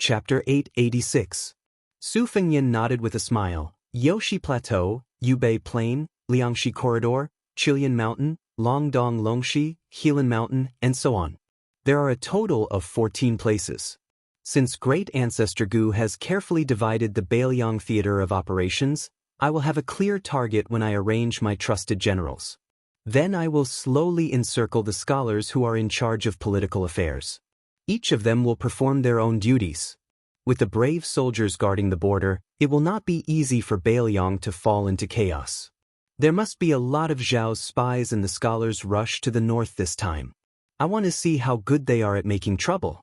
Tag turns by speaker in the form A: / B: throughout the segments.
A: Chapter 886. Su Fengyan nodded with a smile. Yoshi Plateau, Yubei Plain, Liangxi Corridor, Qilian Mountain, Longdong Longxi, Helan Mountain, and so on. There are a total of 14 places. Since Great Ancestor Gu has carefully divided the Bailiang theater of operations, I will have a clear target when I arrange my trusted generals. Then I will slowly encircle the scholars who are in charge of political affairs. Each of them will perform their own duties. With the brave soldiers guarding the border, it will not be easy for Bailiang to fall into chaos. There must be a lot of Zhao's spies and the scholars rush to the north this time. I want to see how good they are at making trouble.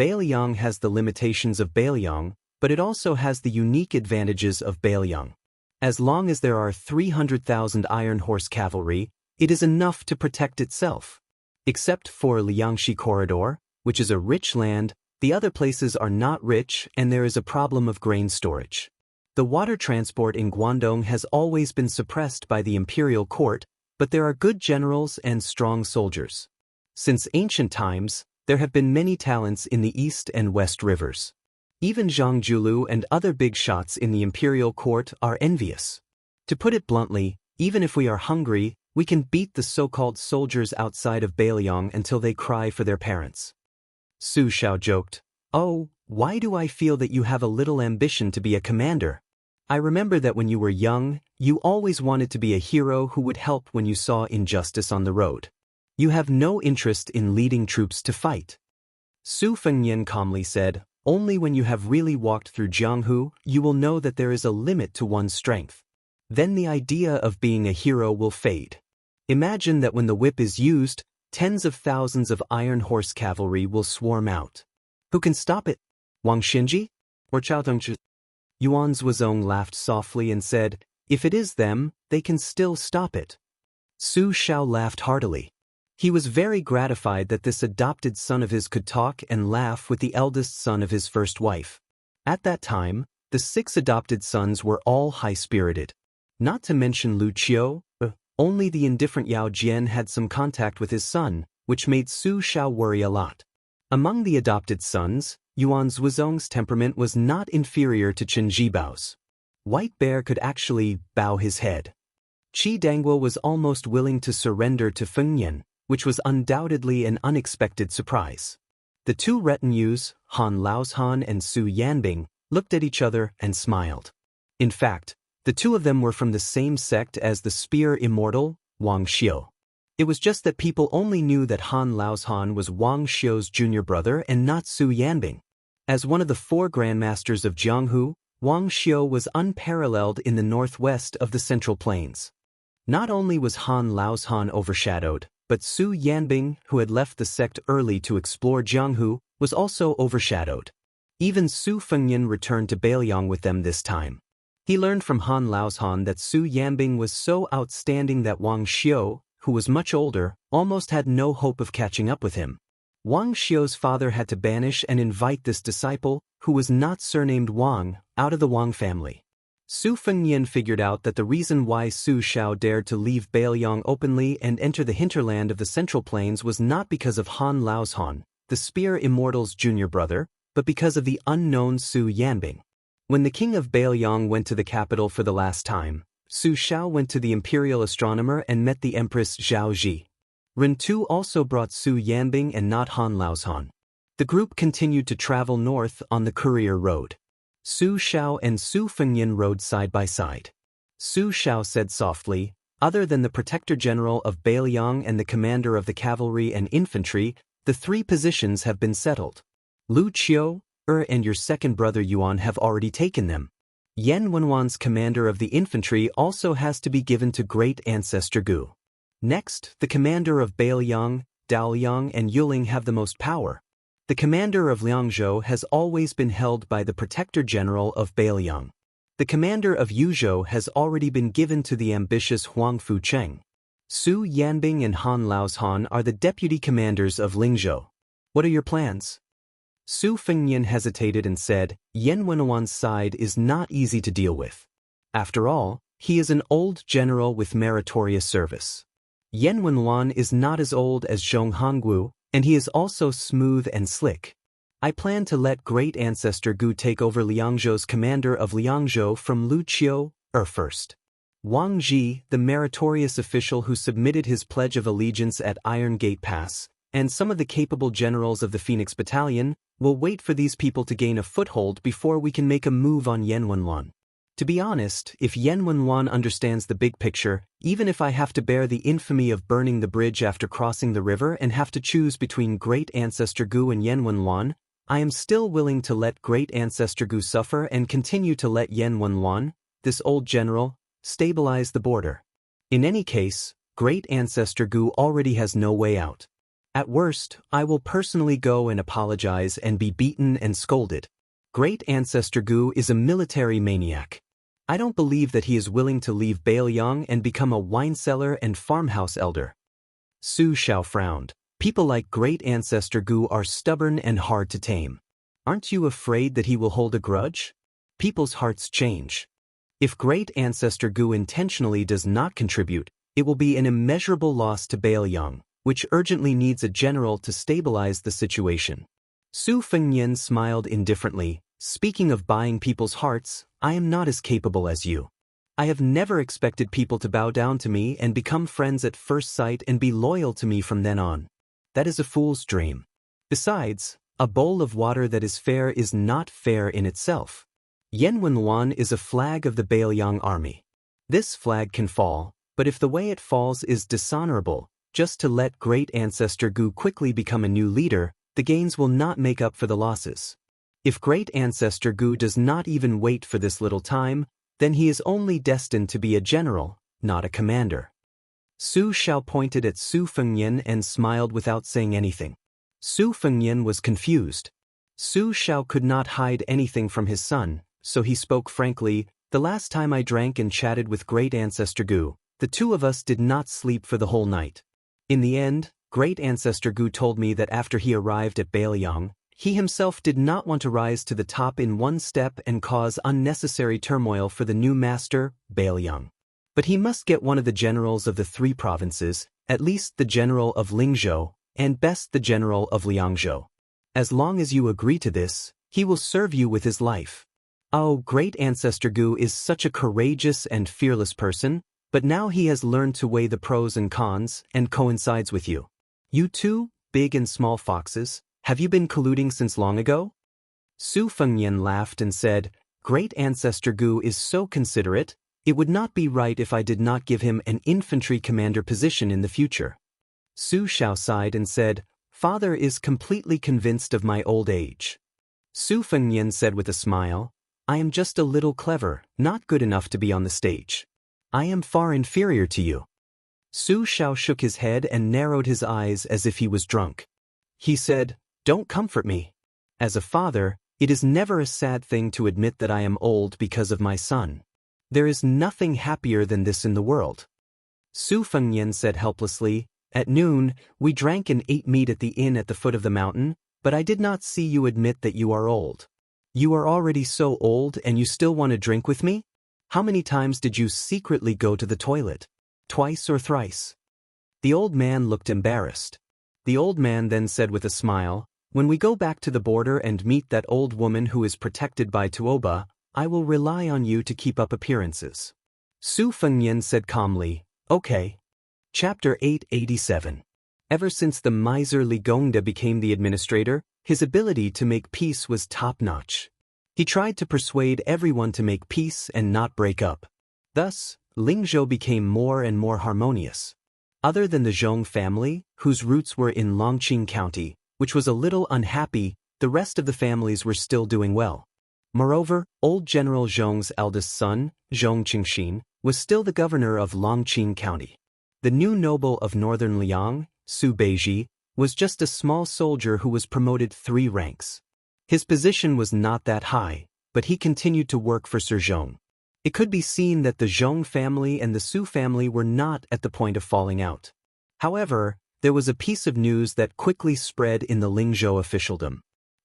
A: Bailiang has the limitations of Bailiang, but it also has the unique advantages of Bailiang. As long as there are 300,000 iron horse cavalry, it is enough to protect itself. Except for Liangxi Corridor, which is a rich land, the other places are not rich and there is a problem of grain storage. The water transport in Guangdong has always been suppressed by the imperial court, but there are good generals and strong soldiers. Since ancient times, there have been many talents in the east and west rivers. Even Zhang Julu and other big shots in the imperial court are envious. To put it bluntly, even if we are hungry, we can beat the so-called soldiers outside of Bailiang until they cry for their parents. Su Xiao joked, "Oh, why do I feel that you have a little ambition to be a commander? I remember that when you were young, you always wanted to be a hero who would help when you saw injustice on the road. You have no interest in leading troops to fight." Su Fengyan calmly said, "Only when you have really walked through Jianghu, you will know that there is a limit to one's strength. Then the idea of being a hero will fade. Imagine that when the whip is used, tens of thousands of iron horse cavalry will swarm out. Who can stop it? Wang Xinji? Or Chao Dongzhi?" Yuan Zhuozong laughed softly and said, "If it is them, they can still stop it." Su Xiao laughed heartily. He was very gratified that this adopted son of his could talk and laugh with the eldest son of his first wife. At that time, the 6 adopted sons were all high-spirited. Not to mention Lu Qiu, only the indifferent Yao Jian had some contact with his son, which made Su Xiao worry a lot. Among the adopted sons, Yuan Zhuozong's temperament was not inferior to Chen Jibao's. White Bear could actually bow his head. Qi Dangguo was almost willing to surrender to Fengyan, which was undoubtedly an unexpected surprise. The 2 retinues, Han Laoshan and Su Yanbing, looked at each other and smiled. In fact, the 2 of them were from the same sect as the spear Immortal, Wang Xiu. It was just that people only knew that Han Laoshan was Wang Xiu's junior brother and not Su Yanbing. As one of the 4 grandmasters of Jianghu, Wang Xiu was unparalleled in the northwest of the Central Plains. Not only was Han Laoshan overshadowed, but Su Yanbing, who had left the sect early to explore Jianghu, was also overshadowed. Even Su Fengyan returned to Bailiang with them this time. He learned from Han Laoshan that Su Yanbing was so outstanding that Wang Xiu, who was much older, almost had no hope of catching up with him. Wang Xiu's father had to banish and invite this disciple, who was not surnamed Wang, out of the Wang family. Su Fengyan figured out that the reason why Su Xiao dared to leave Bailiang openly and enter the hinterland of the Central Plains was not because of Han Laoshan, the spear Immortal's junior brother, but because of the unknown Su Yanbing. When the king of Bailiang went to the capital for the last time, Su Xiao went to the imperial astronomer and met the Empress Zhao Ji. Ren Tu also brought Su Yanbing and not Han Laoshan. The group continued to travel north on the courier road. Su Xiao and Su Fengyan rode side by side. Su Xiao said softly, "Other than the protector general of Bailiang and the commander of the cavalry and infantry, the 3 positions have been settled. Lu Qiu, and your second brother Yuan have already taken them. Yan Wenwan's commander of the infantry also has to be given to Great Ancestor Gu. Next, the commander of Bailiang, Daoyang and Yuling have the most power. The commander of Liangzhou has always been held by the protector general of Bailiang. The commander of Yuzhou has already been given to the ambitious Huang Fucheng. Su Yanbing and Han Laoshan are the deputy commanders of Lingzhou. What are your plans?" Su Fengyan hesitated and said, "Yan Wenwan's side is not easy to deal with. After all, he is an old general with meritorious service. Yan Wenwan is not as old as Zhong Honggu, and he is also smooth and slick. I plan to let Great Ancestor Gu take over Liangzhou's commander of Liangzhou from Lu Qiu, first. Wang Ji, the meritorious official who submitted his pledge of allegiance at Iron Gate Pass, and some of the capable generals of the Phoenix Battalion, will wait for these people to gain a foothold before we can make a move on Yan Wenluan. To be honest, if Yan Wenluan understands the big picture, even if I have to bear the infamy of burning the bridge after crossing the river and have to choose between Great Ancestor Gu and Yan Wenluan, I am still willing to let Great Ancestor Gu suffer and continue to let Yan Wenluan, this old general, stabilize the border. In any case, Great Ancestor Gu already has no way out. At worst, I will personally go and apologize and be beaten and scolded. Great Ancestor Gu is a military maniac. I don't believe that he is willing to leave Bailiang and become a wine cellar and farmhouse elder. Su Xiao frowned. People like Great Ancestor Gu are stubborn and hard to tame. Aren't you afraid that he will hold a grudge? People's hearts change. If Great Ancestor Gu intentionally does not contribute, it will be an immeasurable loss to Bailiang, which urgently needs a general to stabilize the situation. Su Fengnian smiled indifferently. Speaking of buying people's hearts, I am not as capable as you. I have never expected people to bow down to me and become friends at first sight and be loyal to me from then on. That is a fool's dream. Besides, a bowl of water that is fair is not fair in itself. Yan Wenluan is a flag of the Bailiang army. This flag can fall, but if the way it falls is dishonorable, just to let Great Ancestor Gu quickly become a new leader, the gains will not make up for the losses. If Great Ancestor Gu does not even wait for this little time, then he is only destined to be a general, not a commander. Su Xiao pointed at Su Fengnian and smiled without saying anything. Su Fengnian was confused. Su Xiao could not hide anything from his son, so he spoke frankly. The last time I drank and chatted with Great Ancestor Gu, the two of us did not sleep for the whole night. In the end, Great Ancestor Gu told me that after he arrived at Bailiang, he himself did not want to rise to the top in one step and cause unnecessary turmoil for the new master, Bailiang. But he must get one of the generals of the three provinces, at least the general of Lingzhou, and best the general of Liangzhou. As long as you agree to this, he will serve you with his life. Oh, Great Ancestor Gu is such a courageous and fearless person, but now he has learned to weigh the pros and cons and coincides with you. You two, big and small foxes, have you been colluding since long ago? Su Fengnian laughed and said, Great Ancestor Gu is so considerate, it would not be right if I did not give him an infantry commander position in the future. Su Xiao sighed and said, Father is completely convinced of my old age. Su Fengnian said with a smile, I am just a little clever, not good enough to be on the stage. I am far inferior to you. Su Xiao shook his head and narrowed his eyes as if he was drunk. He said, Don't comfort me. As a father, it is never a sad thing to admit that I am old because of my son. There is nothing happier than this in the world. Su Fengnian said helplessly, At noon, we drank and ate meat at the inn at the foot of the mountain, but I did not see you admit that you are old. You are already so old and you still want to drink with me? How many times did you secretly go to the toilet? Twice or thrice? The old man looked embarrassed. The old man then said with a smile, When we go back to the border and meet that old woman who is protected by Tuoba, I will rely on you to keep up appearances. Su Fengnian said calmly, Okay. Chapter 887. Ever since the miser Li Gongda became the administrator, his ability to make peace was top-notch. He tried to persuade everyone to make peace and not break up. Thus, Lingzhou became more and more harmonious. Other than the Zhong family, whose roots were in Longqing County, which was a little unhappy, the rest of the families were still doing well. Moreover, old General Zhong's eldest son, Zhong Qingxin, was still the governor of Longqing County. The new noble of northern Liang, Su Beiji, was just a small soldier who was promoted 3 ranks. His position was not that high, but he continued to work for Sir Zhong. It could be seen that the Zhong family and the Su family were not at the point of falling out. However, there was a piece of news that quickly spread in the Lingzhou officialdom.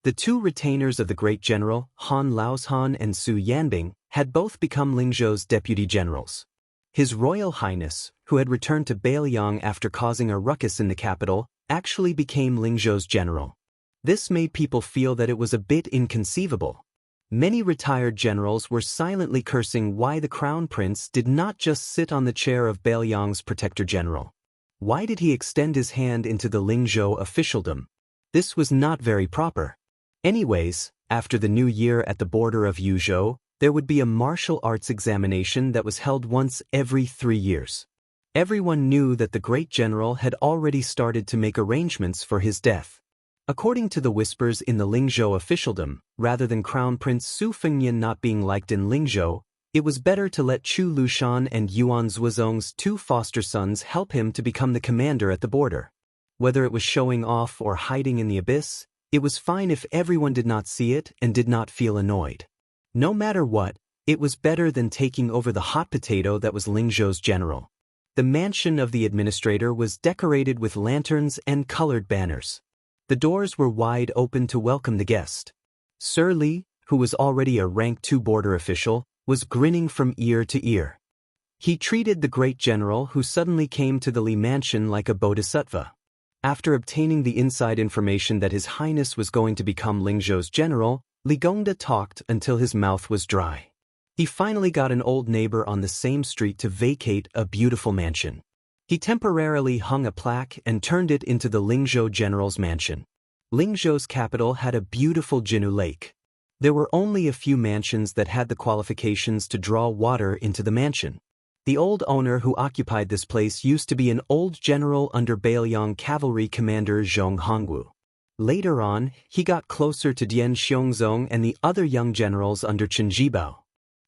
A: The 2 retainers of the great general, Han Laoshan and Su Yanbing, had both become Lingzhou's deputy generals. His Royal Highness, who had returned to Bailiang after causing a ruckus in the capital, actually became Lingzhou's general. This made people feel that it was a bit inconceivable. Many retired generals were silently cursing why the crown prince did not just sit on the chair of Bailiang's protector general. Why did he extend his hand into the Lingzhou officialdom? This was not very proper. Anyways, after the new year at the border of Yuzhou, there would be a martial arts examination that was held once every 3 years. Everyone knew that the great general had already started to make arrangements for his death. According to the whispers in the Lingzhou officialdom, rather than Crown Prince Su Fengnian not being liked in Lingzhou, it was better to let Chu Lushan and Yuan Zuozong's 2 foster sons help him to become the commander at the border. Whether it was showing off or hiding in the abyss, it was fine if everyone did not see it and did not feel annoyed. No matter what, it was better than taking over the hot potato that was Lingzhou's general. The mansion of the administrator was decorated with lanterns and colored banners. The doors were wide open to welcome the guest. Sir Li, who was already a rank 2 border official, was grinning from ear to ear. He treated the great general who suddenly came to the Li mansion like a bodhisattva. After obtaining the inside information that His Highness was going to become Lingzhou's general, Li Gongda talked until his mouth was dry. He finally got an old neighbor on the same street to vacate a beautiful mansion. He temporarily hung a plaque and turned it into the Lingzhou general's mansion. Lingzhou's capital had a beautiful Jinu lake. There were only a few mansions that had the qualifications to draw water into the mansion. The old owner who occupied this place used to be an old general under Bailiang cavalry commander Zhong Hongwu. Later on, he got closer to Dian Xiongzong and the other young generals under Chen Jibao.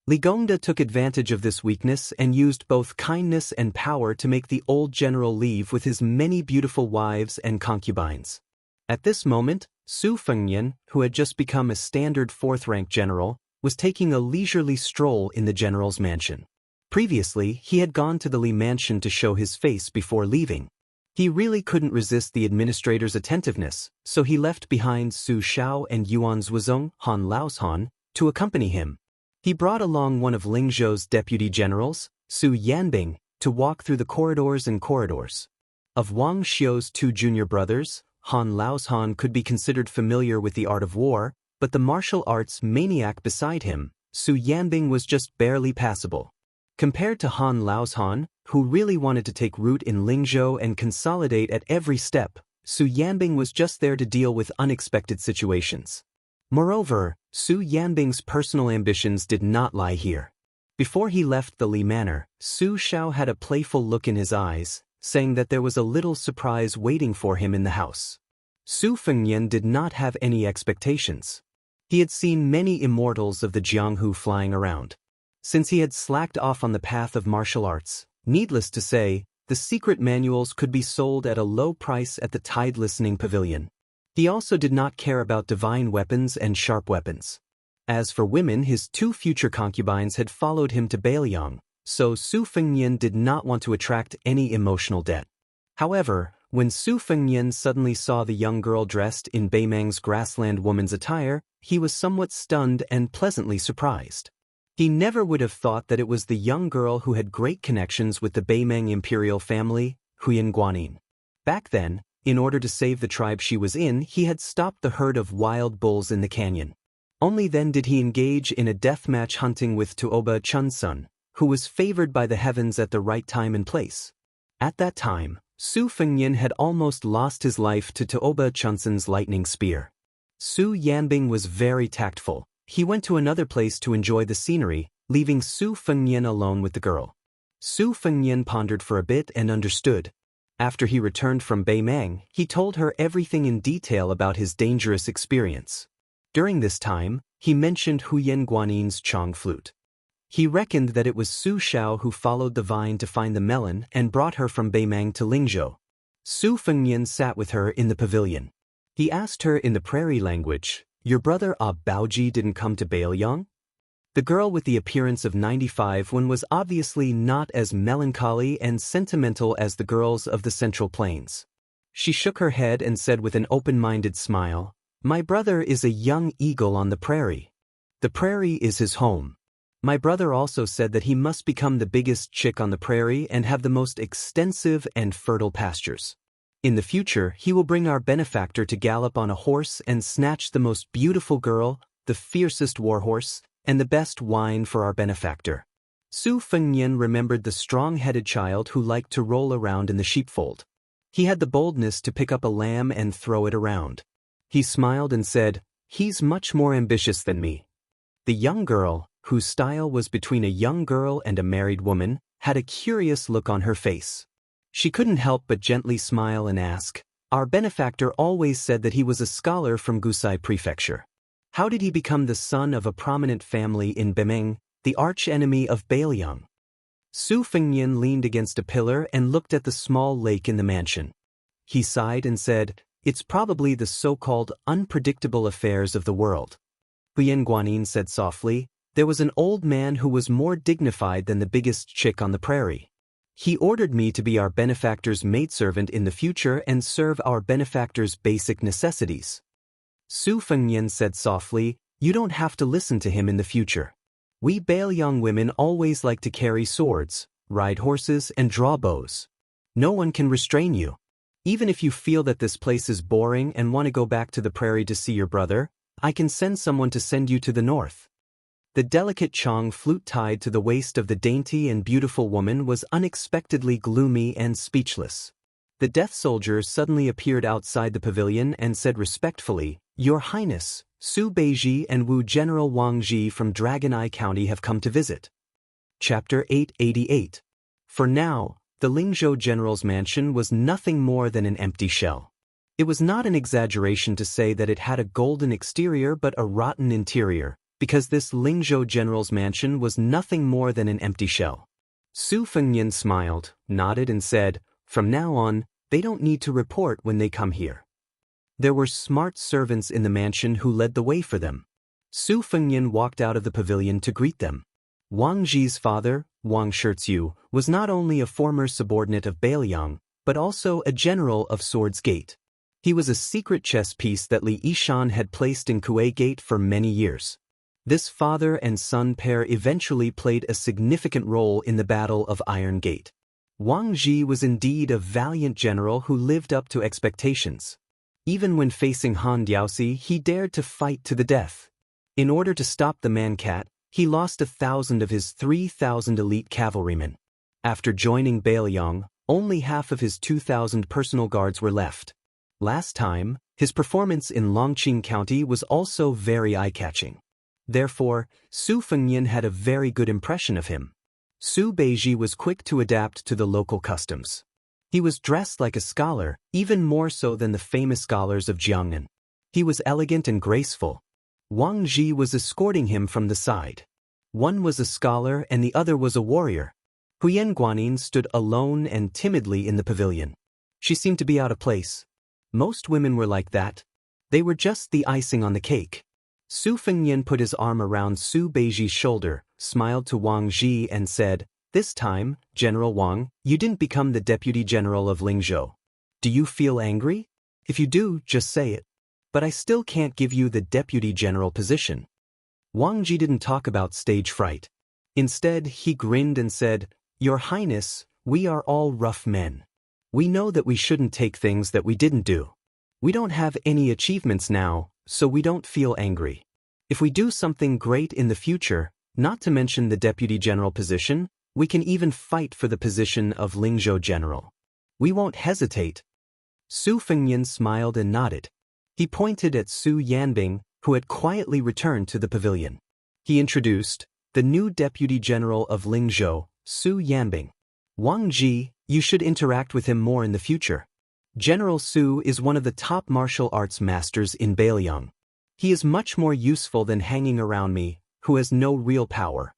A: Li Gongda took advantage of this weakness and used both kindness and power to make the old general leave with his many beautiful wives and concubines. At this moment, Su Fengnian, who had just become a standard 4th-rank general, was taking a leisurely stroll in the general's mansion. Previously, he had gone to the Li mansion to show his face before leaving. He really couldn't resist the administrator's attentiveness, so he left behind Su Xiao and Yuan Zuozong, Han Laoshan, to accompany him. He brought along one of Lingzhou's deputy generals, Su Yanbing, to walk through the corridors and corridors. Of Wang Xiu's 2 junior brothers, Han Laoshan could be considered familiar with the art of war, but the martial arts maniac beside him, Su Yanbing, was just barely passable. Compared to Han Laoshan, who really wanted to take root in Lingzhou and consolidate at every step, Su Yanbing was just there to deal with unexpected situations. Moreover, Su Yanbing's personal ambitions did not lie here. Before he left the Li Manor, Su Xiao had a playful look in his eyes, saying that there was a little surprise waiting for him in the house. Su Fengnian did not have any expectations. He had seen many immortals of the Jianghu flying around. Since he had slacked off on the path of martial arts, needless to say, the secret manuals could be sold at a low price at the Tide Listening Pavilion. He also did not care about divine weapons and sharp weapons. As for women, his 2 future concubines had followed him to Bailiang, so Su Fengnian did not want to attract any emotional debt. However, when Su Fengnian suddenly saw the young girl dressed in Beimang's grassland woman's attire, he was somewhat stunned and pleasantly surprised. He never would have thought that it was the young girl who had great connections with the Beimang imperial family, Huyan Guanyin. Back then, in order to save the tribe she was in, he had stopped the herd of wild bulls in the canyon. Only then did he engage in a deathmatch hunting with Tuoba Chunsun, who was favored by the heavens at the right time and place. At that time, Su Fengnian had almost lost his life to Tuoba Chunsun's lightning spear. Su Yanbing was very tactful. He went to another place to enjoy the scenery, leaving Su Fengnian alone with the girl. Su Fengnian pondered for a bit and understood. After he returned from Beimang, he told her everything in detail about his dangerous experience. During this time, he mentioned Huyan Guanyin's Chong flute. He reckoned that it was Su Xiao who followed the vine to find the melon and brought her from Beimang to Lingzhou. Su Fengnian sat with her in the pavilion. He asked her in the prairie language, "Your brother Baoji didn't come to Bailiang?" The girl with the appearance of 95 was obviously not as melancholy and sentimental as the girls of the Central Plains. She shook her head and said with an open-minded smile, "My brother is a young eagle on the prairie. The prairie is his home. My brother also said that he must become the biggest chick on the prairie and have the most extensive and fertile pastures." In the future, he will bring our benefactor to gallop on a horse and snatch the most beautiful girl, the fiercest warhorse, and the best wine for our benefactor. Su Fengnian remembered the strong-headed child who liked to roll around in the sheepfold. He had the boldness to pick up a lamb and throw it around. He smiled and said, "He's much more ambitious than me." The young girl, whose style was between a young girl and a married woman, had a curious look on her face. She couldn't help but gently smile and ask, "Our benefactor always said that he was a scholar from Gusai Prefecture. How did he become the son of a prominent family in Bemeng, the arch-enemy of Bailiang?" Su Fengnian leaned against a pillar and looked at the small lake in the mansion. He sighed and said, "It's probably the so-called unpredictable affairs of the world." Huyen Guanyin said softly, "There was an old man who was more dignified than the biggest chick on the prairie. He ordered me to be our benefactor's maidservant in the future and serve our benefactor's basic necessities." Su Fengnian said softly, "You don't have to listen to him in the future. We Bailiang women always like to carry swords, ride horses, and draw bows. No one can restrain you. Even if you feel that this place is boring and want to go back to the prairie to see your brother, I can send someone to send you to the north." The delicate Chong flute tied to the waist of the dainty and beautiful woman was unexpectedly gloomy and speechless. The death soldier suddenly appeared outside the pavilion and said respectfully, "Your Highness, Su Beiji and Wu General Wang Ji from Dragon Eye County have come to visit." Chapter 888. For now, the Lingzhou General's mansion was nothing more than an empty shell. It was not an exaggeration to say that it had a golden exterior but a rotten interior, because this Lingzhou General's mansion was nothing more than an empty shell. Su Fengnian smiled, nodded and said, "From now on, they don't need to report when they come here." There were smart servants in the mansion who led the way for them. Su Fengnian walked out of the pavilion to greet them. Wang Ji's father, Wang Shiziu, was not only a former subordinate of Bailiang, but also a general of Swords Gate. He was a secret chess piece that Li Yishan had placed in Kuei Gate for many years. This father and son pair eventually played a significant role in the Battle of Iron Gate. Wang Ji was indeed a valiant general who lived up to expectations. Even when facing Han Diaosi, he dared to fight to the death. In order to stop the man-cat, he lost 1,000 of his 3,000 elite cavalrymen. After joining Bailiang, only half of his 2,000 personal guards were left. Last time, his performance in Longqing County was also very eye-catching. Therefore, Su Fengnian had a very good impression of him. Su Beiji was quick to adapt to the local customs. He was dressed like a scholar, even more so than the famous scholars of Jiangnan. He was elegant and graceful. Wang Ji was escorting him from the side. One was a scholar and the other was a warrior. Huyen Guanyin stood alone and timidly in the pavilion. She seemed to be out of place. Most women were like that. They were just the icing on the cake. Su Fengnian put his arm around Su Beiji's shoulder, smiled to Wang Ji and said, "This time, General Wang, you didn't become the Deputy General of Lingzhou. Do you feel angry? If you do, just say it. But I still can't give you the Deputy General position." Wang Ji didn't talk about stage fright. Instead, he grinned and said, "Your Highness, we are all rough men. We know that we shouldn't take things that we didn't do. We don't have any achievements now, so we don't feel angry. If we do something great in the future, not to mention the Deputy General position, we can even fight for the position of Lingzhou General. We won't hesitate." Su Fengnian smiled and nodded. He pointed at Su Yanbing, who had quietly returned to the pavilion. He introduced, "The new Deputy General of Lingzhou, Su Yanbing. Wang Ji, you should interact with him more in the future. General Su is one of the top martial arts masters in Bailiang. He is much more useful than hanging around me, who has no real power."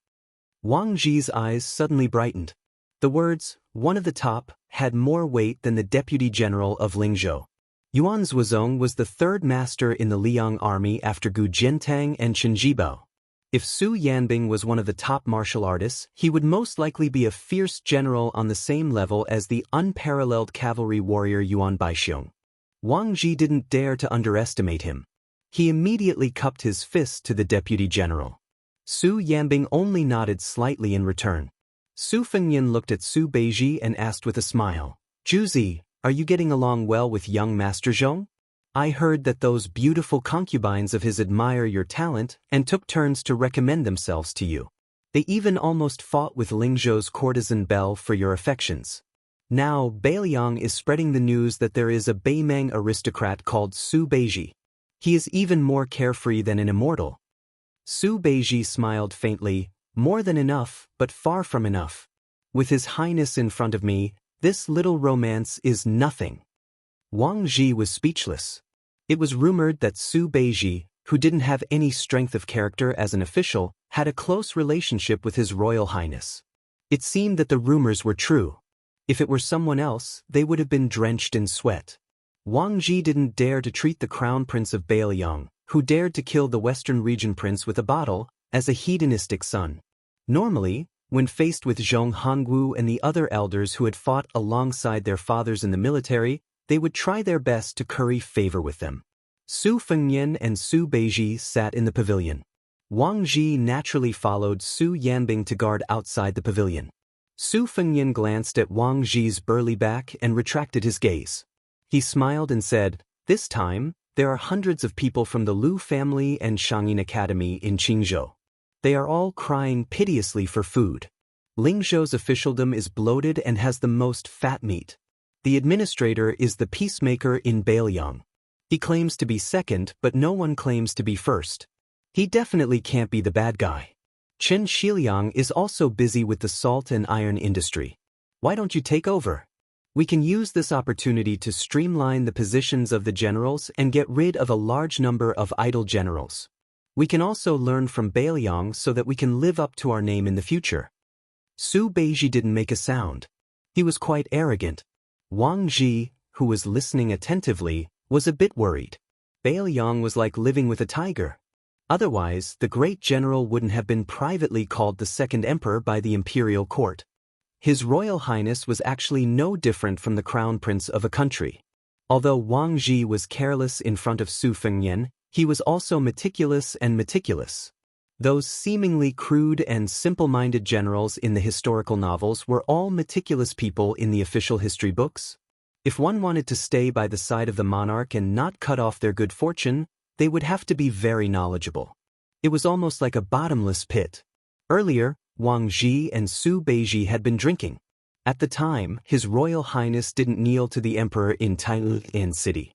A: Wang Ji's eyes suddenly brightened. The words, "one of the top," had more weight than the Deputy General of Lingzhou. Yuan Zhuozong was the third master in the Liang army after Gu Jiantang and Chen Jibao. If Su Yanbing was one of the top martial artists, he would most likely be a fierce general on the same level as the unparalleled cavalry warrior Yuan Baixiong. Wang Ji didn't dare to underestimate him. He immediately cupped his fist to the deputy general. Su Yanbing only nodded slightly in return. Su Fengnian looked at Su Beiji and asked with a smile, "Juzi, Are you getting along well with young Master Zhong? I heard that those beautiful concubines of his admire your talent and took turns to recommend themselves to you. They even almost fought with Lingzhou's courtesan Belle for your affections. Now, Beiliang is spreading the news that there is a Beimeng aristocrat called Su Beiji. He is even more carefree than an immortal. Su Beiji smiled faintly, more than enough, but far from enough. With His Highness in front of me, this little romance is nothing. Wang Ji was speechless. It was rumored that Su Beiji, who didn't have any strength of character as an official, had a close relationship with His Royal Highness. It seemed that the rumors were true. If it were someone else, they would have been drenched in sweat. Wang Ji didn't dare to treat the Crown Prince of Beiliang, who dared to kill the Western Region Prince with a bottle, as a hedonistic son. Normally, when faced with Zhong Hongwu and the other elders who had fought alongside their fathers in the military, they would try their best to curry favor with them. Su Fengnian and Su Beiji sat in the pavilion. Wang Ji naturally followed Su Yanbing to guard outside the pavilion. Su Fengnian glanced at Wang Ji's burly back and retracted his gaze. He smiled and said, "This time, there are hundreds of people from the Lu family and Shangyin Academy in Qingzhou. They are all crying piteously for food. Lingzhou's officialdom is bloated and has the most fat meat. The administrator is the peacemaker in Beiliang. He claims to be second, but no one claims to be first. He definitely can't be the bad guy. Chen Shiliang is also busy with the salt and iron industry. Why don't you take over? We can use this opportunity to streamline the positions of the generals and get rid of a large number of idle generals. We can also learn from Beiliang so that we can live up to our name in the future." Su Beiji didn't make a sound. He was quite arrogant. Wang Ji, who was listening attentively, was a bit worried. Beiliang was like living with a tiger. Otherwise, the great general wouldn't have been privately called the second emperor by the imperial court. His Royal Highness was actually no different from the crown prince of a country. Although Wang Ji was careless in front of Su Fengnian, he was also meticulous and meticulous. Those seemingly crude and simple-minded generals in the historical novels were all meticulous people in the official history books. If one wanted to stay by the side of the monarch and not cut off their good fortune, they would have to be very knowledgeable. It was almost like a bottomless pit. Earlier, Wang Ji and Su Beiji had been drinking. At the time, His Royal Highness didn't kneel to the emperor in Tailan City.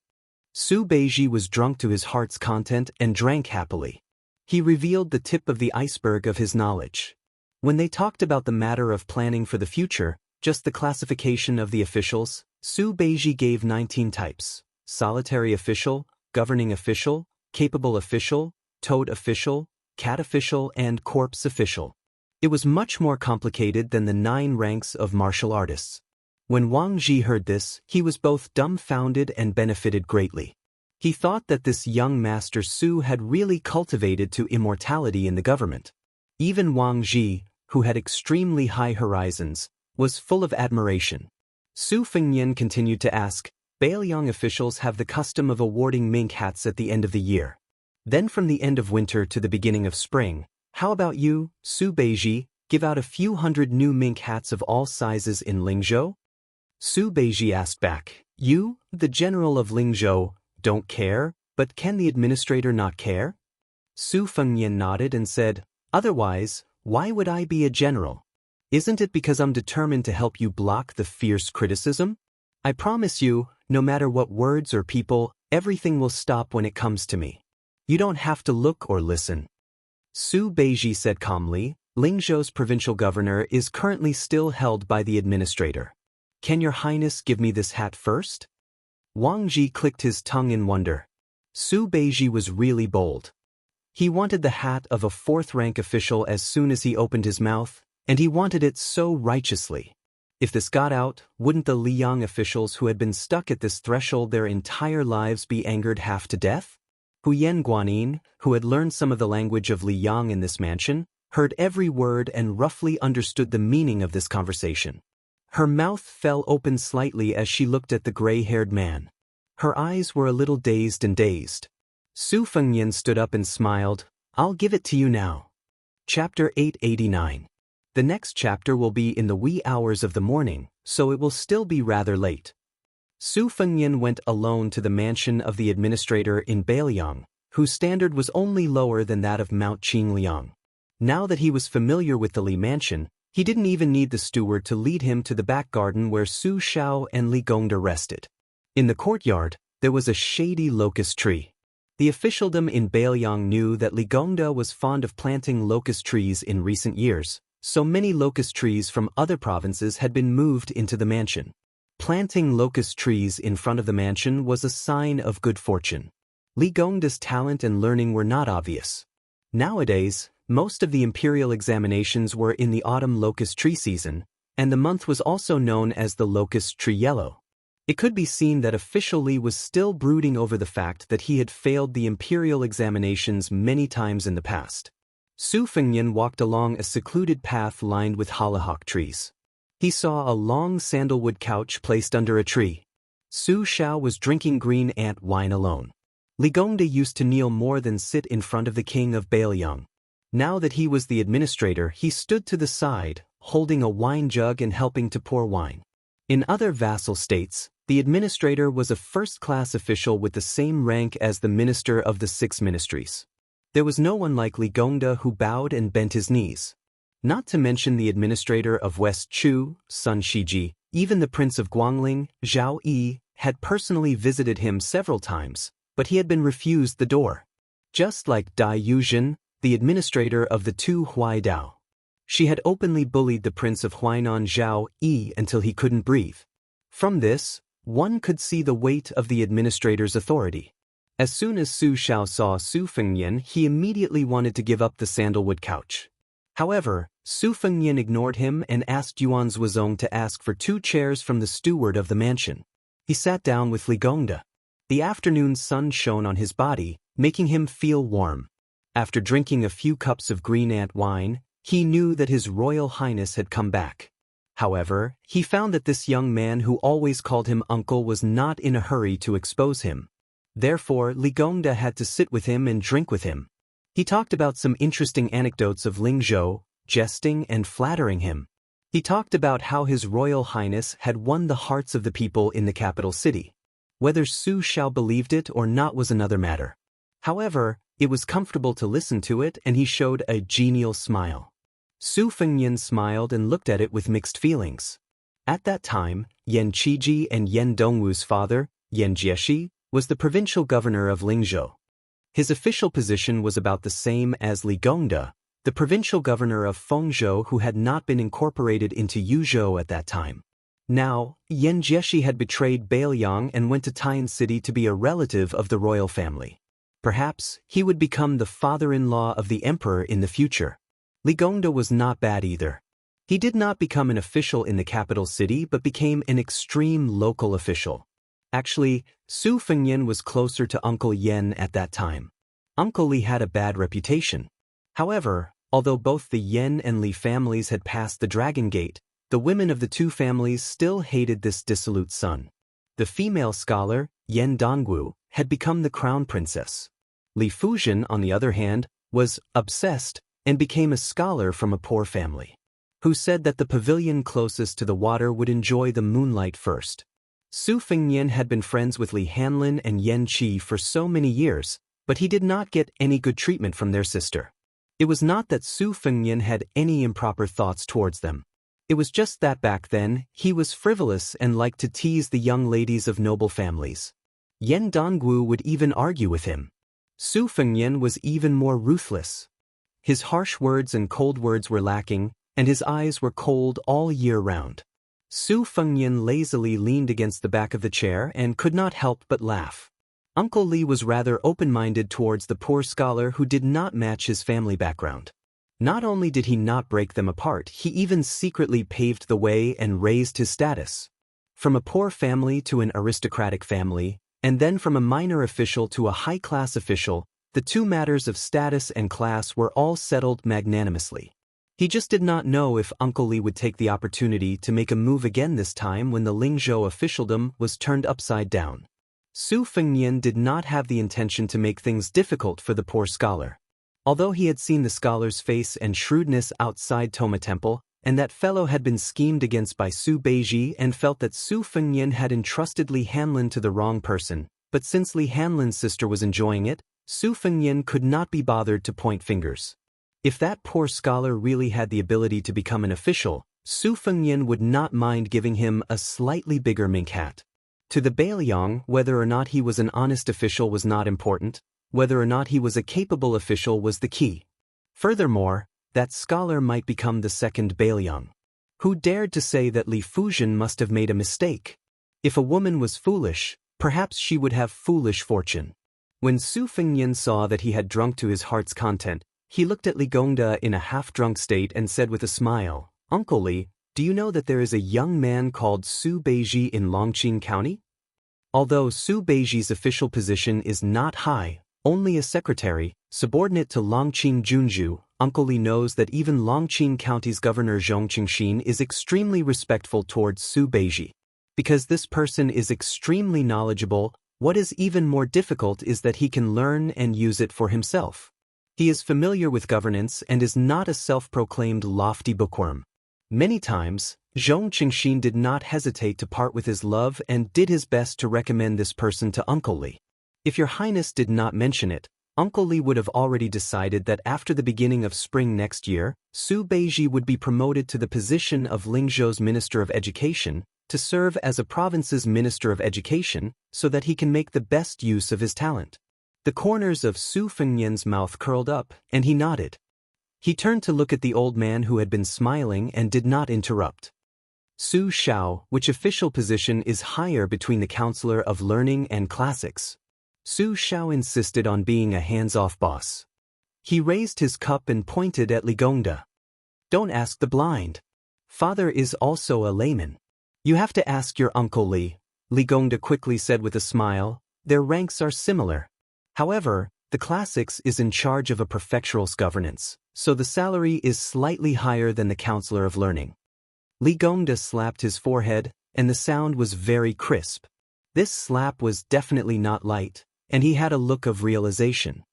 A: Su Beiji was drunk to his heart's content and drank happily. He revealed the tip of the iceberg of his knowledge. When they talked about the matter of planning for the future, just the classification of the officials, Su Beiji gave 19 types: solitary official, governing official, capable official, toad official, cat official, and corpse official. It was much more complicated than the 9 ranks of martial artists. When Wang Ji heard this, he was both dumbfounded and benefited greatly. He thought that this young Master Su had really cultivated to immortality in the government. Even Wang Ji, who had extremely high horizons, was full of admiration. Su Fengnian continued to ask, "Beiliang officials have the custom of awarding mink hats at the end of the year. Then from the end of winter to the beginning of spring, how about you, Su Beiji, give out a few hundred new mink hats of all sizes in Lingzhou?" Su Beiji asked back, "You, the general of Lingzhou, don't care, but can the administrator not care?" Su Fengnian nodded and said, "Otherwise, why would I be a general? Isn't it because I'm determined to help you block the fierce criticism? I promise you, no matter what words or people, everything will stop when it comes to me. You don't have to look or listen." Su Beiji said calmly, "Lingzhou's provincial governor is currently still held by the administrator. Can your highness give me this hat first?" Wang Ji clicked his tongue in wonder. Su Beiji was really bold. He wanted the hat of a 4th-rank official as soon as he opened his mouth, and he wanted it so righteously. If this got out, wouldn't the Liyang officials who had been stuck at this threshold their entire lives be angered half to death? Huyen Guanyin, who had learned some of the language of Liyang in this mansion, heard every word and roughly understood the meaning of this conversation. Her mouth fell open slightly as she looked at the gray-haired man. Her eyes were a little dazed and dazed. Su Fengnian stood up and smiled. "I'll give it to you now." Chapter 889. The next chapter will be in the wee hours of the morning, so it will still be rather late. Su Fengnian went alone to the mansion of the administrator in Beiliang, whose standard was only lower than that of Mount Qingliang. Now that he was familiar with the Li mansion, he didn't even need the steward to lead him to the back garden where Su Xiao and Li Gongda rested. In the courtyard, there was a shady locust tree. The officialdom in Beiliang knew that Li Gongda was fond of planting locust trees in recent years, so many locust trees from other provinces had been moved into the mansion. Planting locust trees in front of the mansion was a sign of good fortune. Li Gongda's talent and learning were not obvious. Nowadays, most of the imperial examinations were in the autumn locust tree season, and the month was also known as the locust tree yellow. It could be seen that official Li was still brooding over the fact that he had failed the imperial examinations many times in the past. Su Fengnian walked along a secluded path lined with hollyhock trees. He saw a long sandalwood couch placed under a tree. Su Xiao was drinking green ant wine alone. Li Gongda used to kneel more than sit in front of the king of Beiliang. Now that he was the administrator, he stood to the side, holding a wine jug and helping to pour wine. In other vassal states, the administrator was a first-class official with the same rank as the minister of the 6 ministries. There was no one like Li Gongda who bowed and bent his knees. Not to mention the administrator of West Chu, Sun Shiji, even the Prince of Guangling, Zhao Yi, had personally visited him several times, but he had been refused the door. Just like Dai Yuzhen, the administrator of the 2 Huaidao. She had openly bullied the Prince of Huainan Zhao Yi until he couldn't breathe. From this, one could see the weight of the administrator's authority. As soon as Su Xiao saw Su Fengnian, he immediately wanted to give up the sandalwood couch. However, Su Fengnian ignored him and asked Yuan Zuozong to ask for 2 chairs from the steward of the mansion. He sat down with Li Gongda. The afternoon sun shone on his body, making him feel warm. After drinking a few cups of green ant wine, he knew that His Royal Highness had come back. However, he found that this young man who always called him uncle was not in a hurry to expose him. Therefore, Li Gongda had to sit with him and drink with him. He talked about some interesting anecdotes of Lingzhou, jesting and flattering him. He talked about how His Royal Highness had won the hearts of the people in the capital city. Whether Su Xiao believed it or not was another matter. However, it was comfortable to listen to it, and he showed a genial smile. Su Fengnian smiled and looked at it with mixed feelings. At that time, Yan Qiji and Yan Dongwu's father, Yan Jieshi, was the provincial governor of Lingzhou. His official position was about the same as Li Gongda, the provincial governor of Fengzhou, who had not been incorporated into Yuzhou at that time. Now, Yan Jieshi had betrayed Beiliang and went to Tian City to be a relative of the royal family. Perhaps he would become the father-in-law of the emperor in the future. Li Gongda was not bad either. He did not become an official in the capital city but became an extreme local official. Actually, Su Fengnian was closer to Uncle Yan at that time. Uncle Li had a bad reputation. However, although both the Yan and Li families had passed the Dragon Gate, the women of the 2 families still hated this dissolute son. The female scholar, Yan Dongwu, had become the crown princess. Li Fuzhen, on the other hand, was obsessed and became a scholar from a poor family, who said that the pavilion closest to the water would enjoy the moonlight first. Su Fengnian had been friends with Li Hanlin and Yan Qi for so many years, but he did not get any good treatment from their sister. It was not that Su Fengnian had any improper thoughts towards them. It was just that back then, he was frivolous and liked to tease the young ladies of noble families. Yan Dongwu would even argue with him. Su Fengnian was even more ruthless. His harsh words and cold words were lacking, and his eyes were cold all year round. Su Fengnian lazily leaned against the back of the chair and could not help but laugh. Uncle Li was rather open-minded towards the poor scholar who did not match his family background. Not only did he not break them apart, he even secretly paved the way and raised his status. From a poor family to an aristocratic family, and then from a minor official to a high-class official, the 2 matters of status and class were all settled magnanimously. He just did not know if Uncle Li would take the opportunity to make a move again this time when the Lingzhou officialdom was turned upside down. Su Fengnian did not have the intention to make things difficult for the poor scholar. Although he had seen the scholar's face and shrewdness outside Toma Temple, and that fellow had been schemed against by Su Beiji and felt that Su Fengnian had entrusted Li Hanlin to the wrong person, but since Li Hanlin's sister was enjoying it, Su Fengnian could not be bothered to point fingers. If that poor scholar really had the ability to become an official, Su Fengnian would not mind giving him a slightly bigger mink hat. To the Bailiang, whether or not he was an honest official was not important, whether or not he was a capable official was the key. Furthermore, that scholar might become the second Bailiang. Who dared to say that Li Fuzhen must have made a mistake? If a woman was foolish, perhaps she would have foolish fortune. When Su Fengnian saw that he had drunk to his heart's content, he looked at Li Gongda in a half-drunk state and said with a smile, "Uncle Li, do you know that there is a young man called Su Beiji in Longqing County?" Although Su Beiji's official position is not high, only a secretary, subordinate to Longqing Junju, Uncle Li knows that even Longqing County's governor Zhong Qingxin is extremely respectful towards Su Beiji. Because this person is extremely knowledgeable, what is even more difficult is that he can learn and use it for himself. He is familiar with governance and is not a self-proclaimed lofty bookworm. Many times, Zhong Qingxin did not hesitate to part with his love and did his best to recommend this person to Uncle Li. If your highness did not mention it, Uncle Li would have already decided that after the beginning of spring next year, Su Beiji would be promoted to the position of Lingzhou's Minister of Education, to serve as a province's Minister of Education, so that he can make the best use of his talent. The corners of Su Fengnian's mouth curled up, and he nodded. He turned to look at the old man who had been smiling and did not interrupt. Su Xiao, which official position is higher between the Counselor of Learning and Classics? Su Xiao insisted on being a hands-off boss. He raised his cup and pointed at Li Gongda. "Don't ask the blind. Father is also a layman. You have to ask your Uncle Li," Li Gongda quickly said with a smile. "Their ranks are similar. However, the Classics is in charge of a prefectural's governance, so the salary is slightly higher than the Counselor of Learning." Li Gongda slapped his forehead, and the sound was very crisp. This slap was definitely not light, and he had a look of realization.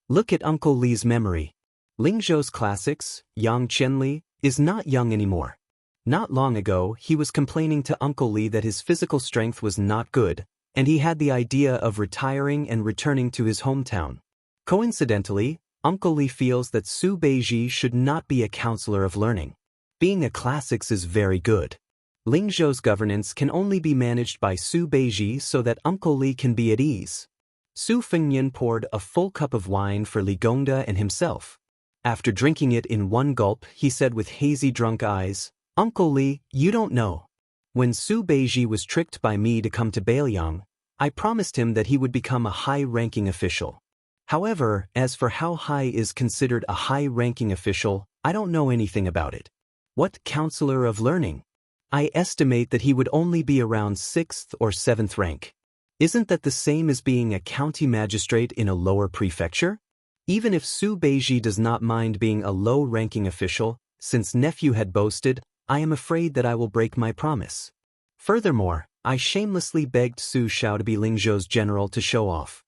A: Look at Uncle Li's memory. Lingzhou's Classics, Yang Qianli, is not young anymore. Not long ago, he was complaining to Uncle Li that his physical strength was not good, and he had the idea of retiring and returning to his hometown. Coincidentally, Uncle Li feels that Su Beiji should not be a Counselor of Learning. Being a Classics is very good. Lingzhou's governance can only be managed by Su Beiji so that Uncle Li can be at ease. Su Fengnian poured a full cup of wine for Li Gongda and himself. After drinking it in one gulp, he said with hazy drunk eyes, "Uncle Li, you don't know. When Su Beiji was tricked by me to come to Bailiang, I promised him that he would become a high-ranking official. However, as for how high is considered a high-ranking official, I don't know anything about it. What Counselor of Learning? I estimate that he would only be around 6th or 7th rank. Isn't that the same as being a county magistrate in a lower prefecture? Even if Su Beiji does not mind being a low-ranking official, since nephew had boasted, I am afraid that I will break my promise. Furthermore, I shamelessly begged Su Xiao to be Lingzhou's general to show off.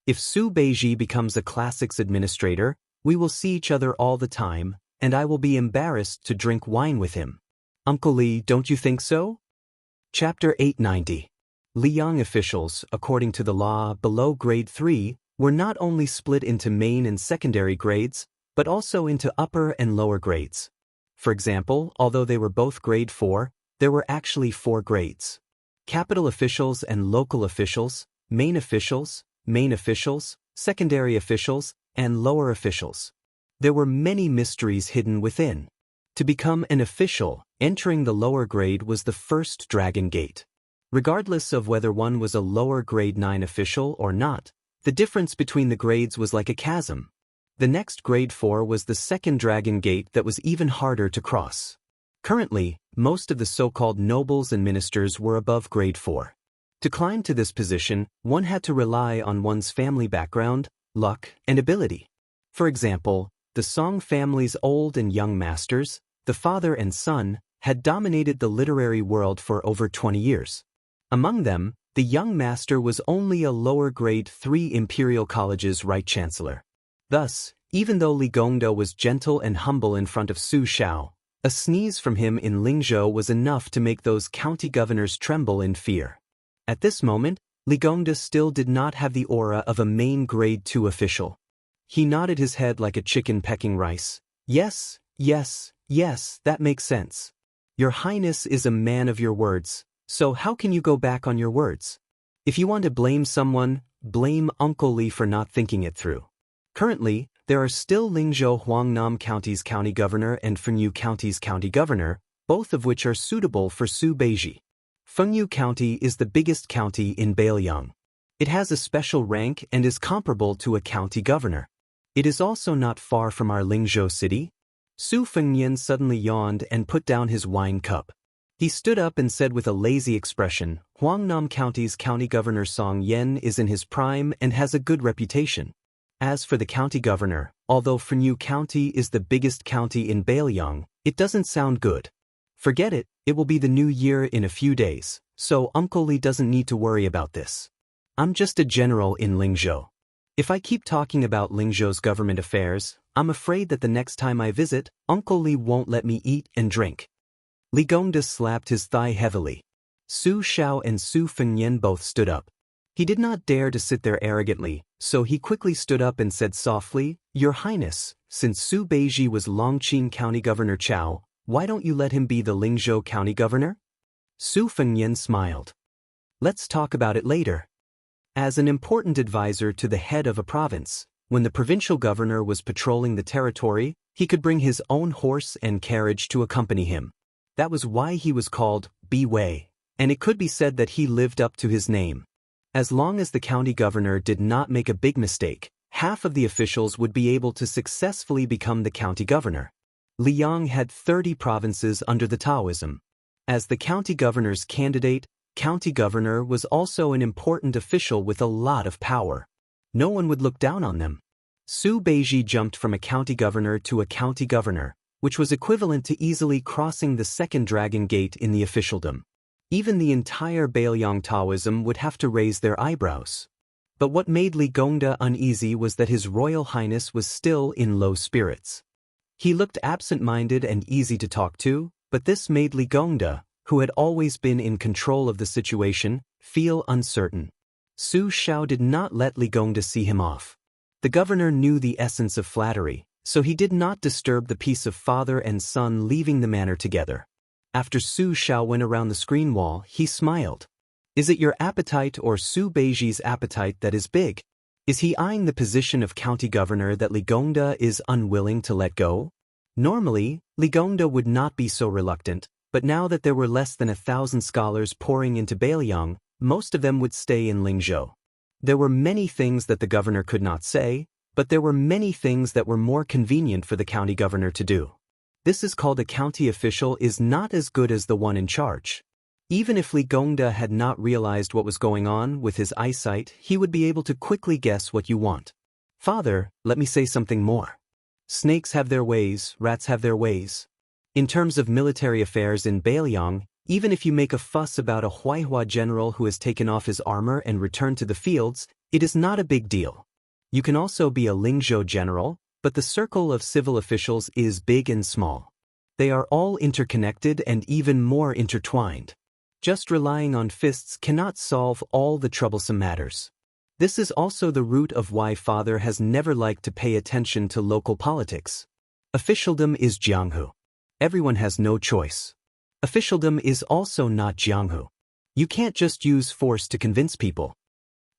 A: If Su Beiji becomes a Classics administrator, we will see each other all the time, and I will be embarrassed to drink wine with him. Uncle Li, don't you think so?" Chapter 890. Liang officials, according to the law below grade 3, were not only split into main and secondary grades, but also into upper and lower grades. For example, although they were both grade 4, there were actually 4 grades. Capital officials and local officials, main officials, secondary officials, and lower officials. There were many mysteries hidden within. To become an official, entering the lower grade was the first Dragon Gate. Regardless of whether one was a lower grade 9 official or not, the difference between the grades was like a chasm. The next grade 4 was the second Dragon Gate that was even harder to cross. Currently, most of the so-called nobles and ministers were above grade 4. To climb to this position, one had to rely on one's family background, luck, and ability. For example, the Song family's old and young masters, the father and son, had dominated the literary world for over 20 years. Among them, the young master was only a lower grade 3 Imperial College's Right Chancellor. Thus, even though Li Gongda was gentle and humble in front of Su Xiao, A sneeze from him in Lingzhou was enough to make those county governors tremble in fear. At this moment, Li Gongda still did not have the aura of a main grade 2 official. He nodded his head like a chicken pecking rice. Yes, yes, yes, that makes sense. Your Highness is a man of your words, so how can you go back on your words? If you want to blame someone, blame Uncle Li for not thinking it through. Currently, there are still Lingzhou Huangnam County's county governor and Fengyu County's county governor, both of which are suitable for Su Beiji. Fengyu County is the biggest county in Beiliang. It has a special rank and is comparable to a county governor. It is also not far from our Lingzhou city. Su Fengnian suddenly yawned and put down his wine cup. He stood up and said with a lazy expression, Huangnam County's county governor Song Yan is in his prime and has a good reputation. As for the county governor, although Fengyu County is the biggest county in Beiliang, it doesn't sound good. Forget it, it will be the new year in a few days, so Uncle Li doesn't need to worry about this. I'm just a general in Lingzhou. If I keep talking about Lingzhou's government affairs, I'm afraid that the next time I visit, Uncle Li won't let me eat and drink. Li Gongda slapped his thigh heavily. Su Xiao and Su Fengnian both stood up. He did not dare to sit there arrogantly, so he quickly stood up and said softly, Your Highness, since Su Beiji was Longqing County Governor Chao, why don't you let him be the Lingzhou County Governor? Su Fengnian smiled. Let's talk about it later. As an important advisor to the head of a province, when the provincial governor was patrolling the territory, he could bring his own horse and carriage to accompany him. That was why he was called Bi Wei, and it could be said that he lived up to his name. As long as the county governor did not make a big mistake, half of the officials would be able to successfully become the county governor. Liang had 30 provinces under the Taoism. As the county governor's candidate, county governor was also an important official with a lot of power. No one would look down on them. Su Beiji jumped from a county governor to a county governor, which was equivalent to easily crossing the second dragon gate in the officialdom. Even the entire Beiliang Taoism would have to raise their eyebrows. But what made Li Gongda uneasy was that His Royal Highness was still in low spirits. He looked absent-minded and easy to talk to, but this made Li Gongda, who had always been in control of the situation, feel uncertain. Su Xiao did not let Li Gongda see him off. The governor knew the essence of flattery, so he did not disturb the peace of father and son leaving the manor together. After Su Xiao went around the screen wall, he smiled. Is it your appetite or Su Beiji's appetite that is big? Is he eyeing the position of county governor that Li Gongda is unwilling to let go? Normally, Li Gongda would not be so reluctant, but now that there were less than 1,000 scholars pouring into Beiliang, most of them would stay in Lingzhou. There were many things that the governor could not say, but there were many things that were more convenient for the county governor to do. This is called a county official is not as good as the one in charge. Even if Li Gongda had not realized what was going on with his eyesight, he would be able to quickly guess what you want. Father, let me say something more. Snakes have their ways, rats have their ways. In terms of military affairs in Beiliang, even if you make a fuss about a Huaihua general who has taken off his armor and returned to the fields, it is not a big deal. You can also be a Lingzhou general, but the circle of civil officials is big and small. They are all interconnected and even more intertwined. Just relying on fists cannot solve all the troublesome matters. This is also the root of why father has never liked to pay attention to local politics. Officialdom is jianghu. Everyone has no choice. Officialdom is also not jianghu. You can't just use force to convince people.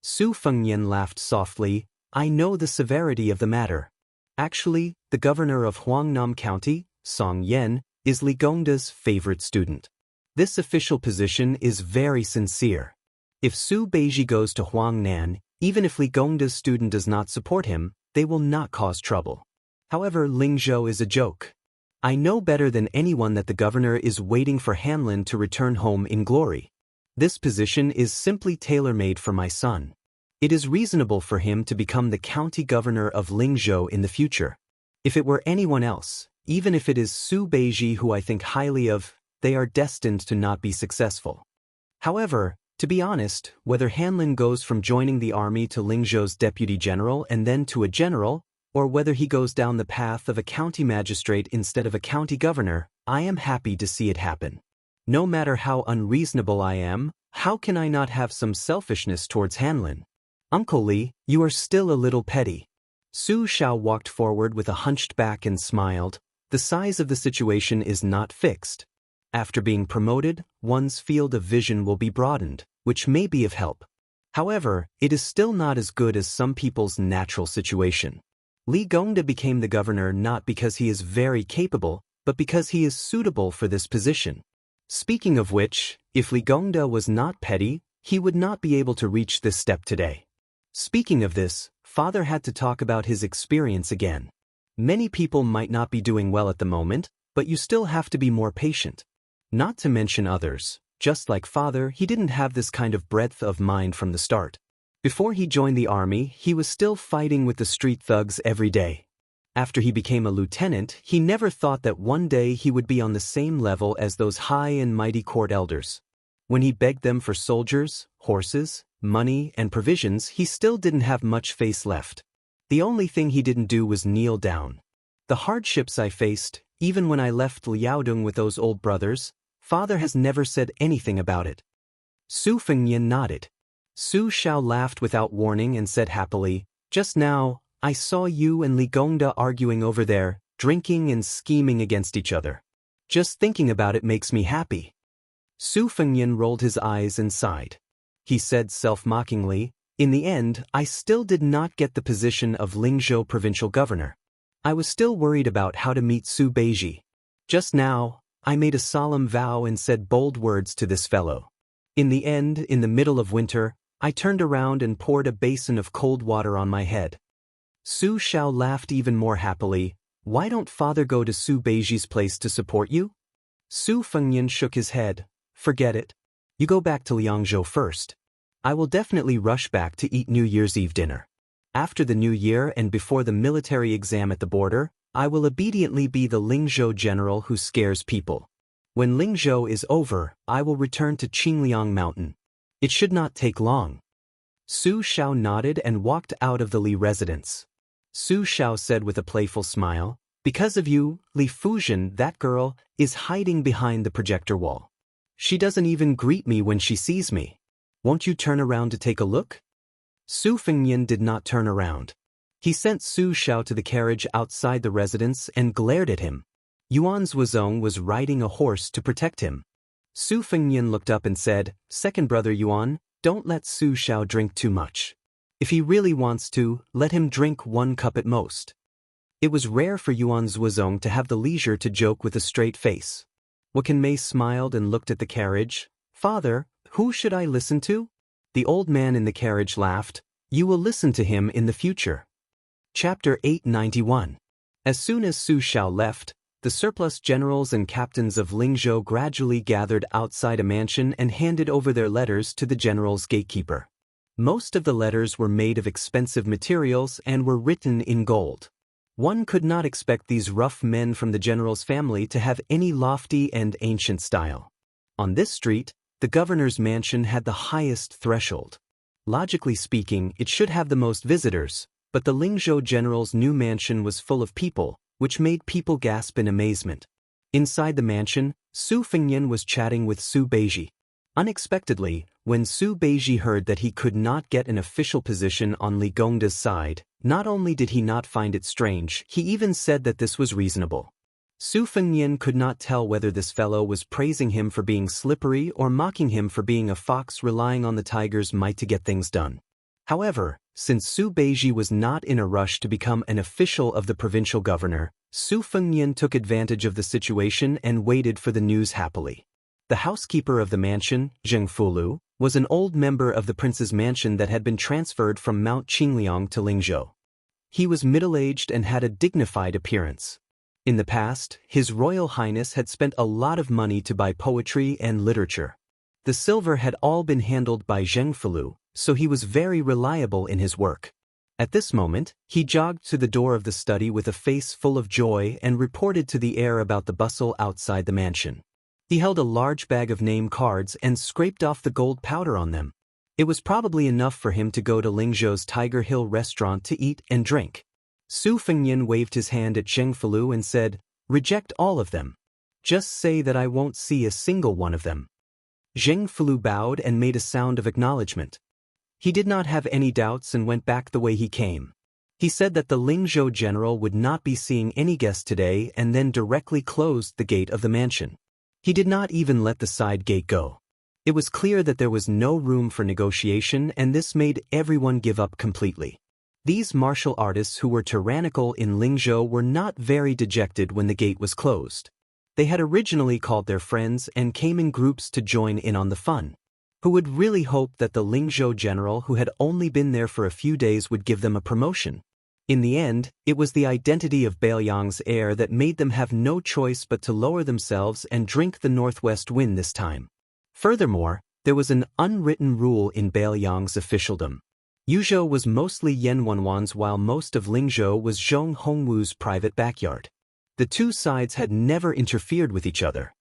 A: Su Fengnian laughed softly. I know the severity of the matter. Actually, the governor of Huangnam County, Song Yan, is Li Gongda's favorite student. This official position is very sincere. If Su Beiji goes to Huangnan, even if Li Gongda's student does not support him, they will not cause trouble. However, Lingzhou is a joke. I know better than anyone that the governor is waiting for Han Lin to return home in glory. This position is simply tailor-made for my son. It is reasonable for him to become the county governor of Lingzhou in the future. If it were anyone else, even if it is Su Beiji who I think highly of, they are destined to not be successful. However, to be honest, whether Han Lin goes from joining the army to Lingzhou's deputy general and then to a general, or whether he goes down the path of a county magistrate instead of a county governor, I am happy to see it happen. No matter how unreasonable I am, how can I not have some selfishness towards Han Lin? Uncle Li, you are still a little petty. Su Xiao walked forward with a hunched back and smiled. The size of the situation is not fixed. After being promoted, one's field of vision will be broadened, which may be of help. However, it is still not as good as some people's natural situation. Li Gongda became the governor not because he is very capable, but because he is suitable for this position. Speaking of which, if Li Gongda was not petty, he would not be able to reach this step today. Speaking of this, father had to talk about his experience again. Many people might not be doing well at the moment, but you still have to be more patient. Not to mention others, just like father, he didn't have this kind of breadth of mind from the start. Before he joined the army, he was still fighting with the street thugs every day. After he became a lieutenant, he never thought that one day he would be on the same level as those high and mighty court elders. When he begged them for soldiers, horses, money, and provisions, he still didn't have much face left. The only thing he didn't do was kneel down. The hardships I faced, even when I left Liaodong with those old brothers, father has never said anything about it. Su Fengnian nodded. Su Xiao laughed without warning and said happily, "Just now, I saw you and Li Gongda arguing over there, drinking and scheming against each other. Just thinking about it makes me happy." Su Fengnian rolled his eyes and sighed. He said self-mockingly, "In the end, I still did not get the position of Lingzhou provincial governor. I was still worried about how to meet Su Beiji. Just now, I made a solemn vow and said bold words to this fellow. In the end, in the middle of winter, I turned around and poured a basin of cold water on my head." Su Xiao laughed even more happily. "Why don't father go to Su Beiji's place to support you?" Su Fengnian shook his head. "Forget it. You go back to Liangzhou first. I will definitely rush back to eat New Year's Eve dinner. After the New Year and before the military exam at the border, I will obediently be the Lingzhou general who scares people. When Lingzhou is over, I will return to Qingliang Mountain. It should not take long." Su Xiao nodded and walked out of the Li residence. Su Xiao said with a playful smile, "Because of you, Li Fuzhen, that girl, is hiding behind the projector wall. She doesn't even greet me when she sees me. Won't you turn around to take a look?" Su Fengnian did not turn around. He sent Su Xiao to the carriage outside the residence and glared at him. Yuan Zhuozong was riding a horse to protect him. Su Fengnian looked up and said, "Second brother Yuan, don't let Su Xiao drink too much. If he really wants to, let him drink 1 cup at most." It was rare for Yuan Zhuozong to have the leisure to joke with a straight face. Wakan Mei smiled and looked at the carriage. "Father, who should I listen to?" The old man in the carriage laughed. "You will listen to him in the future." Chapter 891. As soon as Su Xiao left, the surplus generals and captains of Lingzhou gradually gathered outside a mansion and handed over their letters to the general's gatekeeper. Most of the letters were made of expensive materials and were written in gold. One could not expect these rough men from the general's family to have any lofty and ancient style. On this street, the governor's mansion had the highest threshold. Logically speaking, it should have the most visitors, but the Lingzhou general's new mansion was full of people, which made people gasp in amazement. Inside the mansion, Su Fengnian was chatting with Su Beiji. Unexpectedly, when Su Beiji heard that he could not get an official position on Li Gongda's side, not only did he not find it strange, he even said that this was reasonable. Su Fengnian could not tell whether this fellow was praising him for being slippery or mocking him for being a fox relying on the tiger's might to get things done. However, since Su Beiji was not in a rush to become an official of the provincial governor, Su Fengnian took advantage of the situation and waited for the news happily. The housekeeper of the mansion, Zheng Fulu, was an old member of the prince's mansion that had been transferred from Mount Qingliang to Lingzhou. He was middle-aged and had a dignified appearance. In the past, His Royal Highness had spent a lot of money to buy poetry and literature. The silver had all been handled by Zheng Fulu, so he was very reliable in his work. At this moment, he jogged to the door of the study with a face full of joy and reported to the heir about the bustle outside the mansion. He held a large bag of name cards and scraped off the gold powder on them. It was probably enough for him to go to Lingzhou's Tiger Hill restaurant to eat and drink. Su Fengnian waved his hand at Zheng Felu and said, "Reject all of them. Just say that I won't see a single one of them." Zheng Felu bowed and made a sound of acknowledgement. He did not have any doubts and went back the way he came. He said that the Lingzhou general would not be seeing any guests today and then directly closed the gate of the mansion. He did not even let the side gate go. It was clear that there was no room for negotiation, and this made everyone give up completely. These martial artists who were tyrannical in Lingzhou were not very dejected when the gate was closed. They had originally called their friends and came in groups to join in on the fun. Who would really hope that the Lingzhou general who had only been there for a few days would give them a promotion? In the end, it was the identity of Baoyang's heir that made them have no choice but to lower themselves and drink the northwest wind this time. Furthermore, there was an unwritten rule in Baoyang's officialdom. Yuzhou was mostly Yan Wanwan's while most of Lingzhou was Zhong Hongwu's private backyard. The two sides had never interfered with each other.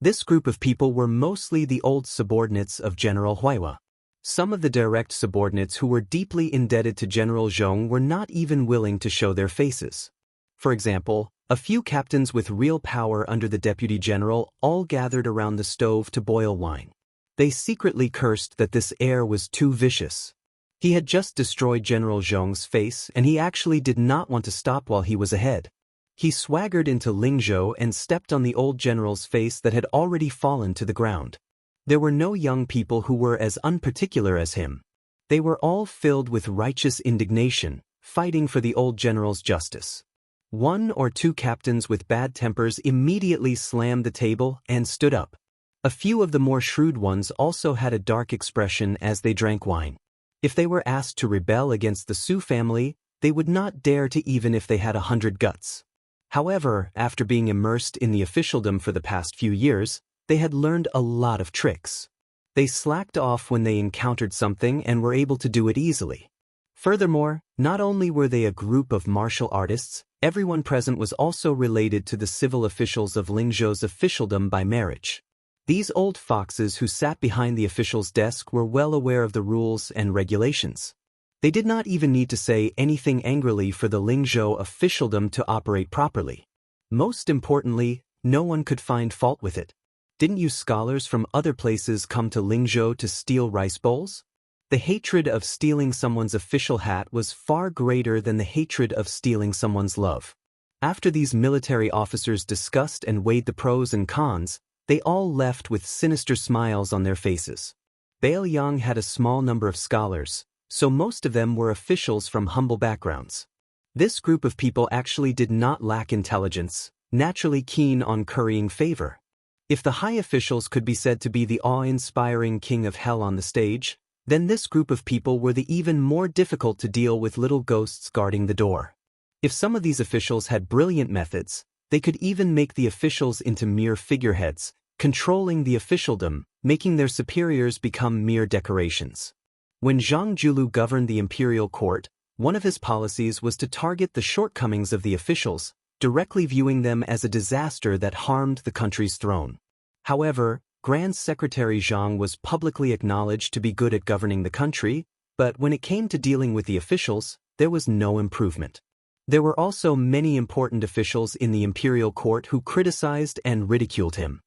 A: This group of people were mostly the old subordinates of General Huaiwa. Some of the direct subordinates who were deeply indebted to General Zhong were not even willing to show their faces. For example, a few captains with real power under the deputy general all gathered around the stove to boil wine. They secretly cursed that this heir was too vicious. He had just destroyed General Zhong's face, and he actually did not want to stop while he was ahead. He swaggered into Lingzhou and stepped on the old general's face that had already fallen to the ground. There were no young people who were as unparticular as him. They were all filled with righteous indignation, fighting for the old general's justice. One or two captains with bad tempers immediately slammed the table and stood up. A few of the more shrewd ones also had a dark expression as they drank wine. If they were asked to rebel against the Su family, they would not dare to even if they had 100 guts. However, after being immersed in the officialdom for the past few years, they had learned a lot of tricks. They slacked off when they encountered something and were able to do it easily. Furthermore, not only were they a group of martial artists, everyone present was also related to the civil officials of Lingzhou's officialdom by marriage. These old foxes who sat behind the official's desk were well aware of the rules and regulations. They did not even need to say anything angrily for the Lingzhou officialdom to operate properly. Most importantly, no one could find fault with it. Didn't you scholars from other places come to Lingzhou to steal rice bowls? The hatred of stealing someone's official hat was far greater than the hatred of stealing someone's love. After these military officers discussed and weighed the pros and cons, they all left with sinister smiles on their faces. Baoyang had a small number of scholars, so most of them were officials from humble backgrounds. This group of people actually did not lack intelligence, naturally keen on currying favor. If the high officials could be said to be the awe-inspiring king of hell on the stage, then this group of people were the even more difficult to deal with little ghosts guarding the door. If some of these officials had brilliant methods, they could even make the officials into mere figureheads, controlling the officialdom, making their superiors become mere decorations. When Zhang Julu governed the imperial court, one of his policies was to target the shortcomings of the officials, directly viewing them as a disaster that harmed the country's throne. However, Grand Secretary Zhang was publicly acknowledged to be good at governing the country, but when it came to dealing with the officials, there was no improvement. There were also many important officials in the imperial court who criticized and ridiculed him.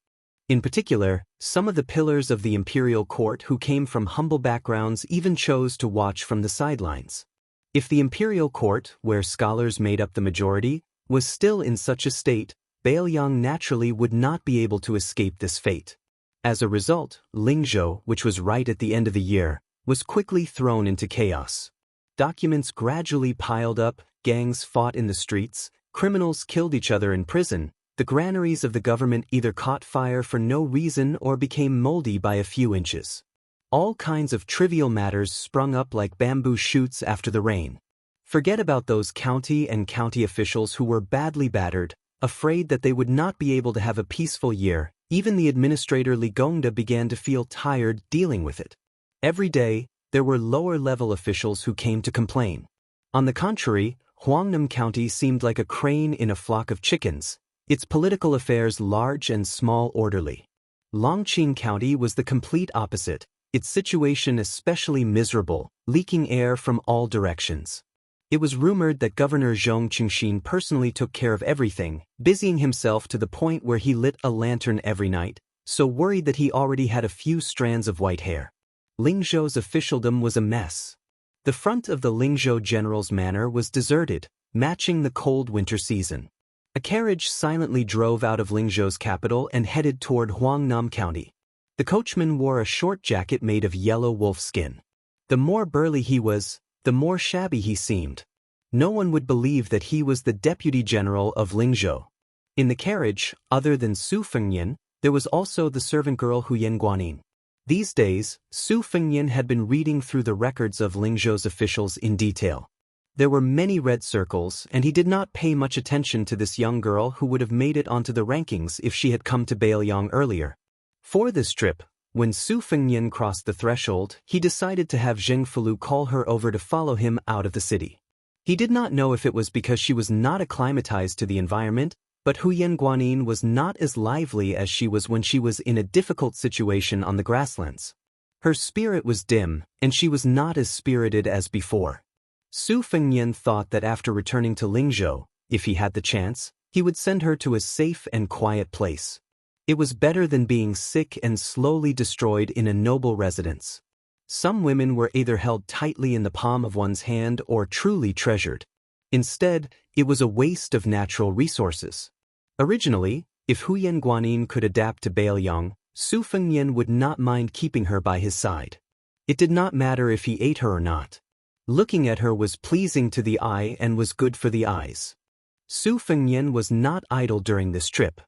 A: In particular, some of the pillars of the imperial court who came from humble backgrounds even chose to watch from the sidelines. If the imperial court, where scholars made up the majority, was still in such a state, Baoyang naturally would not be able to escape this fate. As a result, Lingzhou, which was right at the end of the year, was quickly thrown into chaos. Documents gradually piled up, gangs fought in the streets, criminals killed each other in prison, the granaries of the government either caught fire for no reason or became moldy by a few inches. All kinds of trivial matters sprung up like bamboo shoots after the rain. Forget about those county and county officials who were badly battered, afraid that they would not be able to have a peaceful year. Even the administrator Li Gongda began to feel tired dealing with it. Every day, there were lower-level officials who came to complain. On the contrary, Huangnam County seemed like a crane in a flock of chickens, its political affairs large and small orderly. Longqing County was the complete opposite, its situation especially miserable, leaking air from all directions. It was rumored that Governor Zhong Qingxin personally took care of everything, busying himself to the point where he lit a lantern every night, so worried that he already had a few strands of white hair. Lingzhou's officialdom was a mess. The front of the Lingzhou general's manor was deserted, matching the cold winter season. A carriage silently drove out of Lingzhou's capital and headed toward Huangnam County. The coachman wore a short jacket made of yellow wolf skin. The more burly he was, the more shabby he seemed. No one would believe that he was the deputy general of Lingzhou. In the carriage, other than Su Fengnian, there was also the servant girl Huyan Guanin. These days, Su Fengnian had been reading through the records of Lingzhou's officials in detail. There were many red circles, and he did not pay much attention to this young girl who would have made it onto the rankings if she had come to Bailiang earlier. For this trip, when Su Fengnian crossed the threshold, he decided to have Zheng Felu call her over to follow him out of the city. He did not know if it was because she was not acclimatized to the environment, but Huyan Guanin was not as lively as she was when she was in a difficult situation on the grasslands. Her spirit was dim, and she was not as spirited as before. Su Fengnian thought that after returning to Lingzhou, if he had the chance, he would send her to a safe and quiet place. It was better than being sick and slowly destroyed in a noble residence. Some women were either held tightly in the palm of one's hand or truly treasured. Instead, it was a waste of natural resources. Originally, if Huyan Guanin could adapt to Bailiang, Su Fengnian would not mind keeping her by his side. It did not matter if he ate her or not. Looking at her was pleasing to the eye and was good for the eyes. Su Fengnian was not idle during this trip.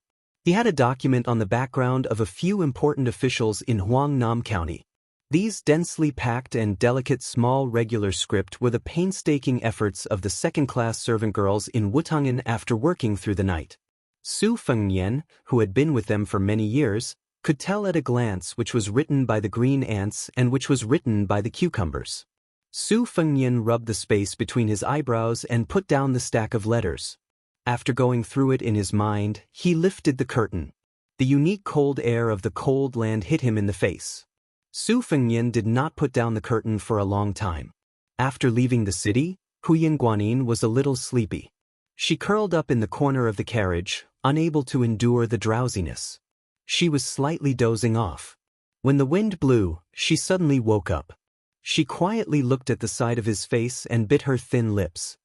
A: He had a document on the background of a few important officials in Huangnam County. These densely packed and delicate small regular script were the painstaking efforts of the second-class servant girls in Wutangan after working through the night. Su Fengnian, who had been with them for many years, could tell at a glance which was written by the green ants and which was written by the cucumbers. Su Fengnian rubbed the space between his eyebrows and put down the stack of letters. After going through it in his mind, he lifted the curtain. The unique cold air of the cold land hit him in the face. Su Fengnian did not put down the curtain for a long time. After leaving the city, Huyan Guanin was a little sleepy. She curled up in the corner of the carriage, unable to endure the drowsiness. She was slightly dozing off. When the wind blew, she suddenly woke up. She quietly looked at the side of his face and bit her thin lips.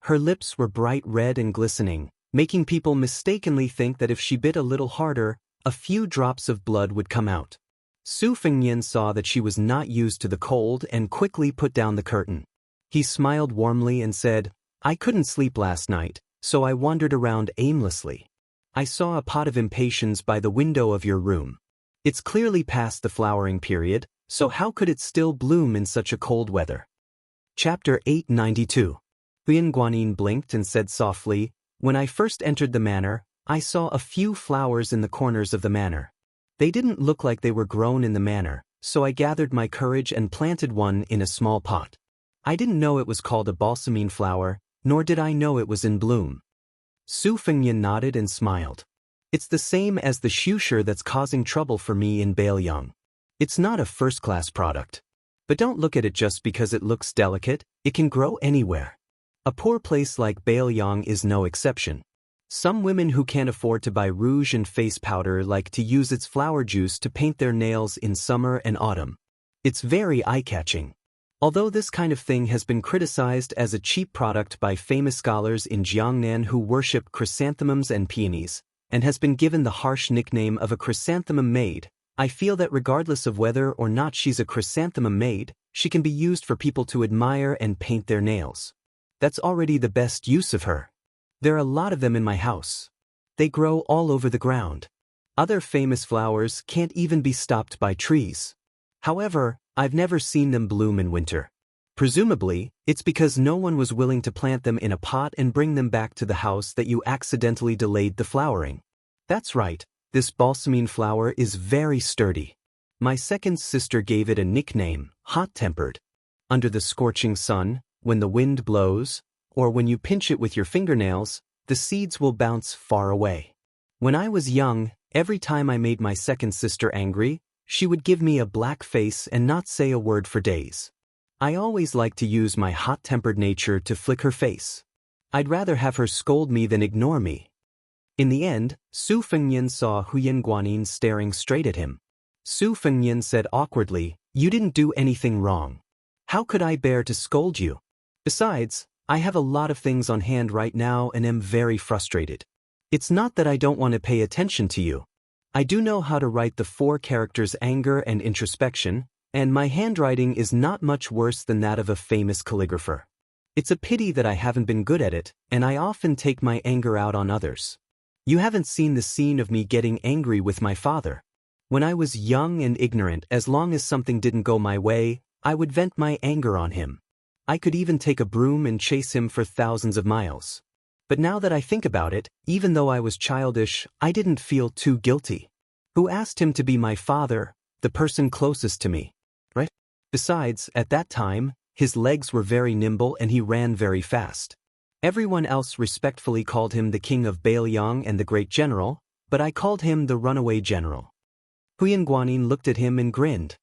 A: Her lips were bright red and glistening, making people mistakenly think that if she bit a little harder, a few drops of blood would come out. Su Fengnian saw that she was not used to the cold and quickly put down the curtain. He smiled warmly and said, "I couldn't sleep last night, so I wandered around aimlessly. I saw a pot of impatiens by the window of your room. It's clearly past the flowering period, so how could it still bloom in such a cold weather?" Chapter 892. Huyan Guanin blinked and said softly, "When I first entered the manor, I saw a few flowers in the corners of the manor. They didn't look like they were grown in the manor, so I gathered my courage and planted one in a small pot. I didn't know it was called a balsamine flower, nor did I know it was in bloom." Su Fengnian nodded and smiled. "It's the same as the shusher that's causing trouble for me in Bailiang. It's not a first-class product. But don't look at it just because it looks delicate, it can grow anywhere. A poor place like Bailiang is no exception. Some women who can't afford to buy rouge and face powder like to use its flower juice to paint their nails in summer and autumn. It's very eye-catching. Although this kind of thing has been criticized as a cheap product by famous scholars in Jiangnan who worship chrysanthemums and peonies, and has been given the harsh nickname of a chrysanthemum maid, I feel that regardless of whether or not she's a chrysanthemum maid, she can be used for people to admire and paint their nails. That's already the best use of her. There are a lot of them in my house. They grow all over the ground. Other famous flowers can't even be stopped by trees. However, I've never seen them bloom in winter. Presumably, it's because no one was willing to plant them in a pot and bring them back to the house that you accidentally delayed the flowering. That's right, this balsamine flower is very sturdy. My second sister gave it a nickname, hot-tempered. Under the scorching sun, when the wind blows, or when you pinch it with your fingernails, the seeds will bounce far away. When I was young, every time I made my second sister angry, she would give me a black face and not say a word for days. I always like to use my hot-tempered nature to flick her face. I'd rather have her scold me than ignore me. In the end, Su Fengnian saw Huyan Guanyin staring straight at him. Su Fengnian said awkwardly, "You didn't do anything wrong. How could I bear to scold you? Besides, I have a lot of things on hand right now and am very frustrated. It's not that I don't want to pay attention to you. I do know how to write the 4 characters anger and introspection, and my handwriting is not much worse than that of a famous calligrapher. It's a pity that I haven't been good at it, and I often take my anger out on others. You haven't seen the scene of me getting angry with my father. When I was young and ignorant, as long as something didn't go my way, I would vent my anger on him. I could even take a broom and chase him for thousands of miles. But now that I think about it, even though I was childish, I didn't feel too guilty. Who asked him to be my father, the person closest to me, right? Besides, at that time, his legs were very nimble and he ran very fast. Everyone else respectfully called him the king of Bailiang and the great general, but I called him the runaway general." Huyan Guanyin looked at him and grinned.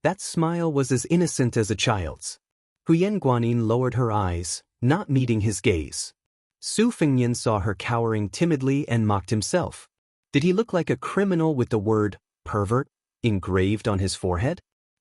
A: That smile was as innocent as a child's. Huyan Guanyin lowered her eyes, not meeting his gaze. Su Fengnian saw her cowering timidly and mocked himself. Did he look like a criminal with the word pervert engraved on his forehead?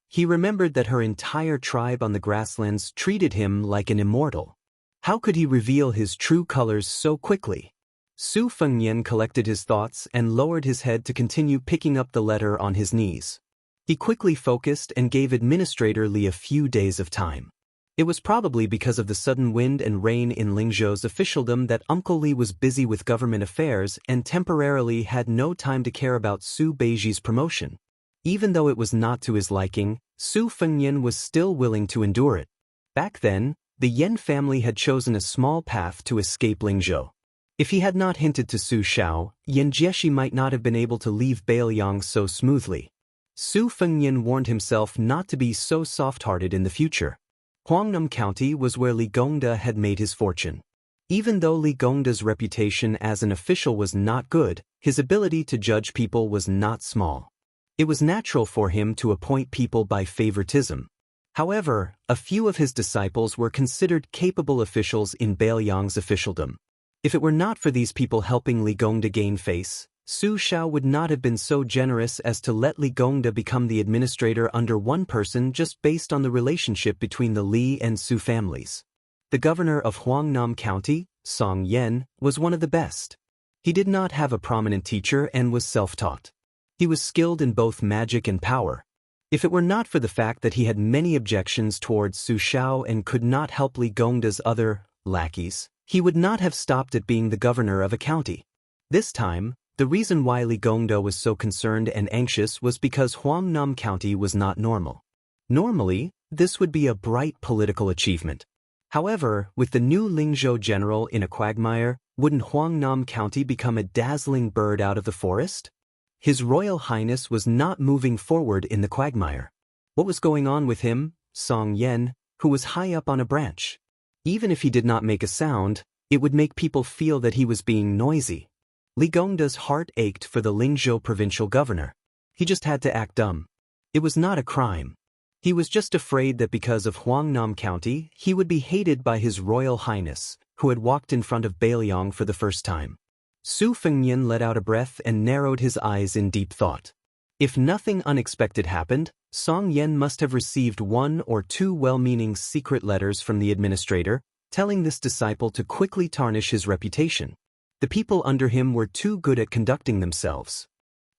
A: He remembered that her entire tribe on the grasslands treated him like an immortal. How could he reveal his true colors so quickly? Su Fengnian collected his thoughts and lowered his head to continue picking up the letter on his knees. He quickly focused and gave Administrator Li a few days of time. It was probably because of the sudden wind and rain in Lingzhou's officialdom that Uncle Li was busy with government affairs and temporarily had no time to care about Su Beiji's promotion. Even though it was not to his liking, Su Fengnian was still willing to endure it. Back then, the Yan family had chosen a small path to escape Lingzhou. If he had not hinted to Su Xiao, Yan Jieshi might not have been able to leave Bailiang so smoothly. Su Fengnian warned himself not to be so soft-hearted in the future. Huangnam County was where Li Gongda had made his fortune. Even though Li Gongda's reputation as an official was not good, his ability to judge people was not small. It was natural for him to appoint people by favoritism. However, a few of his disciples were considered capable officials in Bailiang's officialdom. If it were not for these people helping Li Gongda gain face, Su Xiao would not have been so generous as to let Li Gongda become the administrator under one person just based on the relationship between the Li and Su families. The governor of Huangnam County, Song Yan, was one of the best. He did not have a prominent teacher and was self-taught. He was skilled in both magic and power. If it were not for the fact that he had many objections towards Su Xiao and could not help Li Gongda's other lackeys, he would not have stopped at being the governor of a county. This time, the reason why Li Gongda was so concerned and anxious was because Huangnam County was not normal. Normally, this would be a bright political achievement. However, with the new Lingzhou general in a quagmire, wouldn't Huangnam County become a dazzling bird out of the forest? His Royal Highness was not moving forward in the quagmire. What was going on with him, Song Yan, who was high up on a branch? Even if he did not make a sound, it would make people feel that he was being noisy. Li Gongda's heart ached for the Lingzhou provincial governor. He just had to act dumb. It was not a crime. He was just afraid that because of Huangnam County, he would be hated by his Royal Highness, who had walked in front of Bailiang for the first time. Su Fengnian let out a breath and narrowed his eyes in deep thought. If nothing unexpected happened, Song Yan must have received 1 or 2 well-meaning secret letters from the administrator, telling this disciple to quickly tarnish his reputation. The people under him were too good at conducting themselves.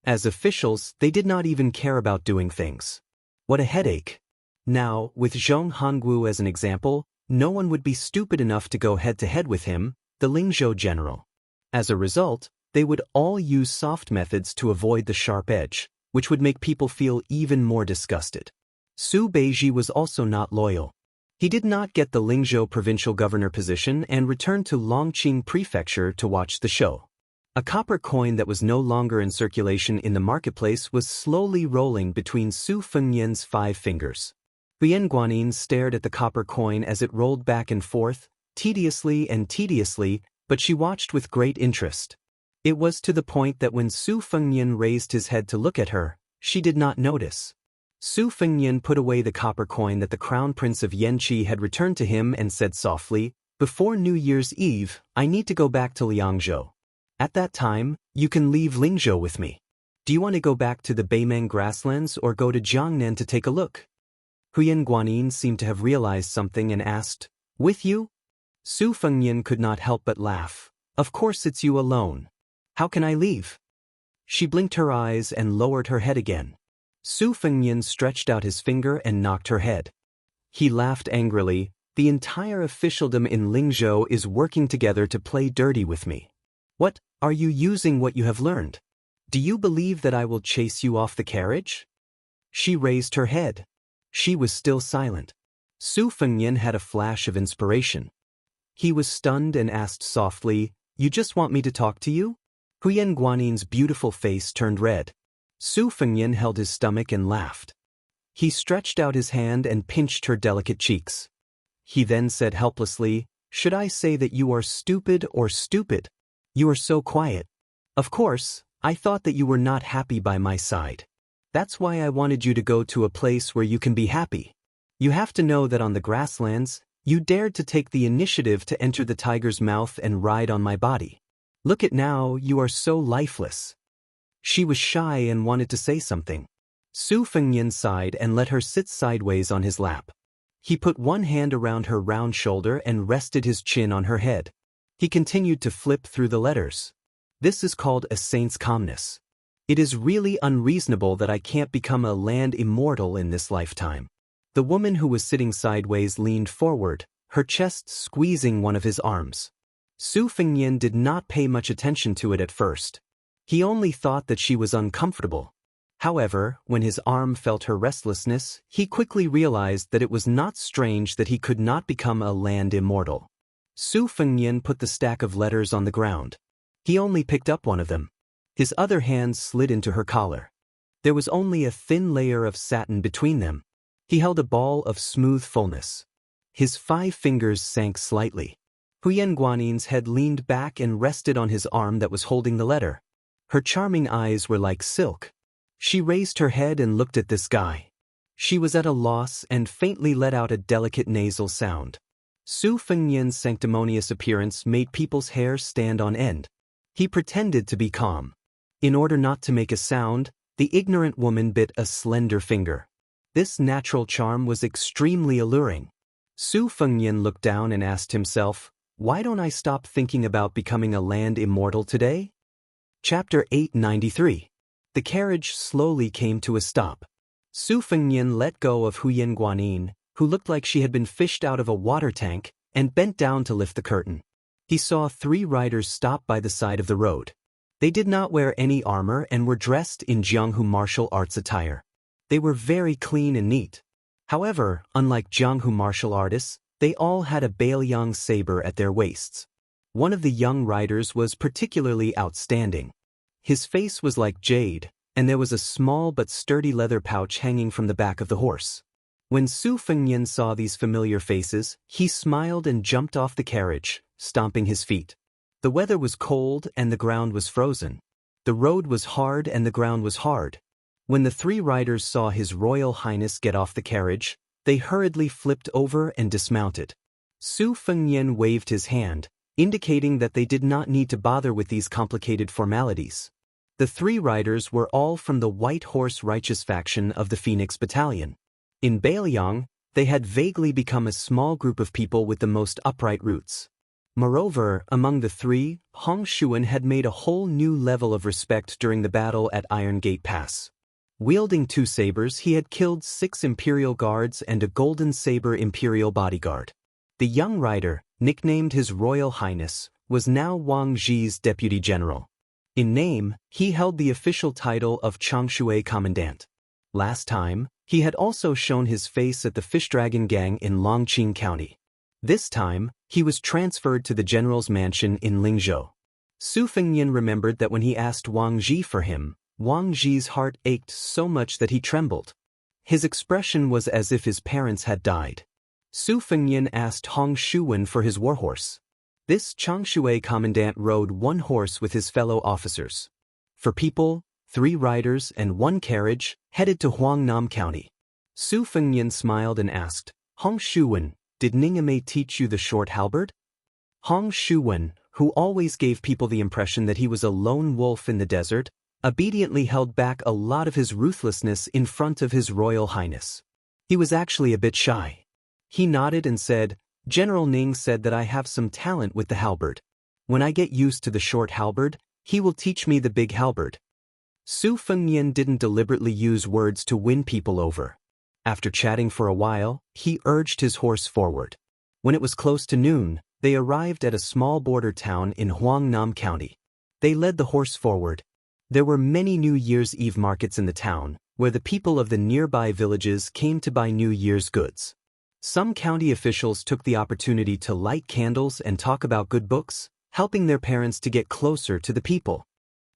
A: As officials, they did not even care about doing things. What a headache. Now, with Zhong Hongwu as an example, no one would be stupid enough to go head-to-head with him, the Lingzhou general. As a result, they would all use soft methods to avoid the sharp edge, which would make people feel even more disgusted. Su Beiji was also not loyal. He did not get the Lingzhou provincial governor position and returned to Longqing Prefecture to watch the show. A copper coin that was no longer in circulation in the marketplace was slowly rolling between Su Fengnian's 5 fingers. Huyan Guanyin stared at the copper coin as it rolled back and forth, tediously, but she watched with great interest. It was to the point that when Su Fengnian raised his head to look at her, she did not notice. Su Fengnian put away the copper coin that the crown prince of Yanqi had returned to him and said softly, "Before New Year's Eve, I need to go back to Liangzhou. At that time, you can leave Lingzhou with me. Do you want to go back to the Beimeng grasslands or go to Jiangnan to take a look?" Huyan Guanyin seemed to have realized something and asked, "With you?" Su Fengnian could not help but laugh. "Of course it's you alone. How can I leave?" She blinked her eyes and lowered her head again. Su Fengnian stretched out his finger and knocked her head. He laughed angrily. "The entire officialdom in Lingzhou is working together to play dirty with me. What, are you using what you have learned? Do you believe that I will chase you off the carriage?" She raised her head. She was still silent. Su Fengnian had a flash of inspiration. He was stunned and asked softly, "You just want me to talk to you?" Huyan Guanyin's beautiful face turned red. Su Fengnian held his stomach and laughed. He stretched out his hand and pinched her delicate cheeks. He then said helplessly, "Should I say that you are stupid or stupid? You are so quiet. Of course, I thought that you were not happy by my side. That's why I wanted you to go to a place where you can be happy. You have to know that on the grasslands, you dared to take the initiative to enter the tiger's mouth and ride on my body. Look at now, you are so lifeless." She was shy and wanted to say something. Su Fengnian sighed and let her sit sideways on his lap. He put one hand around her round shoulder and rested his chin on her head. He continued to flip through the letters. "This is called a saint's calmness. It is really unreasonable that I can't become a land immortal in this lifetime." The woman who was sitting sideways leaned forward, her chest squeezing one of his arms. Su Fengnian did not pay much attention to it at first. He only thought that she was uncomfortable. However, when his arm felt her restlessness, he quickly realized that it was not strange that he could not become a land immortal. Su Fengnian put the stack of letters on the ground. He only picked up one of them. His other hand slid into her collar. There was only a thin layer of satin between them. He held a ball of smooth fullness. His 5 fingers sank slightly. Huyan Guanyin's head leaned back and rested on his arm that was holding the letter. Her charming eyes were like silk. She raised her head and looked at this guy. She was at a loss and faintly let out a delicate nasal sound. Su Fengnian's sanctimonious appearance made people's hair stand on end. He pretended to be calm. In order not to make a sound, the ignorant woman bit a slender finger. This natural charm was extremely alluring. Su Fengnian looked down and asked himself, "Why don't I stop thinking about becoming a land immortal today?" Chapter 893. The carriage slowly came to a stop. Su Fengnian let go of Huyan Guanyin, who looked like she had been fished out of a water tank, and bent down to lift the curtain. He saw 3 riders stop by the side of the road. They did not wear any armor and were dressed in Jianghu martial arts attire. They were very clean and neat. However, unlike Jianghu martial artists, they all had a Bailiang saber at their waists. One of the young riders was particularly outstanding. His face was like jade, and there was a small but sturdy leather pouch hanging from the back of the horse. When Su Fengnian saw these familiar faces, he smiled and jumped off the carriage, stomping his feet. The weather was cold and the ground was frozen. The road was hard and the ground was hard. When the 3 riders saw His Royal Highness get off the carriage, they hurriedly flipped over and dismounted. Su Fengnian waved his hand, indicating that they did not need to bother with these complicated formalities. The 3 riders were all from the White Horse Righteous faction of the Phoenix Battalion. In Bailiang, they had vaguely become a small group of people with the most upright roots. Moreover, among the 3, Hong Shuan had made a whole new level of respect during the battle at Iron Gate Pass. Wielding 2 sabers, he had killed 6 Imperial Guards and a Golden Saber Imperial bodyguard. The young rider, nicknamed His Royal Highness, was now Wang Zhi's deputy general. In name, he held the official title of Changshui Commandant. Last time, he had also shown his face at the Fish Dragon Gang in Longqing County. This time, he was transferred to the general's mansion in Lingzhou. Su Fengnian remembered that when he asked Wang Zhi for him, Wang Zhi's heart ached so much that he trembled. His expression was as if his parents had died. Su Fengnian asked Hong Shuwen for his warhorse. This Changshui commandant rode 1 horse with his fellow officers. For people, 3 riders and 1 carriage headed to Huangnam County. Su Fengnian smiled and asked, Hong Shuwen, did Ningame teach you the short halberd? Hong Shuwen, who always gave people the impression that he was a lone wolf in the desert, obediently held back a lot of his ruthlessness in front of His Royal Highness. He was actually a bit shy. He nodded and said, General Ning said that I have some talent with the halberd. When I get used to the short halberd, he will teach me the big halberd. Su Fengnian didn't deliberately use words to win people over. After chatting for a while, he urged his horse forward. When it was close to noon, they arrived at a small border town in Huangnam County. They led the horse forward. There were many New Year's Eve markets in the town, where the people of the nearby villages came to buy New Year's goods. Some county officials took the opportunity to light candles and talk about good books, helping their parents to get closer to the people.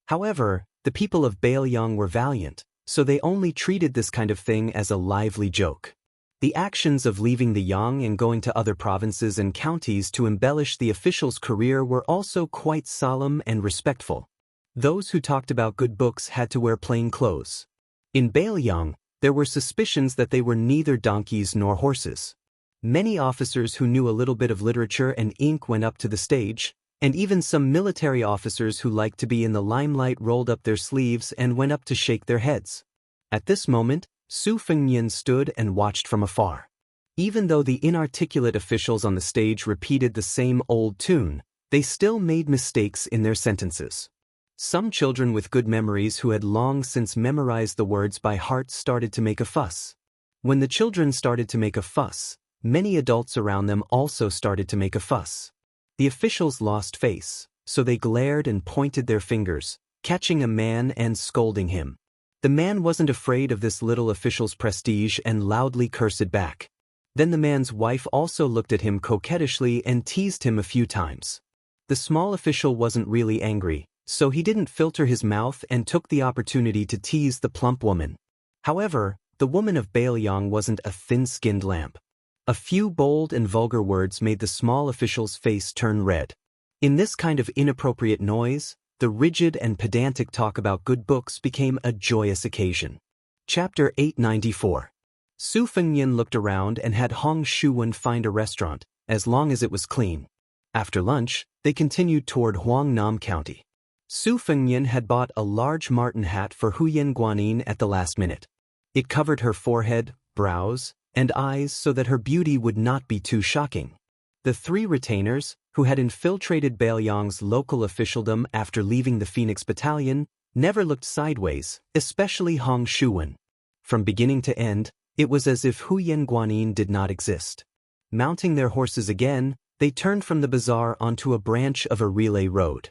A: However, the people of Baoyang were valiant, so they only treated this kind of thing as a lively joke. The actions of leaving the Yang and going to other provinces and counties to embellish the official's career were also quite solemn and respectful. Those who talked about good books had to wear plain clothes. In Baoyang, there were suspicions that they were neither donkeys nor horses. Many officers who knew a little bit of literature and ink went up to the stage, and even some military officers who liked to be in the limelight rolled up their sleeves and went up to shake their heads. At this moment, Su Fengnian stood and watched from afar. Even though the inarticulate officials on the stage repeated the same old tune, they still made mistakes in their sentences. Some children with good memories who had long since memorized the words by heart started to make a fuss. When the children started to make a fuss, many adults around them also started to make a fuss. The officials lost face, so they glared and pointed their fingers, catching a man and scolding him. The man wasn't afraid of this little official's prestige and loudly cursed back. Then the man's wife also looked at him coquettishly and teased him a few times. The small official wasn't really angry, so he didn't filter his mouth and took the opportunity to tease the plump woman. However, the woman of Baoyang wasn't a thin-skinned lamp. A few bold and vulgar words made the small official's face turn red. In this kind of inappropriate noise, the rigid and pedantic talk about good books became a joyous occasion. Chapter 894. Su Fengnian looked around and had Hong Shuwen find a restaurant, as long as it was clean. After lunch, they continued toward Huangnam County. Su Fengnian had bought a large marten hat for Huyen Guanyin at the last minute. It covered her forehead, brows, and eyes so that her beauty would not be too shocking. The three retainers, who had infiltrated Baoyang's local officialdom after leaving the Phoenix Battalion, never looked sideways, especially Hong Shuwen. From beginning to end, it was as if Huyen Guanyin did not exist. Mounting their horses again, they turned from the bazaar onto a branch of a relay road.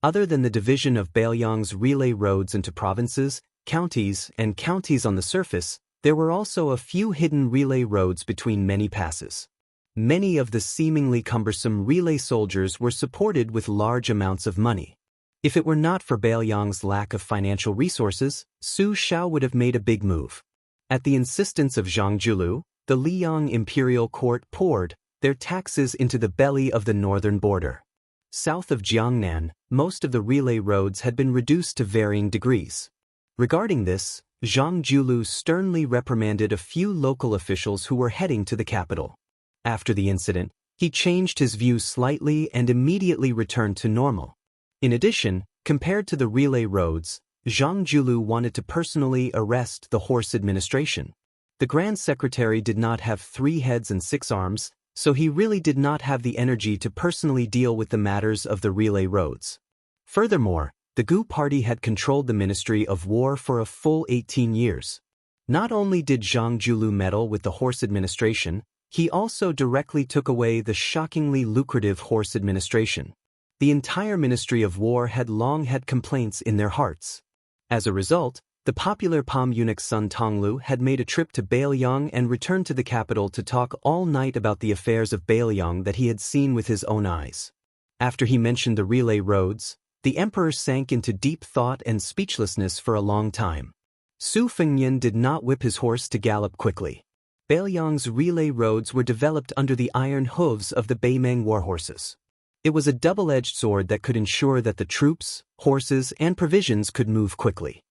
A: Other than the division of Baoyang's relay roads into provinces, counties, and counties on the surface, there were also a few hidden relay roads between many passes. Many of the seemingly cumbersome relay soldiers were supported with large amounts of money. If it were not for Baoyang's lack of financial resources, Su Shao would have made a big move. At the insistence of Zhang Julu, the Liang imperial court poured their taxes into the belly of the northern border. South of Jiangnan, most of the relay roads had been reduced to varying degrees. Regarding this, Zhang Julu sternly reprimanded a few local officials who were heading to the capital. After the incident, he changed his views slightly and immediately returned to normal. In addition, compared to the relay roads, Zhang Julu wanted to personally arrest the horse administration. The Grand Secretary did not have 3 heads and 6 arms, so he really did not have the energy to personally deal with the matters of the relay roads. Furthermore, the Gu Party had controlled the Ministry of War for a full 18 years. Not only did Zhang Julu meddle with the horse administration, he also directly took away the shockingly lucrative horse administration. The entire Ministry of War had long had complaints in their hearts. As a result, the popular palm eunuch Sun Tonglu had made a trip to Baoyang and returned to the capital to talk all night about the affairs of Baoyang that he had seen with his own eyes. After he mentioned the relay roads, the emperor sank into deep thought and speechlessness for a long time. Su Fengnian did not whip his horse to gallop quickly. Baoyang's relay roads were developed under the iron hooves of the Beimeng warhorses. It was a double-edged sword that could ensure that the troops, horses, and provisions could move quickly.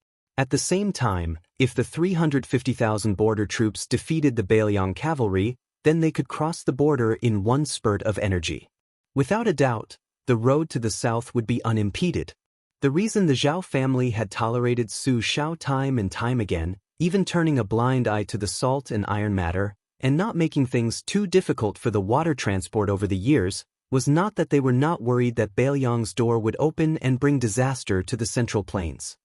A: At the same time, if the 350,000 border troops defeated the Bailiang cavalry, then they could cross the border in one spurt of energy. Without a doubt, the road to the south would be unimpeded. The reason the Zhao family had tolerated Su Shao time and time again, even turning a blind eye to the salt and iron matter, and not making things too difficult for the water transport over the years, was not that they were not worried that Bailiang's door would open and bring disaster to the Central Plains.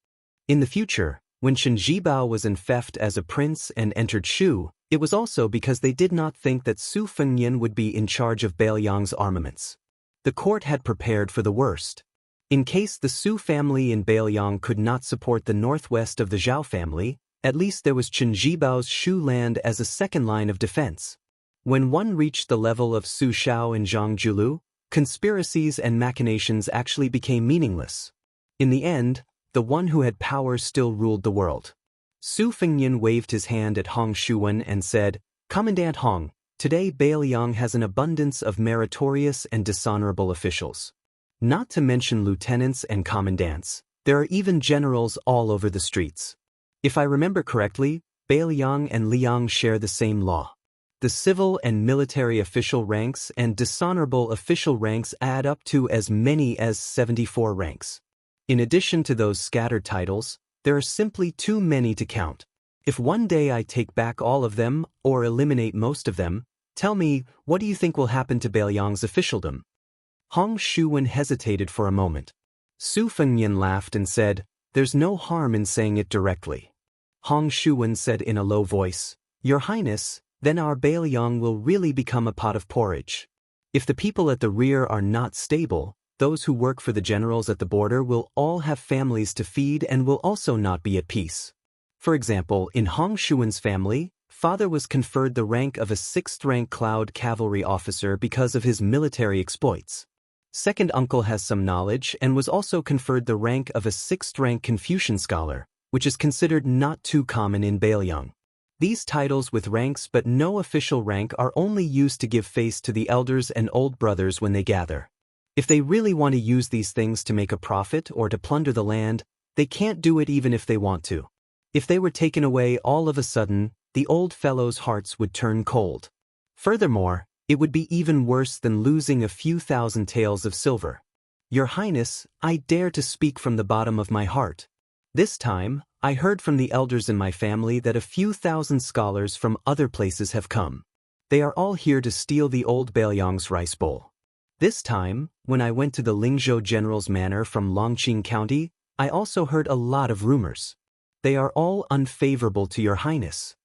A: In the future, when Shen Zhibao was enfeoffed as a prince and entered Shu, it was also because they did not think that Su Fengnian would be in charge of Bailiang's armaments. The court had prepared for the worst. In case the Su family in Bailiang could not support the northwest of the Zhao family, at least there was Chen Zhibao's Shu land as a second line of defense. When one reached the level of Su Shao and Zhang Julu, conspiracies and machinations actually became meaningless. In the end, the one who had power still ruled the world. Su Fengnian waved his hand at Hong Shuwen and said, "Commandant Hong, today Bailiang has an abundance of meritorious and dishonorable officials. Not to mention lieutenants and commandants, there are even generals all over the streets. If I remember correctly, Bailiang and Liang share the same law. The civil and military official ranks and dishonorable official ranks add up to as many as 74 ranks. In addition to those scattered titles, there are simply too many to count. If one day I take back all of them, or eliminate most of them, tell me, what do you think will happen to Bailiang's officialdom?" Hong Shuwen hesitated for a moment. Su Fengnian laughed and said, "There's no harm in saying it directly." Hong Shuwen said in a low voice, "Your Highness, then our Bailiang will really become a pot of porridge. If the people at the rear are not stable, those who work for the generals at the border will all have families to feed and will also not be at peace. For example, in Hong Shuwen's family, father was conferred the rank of a 6th-rank Cloud cavalry officer because of his military exploits. Second uncle has some knowledge and was also conferred the rank of a 6th-rank Confucian scholar, which is considered not too common in Bailiang. These titles with ranks but no official rank are only used to give face to the elders and old brothers when they gather. If they really want to use these things to make a profit or to plunder the land, they can't do it even if they want to. If they were taken away all of a sudden, the old fellows' hearts would turn cold. Furthermore, it would be even worse than losing a few thousand taels of silver. Your Highness, I dare to speak from the bottom of my heart. This time, I heard from the elders in my family that a few thousand scholars from other places have come. They are all here to steal the old Bailiang's rice bowl. This time, when I went to the Lingzhou General's Manor from Longqing County, I also heard a lot of rumors. They are all unfavorable to your Highness."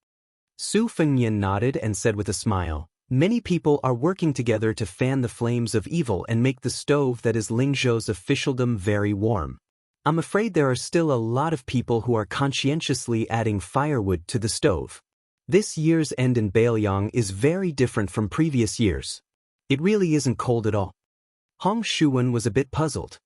A: Su Fengnian nodded and said with a smile, "Many people are working together to fan the flames of evil and make the stove that is Lingzhou's officialdom very warm. I'm afraid there are still a lot of people who are conscientiously adding firewood to the stove. This year's end in Bailiang is very different from previous years. It really isn't cold at all." Hong Shuwen was a bit puzzled.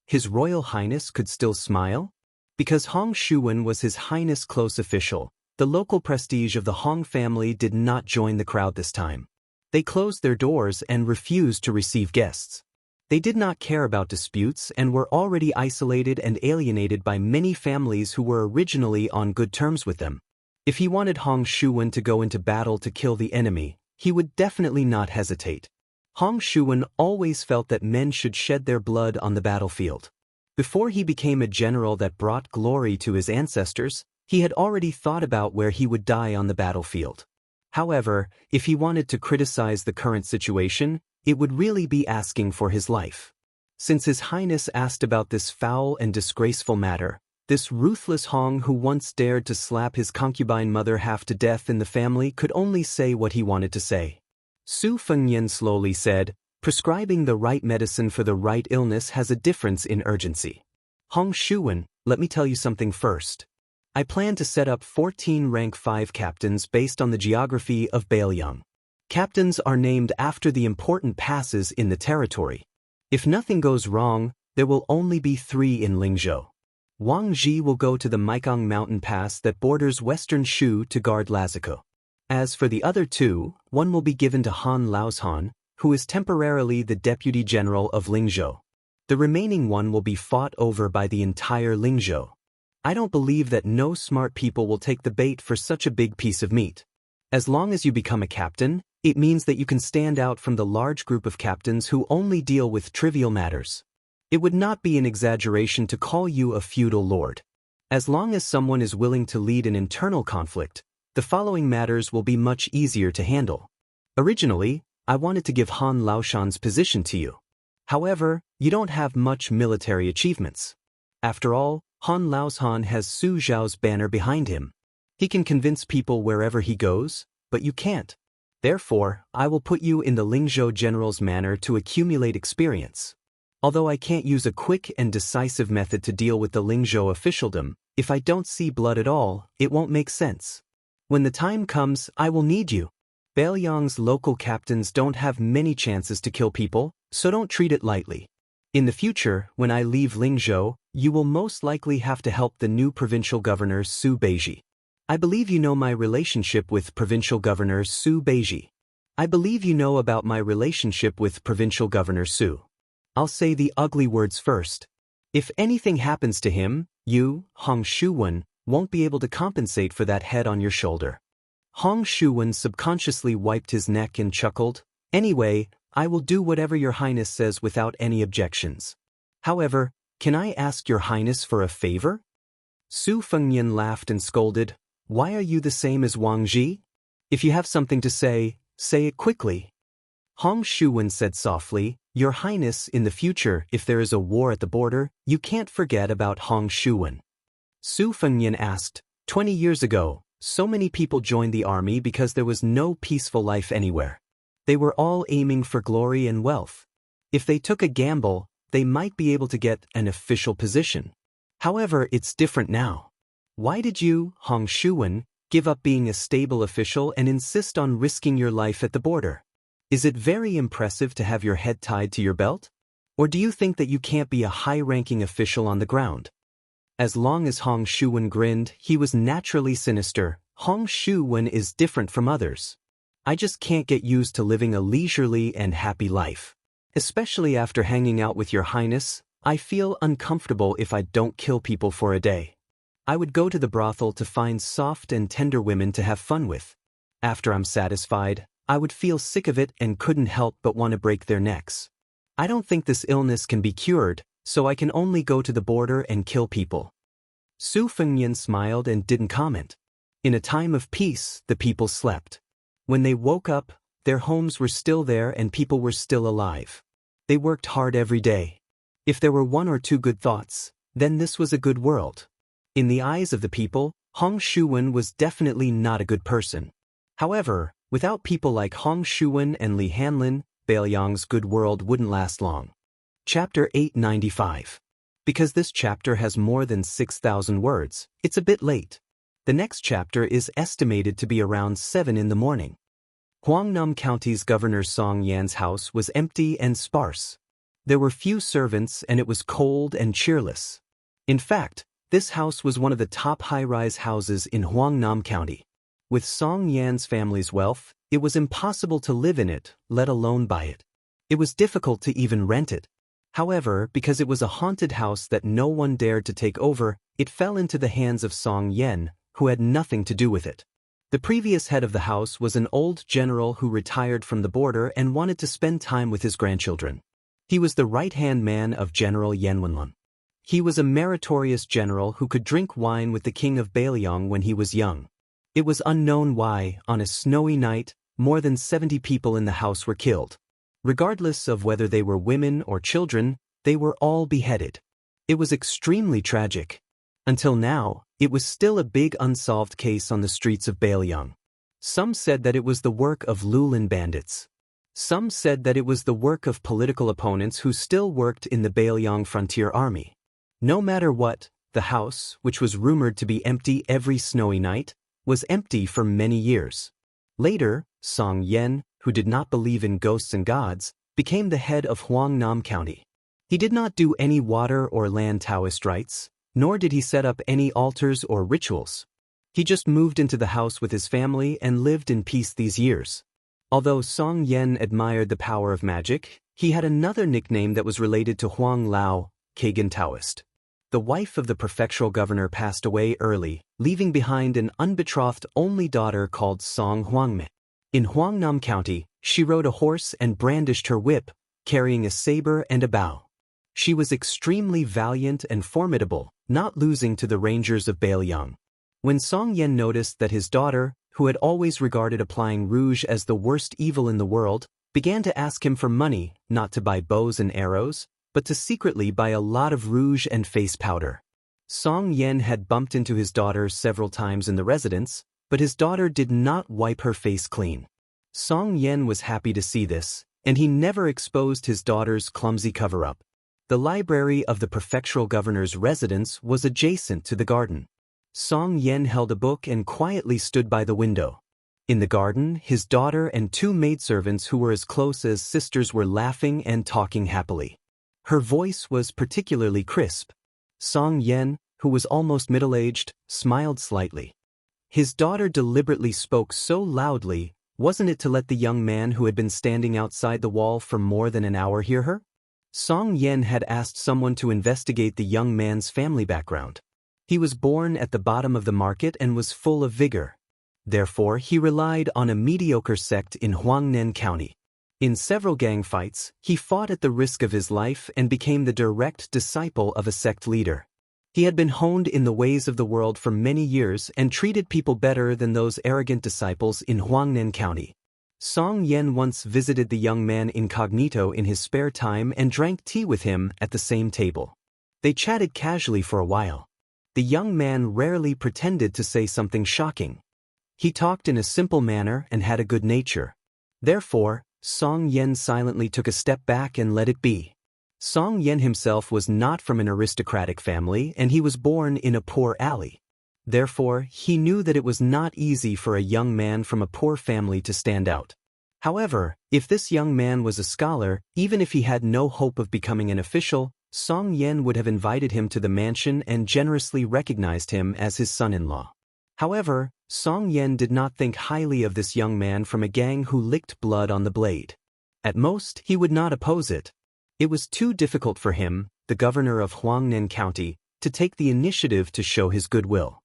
A: His Royal Highness could still smile? Because Hong Shuwen was His Highness' close official, the local prestige of the Hong family did not join the crowd this time. They closed their doors and refused to receive guests. They did not care about disputes and were already isolated and alienated by many families who were originally on good terms with them. If he wanted Hong Shuwen to go into battle to kill the enemy, he would definitely not hesitate. Hong Shuwen always felt that men should shed their blood on the battlefield. Before he became a general that brought glory to his ancestors, he had already thought about where he would die on the battlefield. However, if he wanted to criticize the current situation, it would really be asking for his life. Since His Highness asked about this foul and disgraceful matter, this ruthless Hong who once dared to slap his concubine mother half to death in the family could only say what he wanted to say. Su Fengnian slowly said, "Prescribing the right medicine for the right illness has a difference in urgency. Hong Shuwen, let me tell you something first. I plan to set up 14 rank 5 captains based on the geography of Bailiang. Captains are named after the important passes in the territory. If nothing goes wrong, there will only be 3 in Lingzhou. Wang Ji will go to the Maikang mountain pass that borders western Shu to guard Lazico. As for the other 2, one will be given to Han Laozhan, who is temporarily the Deputy General of Lingzhou. The remaining one will be fought over by the entire Lingzhou. I don't believe that no smart people will take the bait for such a big piece of meat. As long as you become a captain, it means that you can stand out from the large group of captains who only deal with trivial matters. It would not be an exaggeration to call you a feudal lord. As long as someone is willing to lead an internal conflict, the following matters will be much easier to handle. Originally, I wanted to give Han Laoshan's position to you. However, you don't have much military achievements. After all, Han Laoshan has Su Zhao's banner behind him. He can convince people wherever he goes, but you can't. Therefore, I will put you in the Lingzhou general's manor to accumulate experience. Although I can't use a quick and decisive method to deal with the Lingzhou officialdom, if I don't see blood at all, it won't make sense. When the time comes, I will need you. Bailiang's local captains don't have many chances to kill people, so don't treat it lightly. In the future, when I leave Lingzhou, you will most likely have to help the new provincial governor Su Beiji. I believe you know my relationship with provincial governor Su Beiji. I believe you know about my relationship with provincial governor Su. I'll say the ugly words first. If anything happens to him, you, Hong Shuwen, won't be able to compensate for that head on your shoulder. Hong Shuwen subconsciously wiped his neck and chuckled. Anyway, I will do whatever your highness says without any objections. However, can I ask your highness for a favor? Su Fengnian laughed and scolded. Why are you the same as Wang Ji? If you have something to say it quickly. Hong Shuwen said softly, Your Highness, in the future, if there is a war at the border, you can't forget about Hong Shuwen. Su Fengnian asked, 20 years ago, so many people joined the army because there was no peaceful life anywhere. They were all aiming for glory and wealth. If they took a gamble, they might be able to get an official position. However, it's different now. Why did you, Hong Shuwen, give up being a stable official and insist on risking your life at the border? Is it very impressive to have your head tied to your belt? Or do you think that you can't be a high-ranking official on the ground? As long as Hong Shuwen grinned, he was naturally sinister. Hong Shuwen is different from others. I just can't get used to living a leisurely and happy life. Especially after hanging out with your highness, I feel uncomfortable if I don't kill people for a day. I would go to the brothel to find soft and tender women to have fun with. After I'm satisfied, I would feel sick of it and couldn't help but want to break their necks. I don't think this illness can be cured, so I can only go to the border and kill people. Su Fengnian smiled and didn't comment. In a time of peace, the people slept. When they woke up, their homes were still there and people were still alive. They worked hard every day. If there were one or two good thoughts, then this was a good world. In the eyes of the people, Hong Shuwen was definitely not a good person. However, without people like Hong Shuwen and Li Hanlin, Bailiang's good world wouldn't last long. Chapter 895. Because this chapter has more than 6,000 words, it's a bit late. The next chapter is estimated to be around 7 in the morning. Huangnam County's Governor Song Yan's house was empty and sparse. There were few servants and it was cold and cheerless. In fact, this house was one of the top high-rise houses in Huangnam County. With Song Yan's family's wealth, it was impossible to live in it, let alone buy it. It was difficult to even rent it. However, because it was a haunted house that no one dared to take over, it fell into the hands of Song Yan, who had nothing to do with it. The previous head of the house was an old general who retired from the border and wanted to spend time with his grandchildren. He was the right-hand man of General Yan Wenlun. He was a meritorious general who could drink wine with the king of Bailiang when he was young. It was unknown why, on a snowy night, more than 70 people in the house were killed. Regardless of whether they were women or children, they were all beheaded. It was extremely tragic. Until now, it was still a big unsolved case on the streets of Bailiang. Some said that it was the work of Lulin bandits. Some said that it was the work of political opponents who still worked in the Bailiang Frontier Army. No matter what, the house, which was rumored to be empty every snowy night, was empty for many years. Later, Song Yan, who did not believe in ghosts and gods, became the head of Huangnam County. He did not do any water or land Daoist rites, nor did he set up any altars or rituals. He just moved into the house with his family and lived in peace these years. Although Song Yan admired the power of magic, he had another nickname that was related to Huang Lao, Kagan Daoist. the wife of the prefectural governor passed away early, leaving behind an unbetrothed only daughter called Song Huangme. In Huangnam County, she rode a horse and brandished her whip, carrying a saber and a bow. She was extremely valiant and formidable, not losing to the rangers of Bailiang. When Song Yen noticed that his daughter, who had always regarded applying rouge as the worst evil in the world, began to ask him for money, not to buy bows and arrows, but to secretly buy a lot of rouge and face powder. Song Yen had bumped into his daughter several times in the residence, but his daughter did not wipe her face clean. Song Yen was happy to see this, and he never exposed his daughter's clumsy cover-up. The library of the prefectural governor's residence was adjacent to the garden. Song Yen held a book and quietly stood by the window. In the garden, his daughter and two maidservants who were as close as sisters were laughing and talking happily. Her voice was particularly crisp. Song Yen, who was almost middle-aged, smiled slightly. His daughter deliberately spoke so loudly, wasn't it to let the young man who had been standing outside the wall for more than an hour hear her? Song Yen had asked someone to investigate the young man's family background. He was born at the bottom of the market and was full of vigor. Therefore, he relied on a mediocre sect in Huangnan County. In several gang fights, he fought at the risk of his life and became the direct disciple of a sect leader. He had been honed in the ways of the world for many years and treated people better than those arrogant disciples in Huangnan County. Song Yen once visited the young man incognito in his spare time and drank tea with him at the same table. They chatted casually for a while. The young man rarely pretended to say something shocking. He talked in a simple manner and had a good nature. Therefore, Song Yen silently took a step back and let it be. Song Yen himself was not from an aristocratic family and he was born in a poor alley. Therefore, he knew that it was not easy for a young man from a poor family to stand out. However, if this young man was a scholar, even if he had no hope of becoming an official, Song Yen would have invited him to the mansion and generously recognized him as his son-in-law. However, Song Yen did not think highly of this young man from a gang who licked blood on the blade. At most, he would not oppose it. It was too difficult for him, the governor of Huangnan County, to take the initiative to show his goodwill.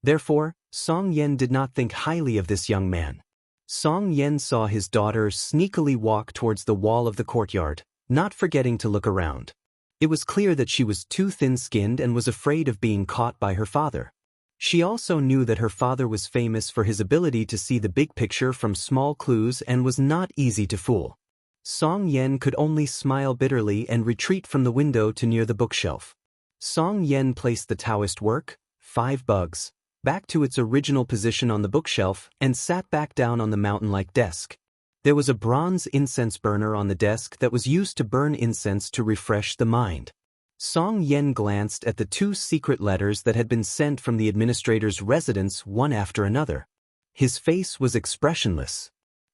A: Therefore, Song Yen did not think highly of this young man. Song Yen saw his daughter sneakily walk towards the wall of the courtyard, not forgetting to look around. It was clear that she was too thin-skinned and was afraid of being caught by her father. She also knew that her father was famous for his ability to see the big picture from small clues and was not easy to fool. Song Yen could only smile bitterly and retreat from the window to near the bookshelf. Song Yen placed the Daoist work, 5 bugs, back to its original position on the bookshelf and sat back down on the mountain-like desk. There was a bronze incense burner on the desk that was used to burn incense to refresh the mind. Song Yen glanced at the 2 secret letters that had been sent from the administrator's residence one after another. His face was expressionless.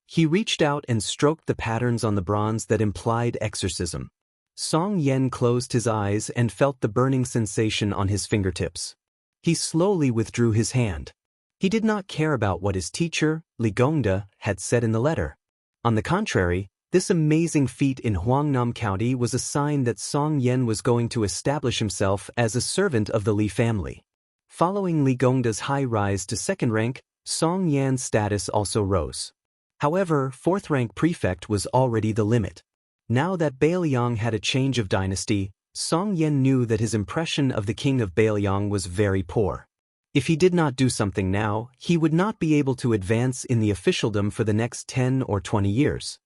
A: He reached out and stroked the patterns on the bronze that implied exorcism. Song Yen closed his eyes and felt the burning sensation on his fingertips. He slowly withdrew his hand. He did not care about what his teacher, Li Gongda, had said in the letter. On the contrary, this amazing feat in Huangnam County was a sign that Song Yen was going to establish himself as a servant of the Li family. Following Li Gongda's high rise to 2nd rank, Song Yan's status also rose. However, 4th rank prefect was already the limit. Now that Bailiang had a change of dynasty, Song Yen knew that his impression of the king of Bailiang was very poor. If he did not do something now, he would not be able to advance in the officialdom for the next 10 or 20 years.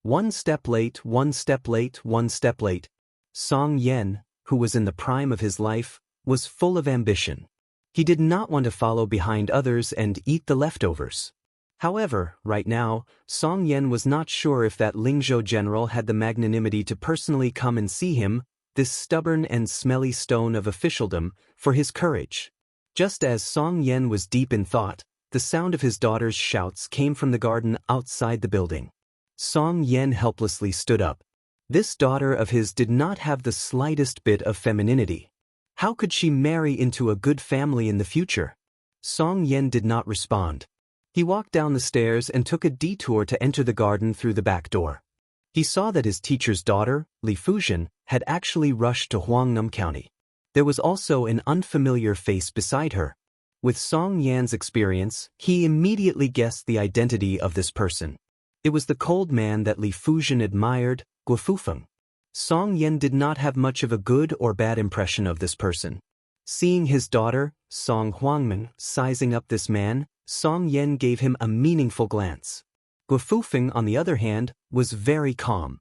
A: One step late, one step late, one step late. Song Yen, who was in the prime of his life, was full of ambition. He did not want to follow behind others and eat the leftovers. However, right now, Song Yen was not sure if that Lingzhou general had the magnanimity to personally come and see him, this stubborn and smelly stone of officialdom, for his courage. Just as Song Yen was deep in thought, the sound of his daughter's shouts came from the garden outside the building. Song Yen helplessly stood up. This daughter of his did not have the slightest bit of femininity. How could she marry into a good family in the future? Song Yen did not respond. He walked down the stairs and took a detour to enter the garden through the back door. He saw that his teacher's daughter, Li Fujian, had actually rushed to Huangnam County. There was also an unfamiliar face beside her. With Song Yan's experience, he immediately guessed the identity of this person. It was the cold man that Li Fuzhen admired, Guofufeng. Song Yan did not have much of a good or bad impression of this person. Seeing his daughter, Song Huangmin, sizing up this man, Song Yan gave him a meaningful glance. Guofufeng, on the other hand, was very calm.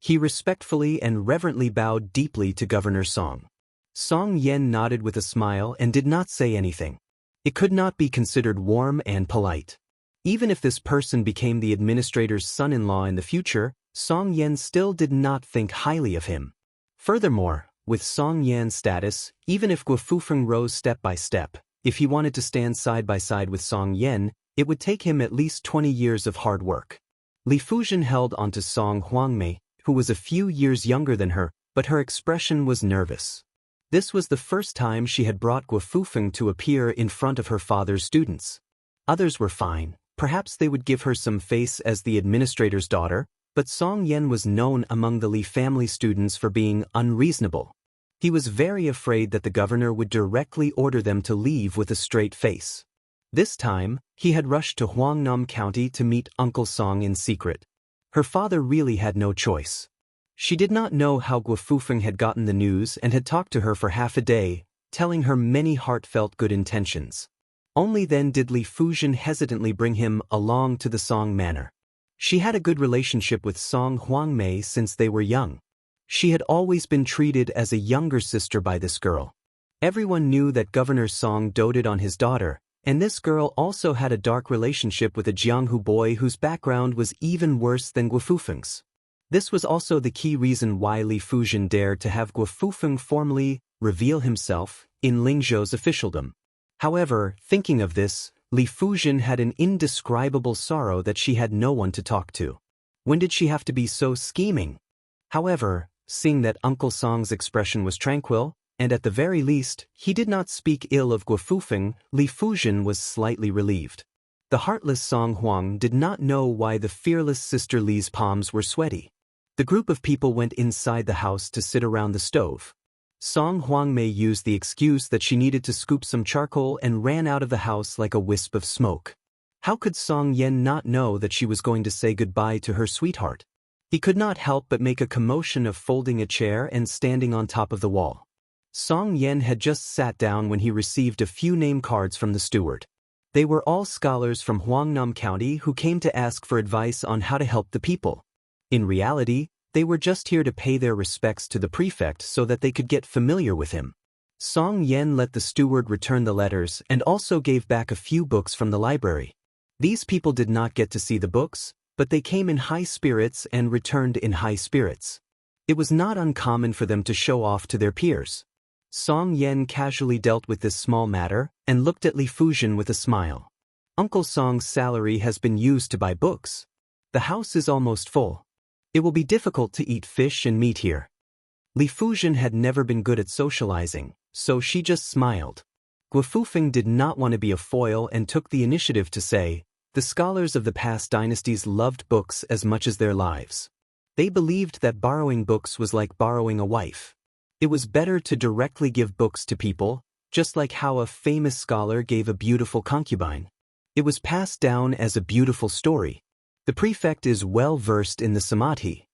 A: He respectfully and reverently bowed deeply to Governor Song. Song Yan nodded with a smile and did not say anything. It could not be considered warm and polite. Even if this person became the administrator's son-in-law in the future, Song Yan still did not think highly of him. Furthermore, with Song Yan's status, even if Guofufeng rose step by step, if he wanted to stand side by side with Song Yan, it would take him at least 20 years of hard work. Li Fuzhen held onto Song Huangmei, who was a few years younger than her, but her expression was nervous. This was the first time she had brought Guofufeng to appear in front of her father's students. Others were fine, perhaps they would give her some face as the administrator's daughter, but Song Yan was known among the Li family students for being unreasonable. He was very afraid that the governor would directly order them to leave with a straight face. This time, he had rushed to Huangnam County to meet Uncle Song in secret. Her father really had no choice. She did not know how Guofufeng had gotten the news and had talked to her for half a day, telling her many heartfelt good intentions. Only then did Li Fuzhen hesitantly bring him along to the Song manor. She had a good relationship with Song Huangmei since they were young. She had always been treated as a younger sister by this girl. Everyone knew that Governor Song doted on his daughter, and this girl also had a dark relationship with a Jianghu boy whose background was even worse than Guofufeng's. This was also the key reason why Li Fuzhen dared to have Guofufeng formally reveal himself in Lingzhou's officialdom. However, thinking of this, Li Fuzhen had an indescribable sorrow that she had no one to talk to. When did she have to be so scheming? However, seeing that Uncle Song's expression was tranquil, and at the very least, he did not speak ill of Guofufeng, Li Fuzhen was slightly relieved. The heartless Song Huang did not know why the fearless sister Li's palms were sweaty. The group of people went inside the house to sit around the stove. Song Huangmei used the excuse that she needed to scoop some charcoal and ran out of the house like a wisp of smoke. How could Song Yan not know that she was going to say goodbye to her sweetheart? He could not help but make a commotion of folding a chair and standing on top of the wall. Song Yan had just sat down when he received a few name cards from the steward. They were all scholars from Huangnam County who came to ask for advice on how to help the people. In reality, they were just here to pay their respects to the prefect so that they could get familiar with him. Song Yan let the steward return the letters and also gave back a few books from the library. These people did not get to see the books, but they came in high spirits and returned in high spirits. It was not uncommon for them to show off to their peers. Song Yan casually dealt with this small matter and looked at Li Fuzhen with a smile. Uncle Song's salary has been used to buy books. The house is almost full. It will be difficult to eat fish and meat here. Li Fuzhen had never been good at socializing, so she just smiled. Guofufeng did not want to be a foil and took the initiative to say, the scholars of the past dynasties loved books as much as their lives. They believed that borrowing books was like borrowing a wife. It was better to directly give books to people, just like how a famous scholar gave a beautiful concubine. It was passed down as a beautiful story. The prefect is well versed in the samadhi.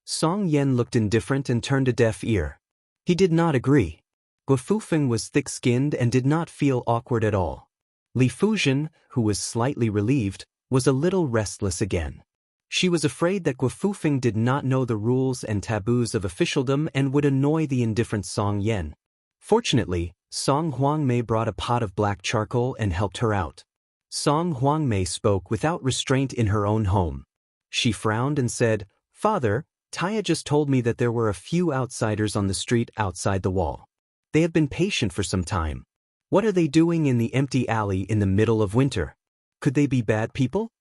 A: Song Yan looked indifferent and turned a deaf ear. He did not agree. Guofufeng was thick-skinned and did not feel awkward at all. Li Fuzhen, who was slightly relieved, was a little restless again. She was afraid that Guofufeng did not know the rules and taboos of officialdom and would annoy the indifferent Song Yan. Fortunately, Song Huangmei brought a pot of black charcoal and helped her out. Song Huangmei spoke without restraint in her own home. She frowned and said, "Father, Taya just told me that there were a few outsiders on the street outside the wall. They have been patient for some time. What are they doing in the empty alley in the middle of winter? Could they be bad people?"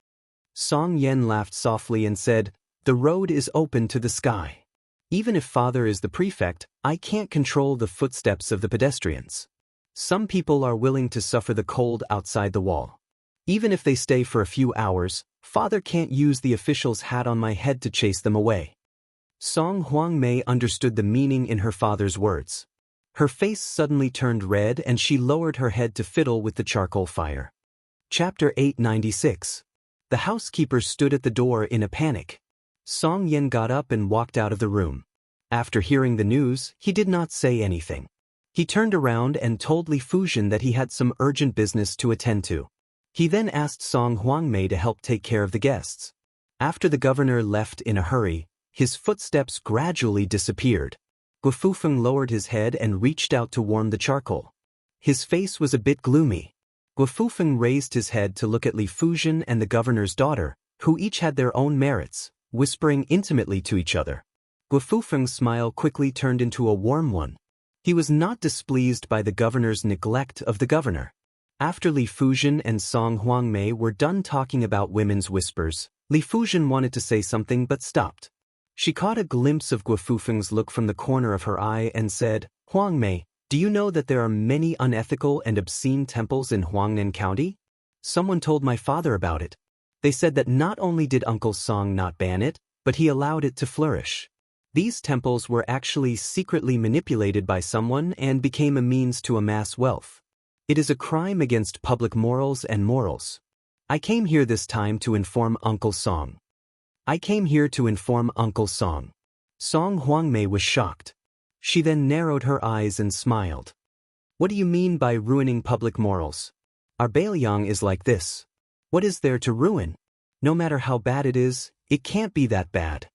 A: Song Yan laughed softly and said, "The road is open to the sky. Even if father is the prefect, I can't control the footsteps of the pedestrians. Some people are willing to suffer the cold outside the wall. Even if they stay for a few hours, father can't use the official's hat on my head to chase them away." Song Huangmei understood the meaning in her father's words. Her face suddenly turned red and she lowered her head to fiddle with the charcoal fire. Chapter 896. The housekeeper stood at the door in a panic. Song Yin got up and walked out of the room. After hearing the news, he did not say anything. He turned around and told Li Fuzhen that he had some urgent business to attend to. He then asked Song Huangmei to help take care of the guests. After the governor left in a hurry, his footsteps gradually disappeared. Guofufeng lowered his head and reached out to warm the charcoal. His face was a bit gloomy. Guofufeng raised his head to look at Li Fuzhen and the governor's daughter, who each had their own merits, whispering intimately to each other. Guofufeng's smile quickly turned into a warm one. He was not displeased by the governor's neglect of the governor. After Li Fuzhen and Song Huangmei were done talking about women's whispers, Li Fuzhen wanted to say something but stopped. She caught a glimpse of Guofufeng's look from the corner of her eye and said, "Huangmei, do you know that there are many unethical and obscene temples in Huangnan County? Someone told my father about it. They said that not only did Uncle Song not ban it, but he allowed it to flourish. These temples were actually secretly manipulated by someone and became a means to amass wealth. It is a crime against public morals and morals. I came here this time to inform Uncle Song." Song Huangmei was shocked. She then narrowed her eyes and smiled. "What do you mean by ruining public morals? Our Bailiang is like this. What is there to ruin? No matter how bad it is, it can't be that bad.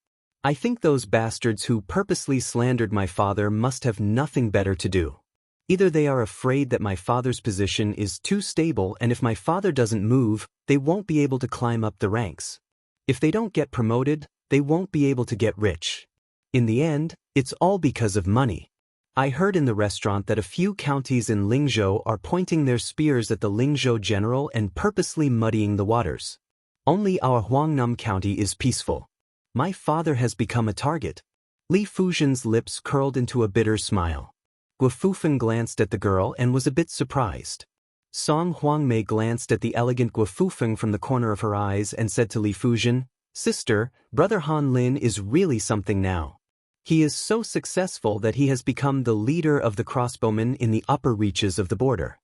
A: I think those bastards who purposely slandered my father must have nothing better to do. Either they are afraid that my father's position is too stable and if my father doesn't move, they won't be able to climb up the ranks. If they don't get promoted, they won't be able to get rich. In the end, it's all because of money. I heard in the restaurant that a few counties in Lingzhou are pointing their spears at the Lingzhou general and purposely muddying the waters. Only our Huangnam County is peaceful. My father has become a target." Li Fuzhen's lips curled into a bitter smile. Guofufeng glanced at the girl and was a bit surprised. Song Huangmei glanced at the elegant Guofufeng from the corner of her eyes and said to Li Fuzhen, "Sister, Brother Han Lin is really something now. He is so successful that he has become the leader of the crossbowmen in the upper reaches of the border.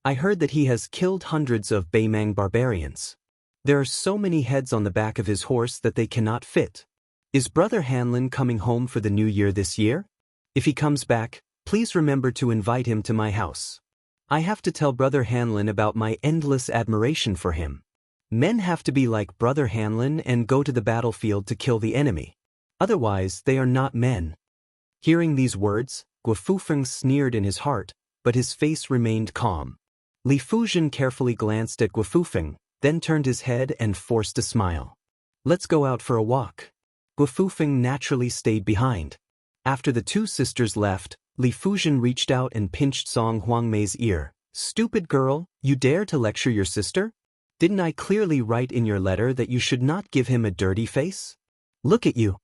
A: I heard that he has killed hundreds of Beimang barbarians. There are so many heads on the back of his horse that they cannot fit. Is Brother Hanlin coming home for the new year this year? If he comes back, please remember to invite him to my house. I have to tell Brother Hanlin about my endless admiration for him. Men have to be like Brother Hanlin and go to the battlefield to kill the enemy. Otherwise, they are not men." Hearing these words, Guofufeng sneered in his heart, but his face remained calm. Li Fuzhen carefully glanced at Guofufeng, then turned his head and forced a smile. "Let's go out for a walk." Guofufeng naturally stayed behind. After the two sisters left, Li Fuzhen reached out and pinched Song Huangmei's ear. "Stupid girl, you dare to lecture your sister? Didn't I clearly write in your letter that you should not give him a dirty face? Look at you."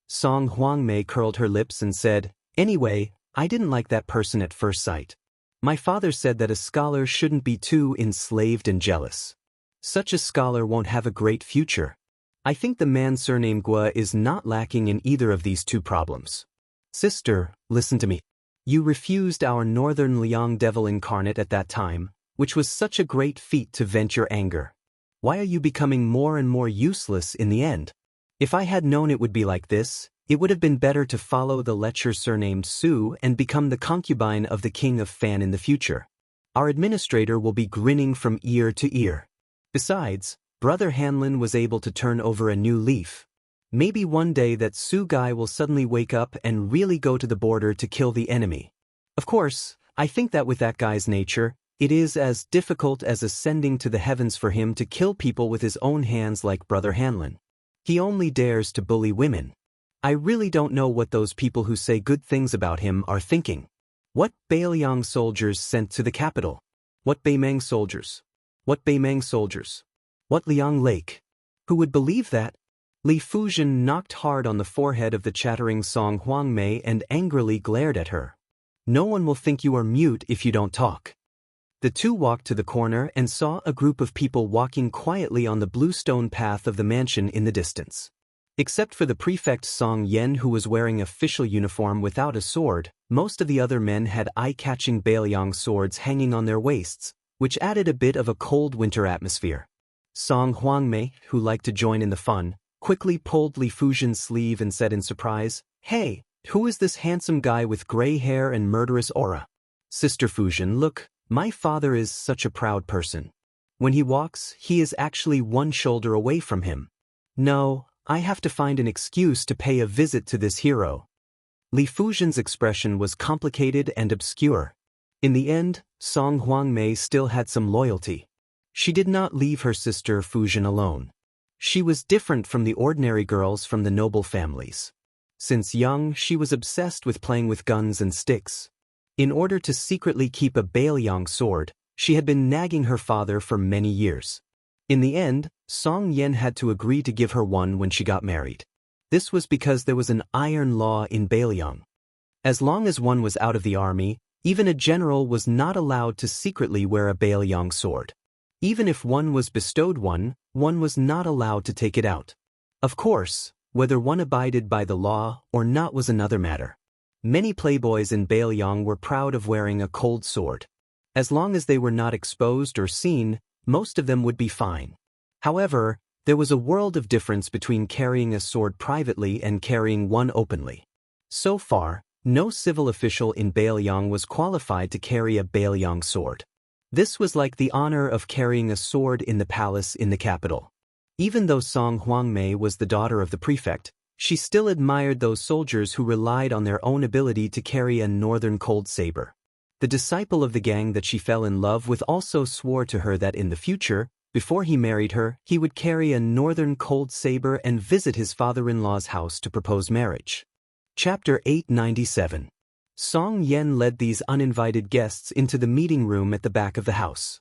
A: Song Huangmei curled her lips and said, "Anyway, I didn't like that person at first sight. My father said that a scholar shouldn't be too enslaved and jealous. Such a scholar won't have a great future. I think the man surnamed Gua is not lacking in either of these two problems. Sister, listen to me. You refused our Northern Liang devil incarnate at that time, which was such a great feat to vent your anger. Why are you becoming more and more useless in the end? If I had known it would be like this, it would have been better to follow the lecher surnamed Su and become the concubine of the king of Fan in the future. Our administrator will be grinning from ear to ear. Besides, Brother Hanlin was able to turn over a new leaf. Maybe one day that Su guy will suddenly wake up and really go to the border to kill the enemy. Of course, I think that with that guy's nature, it is as difficult as ascending to the heavens for him to kill people with his own hands like Brother Hanlin. He only dares to bully women. I really don't know what those people who say good things about him are thinking. What Bailiang soldiers sent to the capital? What Beimang soldiers? What Beimang soldiers? What Liang Lake? Who would believe that?" Li Fuzhen knocked hard on the forehead of the chattering Song Huangmei and angrily glared at her. "No one will think you are mute if you don't talk." The two walked to the corner and saw a group of people walking quietly on the bluestone path of the mansion in the distance. Except for the prefect Song Yen, who was wearing official uniform without a sword, most of the other men had eye-catching Bailiang swords hanging on their waists, which added a bit of a cold winter atmosphere. Song Huangmei, who liked to join in the fun, quickly pulled Li Fujian's sleeve and said in surprise, "Hey, who is this handsome guy with gray hair and murderous aura?" "Sister Fujian, look, my father is such a proud person. When he walks, he is actually one shoulder away from him. No, I have to find an excuse to pay a visit to this hero." Li Fujian's expression was complicated and obscure. In the end, Song Huangmei still had some loyalty. She did not leave her sister Fujian alone. She was different from the ordinary girls from the noble families. Since young, she was obsessed with playing with guns and sticks. In order to secretly keep a Bailiang sword, she had been nagging her father for many years. In the end, Song Yen had to agree to give her one when she got married. This was because there was an iron law in Bailiang. As long as one was out of the army, even a general was not allowed to secretly wear a Bailiang sword. Even if one was bestowed one was not allowed to take it out. Of course, whether one abided by the law or not was another matter. Many playboys in Bailiang were proud of wearing a cold sword. As long as they were not exposed or seen, most of them would be fine. However, there was a world of difference between carrying a sword privately and carrying one openly. So far, no civil official in Bailiang was qualified to carry a Bailiang sword. This was like the honor of carrying a sword in the palace in the capital. Even though Song Huangmei was the daughter of the prefect, she still admired those soldiers who relied on their own ability to carry a northern cold saber. The disciple of the gang that she fell in love with also swore to her that in the future, before he married her, he would carry a northern cold saber and visit his father-in-law's house to propose marriage. Chapter 897. Song Yen led these uninvited guests into the meeting room at the back of the house.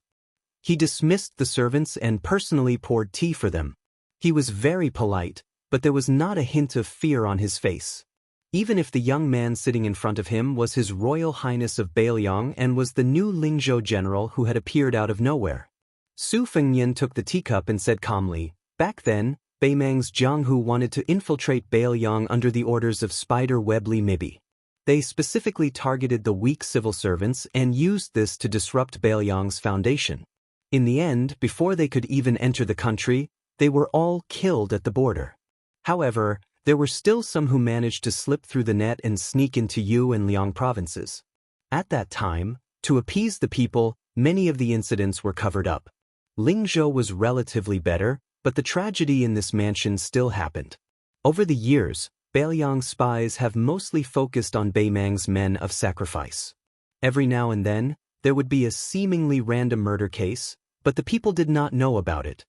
A: He dismissed the servants and personally poured tea for them. He was very polite, but there was not a hint of fear on his face. Even if the young man sitting in front of him was His Royal Highness of Bailiang and was the new Lingzhou general who had appeared out of nowhere. Su Fengnian took the teacup and said calmly, "Back then, Beimang's Jianghu wanted to infiltrate Bailiang under the orders of Spider Web Li Mibi. They specifically targeted the weak civil servants and used this to disrupt Bailiang's foundation. In the end, before they could even enter the country, they were all killed at the border. However, there were still some who managed to slip through the net and sneak into Yu and Liang provinces. At that time, to appease the people, many of the incidents were covered up. Lingzhou was relatively better, but the tragedy in this mansion still happened. Over the years, Bailiang's spies have mostly focused on Beimang's men of sacrifice. Every now and then, there would be a seemingly random murder case, but the people did not know about it."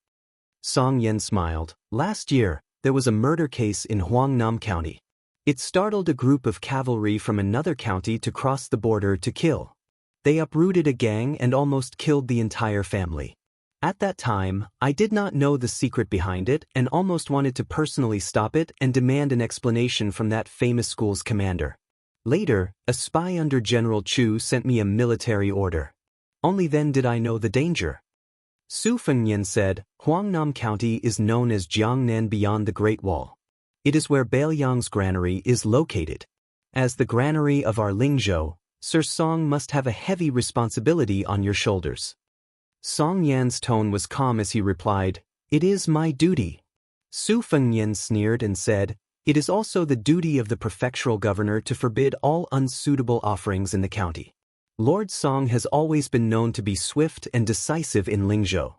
A: Song Yen smiled. "Last year, there was a murder case in Huangnam County. It startled a group of cavalry from another county to cross the border to kill. They uprooted a gang and almost killed the entire family. At that time, I did not know the secret behind it and almost wanted to personally stop it and demand an explanation from that famous school's commander. Later, a spy under General Chu sent me a military order. Only then did I know the danger." Su Fengnian said, "Huangnam County is known as Jiangnan beyond the Great Wall. It is where Bailiang's granary is located. As the granary of our Lingzhou, Sir Song must have a heavy responsibility on your shoulders." Song Yan's tone was calm as he replied, "It is my duty." Su Fengnian sneered and said, "It is also the duty of the prefectural governor to forbid all unsuitable offerings in the county. Lord Song has always been known to be swift and decisive in Lingzhou.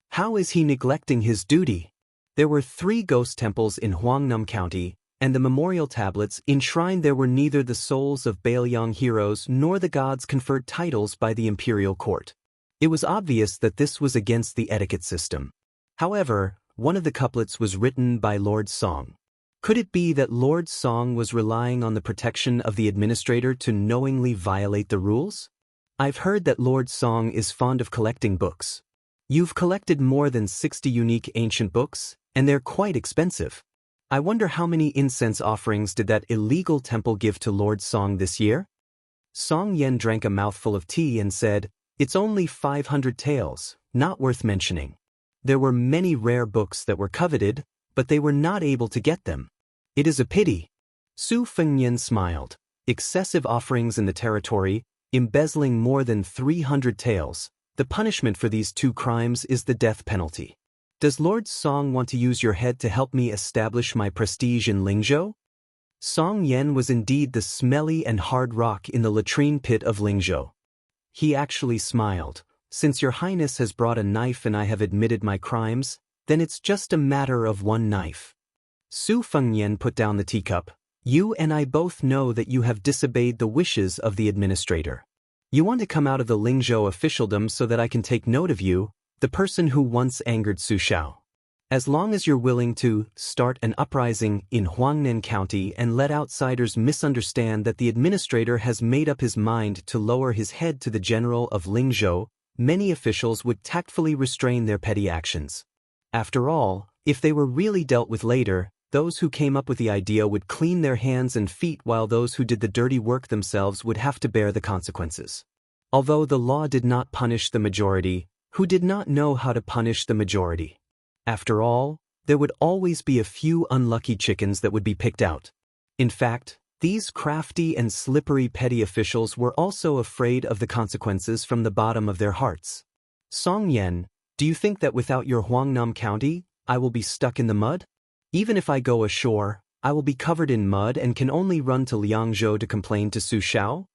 A: How is he neglecting his duty?" There were 3 ghost temples in Huangnam County, and the memorial tablets enshrined there were neither the souls of Bailiang heroes nor the gods conferred titles by the imperial court. It was obvious that this was against the etiquette system. However, one of the couplets was written by Lord Song. Could it be that Lord Song was relying on the protection of the administrator to knowingly violate the rules? "I've heard that Lord Song is fond of collecting books. You've collected more than 60 unique ancient books, and they're quite expensive. I wonder how many incense offerings did that illegal temple give to Lord Song this year?" Song Yen drank a mouthful of tea and said, "It's only 500 taels, not worth mentioning. There were many rare books that were coveted, but they were not able to get them. It is a pity. Su Fengnian smiled. Excessive offerings in the territory, embezzling more than 300 taels. The punishment for these two crimes is the death penalty. Does Lord Song want to use your head to help me establish my prestige in Lingzhou? Song Yen was indeed the smelly and hard rock in the latrine pit of Lingzhou. He actually smiled. Since your highness has brought a knife and I have admitted my crimes, then it's just a matter of one knife. Su Fengnian put down the teacup. You and I both know that you have disobeyed the wishes of the administrator. You want to come out of the Lingzhou officialdom so that I can take note of you, the person who once angered Su Xiao. As long as you're willing to start an uprising in Huangnan County and let outsiders misunderstand that the administrator has made up his mind to lower his head to the general of Lingzhou, many officials would tactfully restrain their petty actions. After all, if they were really dealt with later, those who came up with the idea would clean their hands and feet while those who did the dirty work themselves would have to bear the consequences. Although the law did not punish the majority, who did not know how to punish the majority? After all, there would always be a few unlucky chickens that would be picked out. In fact, these crafty and slippery petty officials were also afraid of the consequences from the bottom of their hearts. Song Yen, do you think that without your Huangnam County, I will be stuck in the mud? Even if I go ashore, I will be covered in mud and can only run to Liangzhou to complain to Su Xiao?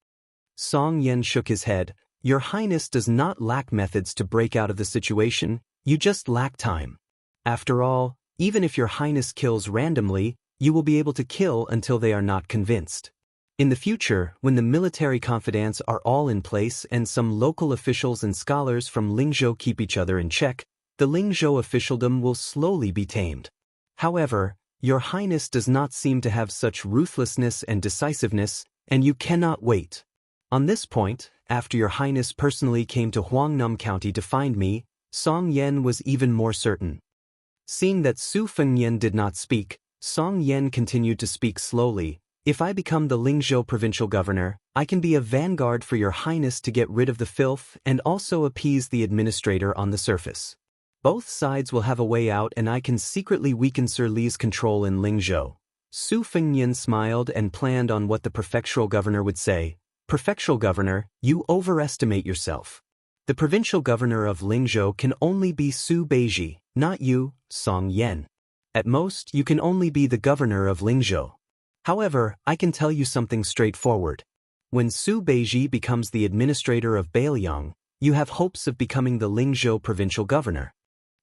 A: Song Yen shook his head. Your Highness does not lack methods to break out of the situation, you just lack time. After all, even if your Highness kills randomly, you will be able to kill until they are not convinced. In the future, when the military confidants are all in place and some local officials and scholars from Lingzhou keep each other in check, the Lingzhou officialdom will slowly be tamed. However, your Highness does not seem to have such ruthlessness and decisiveness, and you cannot wait. On this point, after your Highness personally came to Huangnam County to find me, Song Yen was even more certain. Seeing that Su Fengnian did not speak, Song Yen continued to speak slowly. If I become the Lingzhou provincial governor, I can be a vanguard for your Highness to get rid of the filth and also appease the administrator on the surface. Both sides will have a way out and I can secretly weaken Sir Li's control in Lingzhou. Su Fengnian smiled and planned on what the prefectural governor would say. Prefectural governor, you overestimate yourself. The provincial governor of Lingzhou can only be Su Beiji, not you, Song Yen. At most, you can only be the governor of Lingzhou. However, I can tell you something straightforward. When Su Beiji becomes the administrator of Bailiang, you have hopes of becoming the Lingzhou provincial governor.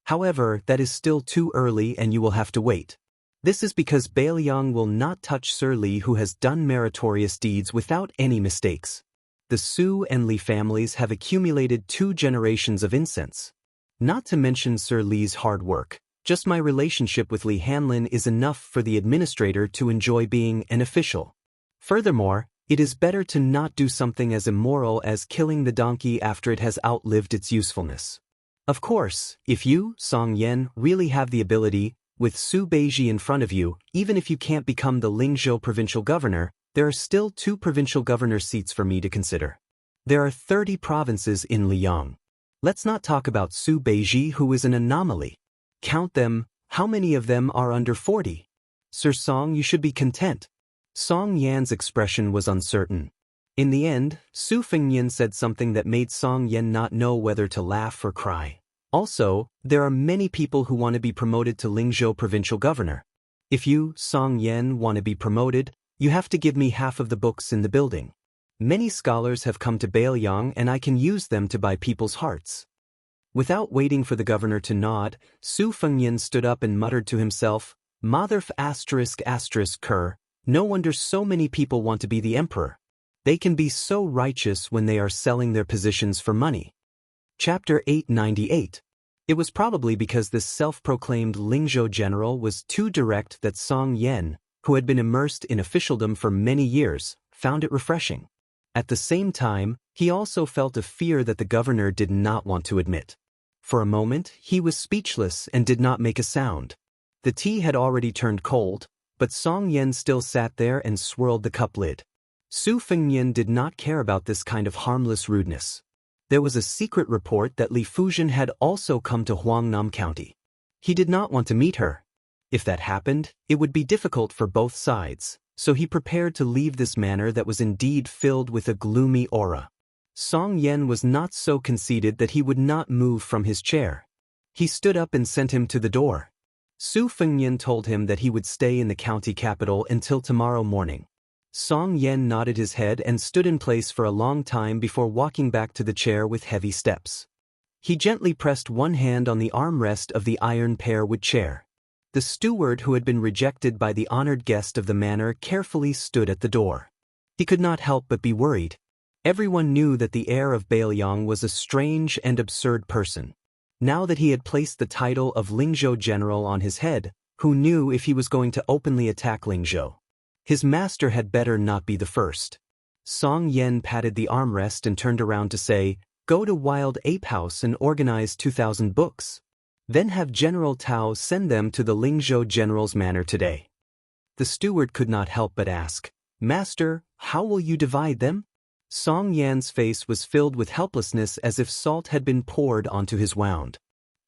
A: However, that is still too early and you will have to wait. This is because Bailiang will not touch Sir Li, who has done meritorious deeds without any mistakes. The Su and Li families have accumulated 2 generations of incense. Not to mention Sir Li's hard work, just my relationship with Li Hanlin is enough for the administrator to enjoy being an official. Furthermore, it is better to not do something as immoral as killing the donkey after it has outlived its usefulness. Of course, if you, Song Yen, really have the ability, with Su Beiji in front of you, even if you can't become the Lingzhou provincial governor, there are still 2 provincial governor seats for me to consider. There are 30 provinces in Liang. Let's not talk about Su Beiji, who is an anomaly. Count them, how many of them are under 40? Sir Song, you should be content. Song Yan's expression was uncertain. In the end, Su Fengnian said something that made Song Yen not know whether to laugh or cry. Also, there are many people who want to be promoted to Lingzhou provincial governor. If you, Song Yen, want to be promoted, you have to give me half of the books in the building. Many scholars have come to Bailiang and I can use them to buy people's hearts. Without waiting for the governor to nod, Su Fengnian stood up and muttered to himself, Motherf ******, no wonder so many people want to be the emperor. They can be so righteous when they are selling their positions for money. Chapter 898. It was probably because this self-proclaimed Lingzhou general was too direct that Song Yen, who had been immersed in officialdom for many years, found it refreshing. At the same time, he also felt a fear that the governor did not want to admit. For a moment, he was speechless and did not make a sound. The tea had already turned cold, but Song Yen still sat there and swirled the cup lid. Su Fengnian did not care about this kind of harmless rudeness. There was a secret report that Li Fuzhen had also come to Huangnam County. He did not want to meet her. If that happened, it would be difficult for both sides, so he prepared to leave this manor that was indeed filled with a gloomy aura. Song Yen was not so conceited that he would not move from his chair. He stood up and sent him to the door. Su Fengnian told him that he would stay in the county capital until tomorrow morning. Song Yen nodded his head and stood in place for a long time before walking back to the chair with heavy steps. He gently pressed one hand on the armrest of the iron pear-wood chair. The steward who had been rejected by the honored guest of the manor carefully stood at the door. He could not help but be worried. Everyone knew that the heir of Bailiang was a strange and absurd person. Now that he had placed the title of Lingzhou General on his head, who knew if he was going to openly attack Lingzhou? His master had better not be the first. Song Yen patted the armrest and turned around to say, "Go to Wild Ape House and organize 2,000 books. Then have General Tao send them to the Lingzhou General's manor today." The steward could not help but ask, "Master, how will you divide them?" Song Yan's face was filled with helplessness as if salt had been poured onto his wound.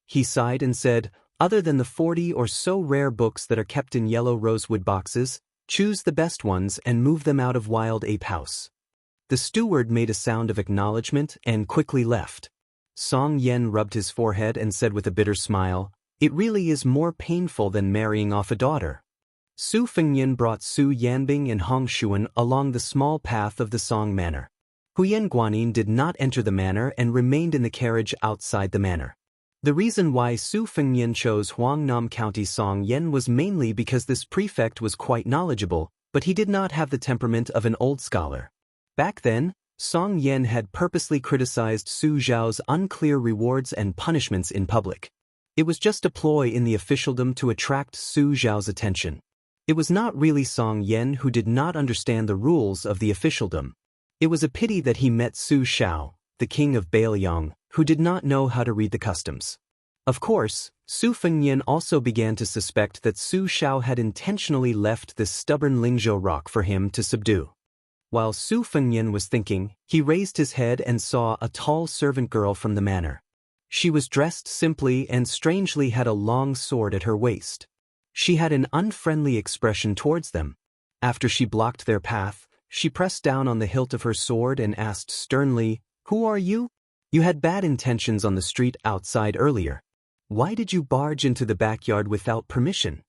A: He sighed and said, "Other than the 40 or so rare books that are kept in yellow rosewood boxes, choose the best ones and move them out of Wild Ape House." The steward made a sound of acknowledgement and quickly left. Song Yen rubbed his forehead and said with a bitter smile, "It really is more painful than marrying off a daughter." Su Fengnian brought Su Yanbing and Hong Shuan along the small path of the Song Manor. Huyen Guanyin did not enter the manor and remained in the carriage outside the manor. The reason why Su Fengnian chose Huangnam County Song Yen was mainly because this prefect was quite knowledgeable, but he did not have the temperament of an old scholar. Back then, Song Yen had purposely criticized Su Zhao's unclear rewards and punishments in public. It was just a ploy in the officialdom to attract Su Zhao's attention. It was not really Song Yen who did not understand the rules of the officialdom. It was a pity that he met Su Xiao, the king of Bailiang, who did not know how to read the customs. Of course, Su Fengnian also began to suspect that Su Xiao had intentionally left this stubborn Lingzhou rock for him to subdue. While Su Fengnian was thinking, he raised his head and saw a tall servant girl from the manor. She was dressed simply and strangely had a long sword at her waist. She had an unfriendly expression towards them. After she blocked their path, she pressed down on the hilt of her sword and asked sternly, "Who are you? You had bad intentions on the street outside earlier. Why did you barge into the backyard without permission?"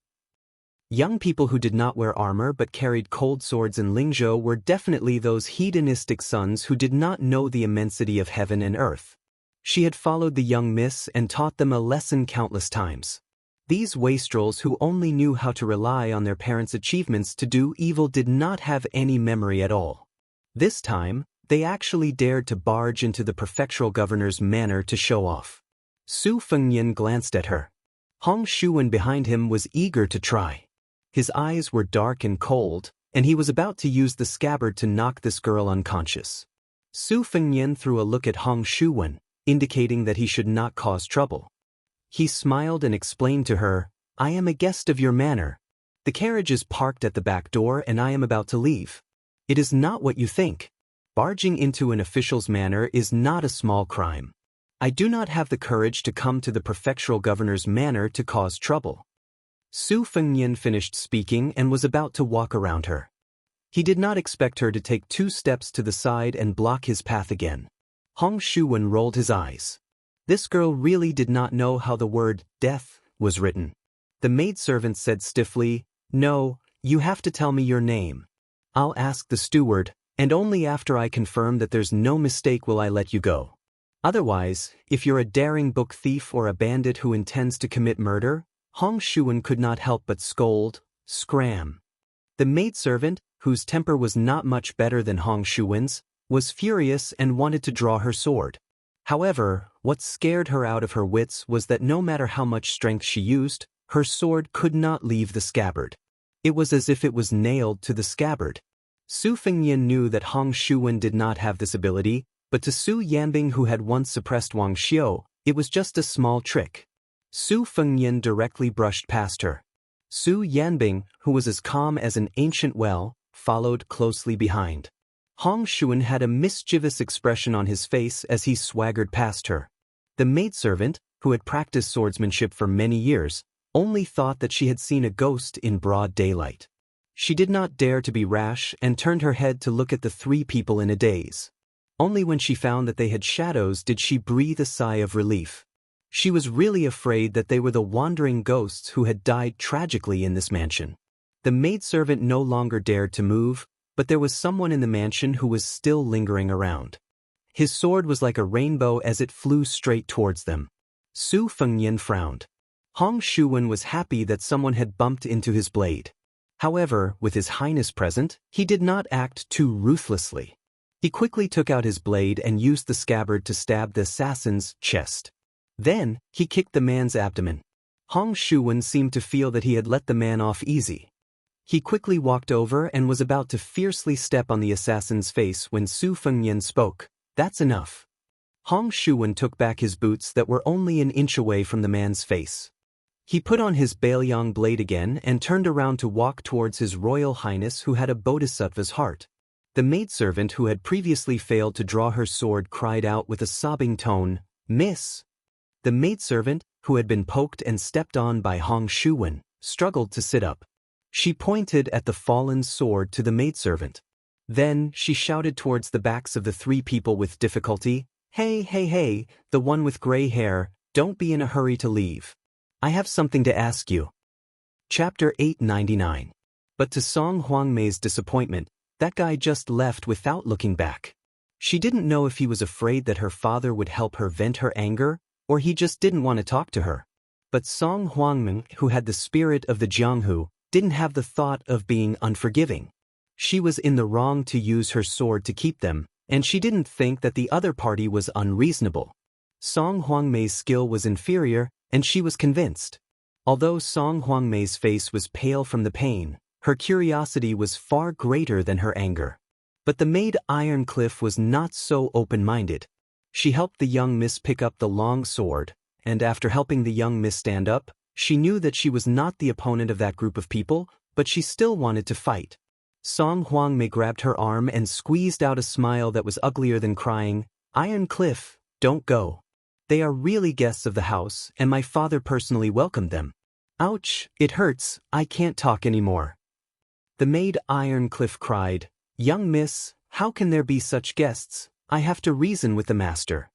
A: Young people who did not wear armor but carried cold swords in Lingzhou were definitely those hedonistic sons who did not know the immensity of heaven and earth. She had followed the young miss and taught them a lesson countless times. These wastrels who only knew how to rely on their parents' achievements to do evil did not have any memory at all. This time, they actually dared to barge into the prefectural governor's manor to show off. Su Fengnian glanced at her. Hong Shuan behind him was eager to try. His eyes were dark and cold, and he was about to use the scabbard to knock this girl unconscious. Su Fengnian threw a look at Hong Shuan, indicating that he should not cause trouble. He smiled and explained to her, "I am a guest of your manor. The carriage is parked at the back door and I am about to leave. It is not what you think. Barging into an official's manor is not a small crime. I do not have the courage to come to the prefectural governor's manor to cause trouble." Su Fengnian finished speaking and was about to walk around her. He did not expect her to take 2 steps to the side and block his path again. Hong Shuan rolled his eyes. This girl really did not know how the word death was written. The maidservant said stiffly, "No, you have to tell me your name. I'll ask the steward, and only after I confirm that there's no mistake will I let you go. Otherwise, if you're a daring book thief or a bandit who intends to commit murder," Hong Shuan could not help but scold, "Scram." The maidservant, whose temper was not much better than Hong Shuan's, was furious and wanted to draw her sword. However, what scared her out of her wits was that no matter how much strength she used, her sword could not leave the scabbard. It was as if it was nailed to the scabbard. Su Fengnian knew that Hong Shuan did not have this ability, but to Su Yanbing, who had once suppressed Wang Xiu, it was just a small trick. Su Fengnian directly brushed past her. Su Yanbing, who was as calm as an ancient well, followed closely behind. Hong Shuan had a mischievous expression on his face as he swaggered past her. The maidservant, who had practiced swordsmanship for many years, only thought that she had seen a ghost in broad daylight. She did not dare to be rash and turned her head to look at the three people in a daze. Only when she found that they had shadows did she breathe a sigh of relief. She was really afraid that they were the wandering ghosts who had died tragically in this mansion. The maidservant no longer dared to move, but there was someone in the mansion who was still lingering around. His sword was like a rainbow as it flew straight towards them. Su Fengnian frowned. Hong Shuwen was happy that someone had bumped into his blade. However, with His Highness present, he did not act too ruthlessly. He quickly took out his blade and used the scabbard to stab the assassin's chest. Then, he kicked the man's abdomen. Hong Shuwen seemed to feel that he had let the man off easy. He quickly walked over and was about to fiercely step on the assassin's face when Su Fengnian spoke. "That's enough." Hong Shuwen took back his boots that were only an inch away from the man's face. He put on his Baoyang blade again and turned around to walk towards His Royal Highness who had a bodhisattva's heart. The maidservant who had previously failed to draw her sword cried out with a sobbing tone, "Miss!" The maidservant, who had been poked and stepped on by Hong Shuwen, struggled to sit up. She pointed at the fallen sword to the maidservant. Then, she shouted towards the backs of the three people with difficulty, "Hey, hey, hey, the one with gray hair, don't be in a hurry to leave. I have something to ask you." Chapter 899. But to Song Huangmei's disappointment, that guy just left without looking back. She didn't know if he was afraid that her father would help her vent her anger, or he just didn't want to talk to her. But Song Huangmei, who had the spirit of the Jianghu, didn't have the thought of being unforgiving. She was in the wrong to use her sword to keep them, and she didn't think that the other party was unreasonable. Song Huangmei's skill was inferior, and she was convinced. Although Song Huangmei's face was pale from the pain, her curiosity was far greater than her anger. But the maid Ironcliff was not so open-minded. She helped the young miss pick up the long sword, and after helping the young miss stand up, she knew that she was not the opponent of that group of people, but she still wanted to fight. Song Huangmei grabbed her arm and squeezed out a smile that was uglier than crying, "Ironcliff, don't go. They are really guests of the house, and my father personally welcomed them." "Ouch, it hurts, I can't talk anymore." The maid Ironcliff cried, "Young miss, how can there be such guests? I have to reason with the master."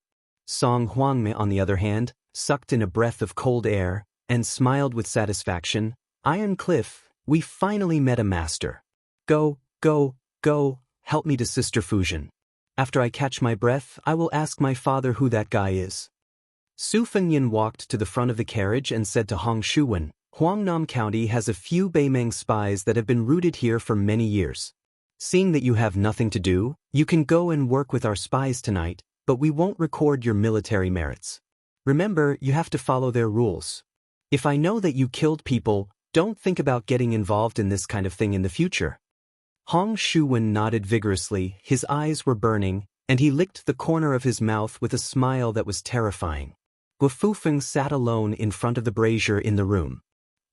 A: Song Huangmei, on the other hand, sucked in a breath of cold air, and smiled with satisfaction, "Ironcliff, we finally met a master. Go, go, go, help me to Sister Fusion. After I catch my breath, I will ask my father who that guy is." Su Fengnian walked to the front of the carriage and said to Hong Shuwen, "Huangnam County has a few Beimeng spies that have been rooted here for many years. Seeing that you have nothing to do, you can go and work with our spies tonight, but we won't record your military merits. Remember, you have to follow their rules. If I know that you killed people, don't think about getting involved in this kind of thing in the future." Hong Shuwen nodded vigorously, his eyes were burning, and he licked the corner of his mouth with a smile that was terrifying. Guofufeng sat alone in front of the brazier in the room.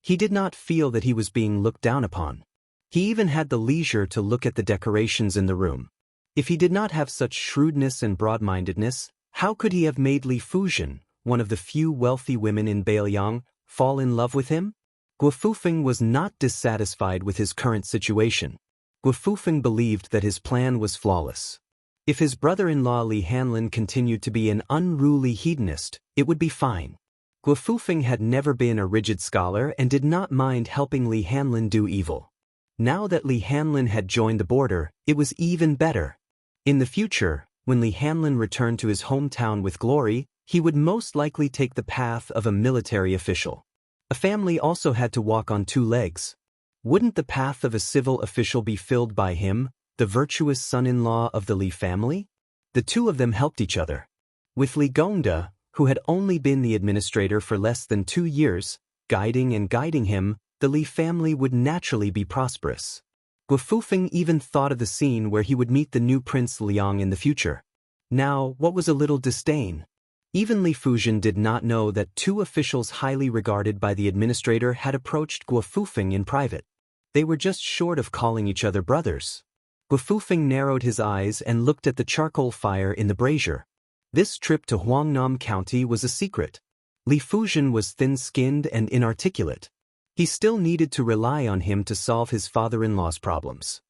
A: He did not feel that he was being looked down upon. He even had the leisure to look at the decorations in the room. If he did not have such shrewdness and broad-mindedness, how could he have made Li Fujian, one of the few wealthy women in Baoyang, fall in love with him? Guofufeng was not dissatisfied with his current situation. Guofufeng believed that his plan was flawless. If his brother-in-law Li Hanlin continued to be an unruly hedonist, it would be fine. Guofufeng had never been a rigid scholar and did not mind helping Li Hanlin do evil. Now that Li Hanlin had joined the border, it was even better. In the future, when Li Hanlin returned to his hometown with glory, he would most likely take the path of a military official. A family also had to walk on two legs. Wouldn't the path of a civil official be filled by him, the virtuous son-in-law of the Li family? The two of them helped each other. With Li Gongda, who had only been the administrator for less than 2 years, guiding him, the Li family would naturally be prosperous. Guofufeng even thought of the scene where he would meet the new Prince Liang in the future. Now, what was a little disdain? Even Li Fujian did not know that two officials highly regarded by the administrator had approached Guofufeng in private. They were just short of calling each other brothers. Guofufeng narrowed his eyes and looked at the charcoal fire in the brazier. This trip to Huangnam County was a secret. Li Fuzhen was thin-skinned and inarticulate. He still needed to rely on him to solve his father-in-law's problems.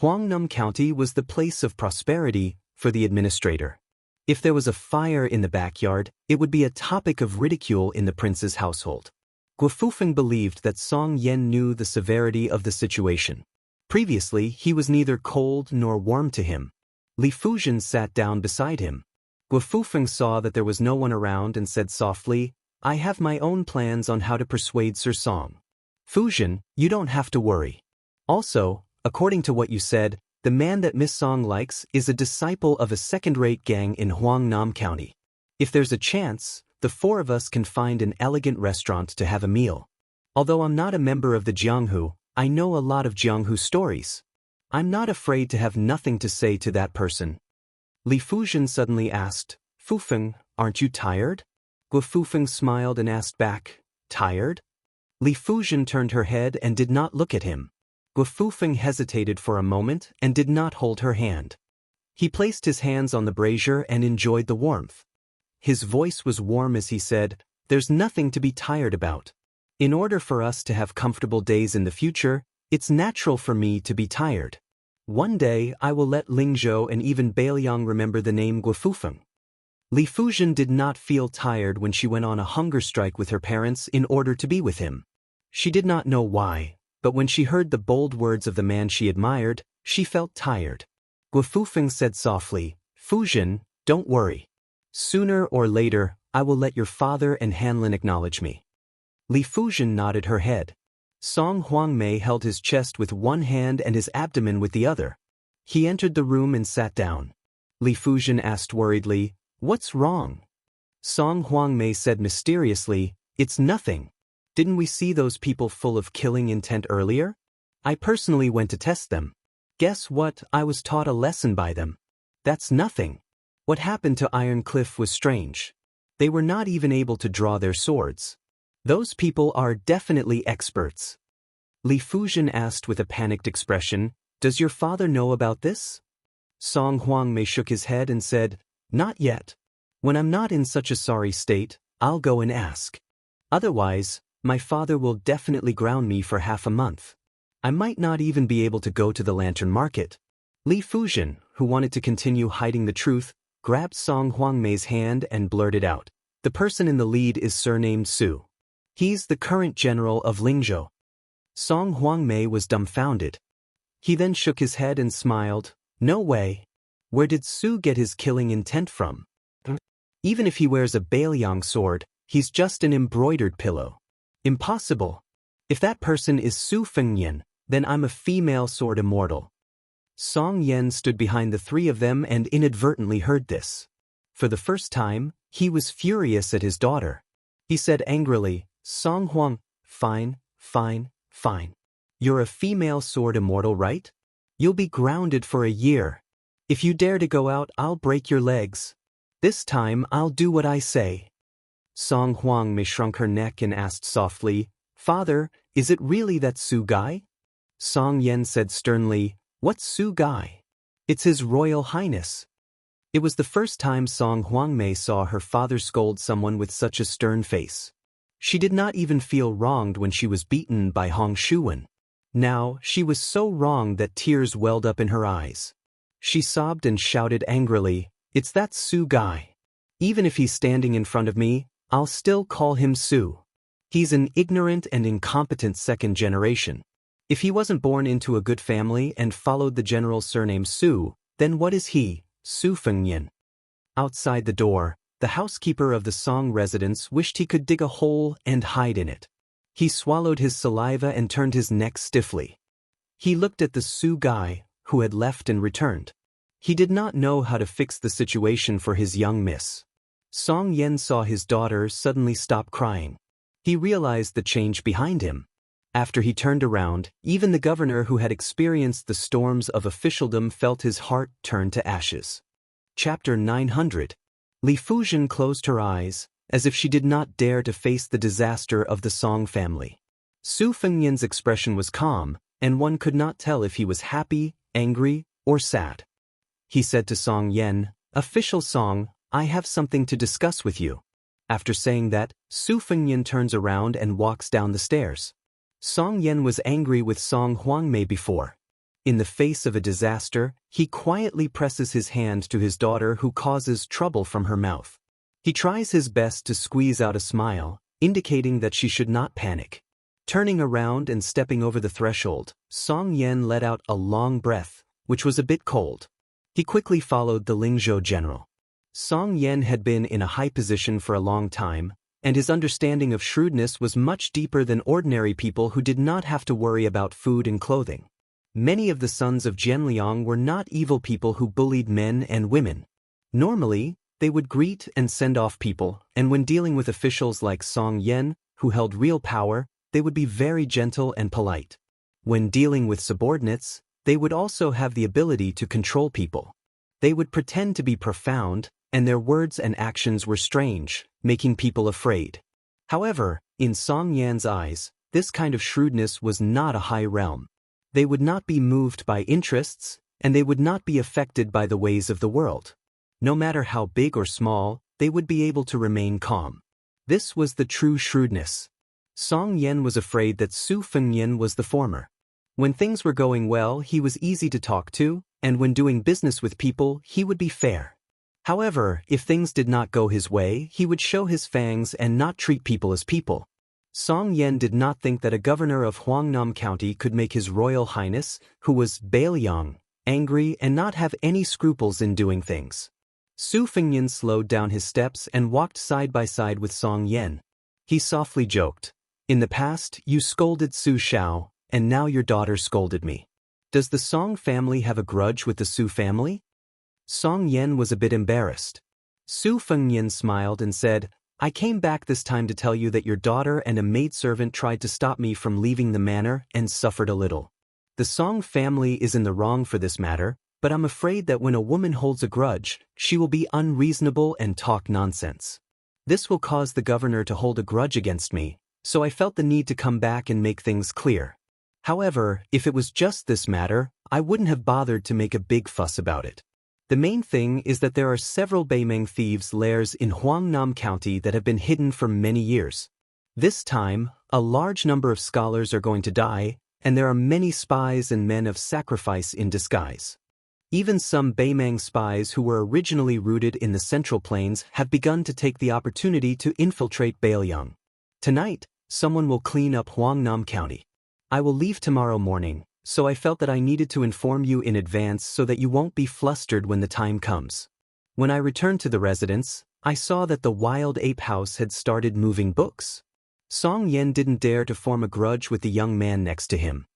A: Huangnam County was the place of prosperity for the administrator. If there was a fire in the backyard, it would be a topic of ridicule in the prince's household. Guofufeng believed that Song Yan knew the severity of the situation. Previously, he was neither cold nor warm to him. Li Fuzhen sat down beside him. Guofufeng saw that there was no one around and said softly, "I have my own plans on how to persuade Sir Song. Fuzhen, you don't have to worry. Also, according to what you said, the man that Miss Song likes is a disciple of a second-rate gang in Huangnam County. If there's a chance, the four of us can find an elegant restaurant to have a meal. Although I'm not a member of the Jianghu, I know a lot of Jianghu stories. I'm not afraid to have nothing to say to that person." Li Fuzhen suddenly asked, "Fufeng, aren't you tired?" Guofufeng smiled and asked back, "Tired?" Li Fuzhen turned her head and did not look at him. Guofufeng hesitated for a moment and did not hold her hand. He placed his hands on the brazier and enjoyed the warmth. His voice was warm as he said, "There's nothing to be tired about. In order for us to have comfortable days in the future, it's natural for me to be tired. One day I will let Lingzhou and even Beiliang remember the name Guofufeng." Li Fuzhen did not feel tired when she went on a hunger strike with her parents in order to be with him. She did not know why, but when she heard the bold words of the man she admired, she felt tired. Guofufeng said softly, "Fuzhen, don't worry. Sooner or later, I will let your father and Hanlin acknowledge me." Li Fuzhen nodded her head. Song Huangmei held his chest with one hand and his abdomen with the other. He entered the room and sat down. Li Fuzhen asked worriedly, "What's wrong?" Song Huangmei said mysteriously, "It's nothing. Didn't we see those people full of killing intent earlier? I personally went to test them. Guess what? I was taught a lesson by them. That's nothing. What happened to Iron Cliff was strange. They were not even able to draw their swords. Those people are definitely experts." Li Fuzhen asked with a panicked expression, "Does your father know about this?" Song Huangmei shook his head and said, "Not yet. When I'm not in such a sorry state, I'll go and ask. Otherwise, my father will definitely ground me for half a month. I might not even be able to go to the lantern market." Li Fuzhen, who wanted to continue hiding the truth, grabbed Song Huangmei's hand and blurted out, "The person in the lead is surnamed Su. He's the current general of Lingzhou." Song Huangmei was dumbfounded. He then shook his head and smiled, "No way. Where did Su get his killing intent from? Even if he wears a Beiliang sword, he's just an embroidered pillow. Impossible. If that person is Su Fengyan, then I'm a female sword immortal." Song Yan stood behind the three of them and inadvertently heard this. For the first time, he was furious at his daughter. He said angrily, "Song Huang, fine. You're a female sword immortal, right? You'll be grounded for a year. If you dare to go out, I'll break your legs. This time, I'll do what I say." Song Huangmei shrunk her neck and asked softly, "Father, is it really that Su guy?" Song Yan said sternly, "What's Su guy? It's His Royal Highness." It was the first time Song Huangmei saw her father scold someone with such a stern face. She did not even feel wronged when she was beaten by Hong Shuwen. Now, she was so wronged that tears welled up in her eyes. She sobbed and shouted angrily, "It's that Su guy. Even if he's standing in front of me, I'll still call him Su. He's an ignorant and incompetent second generation. If he wasn't born into a good family and followed the general's surname Su, then what is he, Su Fengyan?" Outside the door, the housekeeper of the Song residence wished he could dig a hole and hide in it. He swallowed his saliva and turned his neck stiffly. He looked at the Su guy, who had left and returned. He did not know how to fix the situation for his young miss. Song Yan saw his daughter suddenly stop crying. He realized the change behind him. After he turned around, even the governor who had experienced the storms of officialdom felt his heart turn to ashes. Chapter 900. Li Fuzhen closed her eyes, as if she did not dare to face the disaster of the Song family. Su Fengyan's expression was calm, and one could not tell if he was happy, angry, or sad. He said to Song Yan, "Official Song, I have something to discuss with you." After saying that, Su Fengnian turns around and walks down the stairs. Song Yan was angry with Song Huangmei before. In the face of a disaster, he quietly presses his hand to his daughter who causes trouble from her mouth. He tries his best to squeeze out a smile, indicating that she should not panic. Turning around and stepping over the threshold, Song Yan let out a long breath, which was a bit cold. He quickly followed the Lingzhou general. Song Yan had been in a high position for a long time, and his understanding of shrewdness was much deeper than ordinary people who did not have to worry about food and clothing. Many of the sons of Jianliang were not evil people who bullied men and women. Normally, they would greet and send off people, and when dealing with officials like Song Yan, who held real power, they would be very gentle and polite. When dealing with subordinates, they would also have the ability to control people. They would pretend to be profound, and their words and actions were strange, making people afraid. However, in Song Yan's eyes, this kind of shrewdness was not a high realm. They would not be moved by interests, and they would not be affected by the ways of the world. No matter how big or small, they would be able to remain calm. This was the true shrewdness. Song Yan was afraid that Su Fengnian was the former. When things were going well, he was easy to talk to, and when doing business with people, he would be fair. However, if things did not go his way, he would show his fangs and not treat people as people. Song Yan did not think that a governor of Huangnam County could make His Royal Highness, who was Bailiang, angry and not have any scruples in doing things. Su Fengnian slowed down his steps and walked side by side with Song Yan. He softly joked, "In the past, you scolded Su Shao, and now your daughter scolded me. Does the Song family have a grudge with the Su family?" Song Yan was a bit embarrassed. Su Fengnian smiled and said, "I came back this time to tell you that your daughter and a maidservant tried to stop me from leaving the manor and suffered a little. The Song family is in the wrong for this matter, but I'm afraid that when a woman holds a grudge, she will be unreasonable and talk nonsense. This will cause the governor to hold a grudge against me, so I felt the need to come back and make things clear. However, if it was just this matter, I wouldn't have bothered to make a big fuss about it. The main thing is that there are several Beimeng thieves' lairs in Huangnam County that have been hidden for many years. This time, a large number of scholars are going to die, and there are many spies and men of sacrifice in disguise. Even some Beimeng spies who were originally rooted in the Central Plains have begun to take the opportunity to infiltrate Bailiang. Tonight, someone will clean up Huangnam County. I will leave tomorrow morning, so I felt that I needed to inform you in advance so that you won't be flustered when the time comes." When I returned to the residence, I saw that the Wild Ape House had started moving books. Song Yan didn't dare to form a grudge with the young man next to him.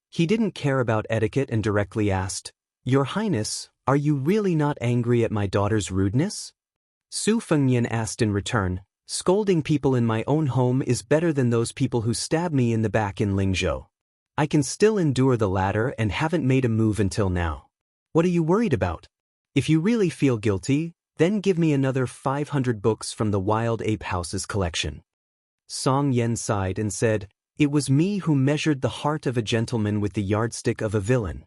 A: He didn't care about etiquette and directly asked, "Your Highness, are you really not angry at my daughter's rudeness?" Su Fengnian asked in return, "Scolding people in my own home is better than those people who stab me in the back in Lingzhou. I can still endure the latter and haven't made a move until now. What are you worried about? If you really feel guilty, then give me another 500 books from the Wild Ape House's collection." Song Yan sighed and said, "It was me who measured the heart of a gentleman with the yardstick of a villain."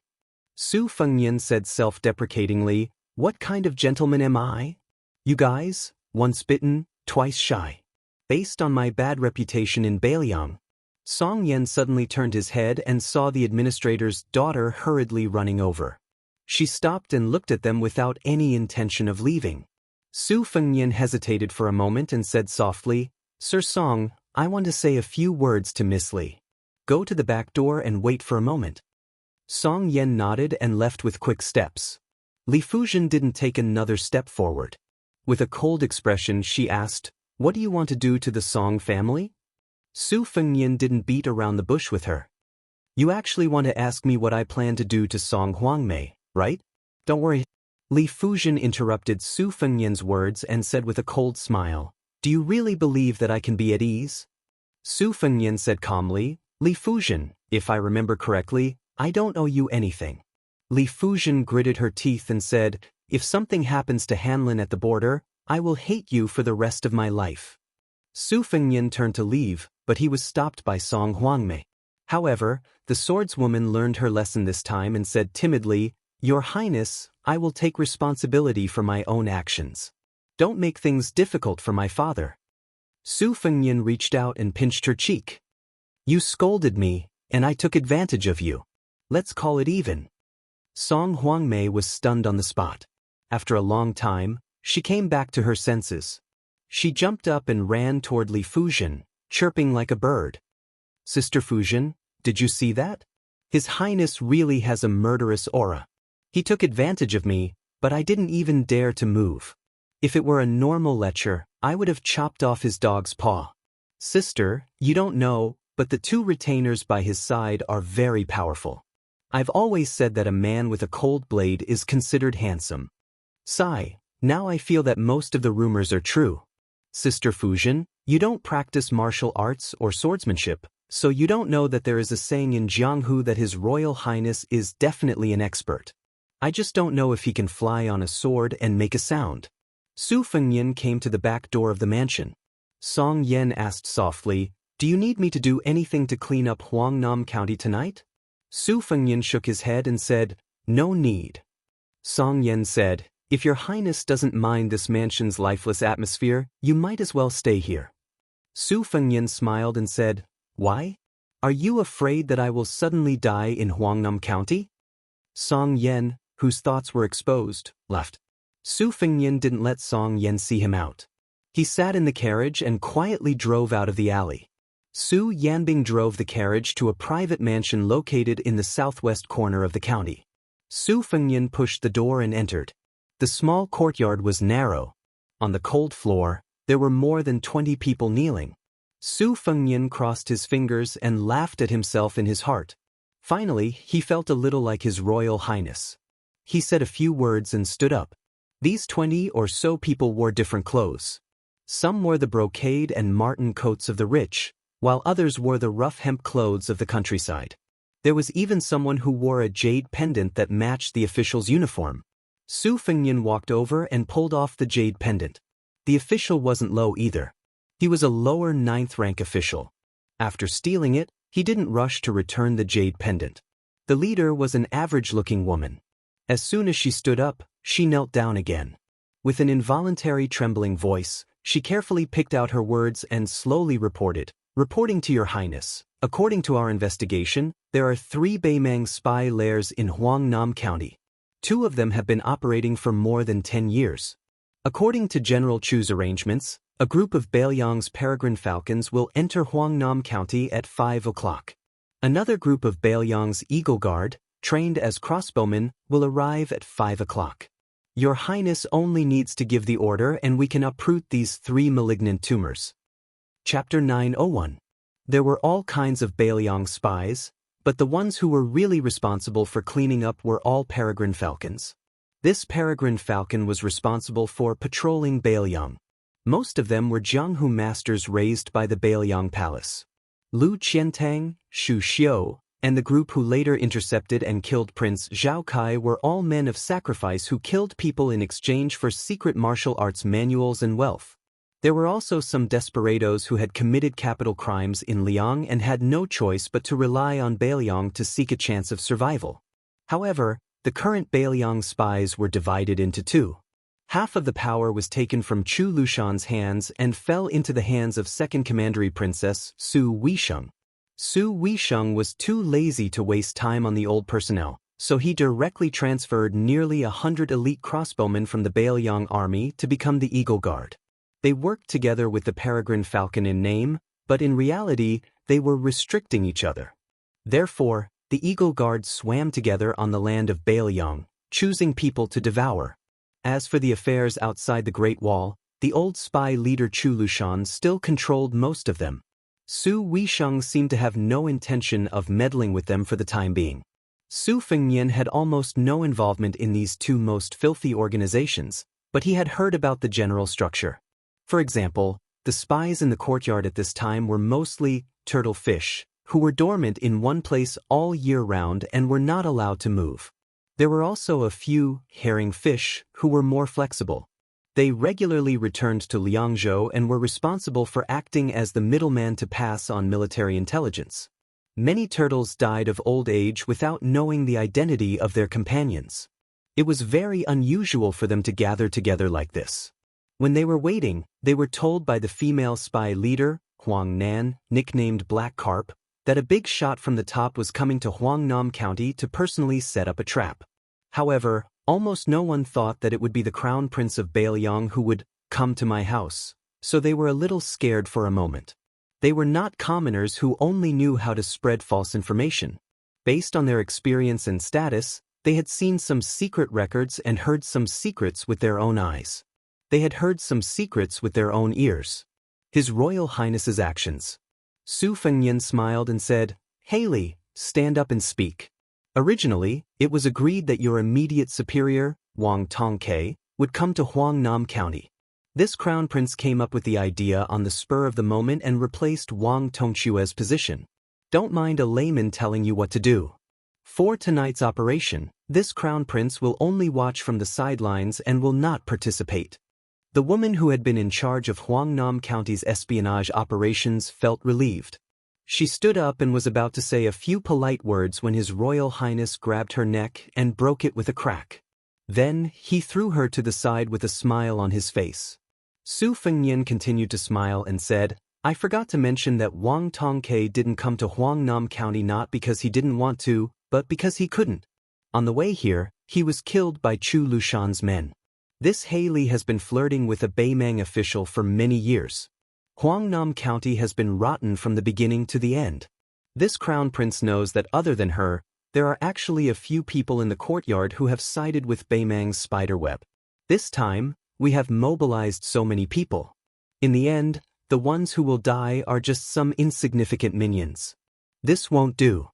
A: Su Fengnian said self-deprecatingly, "What kind of gentleman am I? You guys, once bitten, twice shy. Based on my bad reputation in Bailiang." Song Yan suddenly turned his head and saw the administrator's daughter hurriedly running over. She stopped and looked at them without any intention of leaving. Su Fengnian hesitated for a moment and said softly, "Sir Song, I want to say a few words to Miss Li. Go to the back door and wait for a moment." Song Yan nodded and left with quick steps. Li Fuzhen didn't take another step forward. With a cold expression, she asked, "What do you want to do to the Song family?" Su Fengnian didn't beat around the bush with her. "You actually want to ask me what I plan to do to Song Huangmei, right? Don't worry." Li Fuzhen interrupted Su Fengnian's words and said with a cold smile, "Do you really believe that I can be at ease?" Su Fengnian said calmly, "Li Fuzhen, if I remember correctly, I don't owe you anything." Li Fuzhen gritted her teeth and said, "If something happens to Hanlin at the border, I will hate you for the rest of my life." Su Fengnian turned to leave, but he was stopped by Song Huangmei. However, the swordswoman learned her lesson this time and said timidly, "Your Highness, I will take responsibility for my own actions. Don't make things difficult for my father." Su Fengnian reached out and pinched her cheek. You scolded me, and I took advantage of you. Let's call it even. Song Huangmei was stunned on the spot. After a long time, she came back to her senses. She jumped up and ran toward Li Fuzhen, chirping like a bird. Sister Fuzhen, did you see that? His Highness really has a murderous aura. He took advantage of me, but I didn't even dare to move. If it were a normal lecher, I would have chopped off his dog's paw. Sister, you don't know, but the two retainers by his side are very powerful. I've always said that a man with a cold blade is considered handsome. Sigh, now I feel that most of the rumors are true. Sister Fuzhen, you don't practice martial arts or swordsmanship, so you don't know that there is a saying in Jianghu that His Royal Highness is definitely an expert. I just don't know if he can fly on a sword and make a sound. Su Fengnian came to the back door of the mansion. Song Yan asked softly, do you need me to do anything to clean up Huangnam County tonight? Su Fengnian shook his head and said, no need. Song Yan said, if your highness doesn't mind this mansion's lifeless atmosphere, you might as well stay here. Su Fengnian smiled and said, why? Are you afraid that I will suddenly die in Huangnam County? Song Yan, whose thoughts were exposed, left. Su Fengnian didn't let Song Yan see him out. He sat in the carriage and quietly drove out of the alley. Su Yanbing drove the carriage to a private mansion located in the southwest corner of the county. Su Fengnian pushed the door and entered. The small courtyard was narrow. On the cold floor, there were more than 20 people kneeling. Su Fengnian crossed his fingers and laughed at himself in his heart. Finally, he felt a little like His Royal Highness. He said a few words and stood up. These 20 or so people wore different clothes. Some wore the brocade and marten coats of the rich, while others wore the rough hemp clothes of the countryside. There was even someone who wore a jade pendant that matched the official's uniform. Su Fengnian walked over and pulled off the jade pendant. The official wasn't low either. He was a lower 9th rank official. After stealing it, he didn't rush to return the jade pendant. The leader was an average-looking woman. As soon as she stood up, she knelt down again. With an involuntary trembling voice, she carefully picked out her words and slowly reported, reporting to your highness, according to our investigation, there are 3 Beimang spy lairs in Huangnam County. 2 of them have been operating for more than 10 years. According to General Chu's arrangements, a group of Beiliang's peregrine falcons will enter Huangnam County at 5 o'clock. Another group of Beiliang's Eagle Guard, trained as crossbowmen, will arrive at 5 o'clock. Your Highness only needs to give the order and we can uproot these 3 malignant tumors. Chapter 901. There were all kinds of Beiliang spies, but the ones who were really responsible for cleaning up were all peregrine falcons. This peregrine falcon was responsible for patrolling Beiliang. Most of them were Jianghu masters raised by the Beiliang Palace. Lu Qiantang, Shu Xiu, and the group who later intercepted and killed Prince Zhao Kai were all men of sacrifice who killed people in exchange for secret martial arts manuals and wealth. There were also some desperados who had committed capital crimes in Liang and had no choice but to rely on Beiliang to seek a chance of survival. However, the current Beiliang spies were divided into 2. Half of the power was taken from Chu Lushan's hands and fell into the hands of Second Commandery Princess Su Weisheng. Su Weisheng was too lazy to waste time on the old personnel, so he directly transferred nearly 100 elite crossbowmen from the Beiliang army to become the Eagle Guard. They worked together with the peregrine falcon in name, but in reality, they were restricting each other. Therefore, the Eagle Guard swam together on the land of Beiliang, choosing people to devour. As for the affairs outside the Great Wall, the old spy leader Chu Lushan still controlled most of them. Su Weisheng seemed to have no intention of meddling with them for the time being. Su Fengnian had almost no involvement in these 2 most filthy organizations, but he had heard about the general structure. For example, the spies in the courtyard at this time were mostly turtle fish, who were dormant in one place all year round and were not allowed to move. There were also a few herring fish who were more flexible. They regularly returned to Liangzhou and were responsible for acting as the middleman to pass on military intelligence. Many turtles died of old age without knowing the identity of their companions. It was very unusual for them to gather together like this. When they were waiting, they were told by the female spy leader, Huang Nan, nicknamed Black Carp, that a big shot from the top was coming to Huangnam County to personally set up a trap. However, almost no one thought that it would be the Crown Prince of Bailiang who would come to my house, so they were a little scared for a moment. They were not commoners who only knew how to spread false information. Based on their experience and status, they had seen some secret records and heard some secrets with their own eyes. They had heard some secrets with their own ears. His Royal Highness's actions. Su Fengnian smiled and said, "Haley, stand up and speak. Originally, it was agreed that your immediate superior, Wang Tongke, would come to Huangnam County. This crown prince came up with the idea on the spur of the moment and replaced Wang Tongchue's position. Don't mind a layman telling you what to do. For tonight's operation, this crown prince will only watch from the sidelines and will not participate." The woman who had been in charge of Huangnam County's espionage operations felt relieved. She stood up and was about to say a few polite words when His Royal Highness grabbed her neck and broke it with a crack. Then, he threw her to the side with a smile on his face. Su Fengnian continued to smile and said, "I forgot to mention that Wang Tongke didn't come to Huangnam County not because he didn't want to, but because he couldn't. On the way here, he was killed by Chu Lushan's men. This Haley has been flirting with a Beimang official for many years. Huangnam County has been rotten from the beginning to the end. This crown prince knows that other than her, there are actually a few people in the courtyard who have sided with Beimang's spiderweb. This time, we have mobilized so many people. In the end, the ones who will die are just some insignificant minions. This won't do."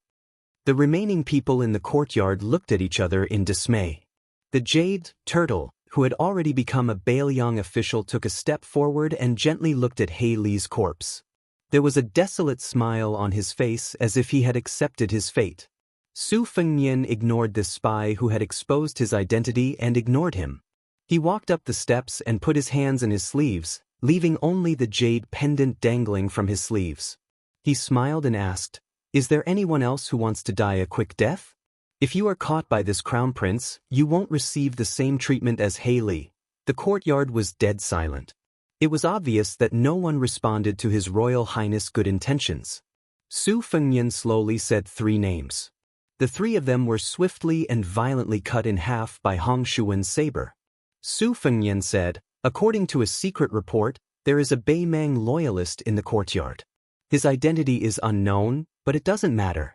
A: The remaining people in the courtyard looked at each other in dismay. The jade turtle, who had already become a Bailiang official, took a step forward and gently looked at Haley's corpse. There was a desolate smile on his face as if he had accepted his fate. Su Fengnian ignored this spy who had exposed his identity and ignored him. He walked up the steps and put his hands in his sleeves, leaving only the jade pendant dangling from his sleeves. He smiled and asked, "Is there anyone else who wants to die a quick death? If you are caught by this crown prince, you won't receive the same treatment as Haley." The courtyard was dead silent. It was obvious that no one responded to His Royal Highness' good intentions. Su Fengnian slowly said 3 names. The 3 of them were swiftly and violently cut in half by Hong Shuwen's saber. Su Fengnian said, "According to a secret report, there is a Beimang loyalist in the courtyard. His identity is unknown, but it doesn't matter.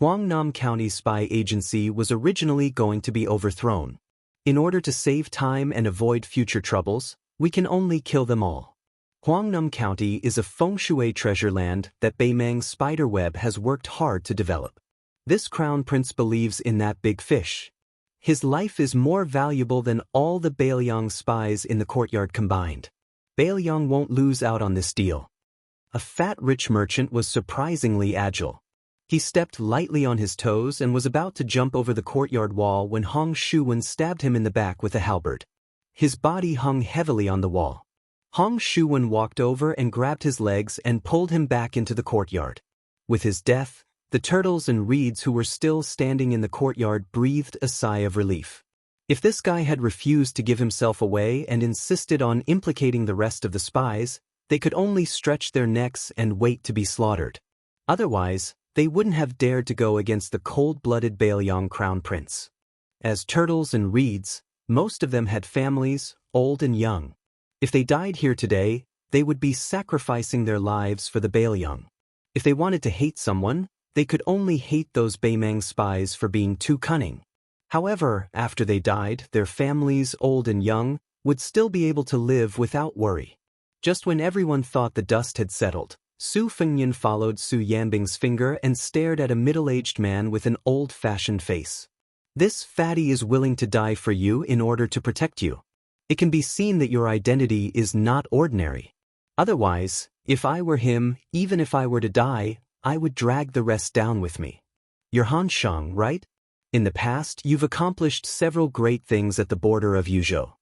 A: Huangnam County Spy Agency was originally going to be overthrown. In order to save time and avoid future troubles, we can only kill them all. Huangnam County is a feng shui treasure land that Beimang's spiderweb has worked hard to develop. This crown prince believes in that big fish. His life is more valuable than all the Bailiang spies in the courtyard combined. Bailiang won't lose out on this deal." A fat rich merchant was surprisingly agile. He stepped lightly on his toes and was about to jump over the courtyard wall when Hong Shuwen stabbed him in the back with a halberd. His body hung heavily on the wall. Hong Shuwen walked over and grabbed his legs and pulled him back into the courtyard. With his death, the turtles and reeds who were still standing in the courtyard breathed a sigh of relief. If this guy had refused to give himself away and insisted on implicating the rest of the spies, they could only stretch their necks and wait to be slaughtered. Otherwise, they wouldn't have dared to go against the cold-blooded Bailiang crown prince. As turtles and reeds, most of them had families, old and young. If they died here today, they would be sacrificing their lives for the Bailiang. If they wanted to hate someone, they could only hate those Beimang spies for being too cunning. However, after they died, their families, old and young, would still be able to live without worry. Just when everyone thought the dust had settled, Su Fengnian followed Su Yanbing's finger and stared at a middle-aged man with an old-fashioned face. "This fatty is willing to die for you in order to protect you. It can be seen that your identity is not ordinary. Otherwise, if I were him, even if I were to die, I would drag the rest down with me. You're Han Shang, right? In the past, you've accomplished several great things at the border of Yuzhou.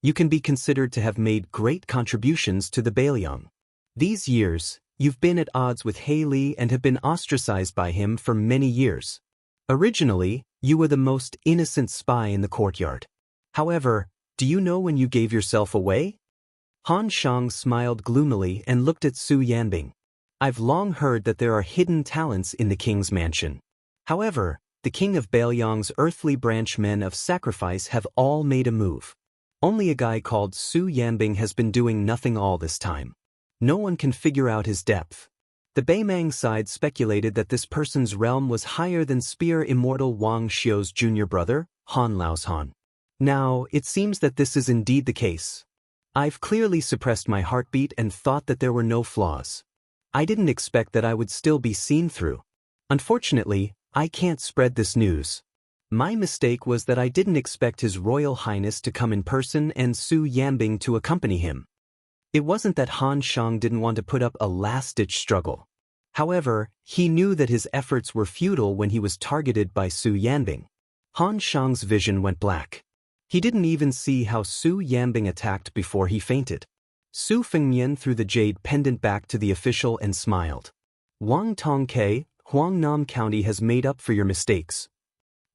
A: You can be considered to have made great contributions to the Bailiang. These years, you've been at odds with Haley and have been ostracized by him for many years. Originally, you were the most innocent spy in the courtyard. However, do you know when you gave yourself away? Han Shang smiled gloomily and looked at Su Yanbing. I've long heard that there are hidden talents in the king's mansion. However, the king of Bailiang's earthly branch men of sacrifice have all made a move. Only a guy called Su Yanbing has been doing nothing all this time. No one can figure out his depth. The Beimang side speculated that this person's realm was higher than Spear Immortal Wang Xiu's junior brother, Han Lao's Han. Now, it seems that this is indeed the case. I've clearly suppressed my heartbeat and thought that there were no flaws. I didn't expect that I would still be seen through. Unfortunately, I can't spread this news. My mistake was that I didn't expect His Royal Highness to come in person and Su Yanbing to accompany him. It wasn't that Han Shang didn't want to put up a last-ditch struggle. However, he knew that his efforts were futile when he was targeted by Su Yanbing. Han Shang's vision went black. He didn't even see how Su Yanbing attacked before he fainted. Su Fengnian threw the jade pendant back to the official and smiled. Wang Tongke, Huangnam County has made up for your mistakes.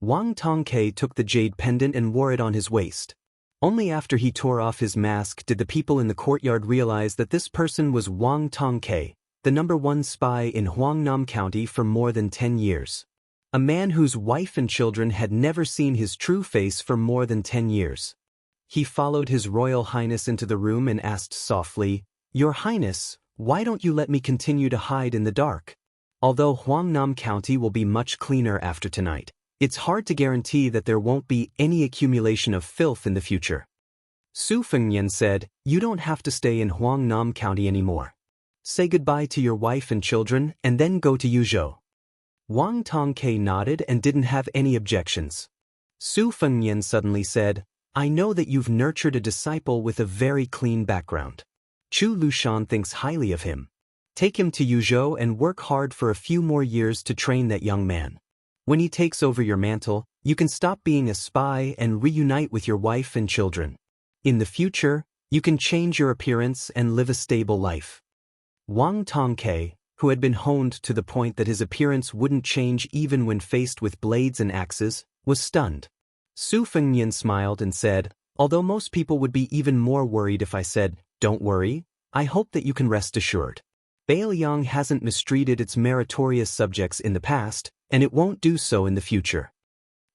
A: Wang Tongke took the jade pendant and wore it on his waist. Only after he tore off his mask did the people in the courtyard realize that this person was Wang Tongke, the #1 spy in Huangnam County for more than 10 years. A man whose wife and children had never seen his true face for more than 10 years. He followed His Royal Highness into the room and asked softly, "Your Highness, why don't you let me continue to hide in the dark? Although Huangnam County will be much cleaner after tonight, it's hard to guarantee that there won't be any accumulation of filth in the future." Su Fengnian said, "You don't have to stay in Huangnam County anymore. Say goodbye to your wife and children and then go to Yuzhou." Wang Tongke nodded and didn't have any objections. Su Fengnian suddenly said, "I know that you've nurtured a disciple with a very clean background. Chu Lushan thinks highly of him. Take him to Yuzhou and work hard for a few more years to train that young man. When he takes over your mantle, you can stop being a spy and reunite with your wife and children. In the future, you can change your appearance and live a stable life." Wang Tongke, who had been honed to the point that his appearance wouldn't change even when faced with blades and axes, was stunned. Su Fengnian smiled and said, "Although most people would be even more worried if I said, 'Don't worry,' I hope that you can rest assured. Bailiang hasn't mistreated its meritorious subjects in the past, and it won't do so in the future."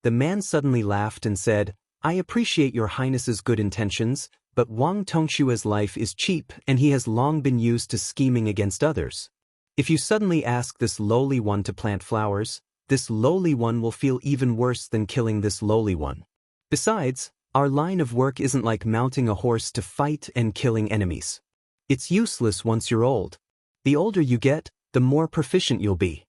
A: The man suddenly laughed and said, "I appreciate your Highness's good intentions, but Wang Tongshua's life is cheap and he has long been used to scheming against others. If you suddenly ask this lowly one to plant flowers, this lowly one will feel even worse than killing this lowly one. Besides, our line of work isn't like mounting a horse to fight and killing enemies. It's useless once you're old. The older you get, the more proficient you'll be."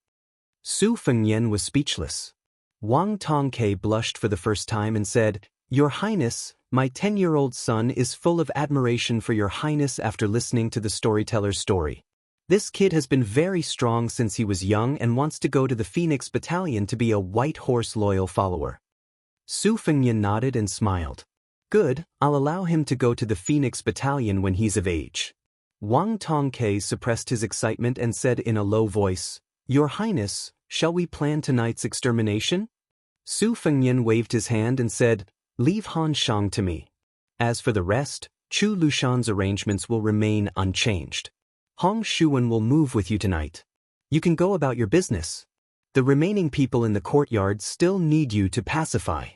A: Su Fengnian was speechless. Wang Tongke blushed for the first time and said, "Your Highness, my 10-year-old son is full of admiration for your Highness after listening to the storyteller's story. This kid has been very strong since he was young and wants to go to the Phoenix Battalion to be a White Horse loyal follower." Su Fengnian nodded and smiled. "Good, I'll allow him to go to the Phoenix Battalion when he's of age." Wang Tongke suppressed his excitement and said in a low voice, "Your Highness, shall we plan tonight's extermination?" Su Fengnian waved his hand and said, "Leave Han Shang to me. As for the rest, Chu Lushan's arrangements will remain unchanged. Hong Shuan will move with you tonight. You can go about your business. The remaining people in the courtyard still need you to pacify."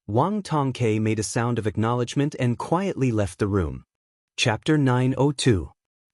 A: Wang Tongke made a sound of acknowledgement and quietly left the room. Chapter 902.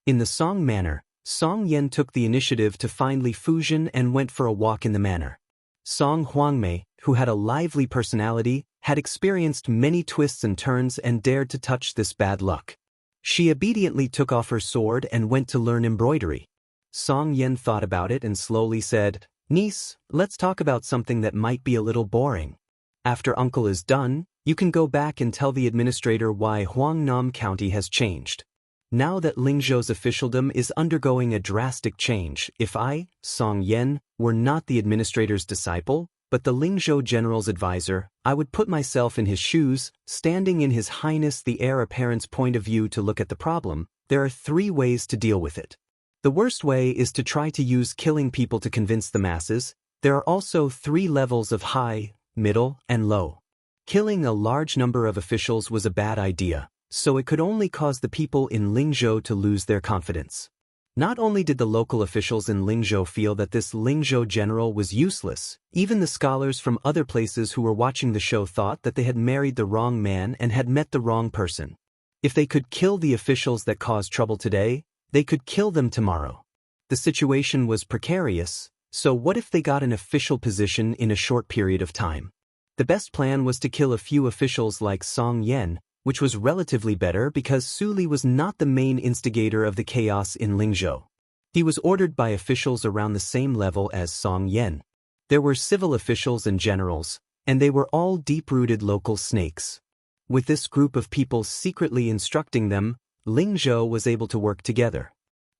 A: In the Song Manor, Song Yen took the initiative to find Li Fuzhen and went for a walk in the manor. Song Huangmei, who had a lively personality, had experienced many twists and turns and dared to touch this bad luck. She obediently took off her sword and went to learn embroidery. Song Yen thought about it and slowly said, "Niece, let's talk about something that might be a little boring. After Uncle is done, you can go back and tell the administrator why Huangnam County has changed. Now that Lingzhou's officialdom is undergoing a drastic change, if I, Song Yen, were not the administrator's disciple, but the Lingzhou general's advisor, I would put myself in his shoes, standing in His Highness the heir apparent's point of view to look at the problem. There are 3 ways to deal with it. The worst way is to try to use killing people to convince the masses. There are also 3 levels of high, middle, and low. Killing a large number of officials was a bad idea, so it could only cause the people in Lingzhou to lose their confidence. Not only did the local officials in Lingzhou feel that this Lingzhou general was useless, even the scholars from other places who were watching the show thought that they had married the wrong man and had met the wrong person. If they could kill the officials that caused trouble today, they could kill them tomorrow. The situation was precarious, so what if they got an official position in a short period of time? The best plan was to kill a few officials like Song Yan, which was relatively better because Su Li was not the main instigator of the chaos in Lingzhou. He was ordered by officials around the same level as Song Yan. There were civil officials and generals, and they were all deep-rooted local snakes. With this group of people secretly instructing them, Lingzhou was able to work together.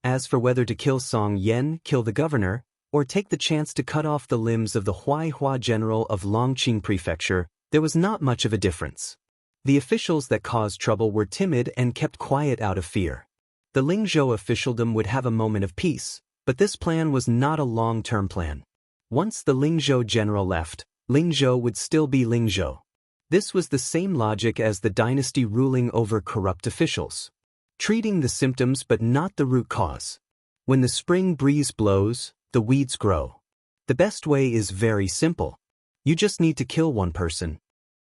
A: As for whether to kill Song Yan, kill the governor, or take the chance to cut off the limbs of the Huaihua general of Longqing Prefecture, there was not much of a difference. The officials that caused trouble were timid and kept quiet out of fear. The Lingzhou officialdom would have a moment of peace, but this plan was not a long-term plan. Once the Lingzhou general left, Lingzhou would still be Lingzhou. This was the same logic as the dynasty ruling over corrupt officials. Treating the symptoms but not the root cause. When the spring breeze blows, the weeds grow. The best way is very simple. You just need to kill one person.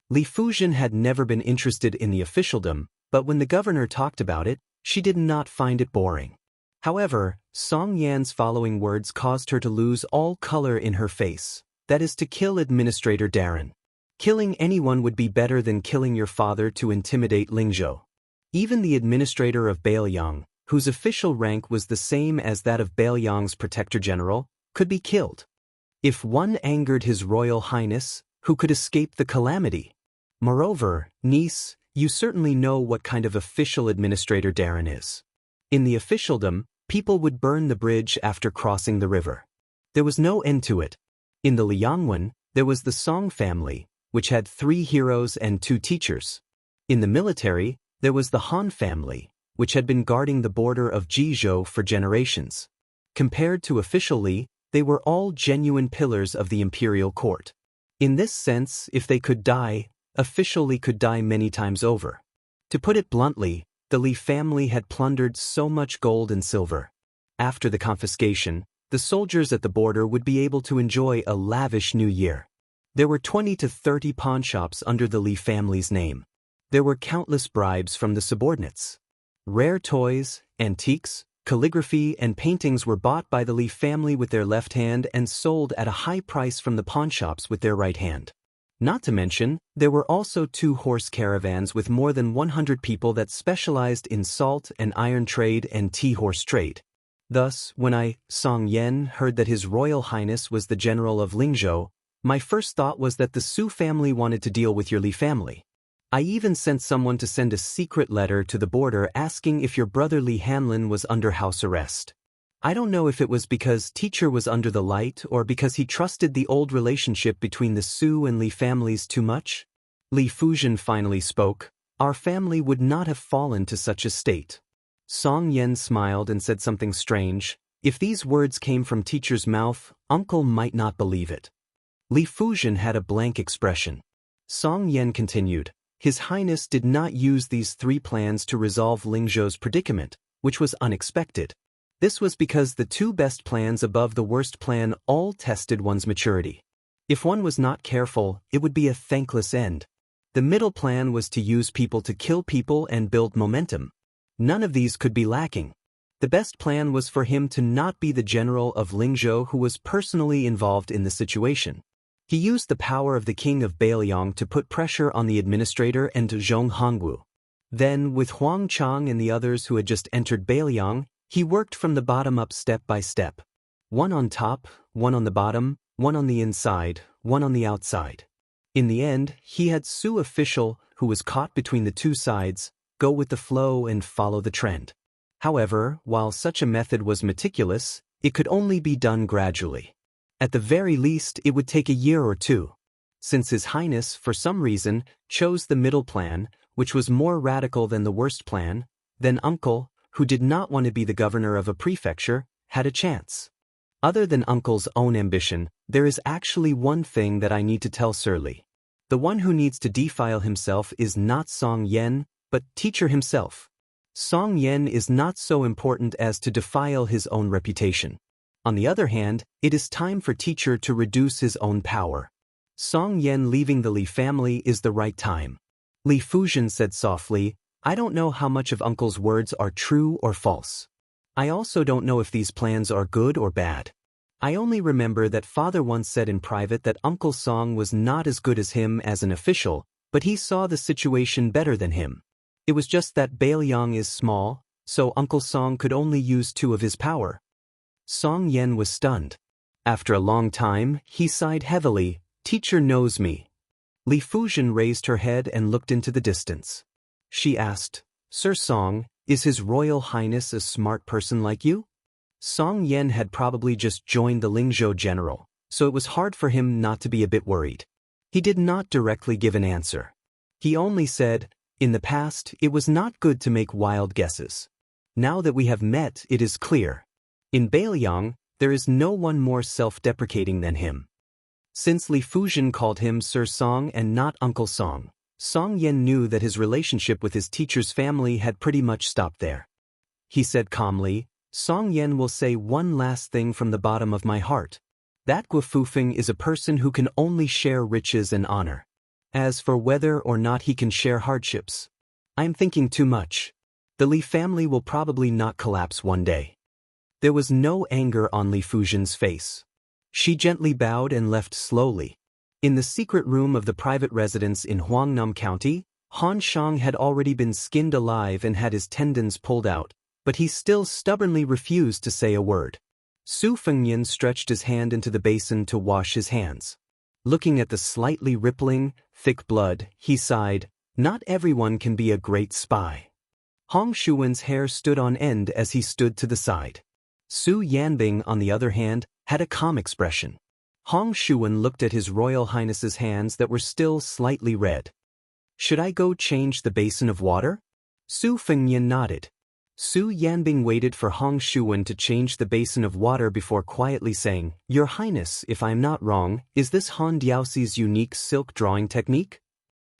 A: Li Fuzhen had never been interested in the officialdom, but when the governor talked about it, she did not find it boring. However, Song Yan's following words caused her to lose all color in her face, that is to kill Administrator Darren. Killing anyone would be better than killing your father to intimidate Lingzhou. Even the administrator of Bailiang, whose official rank was the same as that of Bailiang's protector general, could be killed. If one angered His Royal Highness, who could escape the calamity? Moreover, niece, you certainly know what kind of official Administrator Darren is. In the officialdom, people would burn the bridge after crossing the river. There was no end to it. In the Liangwen, there was the Song family, which had 3 heroes and 2 teachers. In the military, there was the Han family, which had been guarding the border of Jizhou for generations. Compared to official Li, they were all genuine pillars of the imperial court. In this sense, if they could die, official Li could die many times over. To put it bluntly, the Li family had plundered so much gold and silver. After the confiscation, the soldiers at the border would be able to enjoy a lavish new year. There were 20 to 30 pawnshops under the Li family's name. There were countless bribes from the subordinates. Rare toys, antiques, calligraphy, and paintings were bought by the Li family with their left hand and sold at a high price from the pawnshops with their right hand. Not to mention, there were also 2 horse caravans with more than 100 people that specialized in salt and iron trade and tea horse trade. Thus, when I, Song Yan, heard that His Royal Highness was the general of Lingzhou, my first thought was that the Su family wanted to deal with your Li family. I even sent someone to send a secret letter to the border asking if your brother Li Hanlin was under house arrest. I don't know if it was because teacher was under the light or because he trusted the old relationship between the Su and Li families too much. Li Fuzhen finally spoke. Our family would not have fallen to such a state. Song Yan smiled and said something strange. If these words came from teacher's mouth, uncle might not believe it. Li Fuzhen had a blank expression. Song Yan continued. His Highness did not use these 3 plans to resolve Lingzhou's predicament, which was unexpected. This was because the 2 best plans above the worst plan all tested one's maturity. If one was not careful, it would be a thankless end. The middle plan was to use people to kill people and build momentum. None of these could be lacking. The best plan was for him to not be the general of Lingzhou who was personally involved in the situation. He used the power of the king of Bailiang to put pressure on the administrator and Zhong Hongwu. Then, with Huang Chang and the others who had just entered Bailiang, he worked from the bottom up step by step. One on top, one on the bottom, one on the inside, one on the outside. In the end, he had Su official, who was caught between the 2 sides, go with the flow and follow the trend. However, while such a method was meticulous, it could only be done gradually. At the very least, it would take a year or 2. Since His Highness, for some reason, chose the middle plan, which was more radical than the worst plan, then Uncle, who did not want to be the governor of a prefecture, had a chance. Other than Uncle's own ambition, there is actually one thing that I need to tell Sir Li. The one who needs to defile himself is not Song Yan, but teacher himself. Song Yan is not so important as to defile his own reputation. On the other hand, it is time for teacher to reduce his own power. Song Yan leaving the Li family is the right time. Li Fuzhen said softly, I don't know how much of uncle's words are true or false. I also don't know if these plans are good or bad. I only remember that father once said in private that Uncle Song was not as good as him as an official, but he saw the situation better than him. It was just that Bailiang is small, so Uncle Song could only use 2 of his power. Song Yan was stunned. After a long time, he sighed heavily, teacher knows me. Li Fuzhen raised her head and looked into the distance. She asked, Sir Song, is His Royal Highness a smart person like you? Song Yan had probably just joined the Lingzhou general, so it was hard for him not to be a bit worried. He did not directly give an answer. He only said, in the past, it was not good to make wild guesses. Now that we have met, it is clear. In Bailiang, there is no one more self-deprecating than him. Since Li Fuzhen called him Sir Song and not Uncle Song, Song Yan knew that his relationship with his teacher's family had pretty much stopped there. He said calmly, Song Yan will say one last thing from the bottom of my heart. That Guo Fufeng is a person who can only share riches and honor. As for whether or not he can share hardships, I am thinking too much. The Li family will probably not collapse one day. There was no anger on Li Fuzhen's face. She gently bowed and left slowly. In the secret room of the private residence in Huangnam County, Han Shang had already been skinned alive and had his tendons pulled out, but he still stubbornly refused to say a word. Su Fengyan stretched his hand into the basin to wash his hands. Looking at the slightly rippling, thick blood, he sighed, not everyone can be a great spy. Hong Shuwen's hair stood on end as he stood to the side. Su Yanbing, on the other hand, had a calm expression. Hong Shuwen looked at His Royal Highness's hands that were still slightly red. Should I go change the basin of water? Su Fengyan nodded. Su Yanbing waited for Hong Shuwen to change the basin of water before quietly saying, Your Highness, if I am not wrong, is this Han Diaoxi's unique silk drawing technique?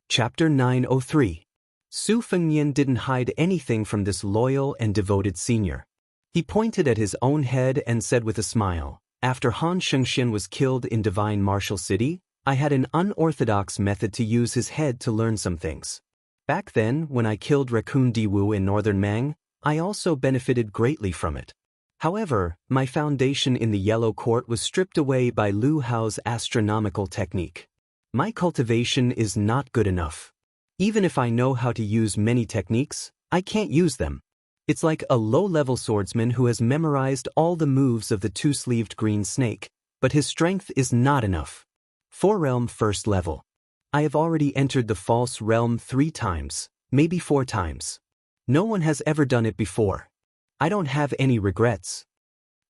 A: Chapter 903. Su Fengyan didn't hide anything from this loyal and devoted senior. He pointed at his own head and said with a smile, After Han Shengxian was killed in Divine Martial City, I had an unorthodox method to use his head to learn some things. Back then, when I killed Raccoon Diwu in northern Mang, I also benefited greatly from it. However, my foundation in the Yellow Court was stripped away by Lu Hao's astronomical technique. My cultivation is not good enough. Even if I know how to use many techniques, I can't use them. It's like a low-level swordsman who has memorized all the moves of the 2-sleeved green snake, but his strength is not enough. 4-realm first level. I have already entered the false realm 3 times, maybe 4 times. No one has ever done it before. I don't have any regrets.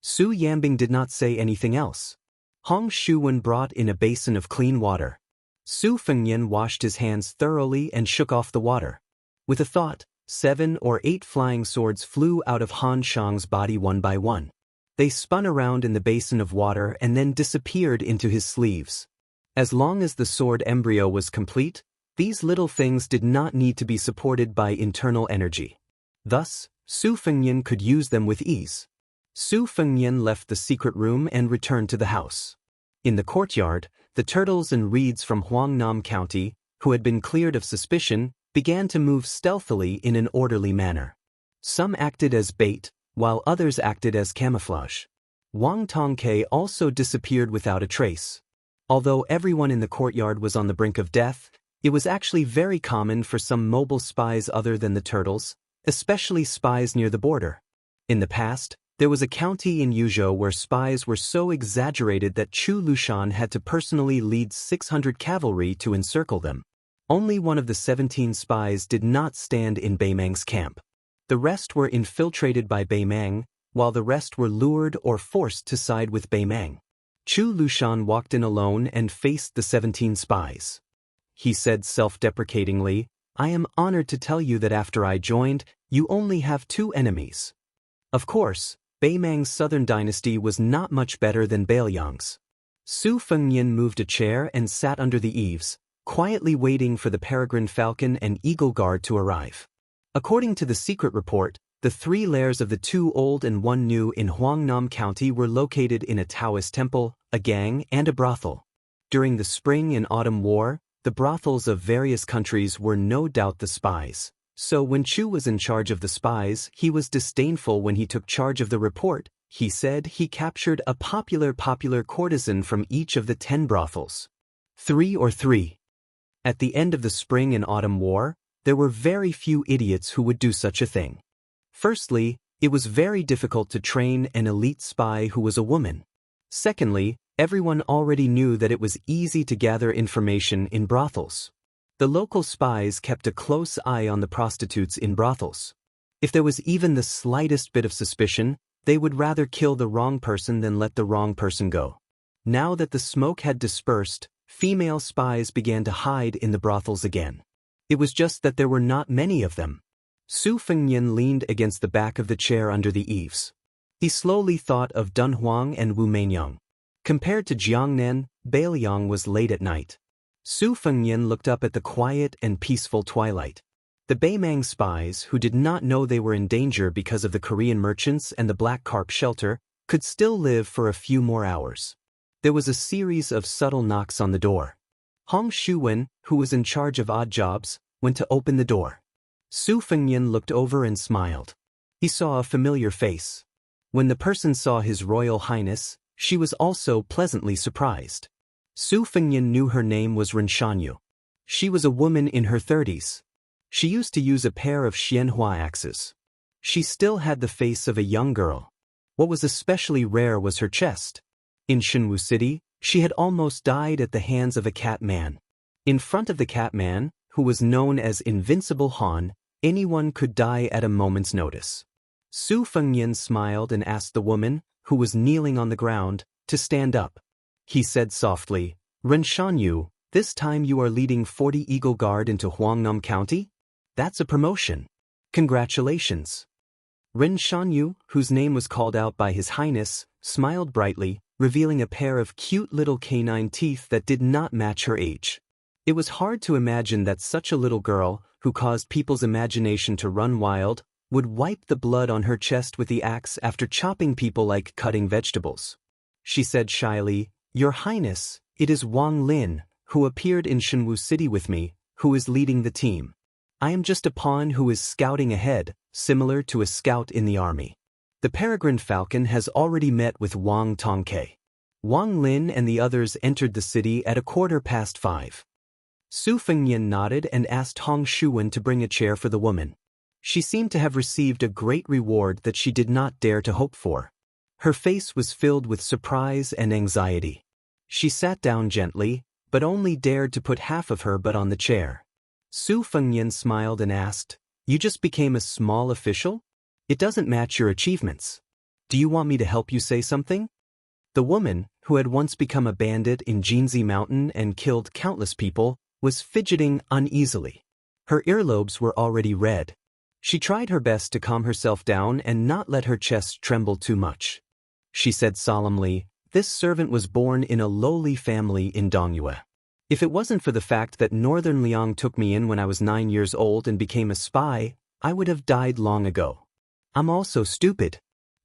A: Su Yanbing did not say anything else. Hong Shuwen brought in a basin of clean water. Su Fengyan washed his hands thoroughly and shook off the water. With a thought, 7 or 8 flying swords flew out of Han Shang's body one by one. They spun around in the basin of water and then disappeared into his sleeves. As long as the sword embryo was complete, these little things did not need to be supported by internal energy. Thus, Su Fengyan could use them with ease. Su Fengyan left the secret room and returned to the house. In the courtyard, the turtles and reeds from Huangnam County, who had been cleared of suspicion, began to move stealthily in an orderly manner. Some acted as bait, while others acted as camouflage. Wang Tongke also disappeared without a trace. Although everyone in the courtyard was on the brink of death, it was actually very common for some mobile spies other than the turtles, especially spies near the border. In the past, there was a county in Yuzhou where spies were so exaggerated that Chu Lushan had to personally lead 600 cavalry to encircle them. Only one of the 17 spies did not stand in Beimang's camp. The rest were infiltrated by Beimang, while the rest were lured or forced to side with Beimang. Chu Lushan walked in alone and faced the 17 spies. He said self-deprecatingly, I am honored to tell you that after I joined, you only have 2 enemies. Of course, Beimang's southern dynasty was not much better than Bailiang's. Su Fengyan moved a chair and sat under the eaves, quietly waiting for the peregrine falcon and eagle guard to arrive. According to the secret report, the 3 lairs of the 2 old and 1 new in Huangnam County were located in a Daoist temple, a gang, and a brothel. During the Spring and Autumn War, the brothels of various countries were no doubt the spies. So when Chu was in charge of the spies, he was disdainful when he took charge of the report. He said he captured a popular courtesan from each of the 10 brothels. 3 or 3. At the end of the Spring and Autumn War, there were very few idiots who would do such a thing. Firstly, it was very difficult to train an elite spy who was a woman. Secondly, everyone already knew that it was easy to gather information in brothels. The local spies kept a close eye on the prostitutes in brothels. If there was even the slightest bit of suspicion, they would rather kill the wrong person than let the wrong person go. Now that the smoke had dispersed, female spies began to hide in the brothels again. It was just that there were not many of them. Su Fengnian leaned against the back of the chair under the eaves. He slowly thought of Dun Huang and Wu Meinyang. Compared to Jiangnan, Bailiang was late at night. Su Fengnian looked up at the quiet and peaceful twilight. The Beimang spies, who did not know they were in danger because of the Korean merchants and the black carp shelter, could still live for a few more hours. There was a series of subtle knocks on the door. Hong Shuwen, who was in charge of odd jobs, went to open the door. Su Fengnian looked over and smiled. He saw a familiar face. When the person saw His Royal Highness, she was also pleasantly surprised. Su Fengnian knew her name was Ren Shanyu. She was a woman in her 30s. She used to use a pair of Xianhua axes. She still had the face of a young girl. What was especially rare was her chest. In Shenwu City, she had almost died at the hands of a cat man. In front of the cat man, who was known as Invincible Han, anyone could die at a moment's notice. Su Fengnian smiled and asked the woman, who was kneeling on the ground, to stand up. He said softly, Ren Shanyu, this time you are leading 40 Eagle Guard into Huangnam County? That's a promotion. Congratulations. Ren Shanyu, whose name was called out by His Highness, smiled brightly, revealing a pair of cute little canine teeth that did not match her age. It was hard to imagine that such a little girl, who caused people's imagination to run wild, would wipe the blood on her chest with the axe after chopping people like cutting vegetables. She said shyly, Your Highness, it is Wang Lin, who appeared in Shenwu City with me, who is leading the team. I am just a pawn who is scouting ahead, similar to a scout in the army. The peregrine falcon has already met with Wang Tongke. Wang Lin and the others entered the city at 5:15. Su Fengnian nodded and asked Hong Shuwen to bring a chair for the woman. She seemed to have received a great reward that she did not dare to hope for. Her face was filled with surprise and anxiety. She sat down gently, but only dared to put half of her butt on the chair. Su Fengnian smiled and asked, You just became a small official? It doesn't match your achievements. Do you want me to help you say something? The woman, who had once become a bandit in Jinzi Mountain and killed countless people, was fidgeting uneasily. Her earlobes were already red. She tried her best to calm herself down and not let her chest tremble too much. She said solemnly, This servant was born in a lowly family in Dongyue. If it wasn't for the fact that Northern Liang took me in when I was 9 years old and became a spy, I would have died long ago. I'm also stupid.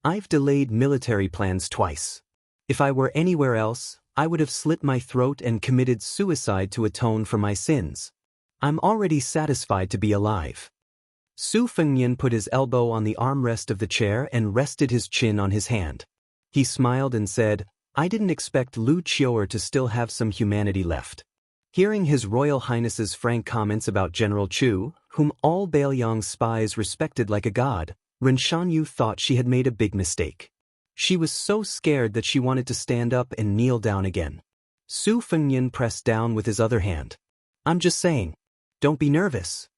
A: I've delayed military plans twice. If I were anywhere else, I would have slit my throat and committed suicide to atone for my sins. I'm already satisfied to be alive. Su Fengnian put his elbow on the armrest of the chair and rested his chin on his hand. He smiled and said, I didn't expect Lu Qiu'er to still have some humanity left. Hearing His Royal Highness's frank comments about General Chu, whom all Bailiang's spies respected like a god, Ren Shanyu thought she had made a big mistake. She was so scared that she wanted to stand up and kneel down again. Su Fengnian pressed down with his other hand. I'm just saying. Don't be nervous.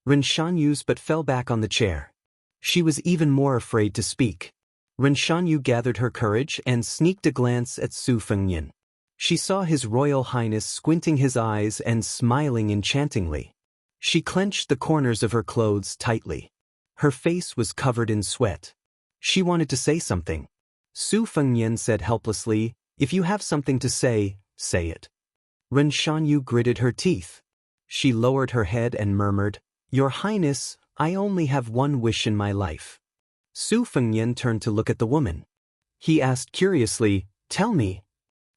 A: Ren Shanyu's but fell back on the chair. She was even more afraid to speak. Ren Shanyu gathered her courage and sneaked a glance at Su Fengnian. She saw His Royal Highness squinting his eyes and smiling enchantingly. She clenched the corners of her clothes tightly. Her face was covered in sweat. She wanted to say something. Su Fengnian said helplessly, If you have something to say, say it. Ren Shanyu gritted her teeth. She lowered her head and murmured, "Your Highness, I only have one wish in my life." Su Fengnian turned to look at the woman. He asked curiously, "Tell me."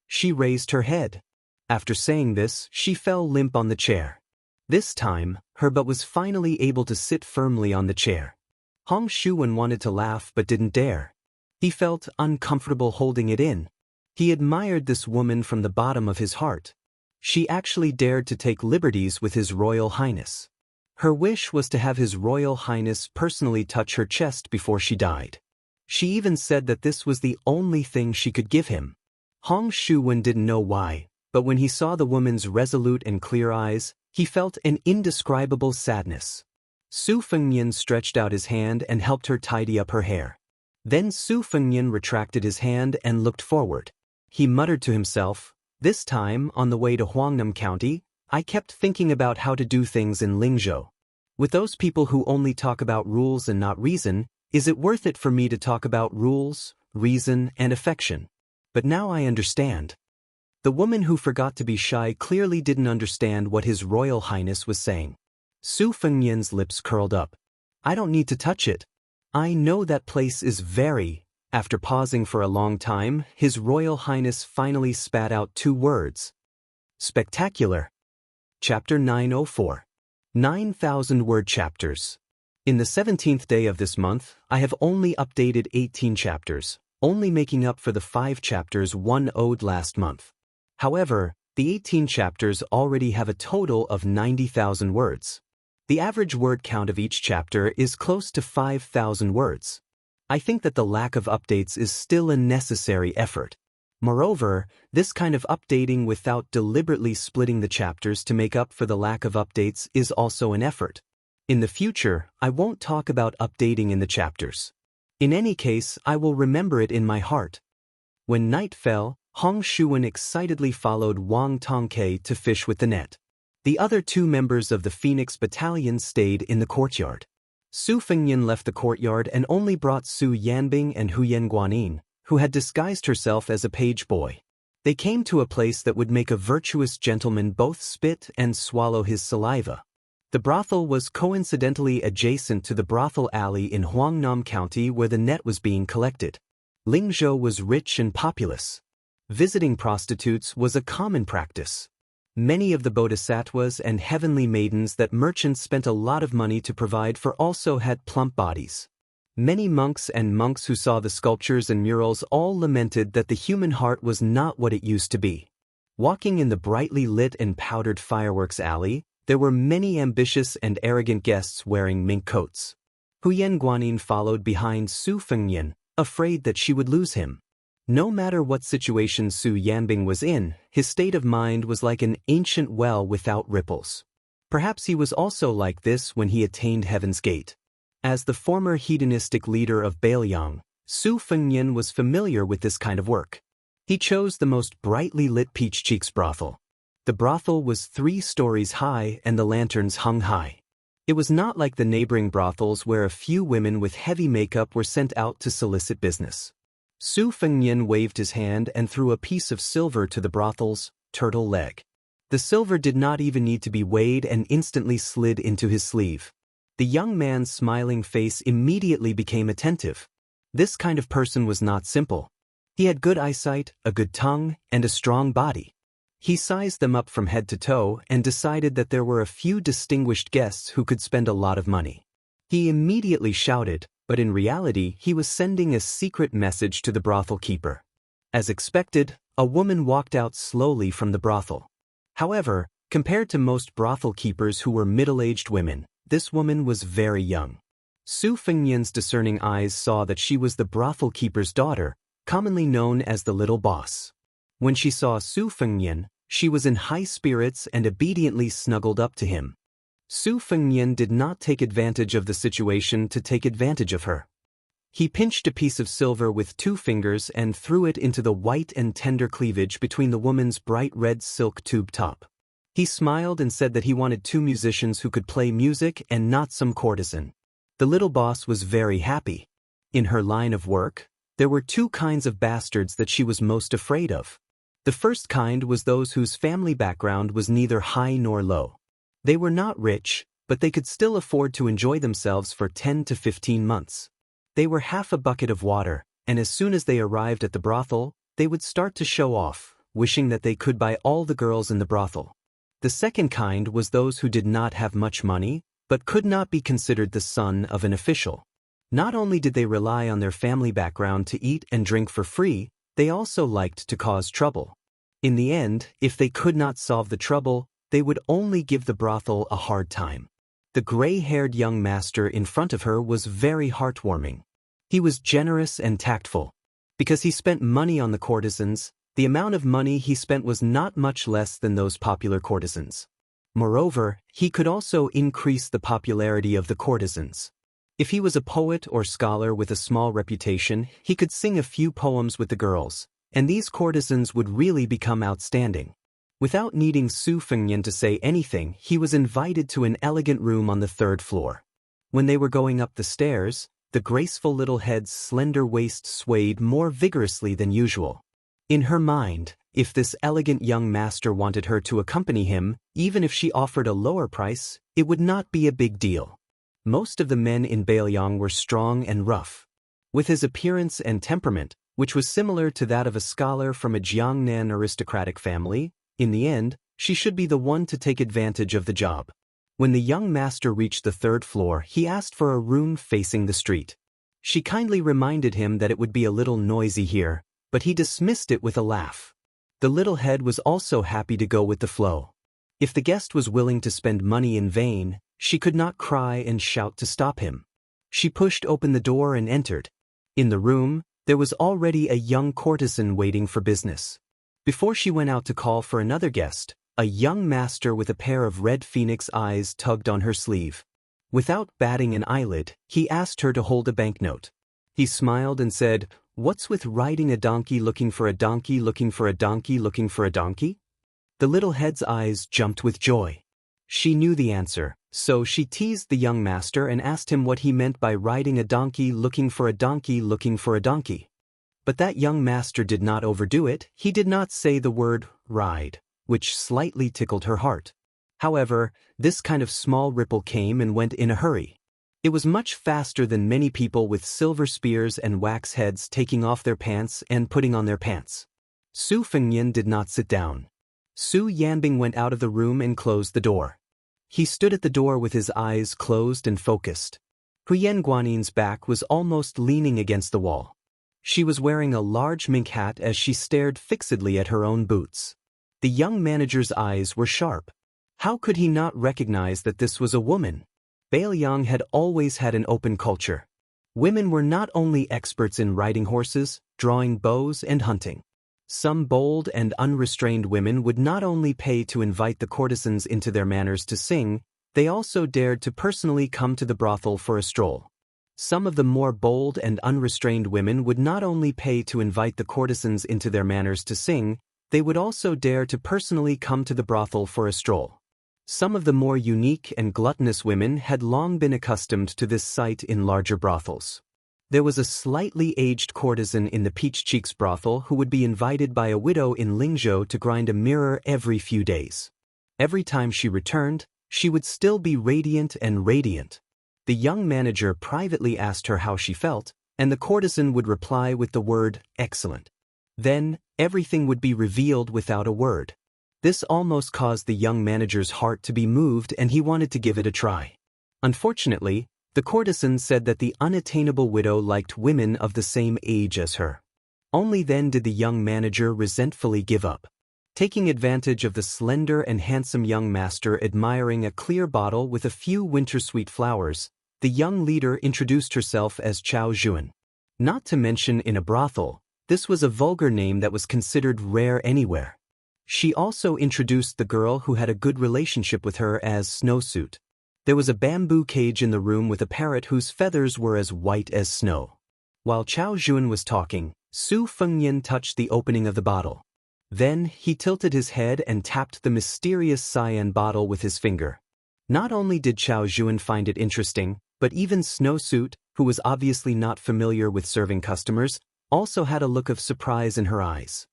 A: She raised her head. After saying this, she fell limp on the chair. This time, her butt was finally able to sit firmly on the chair. Hong Shuwen wanted to laugh but didn't dare. He felt uncomfortable holding it in. He admired this woman from the bottom of his heart. She actually dared to take liberties with His Royal Highness. Her wish was to have His Royal Highness personally touch her chest before she died. She even said that this was the only thing she could give him. Hong Shuwen didn't know why, but when he saw the woman's resolute and clear eyes, he felt an indescribable sadness. Su Fengnian stretched out his hand and helped her tidy up her hair. Then Su Fengnian retracted his hand and looked forward. He muttered to himself, "This time, on the way to Huangnam County, I kept thinking about how to do things in Lingzhou. With those people who only talk about rules and not reason, is it worth it for me to talk about rules, reason, and affection? But now I understand." The woman who forgot to be shy clearly didn't understand what His Royal Highness was saying. Su Fengnian's lips curled up. "I don't need to touch it. I know that place is very..." After pausing for a long time, His Royal Highness finally spat out 2 words. "Spectacular." Chapter 904. 9,000-word chapters. In the 17th day of this month, I have only updated 18 chapters, only making up for the 5 chapters one owed last month. However, the 18 chapters already have a total of 90,000 words. The average word count of each chapter is close to 5,000 words. I think that the lack of updates is still a necessary effort. Moreover, this kind of updating without deliberately splitting the chapters to make up for the lack of updates is also an effort. In the future, I won't talk about updating in the chapters. In any case, I will remember it in my heart. When night fell, Hong Shuwen excitedly followed Wang Tongke to fish with the net. The other 2 members of the Phoenix Battalion stayed in the courtyard. Su Fengnian left the courtyard and only brought Su Yanbing and Huyen Guanyin, who had disguised herself as a page boy. They came to a place that would make a virtuous gentleman both spit and swallow his saliva. The brothel was coincidentally adjacent to the brothel alley in Huangnam County where the net was being collected. Lingzhou was rich and populous. Visiting prostitutes was a common practice. Many of the bodhisattvas and heavenly maidens that merchants spent a lot of money to provide for also had plump bodies. Many monks who saw the sculptures and murals all lamented that the human heart was not what it used to be. Walking in the brightly lit and powdered fireworks alley, there were many ambitious and arrogant guests wearing mink coats. Huyen Guanyin followed behind Su Fengnian, afraid that she would lose him. No matter what situation Su Yanbing was in, his state of mind was like an ancient well without ripples. Perhaps he was also like this when he attained Heaven's Gate. As the former hedonistic leader of Bailiang, Su Fengnian was familiar with this kind of work. He chose the most brightly lit Peach Cheeks brothel. The brothel was 3 stories high and the lanterns hung high. It was not like the neighboring brothels where a few women with heavy makeup were sent out to solicit business. Su Fengnian waved his hand and threw a piece of silver to the brothel's turtle leg. The silver did not even need to be weighed and instantly slid into his sleeve. The young man's smiling face immediately became attentive. This kind of person was not simple. He had good eyesight, a good tongue, and a strong body. He sized them up from head to toe and decided that there were a few distinguished guests who could spend a lot of money. He immediately shouted, but in reality he was sending a secret message to the brothel keeper. As expected, a woman walked out slowly from the brothel. However, compared to most brothel keepers who were middle-aged women, this woman was very young. Su Fengnian's discerning eyes saw that she was the brothel keeper's daughter, commonly known as the little boss. When she saw Su Fengnian, she was in high spirits and obediently snuggled up to him. Su Fengnian did not take advantage of the situation to take advantage of her. He pinched a piece of silver with 2 fingers and threw it into the white and tender cleavage between the woman's bright red silk tube top. He smiled and said that he wanted 2 musicians who could play music and not some courtesan. The little boss was very happy. In her line of work, there were 2 kinds of bastards that she was most afraid of. The first kind was those whose family background was neither high nor low. They were not rich, but they could still afford to enjoy themselves for 10 to 15 months. They were half a bucket of water, and as soon as they arrived at the brothel, they would start to show off, wishing that they could buy all the girls in the brothel. The second kind was those who did not have much money, but could not be considered the son of an official. Not only did they rely on their family background to eat and drink for free, they also liked to cause trouble. In the end, if they could not solve the trouble, they would only give the brothel a hard time. The gray-haired young master in front of her was very heartwarming. He was generous and tactful. Because he spent money on the courtesans, the amount of money he spent was not much less than those popular courtesans. Moreover, he could also increase the popularity of the courtesans. If he was a poet or scholar with a small reputation, he could sing a few poems with the girls, and these courtesans would really become outstanding. Without needing Su Fengnian to say anything, he was invited to an elegant room on the 3rd floor. When they were going up the stairs, the graceful little head's slender waist swayed more vigorously than usual. In her mind, if this elegant young master wanted her to accompany him, even if she offered a lower price, it would not be a big deal. Most of the men in Bailiang were strong and rough. With his appearance and temperament, which was similar to that of a scholar from a Jiangnan aristocratic family, in the end, she should be the one to take advantage of the job. When the young master reached the 3rd floor, he asked for a room facing the street. She kindly reminded him that it would be a little noisy here, but he dismissed it with a laugh. The little head was also happy to go with the flow. If the guest was willing to spend money in vain, she could not cry and shout to stop him. She pushed open the door and entered. In the room, there was already a young courtesan waiting for business. Before she went out to call for another guest, a young master with a pair of red phoenix eyes tugged on her sleeve. Without batting an eyelid, he asked her to hold a banknote. He smiled and said, "What's with riding a donkey looking for a donkey looking for a donkey looking for a donkey?" The little head's eyes jumped with joy. She knew the answer, so she teased the young master and asked him what he meant by riding a donkey looking for a donkey looking for a donkey. But that young master did not overdo it. He did not say the word ride, which slightly tickled her heart. However, this kind of small ripple came and went in a hurry. It was much faster than many people with silver spears and wax heads taking off their pants and putting on their pants. Su Fengnian did not sit down. Su Yanbing went out of the room and closed the door. He stood at the door with his eyes closed and focused. Huyen Guanin's back was almost leaning against the wall. She was wearing a large mink hat as she stared fixedly at her own boots. The young manager's eyes were sharp. How could he not recognize that this was a woman? Bailiang had always had an open culture. Women were not only experts in riding horses, drawing bows, and hunting. Some bold and unrestrained women would not only pay to invite the courtesans into their manors to sing, they also dared to personally come to the brothel for a stroll. Some of the more bold and unrestrained women would not only pay to invite the courtesans into their manors to sing, they would also dare to personally come to the brothel for a stroll. Some of the more unique and gluttonous women had long been accustomed to this sight in larger brothels. There was a slightly aged courtesan in the Peach Cheeks brothel who would be invited by a widow in Lingzhou to grind a mirror every few days. Every time she returned, she would still be radiant and radiant. The young manager privately asked her how she felt, and the courtesan would reply with the word, "Excellent." Then, everything would be revealed without a word. This almost caused the young manager's heart to be moved, and he wanted to give it a try. Unfortunately, the courtesan said that the unattainable widow liked women of the same age as her. Only then did the young manager resentfully give up. Taking advantage of the slender and handsome young master admiring a clear bottle with a few winter-sweet flowers, the young leader introduced herself as Chao Juan. Not to mention in a brothel, this was a vulgar name that was considered rare anywhere. She also introduced the girl who had a good relationship with her as Snowsuit. There was a bamboo cage in the room with a parrot whose feathers were as white as snow. While Chao Juan was talking, Su Fengnian touched the opening of the bottle. Then he tilted his head and tapped the mysterious cyan bottle with his finger. Not only did Chao Juan find it interesting, but even Snowsuit, who was obviously not familiar with serving customers, also had a look of surprise in her eyes.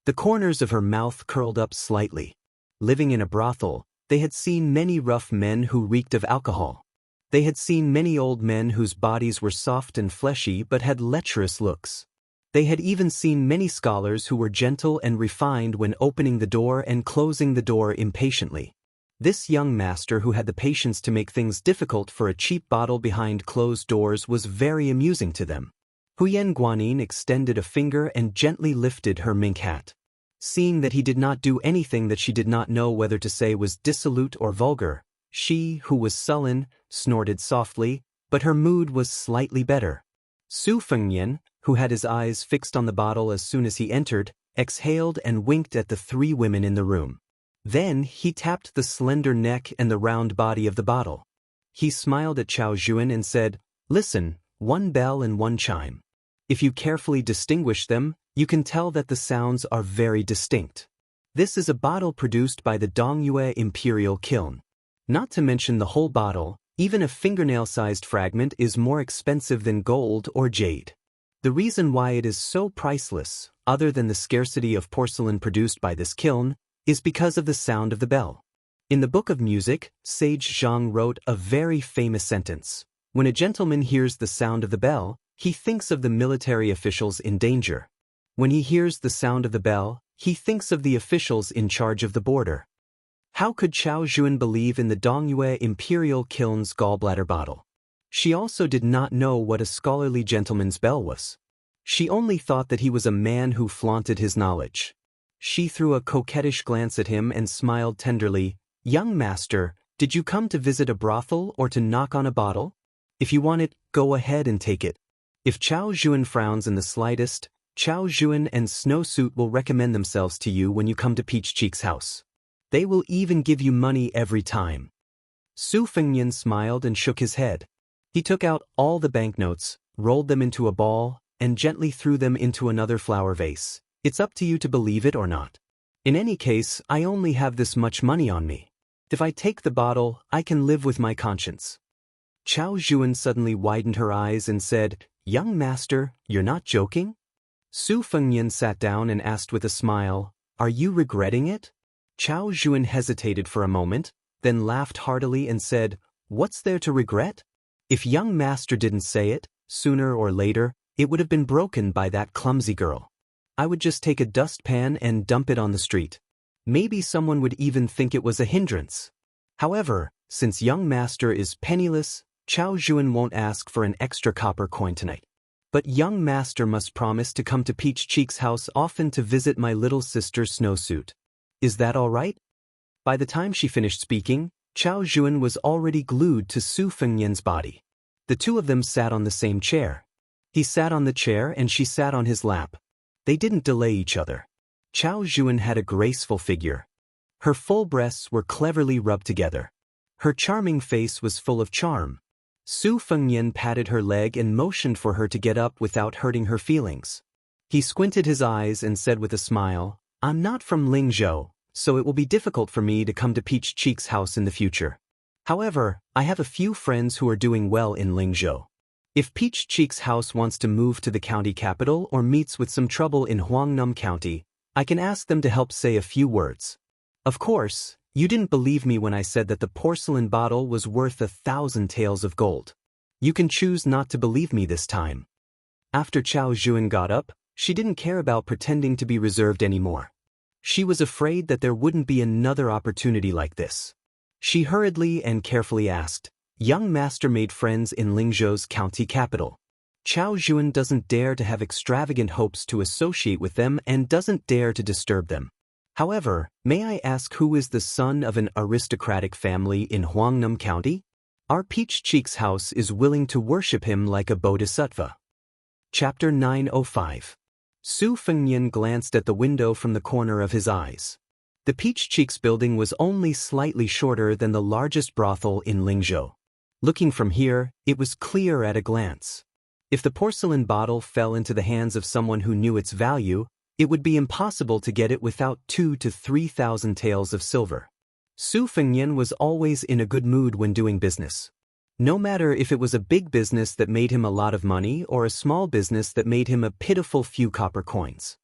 A: The corners of her mouth curled up slightly. Living in a brothel, they had seen many rough men who reeked of alcohol. They had seen many old men whose bodies were soft and fleshy but had lecherous looks. They had even seen many scholars who were gentle and refined when opening the door and closing the door impatiently. This young master who had the patience to make things difficult for a cheap bottle behind closed doors was very amusing to them. Huyen Guanyin extended a finger and gently lifted her mink hat. Seeing that he did not do anything that she did not know whether to say was dissolute or vulgar, she, who was sullen, snorted softly, but her mood was slightly better. Su Fengnian, who had his eyes fixed on the bottle as soon as he entered, exhaled and winked at the three women in the room. Then he tapped the slender neck and the round body of the bottle. He smiled at Chao Juan and said, "Listen, one bell and one chime. If you carefully distinguish them, you can tell that the sounds are very distinct. This is a bottle produced by the Dongyue Imperial Kiln. Not to mention the whole bottle, even a fingernail-sized fragment is more expensive than gold or jade. The reason why it is so priceless, other than the scarcity of porcelain produced by this kiln, is because of the sound of the bell." In the Book of Music, Sage Zhang wrote a very famous sentence. When a gentleman hears the sound of the bell, he thinks of the military officials in danger. When he hears the sound of the bell, he thinks of the officials in charge of the border. How could Chao Juan believe in the Dongyue Imperial Kiln's gallbladder bottle? She also did not know what a scholarly gentleman's bell was. She only thought that he was a man who flaunted his knowledge. She threw a coquettish glance at him and smiled tenderly. "Young master, did you come to visit a brothel or to knock on a bottle? If you want it, go ahead and take it." If Chao Juan frowns in the slightest, Chao Juan and Snowsuit will recommend themselves to you when you come to Peach Cheek's house. They will even give you money every time. Su Fengnian smiled and shook his head. He took out all the banknotes, rolled them into a ball, and gently threw them into another flower vase. "It's up to you to believe it or not. In any case, I only have this much money on me. If I take the bottle, I can live with my conscience." Chao Juan suddenly widened her eyes and said, "Young master, you're not joking?" Su Fengnian sat down and asked with a smile, "Are you regretting it?" Chao Juan hesitated for a moment, then laughed heartily and said, "What's there to regret? If young master didn't say it, sooner or later, it would have been broken by that clumsy girl. I would just take a dustpan and dump it on the street. Maybe someone would even think it was a hindrance. However, since young master is penniless, Chao Juan won't ask for an extra copper coin tonight. But young master must promise to come to Peach Cheek's house often to visit my little sister Snowsuit. Is that all right?" By the time she finished speaking, Chao Juan was already glued to Su Fengnian's body. The two of them sat on the same chair. He sat on the chair and she sat on his lap. They didn't delay each other. Chao Juan had a graceful figure. Her full breasts were cleverly rubbed together. Her charming face was full of charm. Su Fengnian patted her leg and motioned for her to get up without hurting her feelings. He squinted his eyes and said with a smile, "I'm not from Lingzhou, so it will be difficult for me to come to Peach Cheek's house in the future. However, I have a few friends who are doing well in Lingzhou. If Peach Cheek's house wants to move to the county capital or meets with some trouble in Huangnam County, I can ask them to help say a few words. Of course, you didn't believe me when I said that the porcelain bottle was worth 1,000 taels of gold. You can choose not to believe me this time." After Chao Juan got up, she didn't care about pretending to be reserved anymore. She was afraid that there wouldn't be another opportunity like this. She hurriedly and carefully asked, "Young master made friends in Lingzhou's county capital. Chao Juan doesn't dare to have extravagant hopes to associate with them and doesn't dare to disturb them. However, may I ask who is the son of an aristocratic family in Huangnam County? Our Peach Cheek's house is willing to worship him like a bodhisattva." Chapter 905. Su Fengnian glanced at the window from the corner of his eyes. The Peach Cheeks building was only slightly shorter than the largest brothel in Lingzhou. Looking from here, it was clear at a glance. If the porcelain bottle fell into the hands of someone who knew its value, it would be impossible to get it without 2,000 to 3,000 taels of silver. Su Fengnian was always in a good mood when doing business. No matter if it was a big business that made him a lot of money or a small business that made him a pitiful few copper coins.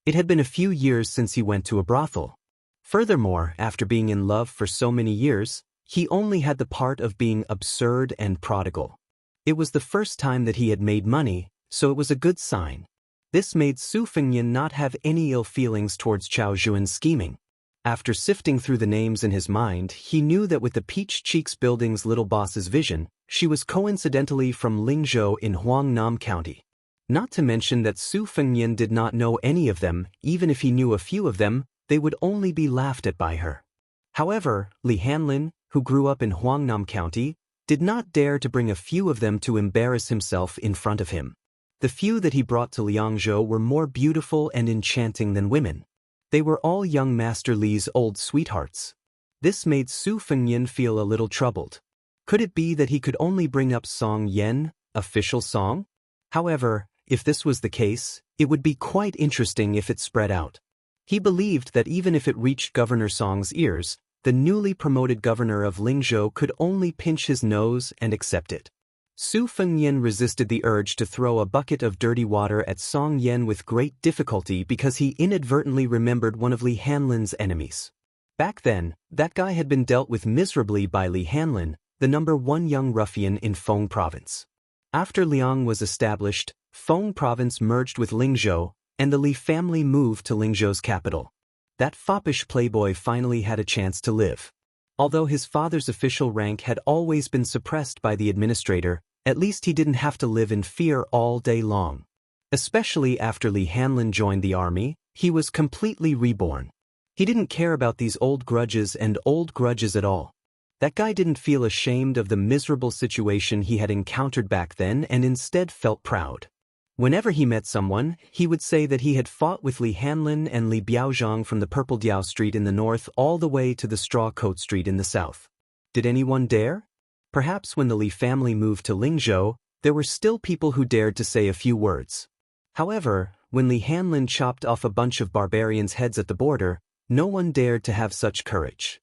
A: It had been a few years since he went to a brothel. Furthermore, after being in love for so many years, he only had the part of being absurd and prodigal. It was the first time that he had made money, so it was a good sign. This made Su Fengnian not have any ill feelings towards Chao Juan's scheming. After sifting through the names in his mind, he knew that with the Peach Cheeks Building's little boss's vision, she was coincidentally from Lingzhou in Huangnam County. Not to mention that Su Fengnian did not know any of them. Even if he knew a few of them, they would only be laughed at by her. However, Li Hanlin, who grew up in Huangnam County, did not dare to bring a few of them to embarrass himself in front of him. The few that he brought to Liangzhou were more beautiful and enchanting than women. They were all young Master Li's old sweethearts. This made Su Fengnian feel a little troubled. Could it be that he could only bring up Song Yan, official song? However, if this was the case, it would be quite interesting if it spread out. He believed that even if it reached Governor Song's ears, the newly promoted governor of Lingzhou could only pinch his nose and accept it. Su Fengnian resisted the urge to throw a bucket of dirty water at Song Yan with great difficulty because he inadvertently remembered one of Li Hanlin's enemies. Back then, that guy had been dealt with miserably by Li Hanlin, the #1 young ruffian in Feng Province. After Liang was established, Feng Province merged with Lingzhou, and the Li family moved to Lingzhou's capital. That foppish playboy finally had a chance to live. Although his father's official rank had always been suppressed by the administrator, at least he didn't have to live in fear all day long. Especially after Li Hanlin joined the army, he was completely reborn. He didn't care about these old grudges at all. That guy didn't feel ashamed of the miserable situation he had encountered back then and instead felt proud. Whenever he met someone, he would say that he had fought with Li Hanlin and Li Biaozhang from the Purple Diao Street in the north all the way to the Straw Coat Street in the south. Did anyone dare? Perhaps when the Li family moved to Lingzhou, there were still people who dared to say a few words. However, when Li Hanlin chopped off a bunch of barbarians' heads at the border, no one dared to have such courage.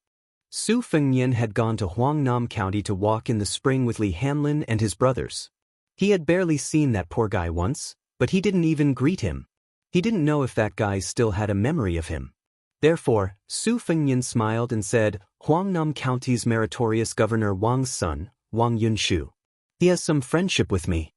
A: Su Fengnian had gone to Huangnam County to walk in the spring with Li Hanlin and his brothers. He had barely seen that poor guy once, but he didn't even greet him. He didn't know if that guy still had a memory of him. Therefore, Su Fengnian smiled and said, "Huangnam County's meritorious governor Wang's son, Wang Yunshu. He has some friendship with me."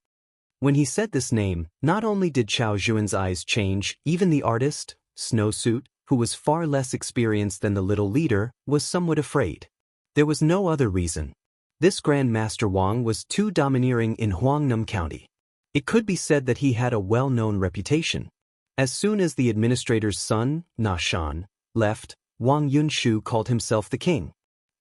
A: When he said this name, not only did Chao Juan's eyes change, even the artist, Snowsuit, who was far less experienced than the little leader, was somewhat afraid. There was no other reason. This Grand Master Wang was too domineering in Huangnam County. It could be said that he had a well-known reputation. As soon as the administrator's son, Na Shan, left, Wang Yunshu called himself the king.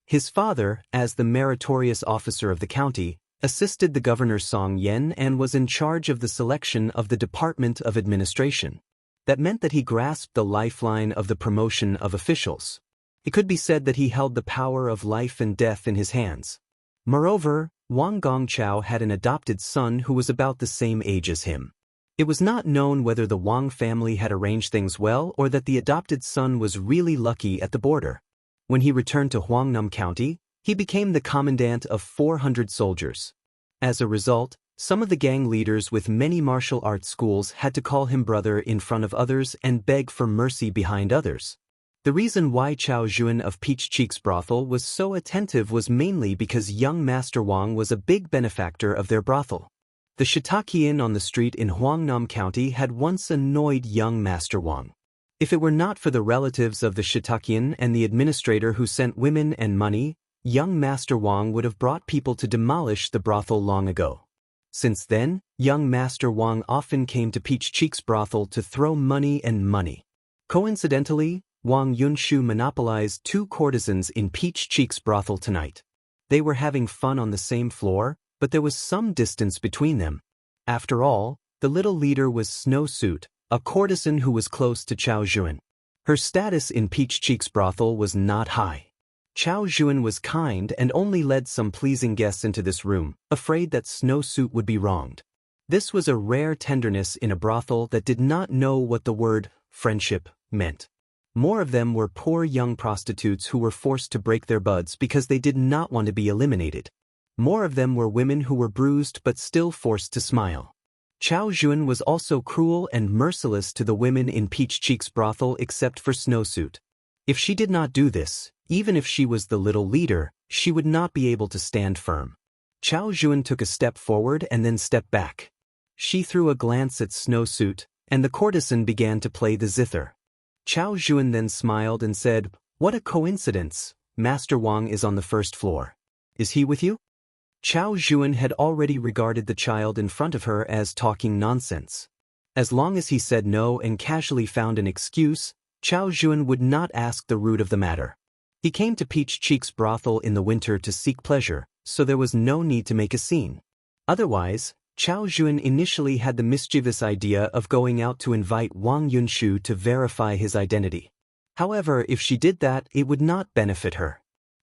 A: His father, as the meritorious officer of the county, assisted the governor Song Yan and was in charge of the selection of the Department of Administration. That meant that he grasped the lifeline of the promotion of officials. It could be said that he held the power of life and death in his hands. Moreover, Wang Gongchao had an adopted son who was about the same age as him. It was not known whether the Wang family had arranged things well or that the adopted son was really lucky at the border. When he returned to Huangnam County, he became the commandant of 400 soldiers. As a result, some of the gang leaders with many martial arts schools had to call him brother in front of others and beg for mercy behind others. The reason why Chao Juan of Peach Cheeks brothel was so attentive was mainly because young Master Wang was a big benefactor of their brothel. The Shiitake Inn on the street in Huangnam County had once annoyed young Master Wang. If it were not for the relatives of the Shiitake Inn and the administrator who sent women and money, young Master Wang would have brought people to demolish the brothel long ago. Since then, young Master Wang often came to Peach Cheeks brothel to throw money and money. Coincidentally, Wang Yunshu monopolized 2 courtesans in Peach Cheeks brothel tonight. They were having fun on the same floor, but there was some distance between them. After all, the little leader was Snowsuit, a courtesan who was close to Chao Juan. Her status in Peach Cheeks brothel was not high. Chao Juan was kind and only led some pleasing guests into this room, afraid that Snowsuit would be wronged. This was a rare tenderness in a brothel that did not know what the word friendship meant. More of them were poor young prostitutes who were forced to break their buds because they did not want to be eliminated. More of them were women who were bruised but still forced to smile. Chao Jun was also cruel and merciless to the women in Peach Cheek's brothel except for Snowsuit. If she did not do this, even if she was the little leader, she would not be able to stand firm. Chao Jun took a step forward and then stepped back. She threw a glance at Snowsuit, and the courtesan began to play the zither. Chao Jun then smiled and said, "What a coincidence, Master Wang is on the first floor. Is he with you?" Chao Jun had already regarded the child in front of her as talking nonsense. As long as he said no and casually found an excuse, Chao Jun would not ask the root of the matter. He came to Peach Cheek's brothel in the winter to seek pleasure, so there was no need to make a scene. Otherwise, Chao Jun initially had the mischievous idea of going out to invite Wang Yunshu to verify his identity. However, if she did that, it would not benefit her.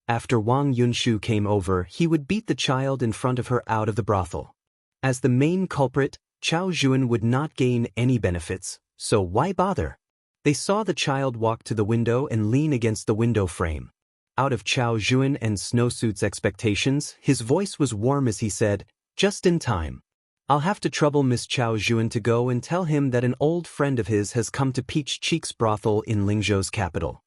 A: After Wang Yunshu came over, he would beat the child in front of her out of the brothel. As the main culprit, Chao Jun would not gain any benefits, so why bother? They saw the child walk to the window and lean against the window frame. Out of Chao Jun and Snowsuit's expectations, his voice was warm as he said, "Just in time. I'll have to trouble Miss Chao Jun to go and tell him that an old friend of his has come to Peach Cheek's brothel in Lingzhou's capital."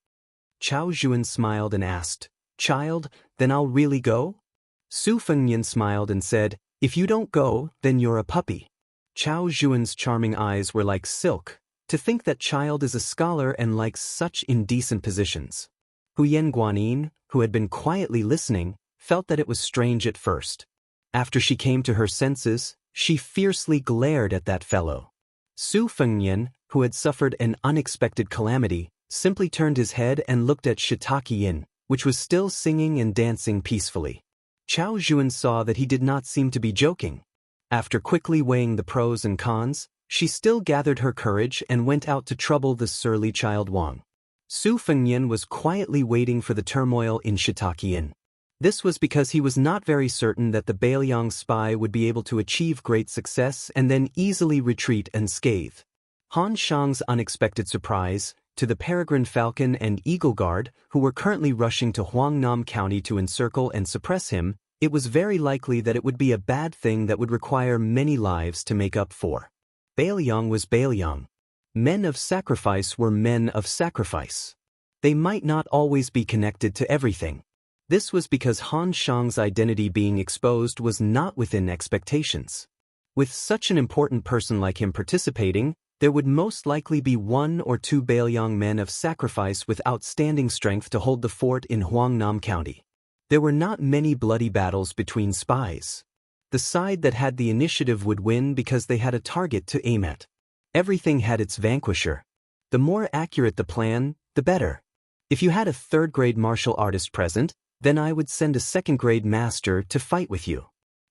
A: Chao Jun smiled and asked, "Child, then I'll really go?" Su Fengnian smiled and said, "If you don't go, then you're a puppy." Chao Jun's charming eyes were like silk. To think that child is a scholar and likes such indecent positions. Huyen Guanyin, who had been quietly listening, felt that it was strange at first. After she came to her senses, she fiercely glared at that fellow. Su Fengnian, who had suffered an unexpected calamity, simply turned his head and looked at Shiitake Yin, which was still singing and dancing peacefully. Chao Jun saw that he did not seem to be joking. After quickly weighing the pros and cons, she still gathered her courage and went out to trouble the surly child Wang. Su Fengnian was quietly waiting for the turmoil in Shiitake Yin. This was because he was not very certain that the Bailiang spy would be able to achieve great success and then easily retreat unscathed. Han Shang's unexpected surprise, to the Peregrine Falcon and Eagle Guard, who were currently rushing to Huangnam County to encircle and suppress him, it was very likely that it would be a bad thing that would require many lives to make up for. Bailiang was Bailiang. Men of sacrifice were men of sacrifice. They might not always be connected to everything. This was because Han Shang's identity being exposed was not within expectations. With such an important person like him participating, there would most likely be 1 or 2 Bailiang men of sacrifice with outstanding strength to hold the fort in Huangnam County. There were not many bloody battles between spies. The side that had the initiative would win because they had a target to aim at. Everything had its vanquisher. The more accurate the plan, the better. If you had a 3rd-grade martial artist present, then I would send a 2nd-grade master to fight with you.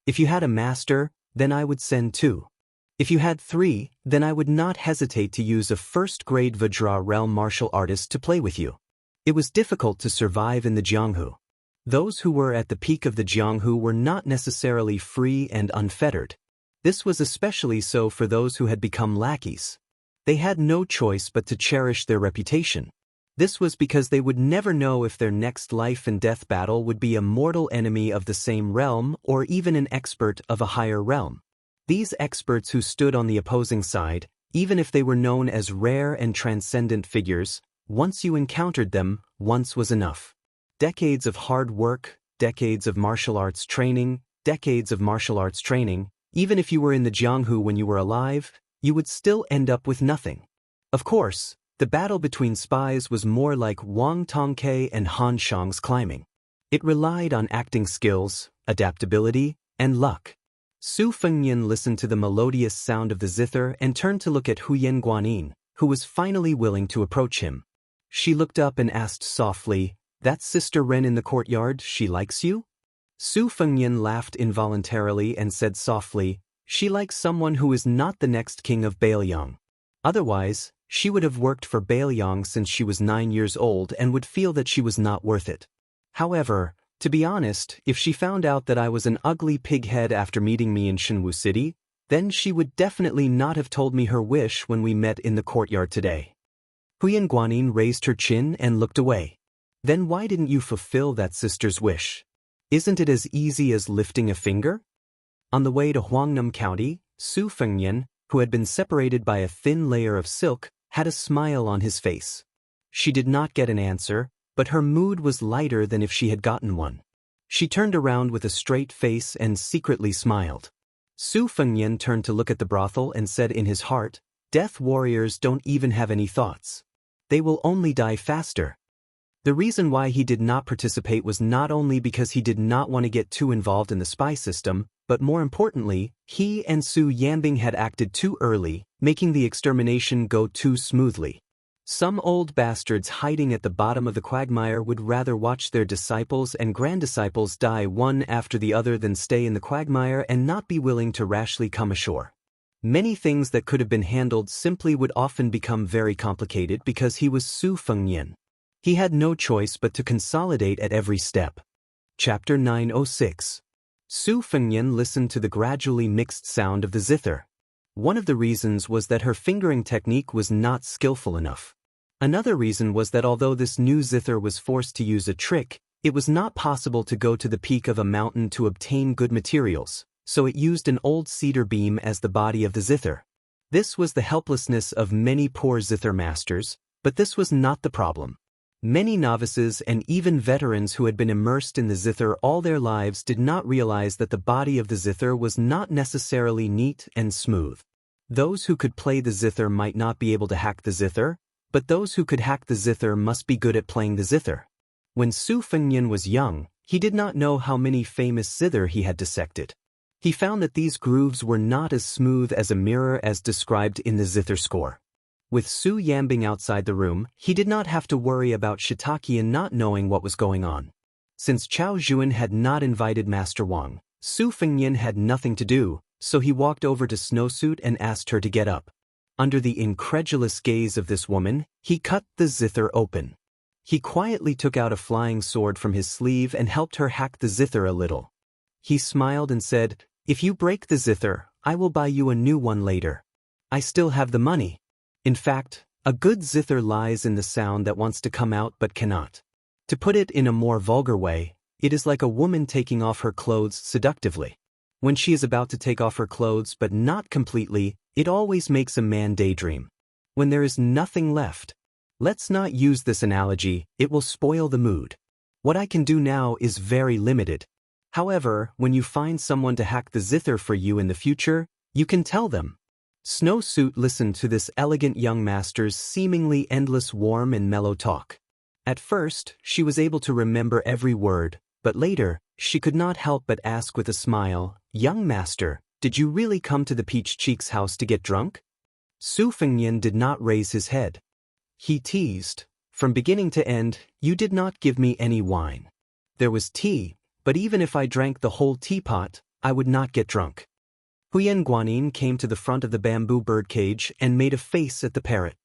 A: If you had a master, then I would send 2. If you had 3, then I would not hesitate to use a 1st-grade Vajra realm martial artist to play with you. It was difficult to survive in the Jianghu. Those who were at the peak of the Jianghu were not necessarily free and unfettered. This was especially so for those who had become lackeys. They had no choice but to cherish their reputation. This was because they would never know if their next life and death battle would be a mortal enemy of the same realm or even an expert of a higher realm. These experts who stood on the opposing side, even if they were known as rare and transcendent figures, once you encountered them, once was enough. Decades of hard work, decades of martial arts training, even if you were in the Jianghu when you were alive, you would still end up with nothing. Of course, the battle between spies was more like Wang Tongke and Han Shang's climbing. It relied on acting skills, adaptability, and luck. Su Fengnian listened to the melodious sound of the zither and turned to look at Huyen Guanyin, who was finally willing to approach him. She looked up and asked softly, "That Sister Ren in the courtyard, she likes you?" Su Fengnian laughed involuntarily and said softly, "She likes someone who is not the next king of Bailiang. Otherwise, she would have worked for Bailiang since she was 9 years old and would feel that she was not worth it. However, to be honest, if she found out that I was an ugly pighead after meeting me in Shenwu City, then she would definitely not have told me her wish when we met in the courtyard today." Huyen Guanyin raised her chin and looked away. "Then why didn't you fulfill that sister's wish? Isn't it as easy as lifting a finger?" On the way to Huangnam County, Su Fengnian, who had been separated by a thin layer of silk, had a smile on his face. She did not get an answer, but her mood was lighter than if she had gotten one. She turned around with a straight face and secretly smiled. Su Fengnian turned to look at the brothel and said in his heart, "Death warriors don't even have any thoughts. They will only die faster." The reason why he did not participate was not only because he did not want to get too involved in the spy system, but more importantly, he and Su Yanbing had acted too early, making the extermination go too smoothly. Some old bastards hiding at the bottom of the quagmire would rather watch their disciples and granddisciples die one after the other than stay in the quagmire and not be willing to rashly come ashore. Many things that could have been handled simply would often become very complicated because he was Su Fengnian. He had no choice but to consolidate at every step. Chapter 906. Su Fengnian listened to the gradually mixed sound of the zither. One of the reasons was that her fingering technique was not skillful enough. Another reason was that although this new zither was forced to use a trick, it was not possible to go to the peak of a mountain to obtain good materials, so it used an old cedar beam as the body of the zither. This was the helplessness of many poor zither masters, but this was not the problem. Many novices and even veterans who had been immersed in the zither all their lives did not realize that the body of the zither was not necessarily neat and smooth. Those who could play the zither might not be able to hack the zither, but those who could hack the zither must be good at playing the zither. When Su Fengnian was young, he did not know how many famous zither he had dissected. He found that these grooves were not as smooth as a mirror as described in the zither score. With Su Yanbing outside the room, he did not have to worry about Shitakian not knowing what was going on. Since Chao Zhuan had not invited Master Wang, Su Fengnian had nothing to do, so he walked over to Snowsuit and asked her to get up. Under the incredulous gaze of this woman, he cut the zither open. He quietly took out a flying sword from his sleeve and helped her hack the zither a little. He smiled and said, "If you break the zither, I will buy you a new one later. I still have the money." In fact, a good zither lies in the sound that wants to come out but cannot. To put it in a more vulgar way, it is like a woman taking off her clothes seductively. When she is about to take off her clothes but not completely, it always makes a man daydream. When there is nothing left. Let's not use this analogy, it will spoil the mood. What I can do now is very limited. However, when you find someone to hack the zither for you in the future, you can tell them. Snowsuit listened to this elegant young master's seemingly endless warm and mellow talk. At first, she was able to remember every word, but later, she could not help but ask with a smile, "Young master, did you really come to the Peach Cheek's house to get drunk?" Su Fengnian did not raise his head. He teased, "From beginning to end, you did not give me any wine. There was tea, but even if I drank the whole teapot, I would not get drunk." Huyan Guanyin came to the front of the bamboo birdcage and made a face at the parrot.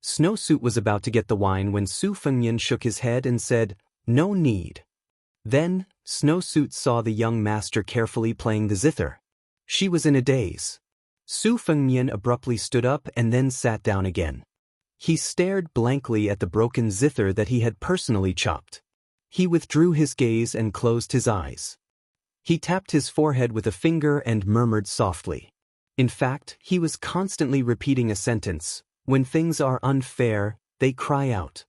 A: Snowsuit was about to get the wine when Su Fengnian shook his head and said, "No need." Then, Snowsuit saw the young master carefully playing the zither. She was in a daze. Su Fengnian abruptly stood up and then sat down again. He stared blankly at the broken zither that he had personally chopped. He withdrew his gaze and closed his eyes. He tapped his forehead with a finger and murmured softly. In fact, he was constantly repeating a sentence, "When things are unfair, they cry out."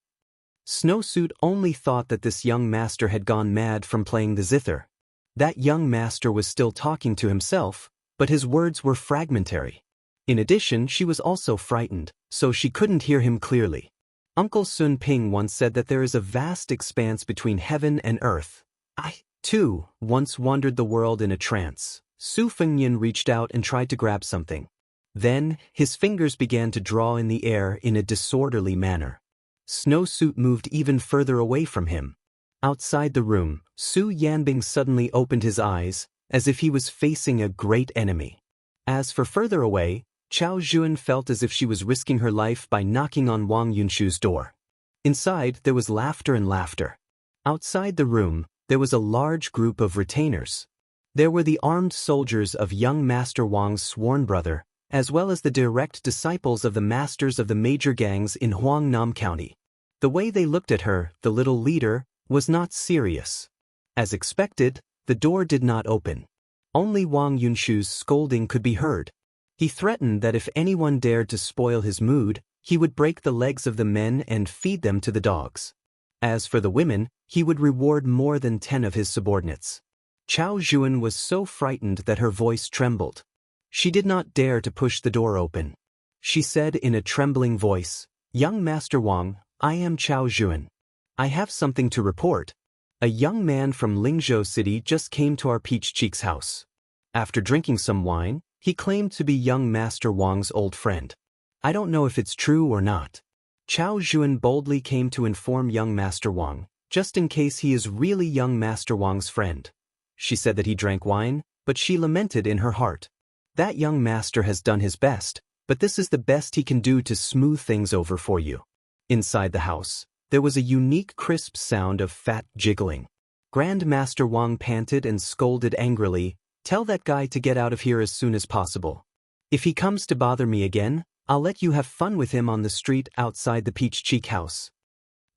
A: Snowsuit only thought that this young master had gone mad from playing the zither. That young master was still talking to himself, but his words were fragmentary. In addition, she was also frightened, so she couldn't hear him clearly. Uncle Sun Ping once said that there is a vast expanse between heaven and earth. I, too, once wandered the world in a trance. Su Fengnian reached out and tried to grab something. Then, his fingers began to draw in the air in a disorderly manner. Snowsuit moved even further away from him. Outside the room, Su Yanbing suddenly opened his eyes, as if he was facing a great enemy. As for further away, Chao Zhuan felt as if she was risking her life by knocking on Wang Yunshu's door. Inside, there was laughter and laughter. Outside the room, there was a large group of retainers. There were the armed soldiers of young Master Wang's sworn brother, as well as the direct disciples of the masters of the major gangs in Huangnam County. The way they looked at her, the little leader, was not serious. As expected, the door did not open. Only Wang Yunshu's scolding could be heard. He threatened that if anyone dared to spoil his mood, he would break the legs of the men and feed them to the dogs. As for the women, he would reward more than 10 of his subordinates. Chao Juan was so frightened that her voice trembled. She did not dare to push the door open. She said in a trembling voice, "Young Master Wang, I am Chao Juan. I have something to report. A young man from Lingzhou City just came to our Peach Cheek's house. After drinking some wine, he claimed to be young Master Wang's old friend. I don't know if it's true or not." Chao Juan boldly came to inform young Master Wang, just in case he is really young Master Wang's friend. She said that he drank wine, but she lamented in her heart. That young master has done his best, but this is the best he can do to smooth things over for you. Inside the house, there was a unique crisp sound of fat jiggling. Grand Master Wang panted and scolded angrily, "Tell that guy to get out of here as soon as possible. If he comes to bother me again, I'll let you have fun with him on the street outside the Peach Cheek house."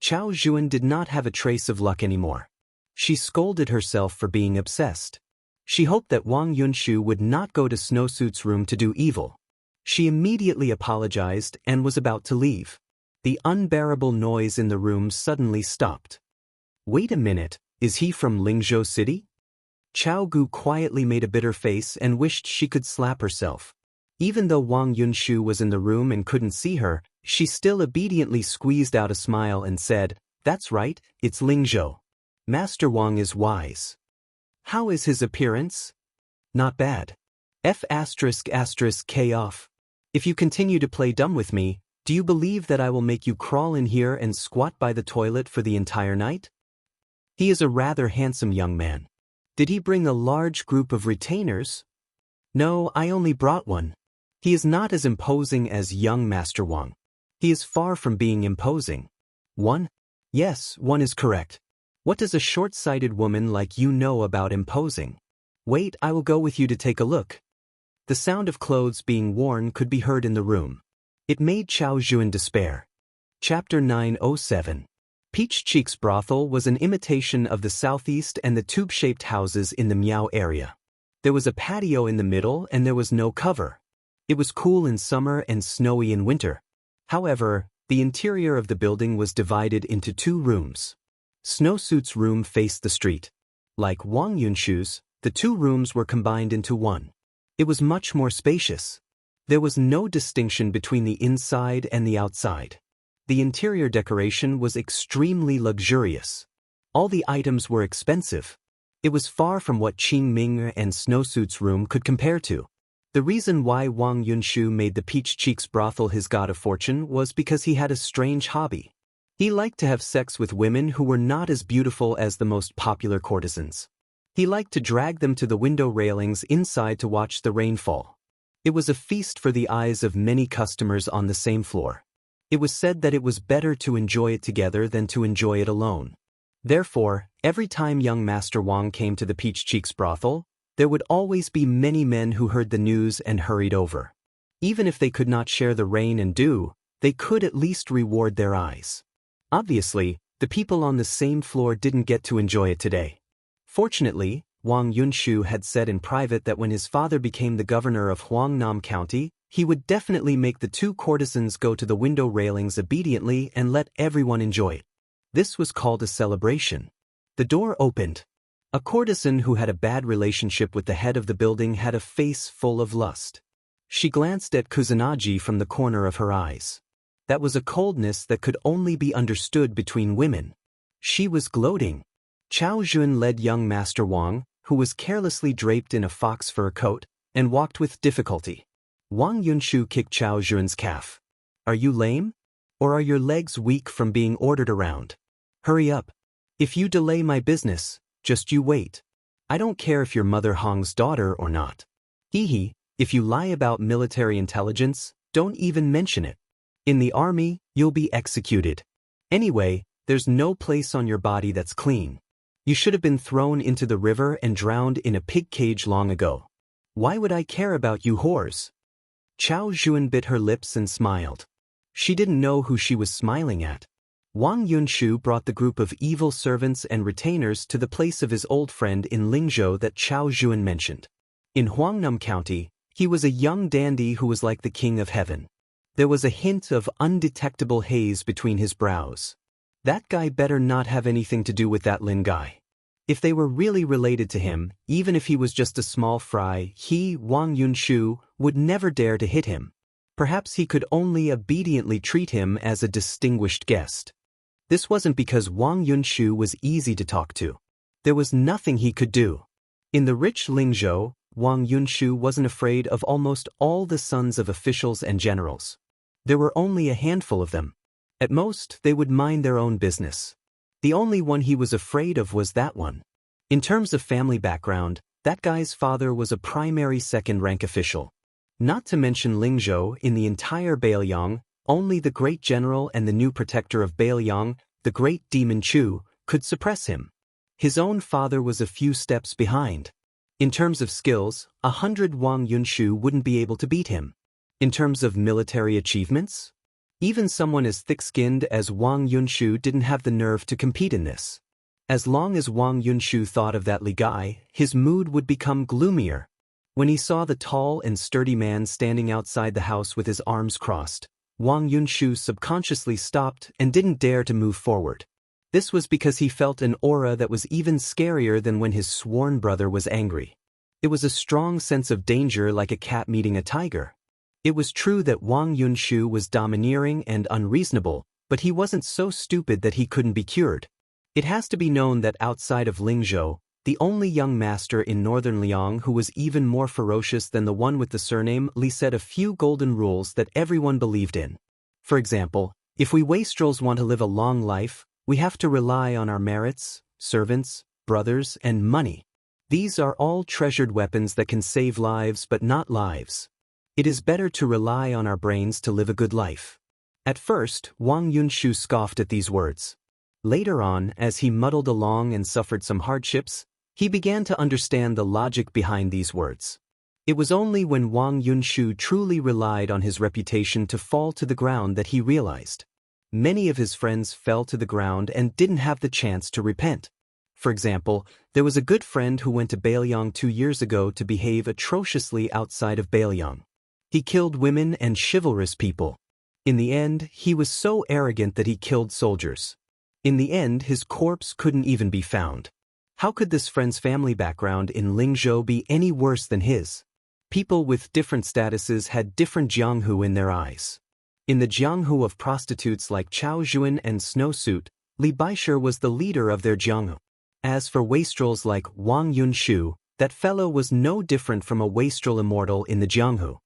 A: Chao Juan did not have a trace of luck anymore. She scolded herself for being obsessed. She hoped that Wang Yunshu would not go to Snowsuit's room to do evil. She immediately apologized and was about to leave. The unbearable noise in the room suddenly stopped. "Wait a minute, is he from Lingzhou City?" Chao Gu quietly made a bitter face and wished she could slap herself. Even though Wang Yunshu was in the room and couldn't see her, she still obediently squeezed out a smile and said, "That's right, it's Lingzhou. Master Wang is wise. How is his appearance?" "Not bad. F***K off. If you continue to play dumb with me, do you believe that I will make you crawl in here and squat by the toilet for the entire night?" He is a rather handsome young man. Did he bring a large group of retainers? No, I only brought one. He is not as imposing as young Master Wang. He is far from being imposing. One? Yes, one is correct. What does a short-sighted woman like you know about imposing? Wait, I will go with you to take a look. The sound of clothes being worn could be heard in the room. It made Chao Juan despair. Chapter 907. Peach Cheek's brothel was an imitation of the southeast and the tube-shaped houses in the Miao area. There was a patio in the middle and there was no cover. It was cool in summer and snowy in winter. However, the interior of the building was divided into 2 rooms. Snowsuit's room faced the street. Like Wang Yunshu's, the 2 rooms were combined into one. It was much more spacious. There was no distinction between the inside and the outside. The interior decoration was extremely luxurious. All the items were expensive. It was far from what Qing Ming and Snowsuit's room could compare to. The reason why Wang Yunshu made the Peach Cheek's brothel his god of fortune was because he had a strange hobby. He liked to have sex with women who were not as beautiful as the most popular courtesans. He liked to drag them to the window railings inside to watch the rain fall. It was a feast for the eyes of many customers on the same floor. It was said that it was better to enjoy it together than to enjoy it alone. Therefore, every time young Master Wang came to the Peach Cheek's brothel, there would always be many men who heard the news and hurried over. Even if they could not share the rain and dew, they could at least reward their eyes. Obviously, the people on the same floor didn't get to enjoy it today. Fortunately, Wang Yunshu had said in private that when his father became the governor of Huangnam County, he would definitely make the 2 courtesans go to the window railings obediently and let everyone enjoy it. This was called a celebration. The door opened. A courtesan who had a bad relationship with the head of the building had a face full of lust. She glanced at Kusanagi from the corner of her eyes. That was a coldness that could only be understood between women. She was gloating. Chao Juan led young Master Wang, who was carelessly draped in a fox fur coat, and walked with difficulty. Wang Yunshu kicked Chao Juan's calf. "Are you lame? Or are your legs weak from being ordered around? Hurry up. If you delay my business, just you wait. I don't care if you're Mother Hong's daughter or not. Hee, if you lie about military intelligence, don't even mention it. In the army, you'll be executed. Anyway, there's no place on your body that's clean. You should have been thrown into the river and drowned in a pig cage long ago. Why would I care about you whores?" Chao Juan bit her lips and smiled. She didn't know who she was smiling at. Wang Yunshu brought the group of evil servants and retainers to the place of his old friend in Lingzhou that Chao Juan mentioned. In Huangnam County, He was a young dandy who was like the king of heaven. There was a hint of undetectable haze between his brows. That guy better not have anything to do with that Lin guy. If they were really related to him, even if he was just a small fry, he, Wang Yunshu, would never dare to hit him. Perhaps he could only obediently treat him as a distinguished guest. This wasn't because Wang Yunshu was easy to talk to. There was nothing he could do. In the rich Lingzhou, Wang Yunshu wasn't afraid of almost all the sons of officials and generals. There were only a handful of them. At most, they would mind their own business. The only one he was afraid of was that one. In terms of family background, that guy's father was a primary second-rank official. Not to mention Lingzhou, in the entire Beiliang, only the great general and the new protector of Beiliang, the great demon Chu, could suppress him. His own father was a few steps behind. In terms of skills, 100 Wang Yunshu wouldn't be able to beat him. In terms of military achievements, even someone as thick-skinned as Wang Yunshu didn't have the nerve to compete in this. As long as Wang Yunshu thought of that Li guy, his mood would become gloomier. When he saw the tall and sturdy man standing outside the house with his arms crossed, Wang Yunshu subconsciously stopped and didn't dare to move forward. This was because he felt an aura that was even scarier than when his sworn brother was angry. It was a strong sense of danger, like a cat meeting a tiger. It was true that Wang Yunshu was domineering and unreasonable, but he wasn't so stupid that he couldn't be cured. It has to be known that outside of Lingzhou, the only young master in northern Liang who was even more ferocious than the one with the surname Li said a few golden rules that everyone believed in. For example, if we wastrels want to live a long life, we have to rely on our merits, servants, brothers, and money. These are all treasured weapons that can save lives but not lives. It is better to rely on our brains to live a good life. At first, Wang Yunshu scoffed at these words. Later on, as he muddled along and suffered some hardships, he began to understand the logic behind these words. It was only when Wang Yunshu truly relied on his reputation to fall to the ground that he realized. Many of his friends fell to the ground and didn't have the chance to repent. For example, there was a good friend who went to Beiliang 2 years ago to behave atrociously outside of Beiliang. He killed women and chivalrous people. In the end, he was so arrogant that he killed soldiers. In the end, his corpse couldn't even be found. How could this friend's family background in Lingzhou be any worse than his? People with different statuses had different jianghu in their eyes. In the jianghu of prostitutes like Chao Juan and Snowsuit, Li Baisher was the leader of their jianghu. As for wastrels like Wang Yunshu, that fellow was no different from a wastrel immortal in the jianghu.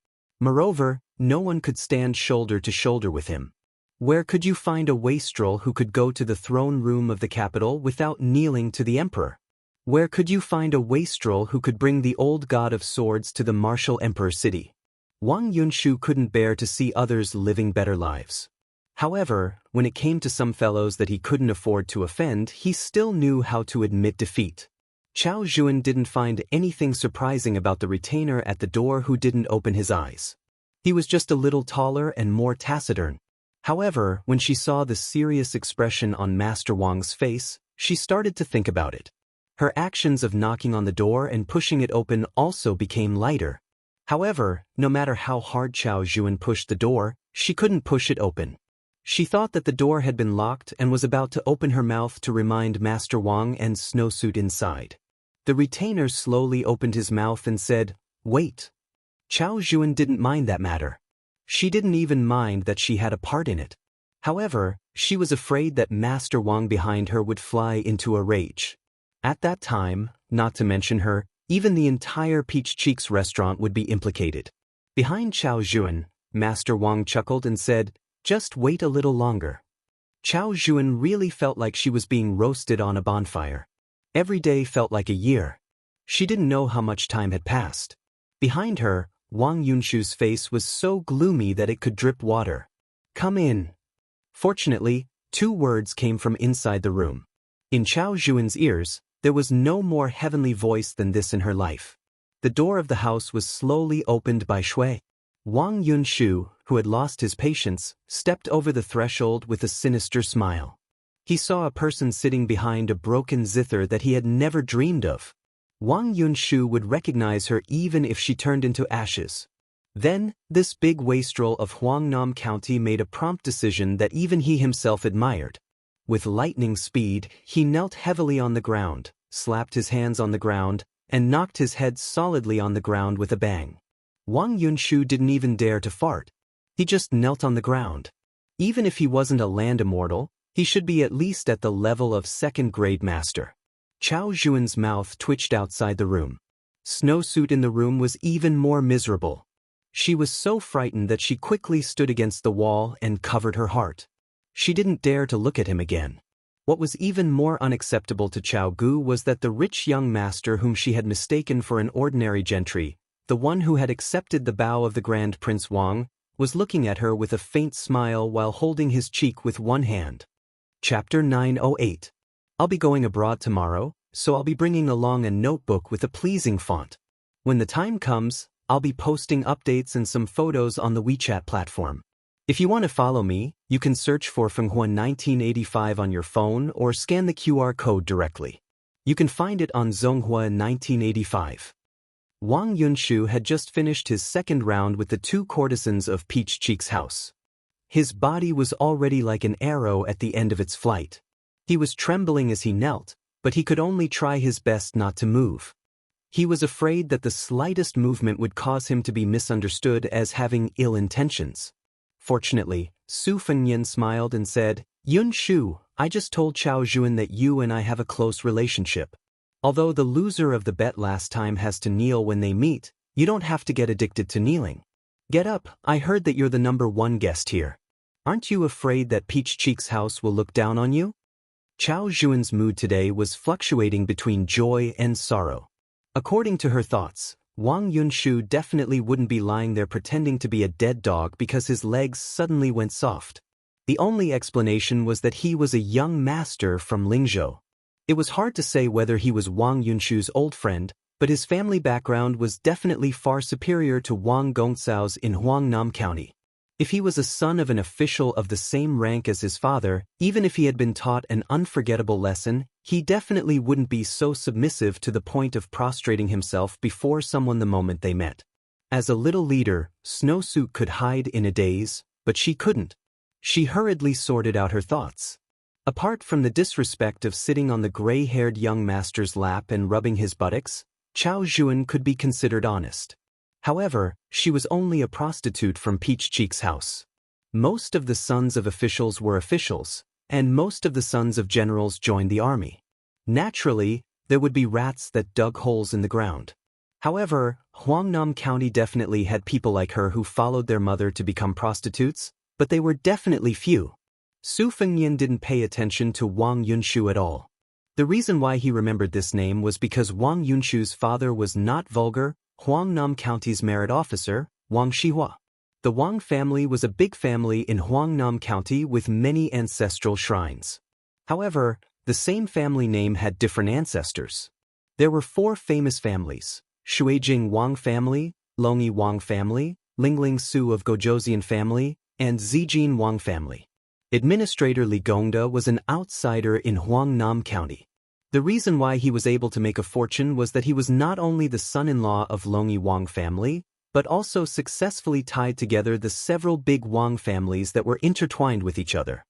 A: Moreover, no one could stand shoulder to shoulder with him. Where could you find a wastrel who could go to the throne room of the capital without kneeling to the emperor? Where could you find a wastrel who could bring the old god of swords to the martial emperor city? Wang Yunshu couldn't bear to see others living better lives. However, when it came to some fellows that he couldn't afford to offend, he still knew how to admit defeat. Chao Juan didn't find anything surprising about the retainer at the door who didn't open his eyes. He was just a little taller and more taciturn. However, when she saw the serious expression on Master Wang's face, she started to think about it. Her actions of knocking on the door and pushing it open also became lighter. However, no matter how hard Chao Juan pushed the door, she couldn't push it open. She thought that the door had been locked and was about to open her mouth to remind Master Wang and Snowsuit inside. The retainer slowly opened his mouth and said, "Wait." Chao Juan didn't mind that matter. She didn't even mind that she had a part in it. However, she was afraid that Master Wang behind her would fly into a rage. At that time, not to mention her, even the entire Peach Cheeks restaurant would be implicated. Behind Chao Juan, Master Wang chuckled and said, "Just wait a little longer." Chao Juan really felt like she was being roasted on a bonfire. Every day felt like a year. She didn't know how much time had passed. Behind her, Wang Yunshu's face was so gloomy that it could drip water. "Come in." Fortunately, 2 words came from inside the room. In Chao Juan's ears, there was no more heavenly voice than this in her life. The door of the house was slowly opened by Shui. Wang Yunshu, who had lost his patience, stepped over the threshold with a sinister smile. He saw a person sitting behind a broken zither that he had never dreamed of. Wang Yunshu would recognize her even if she turned into ashes. Then, this big wastrel of Huangnam County made a prompt decision that even he himself admired. With lightning speed, he knelt heavily on the ground, slapped his hands on the ground, and knocked his head solidly on the ground with a bang. Wang Yunshu didn't even dare to fart. He just knelt on the ground. Even if he wasn't a land immortal, he should be at least at the level of second-grade master. Chao Zhuan's mouth twitched outside the room. Snowsuit in the room was even more miserable. She was so frightened that she quickly stood against the wall and covered her heart. She didn't dare to look at him again. What was even more unacceptable to Chao Gu was that the rich young master whom she had mistaken for an ordinary gentry, the one who had accepted the bow of the Grand Prince Wang, was looking at her with a faint smile while holding his cheek with one hand. Chapter 908. I'll be going abroad tomorrow, so I'll be bringing along a notebook with a pleasing font. When the time comes, I'll be posting updates and some photos on the WeChat platform. If you want to follow me, you can search for Fenghua 1985 on your phone or scan the QR code directly. You can find it on Zonghua 1985. Wang Yunshu had just finished his second round with the two courtesans of Peach Cheek's house. His body was already like an arrow at the end of its flight. He was trembling as he knelt, but he could only try his best not to move. He was afraid that the slightest movement would cause him to be misunderstood as having ill intentions. Fortunately, Su Fengnian smiled and said, "Yunshu, I just told Chao Zhuan that you and I have a close relationship. Although the loser of the bet last time has to kneel when they meet, you don't have to get addicted to kneeling. Get up, I heard that you're the #1 guest here. Aren't you afraid that Peach Cheek's house will look down on you?" Chao Zhuan's mood today was fluctuating between joy and sorrow. According to her thoughts, Wang Yunshu definitely wouldn't be lying there pretending to be a dead dog because his legs suddenly went soft. The only explanation was that he was a young master from Lingzhou. It was hard to say whether he was Wang Yunshu's old friend, but his family background was definitely far superior to Wang Gongcao's in Huangnam County. If he was a son of an official of the same rank as his father, even if he had been taught an unforgettable lesson, he definitely wouldn't be so submissive to the point of prostrating himself before someone the moment they met. As a little leader, Snowsuit could hide in a daze, but she couldn't. She hurriedly sorted out her thoughts. Apart from the disrespect of sitting on the gray-haired young master's lap and rubbing his buttocks, Chao Zhuan could be considered honest. However, she was only a prostitute from Peach Cheek's house. Most of the sons of officials were officials, and most of the sons of generals joined the army. Naturally, there would be rats that dug holes in the ground. However, Huangnam County definitely had people like her who followed their mother to become prostitutes, but they were definitely few. Su Fengnian didn't pay attention to Wang Yunshu at all. The reason why he remembered this name was because Wang Yunshu's father was not vulgar, Huangnam County's merit officer, Wang Shihua. The Wang family was a big family in Huangnam County with many ancestral shrines. However, the same family name had different ancestors. There were 4 famous families: Shuijing Wang family, Longyi Wang family, Lingling Su of Gojosian family, and Zijin Wang family. Administrator Li Gongda was an outsider in Huangnam County. The reason why he was able to make a fortune was that he was not only the son-in-law of Longyi Wang family, but also successfully tied together the several big Wang families that were intertwined with each other.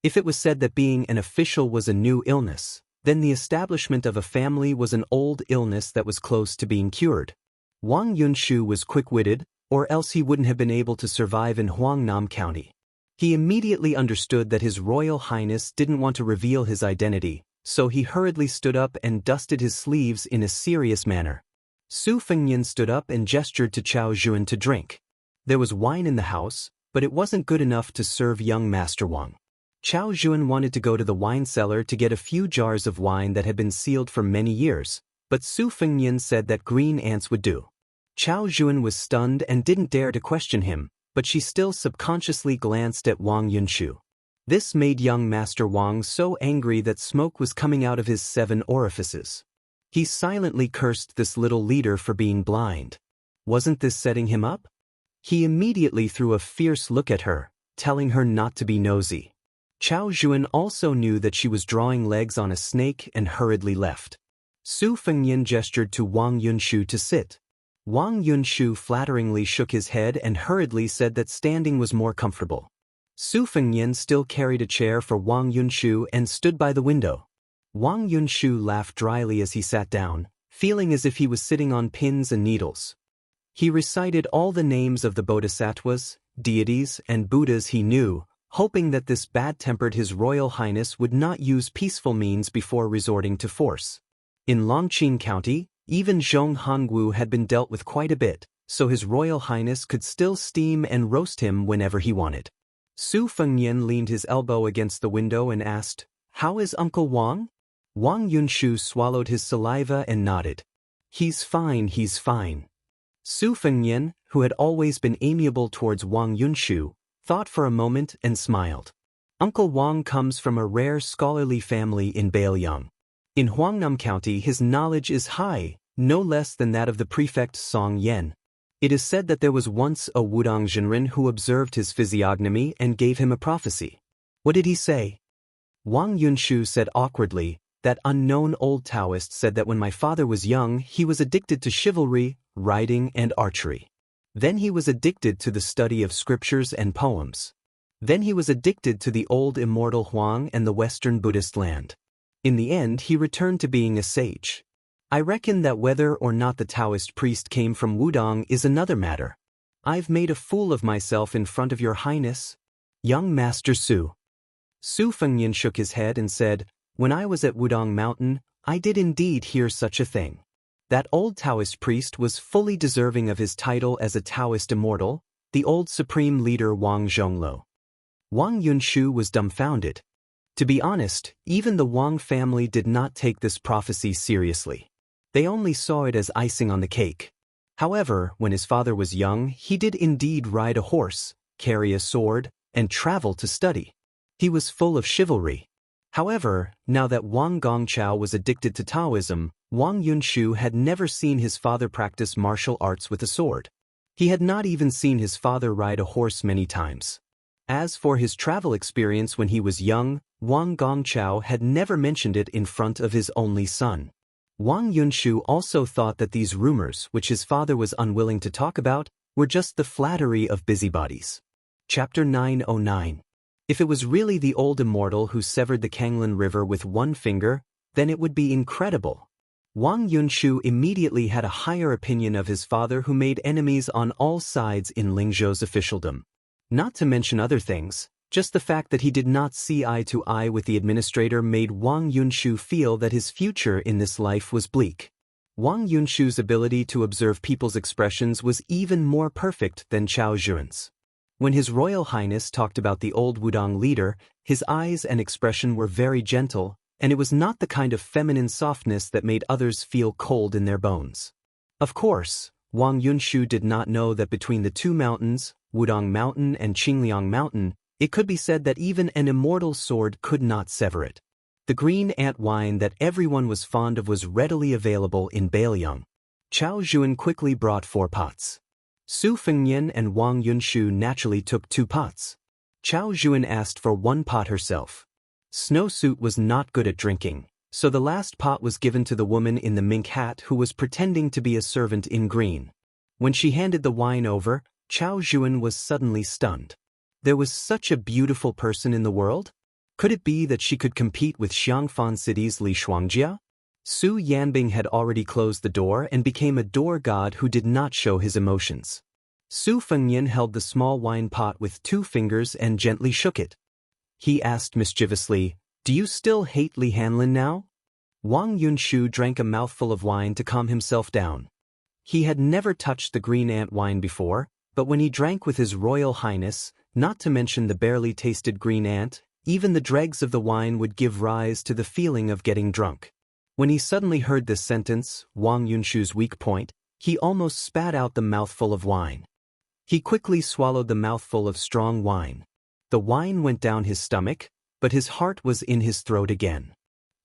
A: If it was said that being an official was a new illness, then the establishment of a family was an old illness that was close to being cured. Wang Yunshu was quick-witted, or else he wouldn't have been able to survive in Huangnam County. He immediately understood that His Royal Highness didn't want to reveal his identity, so he hurriedly stood up and dusted his sleeves in a serious manner. Su Fengnian stood up and gestured to Chao Zhuan to drink. There was wine in the house, but it wasn't good enough to serve young Master Wang. Chao Zhuan wanted to go to the wine cellar to get a few jars of wine that had been sealed for many years, but Su Fengnian said that green ants would do. Chao Zhuan was stunned and didn't dare to question him, but she still subconsciously glanced at Wang Yunshu. This made young Master Wang so angry that smoke was coming out of his 7 orifices. He silently cursed this little leader for being blind. Wasn't this setting him up? He immediately threw a fierce look at her, telling her not to be nosy. Chao Zhuan also knew that she was drawing legs on a snake and hurriedly left. Su Fengnian gestured to Wang Yunshu to sit. Wang Yunshu flatteringly shook his head and hurriedly said that standing was more comfortable. Su Fengnian still carried a chair for Wang Yunshu and stood by the window. Wang Yunshu laughed dryly as he sat down, feeling as if he was sitting on pins and needles. He recited all the names of the bodhisattvas, deities, and Buddhas he knew, hoping that this bad-tempered His Royal Highness would not use peaceful means before resorting to force. In Longqing County, even Zhong Hongwu had been dealt with quite a bit, so His Royal Highness could still steam and roast him whenever he wanted. Su Fengnian leaned his elbow against the window and asked, "How is Uncle Wang?" Wang Yunshu swallowed his saliva and nodded. He's fine." Su Fengnian, who had always been amiable towards Wang Yunshu, thought for a moment and smiled. Uncle Wang comes from a rare scholarly family in Bailiang. In Huangnam County his knowledge is high, no less than that of the prefect Song Yen. It is said that there was once a Wudang Jinren who observed his physiognomy and gave him a prophecy. What did he say? Wang Yunshu said awkwardly, that unknown old Taoist said that when my father was young he was addicted to chivalry, riding and archery. Then he was addicted to the study of scriptures and poems. Then he was addicted to the old immortal Huang and the Western Buddhist land. In the end he returned to being a sage. I reckon that whether or not the Taoist priest came from Wudang is another matter. I've made a fool of myself in front of your highness. Young Master Su. Su Fengnian shook his head and said, "When I was at Wudang Mountain, I did indeed hear such a thing. That old Taoist priest was fully deserving of his title as a Taoist immortal, the old supreme leader Wang Zhonglo." Wang Yunshu was dumbfounded. To be honest, even the Wang family did not take this prophecy seriously. They only saw it as icing on the cake. However, when his father was young, he did indeed ride a horse, carry a sword, and travel to study. He was full of chivalry. However, now that Wang Gongchao was addicted to Taoism, Wang Yunshu had never seen his father practice martial arts with a sword. He had not even seen his father ride a horse many times. As for his travel experience when he was young, Wang Gongchao had never mentioned it in front of his only son. Wang Yunshu also thought that these rumors, which his father was unwilling to talk about, were just the flattery of busybodies. Chapter 909. If it was really the old immortal who severed the Kanglin River with one finger, then it would be incredible. Wang Yunshu immediately had a higher opinion of his father who made enemies on all sides in Lingzhou's officialdom. Not to mention other things, just the fact that he did not see eye to eye with the administrator made Wang Yunshu feel that his future in this life was bleak. Wang Yunshu's ability to observe people's expressions was even more perfect than Chao Zhuan's. When His Royal Highness talked about the old Wudang leader, his eyes and expression were very gentle, and it was not the kind of feminine softness that made others feel cold in their bones. Of course, Wang Yunshu did not know that between the two mountains, Wudang Mountain and Qingliang Mountain, it could be said that even an immortal sword could not sever it. The green ant wine that everyone was fond of was readily available in Bailiang. Chao Zhuan quickly brought 4 pots. Su Fengnian and Wang Yunshu naturally took 2 pots. Chao Zhuan asked for 1 pot herself. Snowsuit was not good at drinking, so the last pot was given to the woman in the mink hat who was pretending to be a servant in green. When she handed the wine over, Chao Zhuan was suddenly stunned. There was such a beautiful person in the world? Could it be that she could compete with Xiangfan City's Li Shuangjia? Su Yanbing had already closed the door and became a door god who did not show his emotions. Su Fengnian held the small wine pot with 2 fingers and gently shook it. He asked mischievously, "Do you still hate Li Hanlin now?" Wang Yunshu drank a mouthful of wine to calm himself down. He had never touched the green ant wine before, but when he drank with His Royal Highness, not to mention the barely tasted green ant, even the dregs of the wine would give rise to the feeling of getting drunk. When he suddenly heard this sentence, Wang Yunshu's weak point, he almost spat out the mouthful of wine. He quickly swallowed the mouthful of strong wine. The wine went down his stomach, but his heart was in his throat again.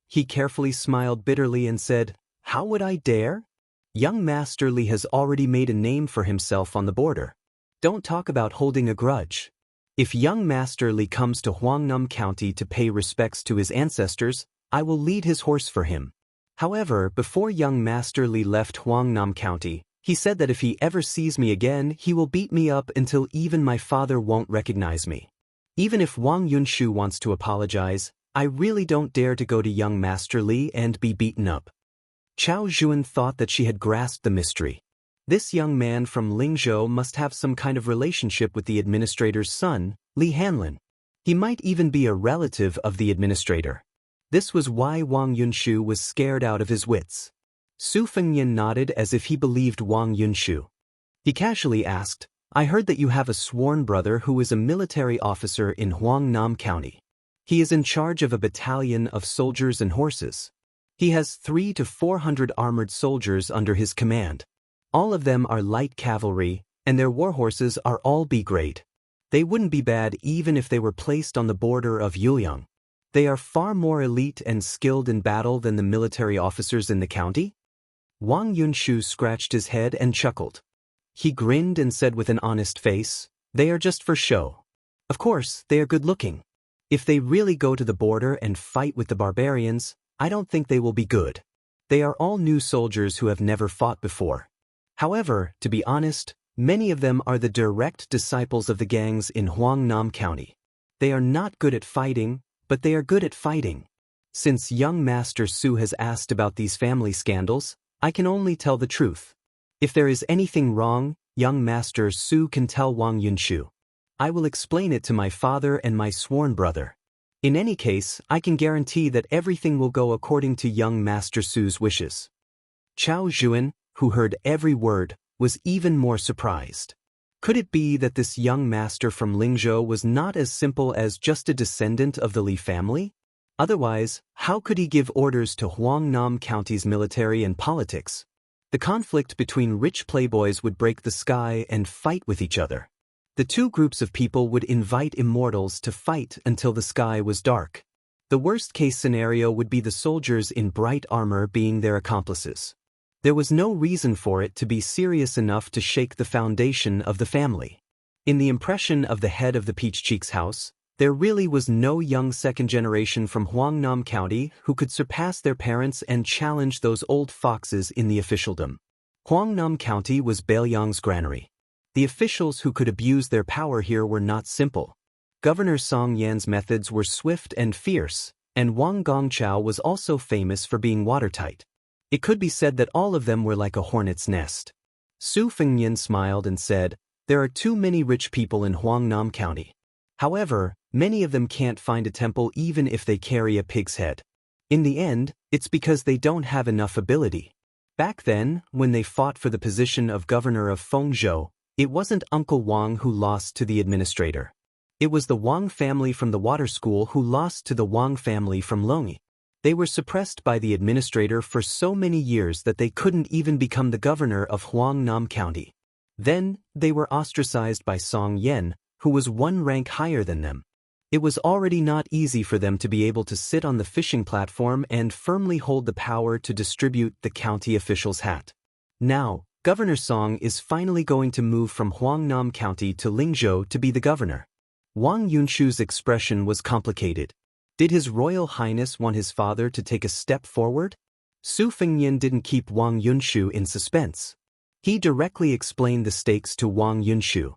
A: He carefully smiled bitterly and said, "How would I dare? Young Master Li has already made a name for himself on the border. Don't talk about holding a grudge. If young Master Li comes to Huangnam County to pay respects to his ancestors, I will lead his horse for him. However, before young Master Li left Huangnam County, he said that if he ever sees me again, he will beat me up until even my father won't recognize me. Even if Wang Yunshu wants to apologize, I really don't dare to go to young Master Li and be beaten up. Chao Zhuan thought that she had grasped the mystery. This young man from Lingzhou must have some kind of relationship with the administrator's son, Li Hanlin. He might even be a relative of the administrator. This was why Wang Yunshu was scared out of his wits. Su Fengyan nodded as if he believed Wang Yunshu. He casually asked, I heard that you have a sworn brother who is a military officer in Huangnam County. He is in charge of a battalion of soldiers and horses. He has 300 to 400 armored soldiers under his command. All of them are light cavalry, and their war horses are all B grade. They wouldn't be bad even if they were placed on the border of Yuliang. They are far more elite and skilled in battle than the military officers in the county. Wang Yunshu scratched his head and chuckled. He grinned and said with an honest face, they are just for show. Of course, they are good-looking. If they really go to the border and fight with the barbarians, I don't think they will be good. They are all new soldiers who have never fought before. However, to be honest, many of them are the direct disciples of the gangs in Huangnam County. They are not good at fighting, but they are good at fighting. Since young Master Su has asked about these family scandals, I can only tell the truth. If there is anything wrong, young Master Su can tell Wang Yunshu. I will explain it to my father and my sworn brother. In any case, I can guarantee that everything will go according to young Master Su's wishes. Chao Zhuan, who heard every word, was even more surprised. Could it be that this young master from Lingzhou was not as simple as just a descendant of the Li family? Otherwise, how could he give orders to Huangnam County's military and politics? The conflict between rich playboys would break the sky and fight with each other. The two groups of people would invite immortals to fight until the sky was dark. The worst-case scenario would be the soldiers in bright armor being their accomplices. There was no reason for it to be serious enough to shake the foundation of the family. In the impression of the head of the Peach Cheeks house, there really was no young second generation from Huangnam County who could surpass their parents and challenge those old foxes in the officialdom. Huangnam County was Bailiang's granary. The officials who could abuse their power here were not simple. Governor Song Yan's methods were swift and fierce, and Wang Gongchao was also famous for being watertight. It could be said that all of them were like a hornet's nest. Su Fengyan smiled and said, there are too many rich people in Huangnam County. However, many of them can't find a temple even if they carry a pig's head. In the end, it's because they don't have enough ability. Back then, when they fought for the position of governor of Fengzhou, it wasn't Uncle Wang who lost to the administrator. It was the Wang family from the water school who lost to the Wang family from Longyi. They were suppressed by the administrator for so many years that they couldn't even become the governor of Huangnam County. Then, they were ostracized by Song Yan, who was one rank higher than them. It was already not easy for them to be able to sit on the fishing platform and firmly hold the power to distribute the county official's hat. Now, Governor Song is finally going to move from Huangnam County to Lingzhou to be the governor. Wang Yunshu's expression was complicated. Did His Royal Highness want his father to take a step forward? Su Fengyan didn't keep Wang Yunshu in suspense. He directly explained the stakes to Wang Yunshu.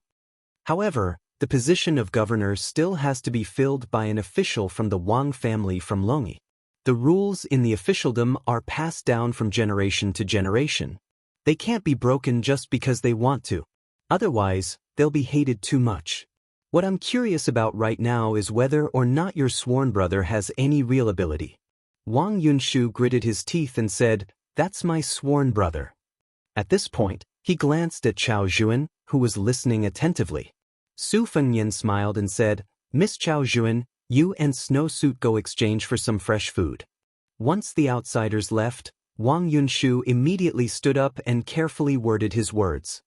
A: However, the position of governor still has to be filled by an official from the Wang family from Longyi. The rules in the officialdom are passed down from generation to generation. They can't be broken just because they want to. Otherwise, they'll be hated too much. What I'm curious about right now is whether or not your sworn brother has any real ability. Wang Yunshu gritted his teeth and said, that's my sworn brother. At this point, he glanced at Chao Zhuan, who was listening attentively. Su Fengyan smiled and said, Miss Chao Zhuan, you and Snowsuit go exchange for some fresh food. Once the outsiders left, Wang Yunshu immediately stood up and carefully worded his words.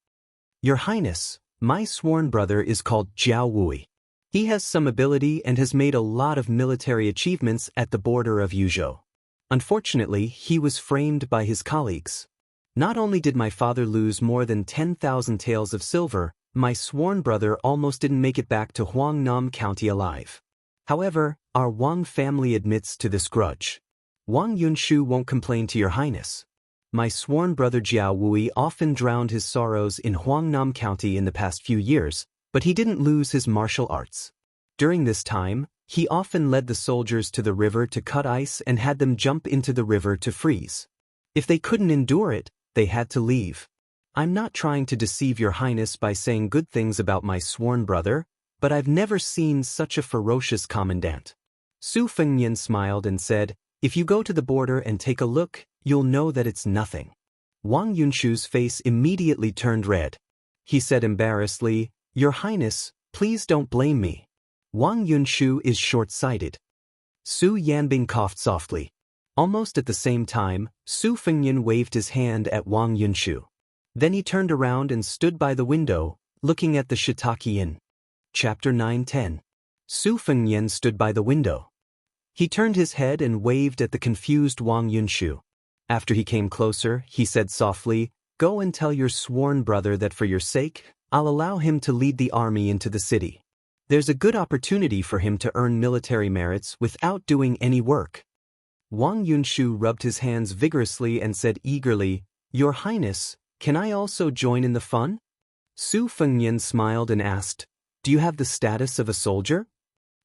A: Your Highness, my sworn brother is called Jiao Wui. He has some ability and has made a lot of military achievements at the border of Yuzhou. Unfortunately, he was framed by his colleagues. Not only did my father lose more than 10,000 taels of silver, my sworn brother almost didn't make it back to Huangnam County alive. However, our Wang family admits to this grudge. Wang Yunshu won't complain to your highness. My sworn brother Jiao Wui often drowned his sorrows in Huangnam County in the past few years, but he didn't lose his martial arts. During this time, he often led the soldiers to the river to cut ice and had them jump into the river to freeze. If they couldn't endure it, they had to leave. I'm not trying to deceive your highness by saying good things about my sworn brother, but I've never seen such a ferocious commandant. Su Fengnian smiled and said, if you go to the border and take a look, you'll know that it's nothing. Wang Yunshu's face immediately turned red. He said embarrassedly, Your Highness, please don't blame me. Wang Yunshu is short-sighted. Su Yanbing coughed softly. Almost at the same time, Su Fengnian waved his hand at Wang Yunshu. Then he turned around and stood by the window, looking at the Shiitake Inn. Chapter 9-10. Su Fengnian stood by the window. He turned his head and waved at the confused Wang Yunshu. After he came closer, he said softly, Go and tell your sworn brother that for your sake, I'll allow him to lead the army into the city. There's a good opportunity for him to earn military merits without doing any work. Wang Yunshu rubbed his hands vigorously and said eagerly, Your Highness, can I also join in the fun? Su Fengnian smiled and asked, Do you have the status of a soldier?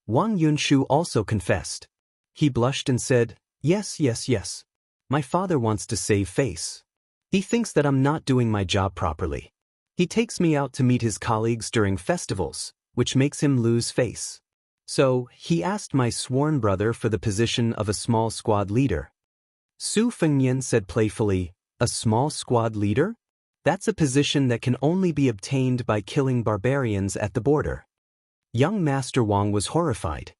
A: Wang Yunshu also confessed. He blushed and said, Yes. My father wants to save face. He thinks that I'm not doing my job properly. He takes me out to meet his colleagues during festivals, which makes him lose face. So, he asked my sworn brother for the position of a small squad leader. Su Fengnian said playfully, A small squad leader? That's a position that can only be obtained by killing barbarians at the border. Young Master Wang was horrified.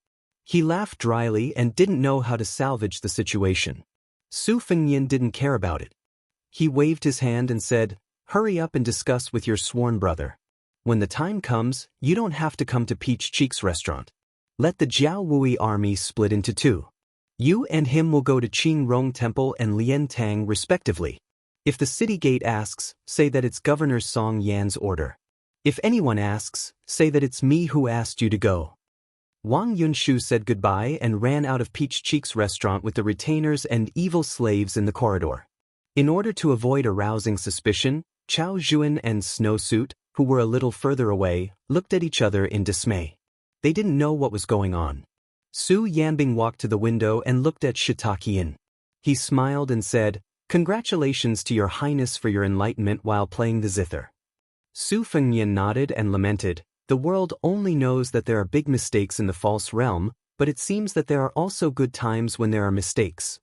A: He laughed dryly and didn't know how to salvage the situation. Su Fengnian didn't care about it. He waved his hand and said, Hurry up and discuss with your sworn brother. When the time comes, you don't have to come to Peach Cheek's restaurant. Let the Jiao Wui army split into two. You and him will go to Qing Rong Temple and Lian Tang respectively. If the city gate asks, say that it's Governor Song Yan's order. If anyone asks, say that it's me who asked you to go. Wang Yunshu said goodbye and ran out of Peach Cheek's restaurant with the retainers and evil slaves in the corridor. In order to avoid arousing suspicion, Chao Zhuan and Snowsuit, who were a little further away, looked at each other in dismay. They didn't know what was going on. Su Yanbing walked to the window and looked at Shiitake Inn. He smiled and said, Congratulations to your highness for your enlightenment while playing the zither. Su Fengnian nodded and lamented, The world only knows that there are big mistakes in the false realm, but it seems that there are also good times when there are mistakes.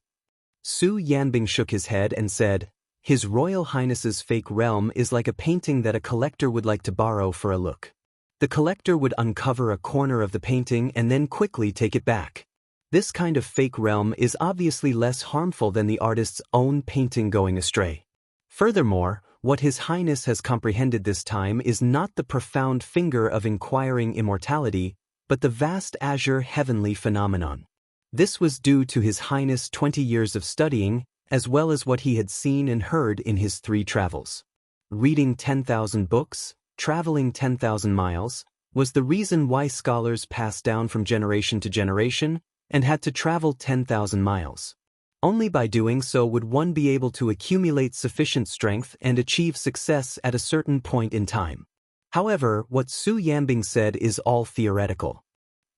A: Su Yanbing shook his head and said, His Royal Highness's fake realm is like a painting that a collector would like to borrow for a look. The collector would uncover a corner of the painting and then quickly take it back. This kind of fake realm is obviously less harmful than the artist's own painting going astray. Furthermore, what His Highness has comprehended this time is not the profound finger of inquiring immortality, but the vast azure heavenly phenomenon. This was due to His Highness' 20 years of studying, as well as what he had seen and heard in his 3 travels. Reading 10,000 books, traveling 10,000 miles, was the reason why scholars passed down from generation to generation and had to travel 10,000 miles. Only by doing so would one be able to accumulate sufficient strength and achieve success at a certain point in time. However, what Su Yanbing said is all theoretical.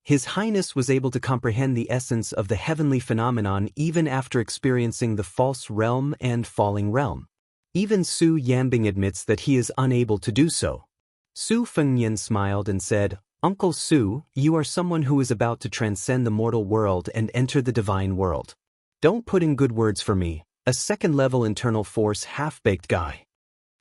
A: His Highness was able to comprehend the essence of the heavenly phenomenon even after experiencing the false realm and falling realm. Even Su Yanbing admits that he is unable to do so. Su Fengnian smiled and said, Uncle Su, you are someone who is about to transcend the mortal world and enter the divine world. Don't put in good words for me, a second-level internal force half-baked guy.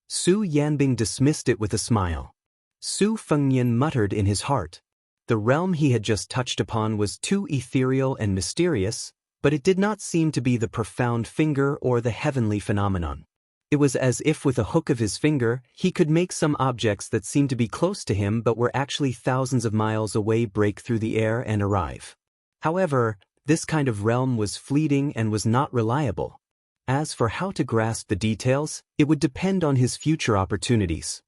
A: Su Yanbing dismissed it with a smile. Su Fengnian muttered in his heart. The realm he had just touched upon was too ethereal and mysterious, but it did not seem to be the profound finger or the heavenly phenomenon. It was as if with a hook of his finger, he could make some objects that seemed to be close to him but were actually thousands of miles away break through the air and arrive. However, this kind of realm was fleeting and was not reliable. As for how to grasp the details, it would depend on his future opportunities.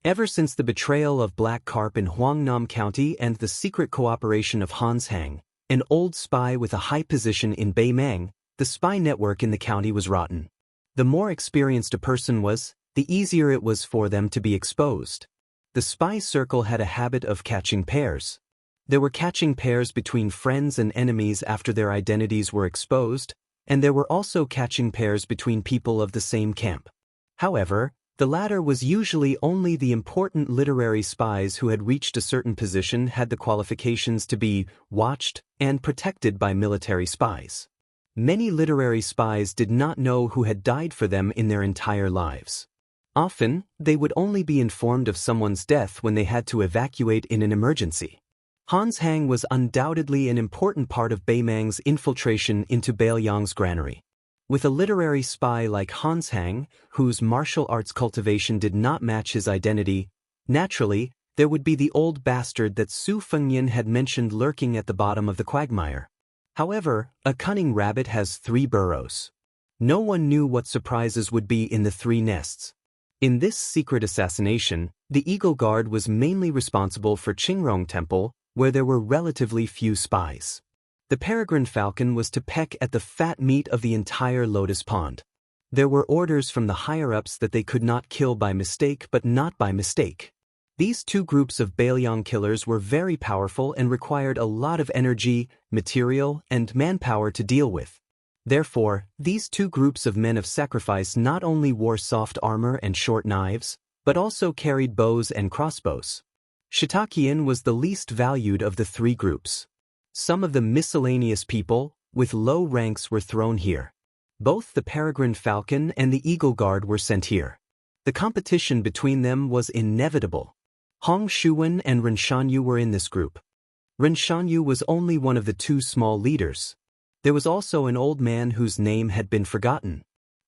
A: Ever since the betrayal of Black Carp in Huangnam County and the secret cooperation of Hans Hang, an old spy with a high position in Beimang, the spy network in the county was rotten. The more experienced a person was, the easier it was for them to be exposed. The spy circle had a habit of catching pairs. There were catching pairs between friends and enemies after their identities were exposed, and there were also catching pairs between people of the same camp. However, the latter was usually only the important literary spies who had reached a certain position had the qualifications to be watched and protected by military spies. Many literary spies did not know who had died for them in their entire lives. Often, they would only be informed of someone's death when they had to evacuate in an emergency. Hans Hang was undoubtedly an important part of Bei Mang's infiltration into Bailiang's granary. With a literary spy like Hans Hang, whose martial arts cultivation did not match his identity, naturally, there would be the old bastard that Su Fengnian had mentioned lurking at the bottom of the quagmire. However, a cunning rabbit has 3 burrows. No one knew what surprises would be in the 3 nests. In this secret assassination, the Eagle Guard was mainly responsible for Qingrong Temple, where there were relatively few spies. The peregrine falcon was to peck at the fat meat of the entire lotus pond. There were orders from the higher-ups that they could not kill by mistake but not by mistake. These 2 groups of Bailiang killers were very powerful and required a lot of energy, material, and manpower to deal with. Therefore, these 2 groups of men of sacrifice not only wore soft armor and short knives, but also carried bows and crossbows. Shiitakian was the least valued of the 3 groups. Some of the miscellaneous people, with low ranks, were thrown here. Both the peregrine falcon and the Eagle Guard were sent here. The competition between them was inevitable. Hong Shuwen and Ren Shanyu were in this group. Ren Shanyu was only one of the 2 small leaders. There was also an old man whose name had been forgotten.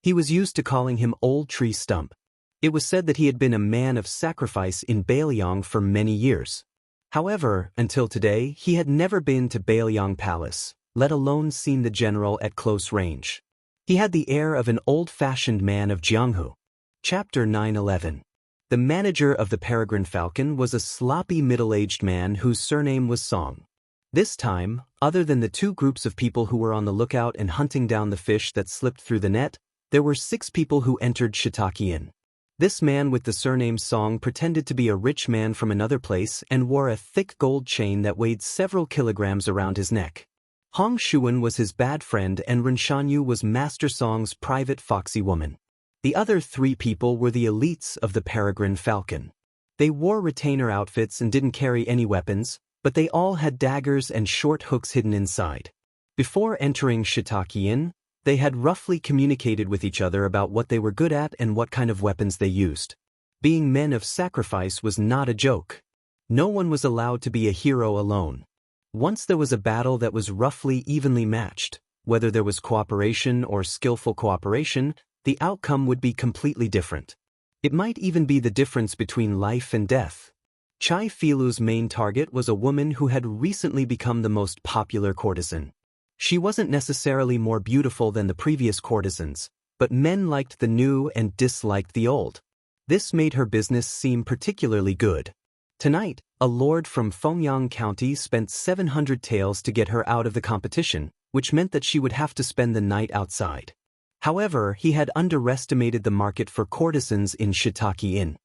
A: He was used to calling him Old Tree Stump. It was said that he had been a man of sacrifice in Bailiang for many years. However, until today, he had never been to Bailiang Palace, let alone seen the general at close range. He had the air of an old-fashioned man of Jianghu. Chapter 9-11. The manager of the Peregrine Falcon was a sloppy middle-aged man whose surname was Song. This time, other than the 2 groups of people who were on the lookout and hunting down the fish that slipped through the net, there were 6 people who entered Shiitakian. This man with the surname Song pretended to be a rich man from another place and wore a thick gold chain that weighed several kilograms around his neck. Hong Shuwen was his bad friend and Ren Shanyu was Master Song's private foxy woman. The other 3 people were the elites of the Peregrine Falcon. They wore retainer outfits and didn't carry any weapons, but they all had daggers and short hooks hidden inside. Before entering Shiitakian, they had roughly communicated with each other about what they were good at and what kind of weapons they used. Being men of sacrifice was not a joke. No one was allowed to be a hero alone. Once there was a battle that was roughly evenly matched, whether there was cooperation or skillful cooperation, the outcome would be completely different. It might even be the difference between life and death. Chai Filu's main target was a woman who had recently become the most popular courtesan. She wasn't necessarily more beautiful than the previous courtesans, but men liked the new and disliked the old. This made her business seem particularly good. Tonight, a lord from Fengyang County spent 700 taels to get her out of the competition, which meant that she would have to spend the night outside. However, he had underestimated the market for courtesans in Shiitakian.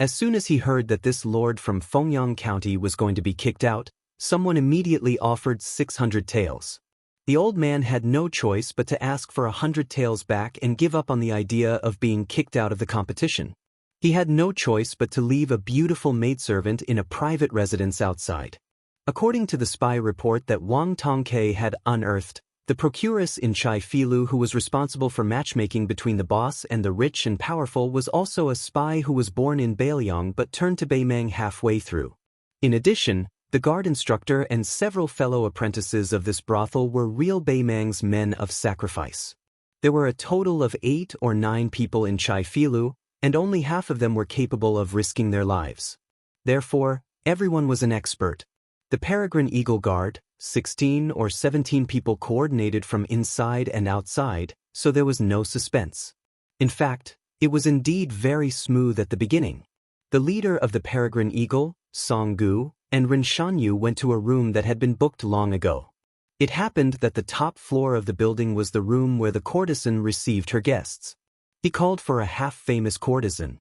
A: As soon as he heard that this lord from Fengyang County was going to be kicked out, someone immediately offered 600 taels. The old man had no choice but to ask for 100 taels back and give up on the idea of being kicked out of the competition. He had no choice but to leave a beautiful maidservant in a private residence outside. According to the spy report that Wang Tongke had unearthed, the procuress in Chai Filu who was responsible for matchmaking between the boss and the rich and powerful was also a spy who was born in Bailiang but turned to Bei Mang halfway through. In addition, the guard instructor and several fellow apprentices of this brothel were real Bei Mang's men of sacrifice. There were a total of 8 or 9 people in Chai Filu, and only half of them were capable of risking their lives. Therefore, everyone was an expert. The Peregrine Eagle Guard, 16 or 17 people coordinated from inside and outside, so there was no suspense. In fact, it was indeed very smooth at the beginning. The leader of the Peregrine Eagle, Song Gu, and Ren Shanyu went to a room that had been booked long ago. It happened that the top floor of the building was the room where the courtesan received her guests. He called for a half-famous courtesan.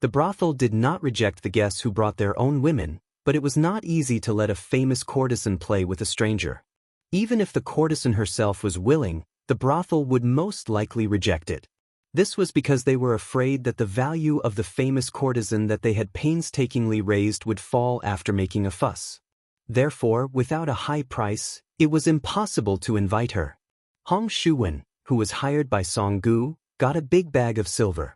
A: The brothel did not reject the guests who brought their own women, but it was not easy to let a famous courtesan play with a stranger. Even if the courtesan herself was willing, the brothel would most likely reject it. This was because they were afraid that the value of the famous courtesan that they had painstakingly raised would fall after making a fuss. Therefore, without a high price, it was impossible to invite her. Hong Shuwen, who was hired by Song Gu, got a big bag of silver.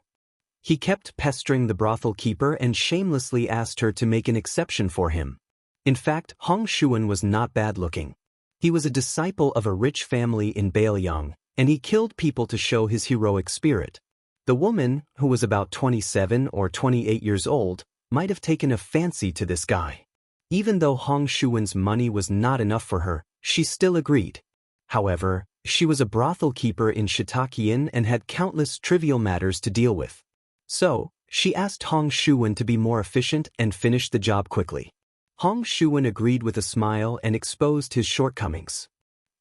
A: He kept pestering the brothel keeper and shamelessly asked her to make an exception for him. In fact, Hong Shuwen was not bad-looking. He was a disciple of a rich family in Bailiang, and he killed people to show his heroic spirit. The woman, who was about 27 or 28 years old, might have taken a fancy to this guy. Even though Hong Shuwen's money was not enough for her, she still agreed. However, she was a brothel keeper in Shitakian and had countless trivial matters to deal with. So, she asked Hong Shuwen to be more efficient and finish the job quickly. Hong Shuwen agreed with a smile and exposed his shortcomings.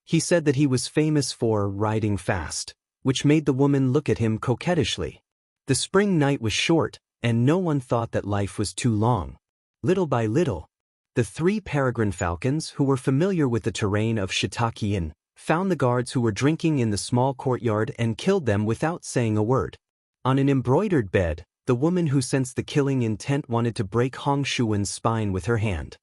A: He said that he was famous for riding fast, which made the woman look at him coquettishly. The spring night was short, and no one thought that life was too long. Little by little, the 3 peregrine falcons who were familiar with the terrain of Shitakian found the guards who were drinking in the small courtyard and killed them without saying a word. On an embroidered bed, the woman who sensed the killing intent wanted to break Hong Shuwen's spine with her hand.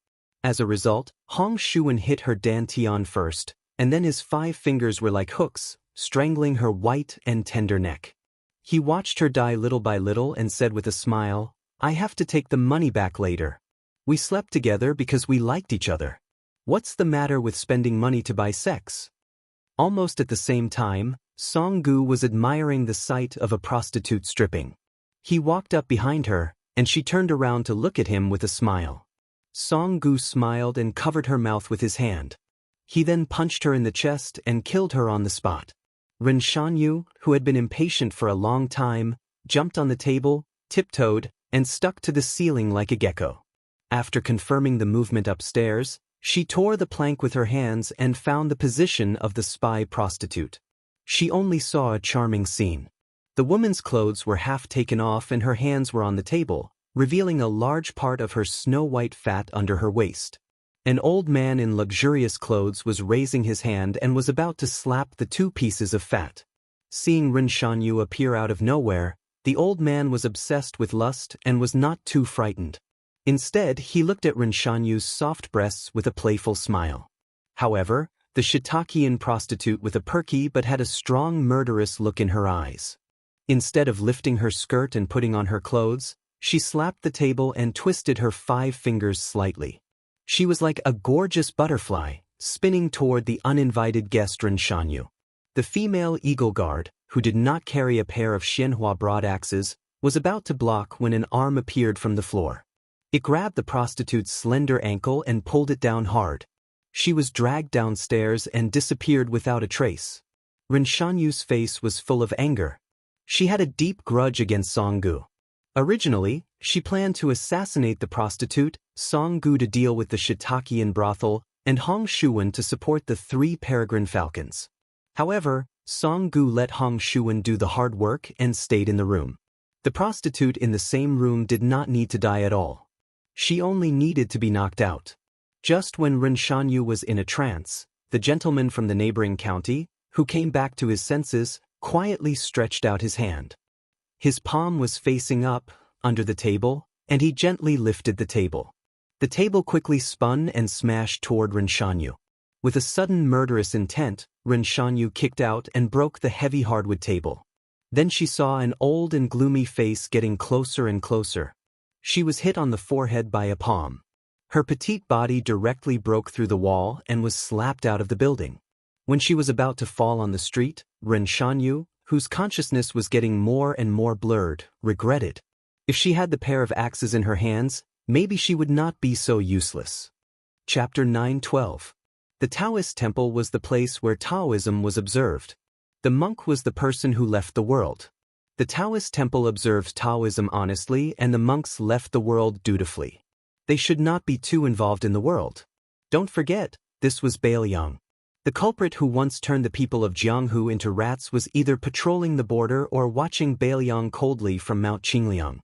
A: As a result, Hong Shuwen hit her dantian first, and then his 5 fingers were like hooks, strangling her white and tender neck. He watched her die little by little and said with a smile, "I have to take the money back later. We slept together because we liked each other. What's the matter with spending money to buy sex?" Almost at the same time, Song Gu was admiring the sight of a prostitute stripping. He walked up behind her, and she turned around to look at him with a smile. Song Gu smiled and covered her mouth with his hand. He then punched her in the chest and killed her on the spot. Ren Shanyu, who had been impatient for a long time, jumped on the table, tiptoed, and stuck to the ceiling like a gecko. After confirming the movement upstairs, she tore the plank with her hands and found the position of the spy prostitute. She only saw a charming scene. The woman's clothes were half taken off and her hands were on the table, revealing a large part of her snow-white fat under her waist. An old man in luxurious clothes was raising his hand and was about to slap the 2 pieces of fat. Seeing Ren Shanyu appear out of nowhere, the old man was obsessed with lust and was not too frightened. Instead, he looked at Ren Shanyu's soft breasts with a playful smile. However, the Shitakian prostitute with a perky but had a strong murderous look in her eyes. Instead of lifting her skirt and putting on her clothes, she slapped the table and twisted her 5 fingers slightly. She was like a gorgeous butterfly, spinning toward the uninvited guest Ren Shanyu. The female eagle guard, who did not carry a pair of Xianhua broadaxes, was about to block when an arm appeared from the floor. It grabbed the prostitute's slender ankle and pulled it down hard. She was dragged downstairs and disappeared without a trace. Ren Shanyu's face was full of anger. She had a deep grudge against Song Gu. Originally, she planned to assassinate the prostitute, Song Gu to deal with the Shitakian brothel, and Hong Shuwen to support the 3 peregrine falcons. However, Song Gu let Hong Shuwen do the hard work and stayed in the room. The prostitute in the same room did not need to die at all. She only needed to be knocked out. Just when Ren Shanyu was in a trance, the gentleman from the neighboring county, who came back to his senses, quietly stretched out his hand. His palm was facing up, under the table, and he gently lifted the table. The table quickly spun and smashed toward Ren Shanyu. With a sudden murderous intent, Ren Shanyu kicked out and broke the heavy hardwood table. Then she saw an old and gloomy face getting closer and closer. She was hit on the forehead by a palm. Her petite body directly broke through the wall and was slapped out of the building. When she was about to fall on the street, Ren Shanyu, whose consciousness was getting more and more blurred, regretted. If she had the pair of axes in her hands, maybe she would not be so useless. Chapter 9:12. The Taoist temple was the place where Taoism was observed. The monk was the person who left the world. The Taoist temple observed Taoism honestly and the monks left the world dutifully. They should not be too involved in the world. Don't forget, this was Bailiang. The culprit who once turned the people of Jianghu into rats was either patrolling the border or watching Beiliang coldly from Mount Qingliang.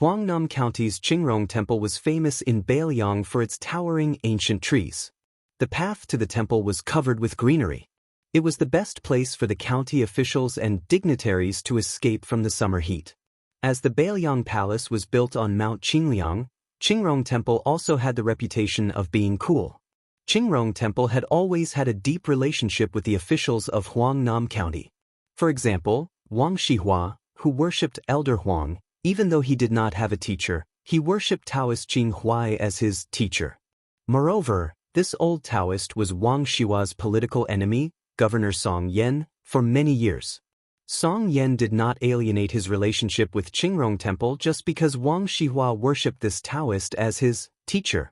A: Guangnan County's Qingrong Temple was famous in Beiliang for its towering ancient trees. The path to the temple was covered with greenery. It was the best place for the county officials and dignitaries to escape from the summer heat. As the Beiliang Palace was built on Mount Qingliang, Qingrong Temple also had the reputation of being cool. Qingrong Temple had always had a deep relationship with the officials of Huangnam County. For example, Wang Shihua, who worshipped Elder Huang, even though he did not have a teacher, he worshipped Taoist Qing Huai as his teacher. Moreover, this old Taoist was Wang Shihua's political enemy, Governor Song Yan, for many years. Song Yan did not alienate his relationship with Qingrong Temple just because Wang Shihua worshipped this Taoist as his teacher.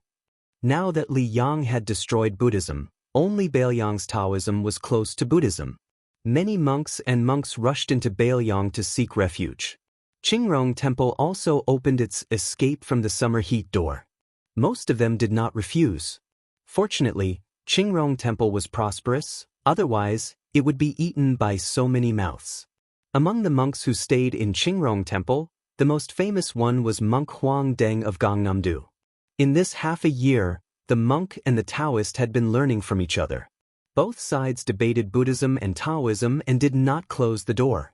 A: Now that Li Yang had destroyed Buddhism, only Beiliang's Taoism was close to Buddhism. Many monks rushed into Beiliang to seek refuge. Qingrong Temple also opened its escape from the summer heat door. Most of them did not refuse. Fortunately, Qingrong Temple was prosperous, otherwise, it would be eaten by so many mouths. Among the monks who stayed in Qingrong Temple, the most famous one was monk Huang Deng of Gangnam-do. In this half a year, the monk and the Taoist had been learning from each other. Both sides debated Buddhism and Taoism and did not close the door.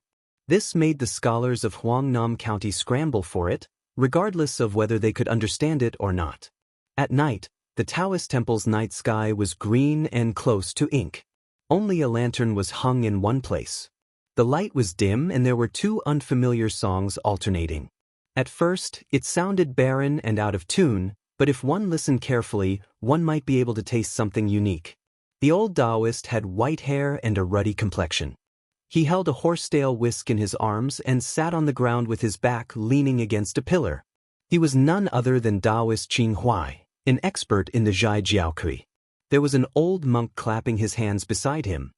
A: This made the scholars of Huangnam County scramble for it, regardless of whether they could understand it or not. At night, the Taoist temple's night sky was green and close to ink. Only a lantern was hung in one place. The light was dim and there were two unfamiliar songs alternating. At first, it sounded barren and out of tune, but if one listened carefully, one might be able to taste something unique. The old Daoist had white hair and a ruddy complexion. He held a horsetail whisk in his arms and sat on the ground with his back leaning against a pillar. He was none other than Daoist Qing Huai, an expert in the Zhai Jiaokui. There was an old monk clapping his hands beside him.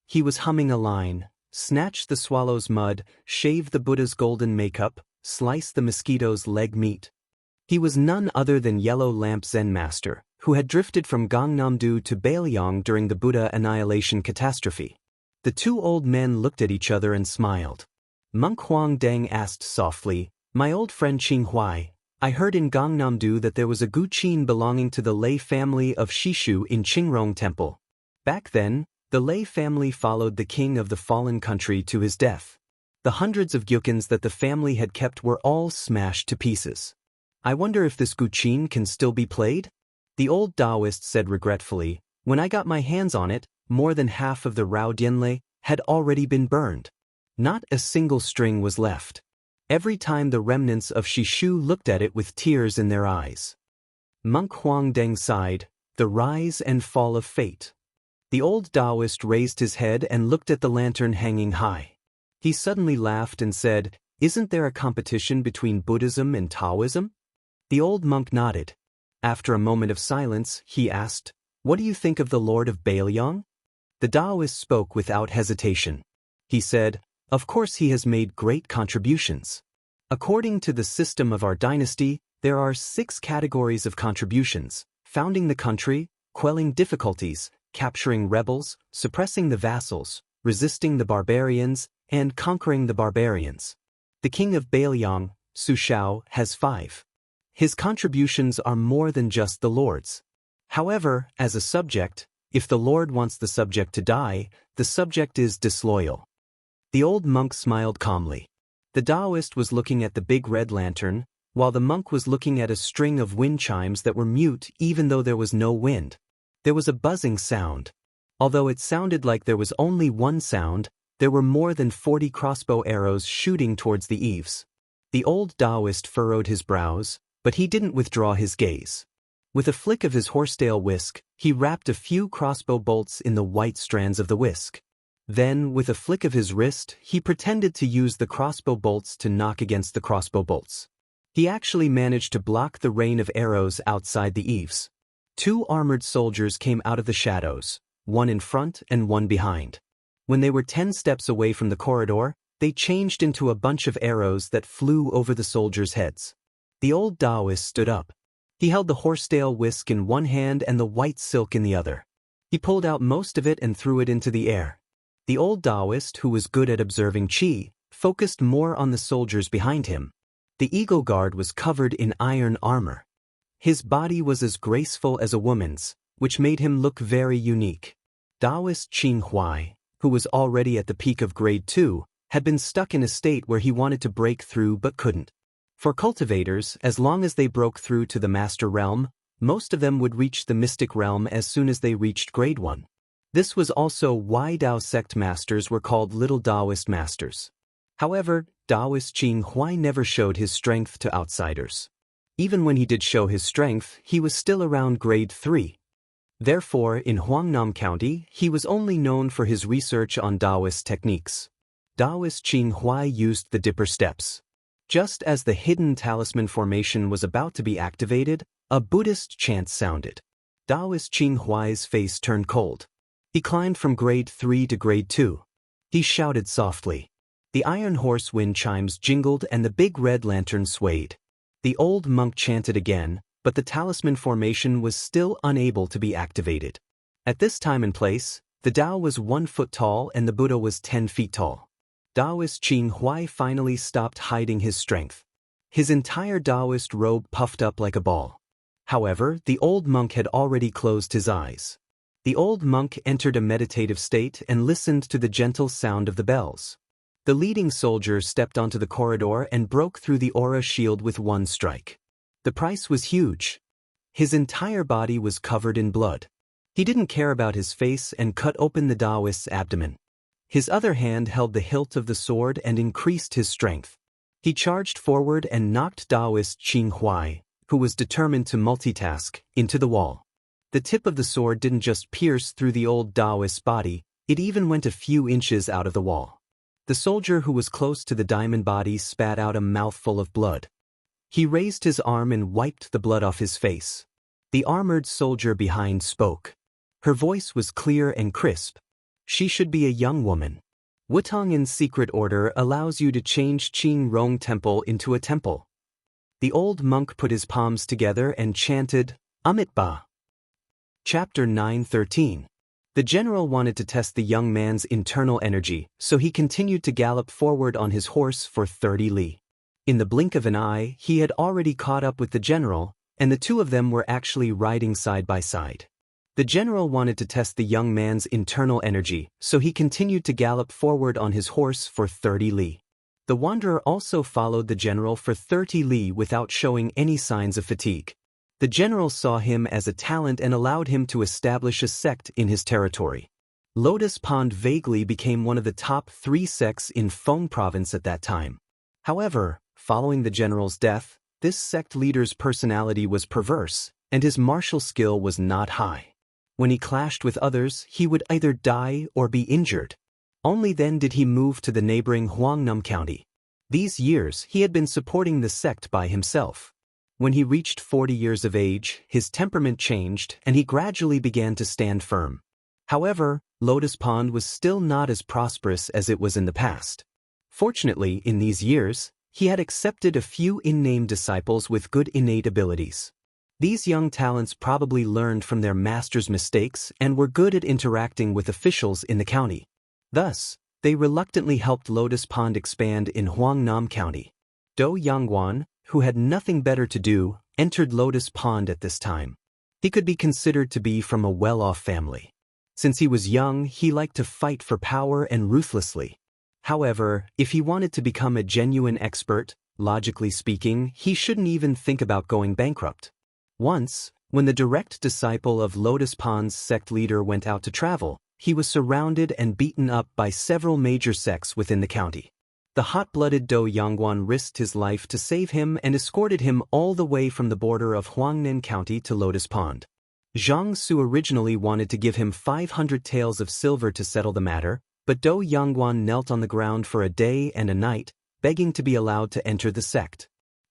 A: He was humming a line: snatch the swallow's mud, shave the Buddha's golden makeup, slice the mosquito's leg meat. He was none other than Yellow Lamp Zen Master, who had drifted from Gangnam-do to Beiliang during the Buddha annihilation catastrophe. The two old men looked at each other and smiled. Monk Huang Deng asked softly, "My old friend Qing Huai, I heard in Gangnam-do that there was a guqin belonging to the lay family of Shishu in Qingrong Temple. Back then, the lay family followed the king of the fallen country to his death. The hundreds of gyukins that the family had kept were all smashed to pieces. I wonder if this guqin can still be played?" The old Daoist said regretfully, "When I got my hands on it, more than half of the Rao Dianlei had already been burned. Not a single string was left. Every time the remnants of Shishu looked at it with tears in their eyes." Monk Huang Deng sighed, "The rise and fall of fate." The old Daoist raised his head and looked at the lantern hanging high. He suddenly laughed and said, "Isn't there a competition between Buddhism and Taoism?" The old monk nodded. After a moment of silence, he asked, "What do you think of the Lord of Beiliang?" The Daoist spoke without hesitation. He said, "Of course he has made great contributions. According to the system of our dynasty, there are 6 categories of contributions: founding the country, quelling difficulties, capturing rebels, suppressing the vassals, resisting the barbarians, and conquering the barbarians. The king of Beiliang, Su Shao, has 5. His contributions are more than just the lord's. However, as a subject, if the lord wants the subject to die, the subject is disloyal." The old monk smiled calmly. The Daoist was looking at the big red lantern, while the monk was looking at a string of wind chimes that were mute even though there was no wind. There was a buzzing sound. Although it sounded like there was only one sound, there were more than 40 crossbow arrows shooting towards the eaves. The old Daoist furrowed his brows, but he didn't withdraw his gaze. With a flick of his horsetail whisk, he wrapped a few crossbow bolts in the white strands of the whisk. Then, with a flick of his wrist, he pretended to use the crossbow bolts to knock against the crossbow bolts. He actually managed to block the rain of arrows outside the eaves. 2 armored soldiers came out of the shadows, one in front and one behind. When they were 10 steps away from the corridor, they changed into a bunch of arrows that flew over the soldiers' heads. The old Daoist stood up. He held the horsetail whisk in one hand and the white silk in the other. He pulled out most of it and threw it into the air. The old Daoist, who was good at observing qi, focused more on the soldiers behind him. The eagle guard was covered in iron armor. His body was as graceful as a woman's, which made him look very unique. Daoist Qing Huai, who was already at the peak of grade 2, had been stuck in a state where he wanted to break through but couldn't. For cultivators, as long as they broke through to the master realm, most of them would reach the mystic realm as soon as they reached grade 1. This was also why Dao sect masters were called little Daoist masters. However, Daoist Qing Huai never showed his strength to outsiders. Even when he did show his strength, he was still around grade 3. Therefore, in Huangnam County, he was only known for his research on Daoist techniques. Daoist Qing Huai used the Dipper steps. Just as the hidden talisman formation was about to be activated, a Buddhist chant sounded. Daoist Qing Huai's face turned cold. He climbed from grade 3 to grade 2. He shouted softly. The iron horse wind chimes jingled and the big red lantern swayed. The old monk chanted again, but the talisman formation was still unable to be activated. At this time and place, the Tao was 1 foot tall and the Buddha was 10 feet tall. Daoist Qing Huai finally stopped hiding his strength. His entire Daoist robe puffed up like a ball. However, the old monk had already closed his eyes. The old monk entered a meditative state and listened to the gentle sound of the bells. The leading soldier stepped onto the corridor and broke through the aura shield with 1 strike. The price was huge. His entire body was covered in blood. He didn't care about his face and cut open the Daoist's abdomen. His other hand held the hilt of the sword and increased his strength. He charged forward and knocked Daoist Qing Huai, who was determined to multitask, into the wall. The tip of the sword didn't just pierce through the old Daoist's body, it even went a few inches out of the wall. The soldier who was close to the diamond body spat out a mouthful of blood. He raised his arm and wiped the blood off his face. The armored soldier behind spoke. Her voice was clear and crisp. She should be a young woman. Wutangin's secret order allows you to change Qing Rong Temple into a temple. The old monk put his palms together and chanted, Amitba. Chapter 9:13. The general wanted to test the young man's internal energy, so he continued to gallop forward on his horse for 30 li. In the blink of an eye, he had already caught up with the general, and the two of them were actually riding side by side. The general wanted to test the young man's internal energy, so he continued to gallop forward on his horse for 30 li. The wanderer also followed the general for 30 li without showing any signs of fatigue. The general saw him as a talent and allowed him to establish a sect in his territory. Lotus Pond vaguely became one of the top 3 sects in Feng province at that time. However, following the general's death, this sect leader's personality was perverse, and his martial skill was not high. When he clashed with others, he would either die or be injured. Only then did he move to the neighboring Huangnam County. These years, he had been supporting the sect by himself. When he reached 40 years of age, his temperament changed and he gradually began to stand firm. However, Lotus Pond was still not as prosperous as it was in the past. Fortunately, in these years, he had accepted a few in-name disciples with good innate abilities. These young talents probably learned from their master's mistakes and were good at interacting with officials in the county. Thus, they reluctantly helped Lotus Pond expand in Huangnam County. Do Yangguan, who had nothing better to do, entered Lotus Pond at this time. He could be considered to be from a well-off family. Since he was young, he liked to fight for power and ruthlessly. However, if he wanted to become a genuine expert, logically speaking, he shouldn't even think about going bankrupt. Once, when the direct disciple of Lotus Pond's sect leader went out to travel, he was surrounded and beaten up by several major sects within the county. The hot-blooded Do Yangguan risked his life to save him and escorted him all the way from the border of Huangnan County to Lotus Pond. Zhang Su originally wanted to give him 500 taels of silver to settle the matter, but Do Yangguan knelt on the ground for a day and a night, begging to be allowed to enter the sect.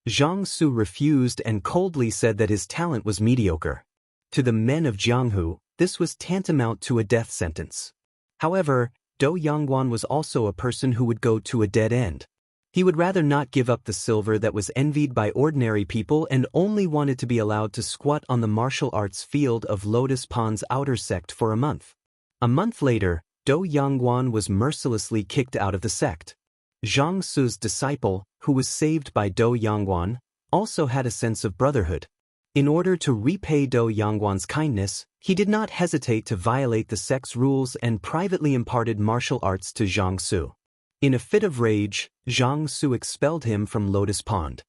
A: Zhang Su refused and coldly said that his talent was mediocre. To the men of Jianghu, this was tantamount to a death sentence. However, Do Yangguan was also a person who would go to a dead end. He would rather not give up the silver that was envied by ordinary people and only wanted to be allowed to squat on the martial arts field of Lotus Pond's outer sect for a month. A month later, Dou Yangguan was mercilessly kicked out of the sect. Zhang Su's disciple, who was saved by Dou Yangguan, also had a sense of brotherhood. In order to repay Dou Yangguan's kindness, he did not hesitate to violate the sect's rules and privately imparted martial arts to Zhang Su. In a fit of rage, Zhang Su expelled him from Lotus Pond.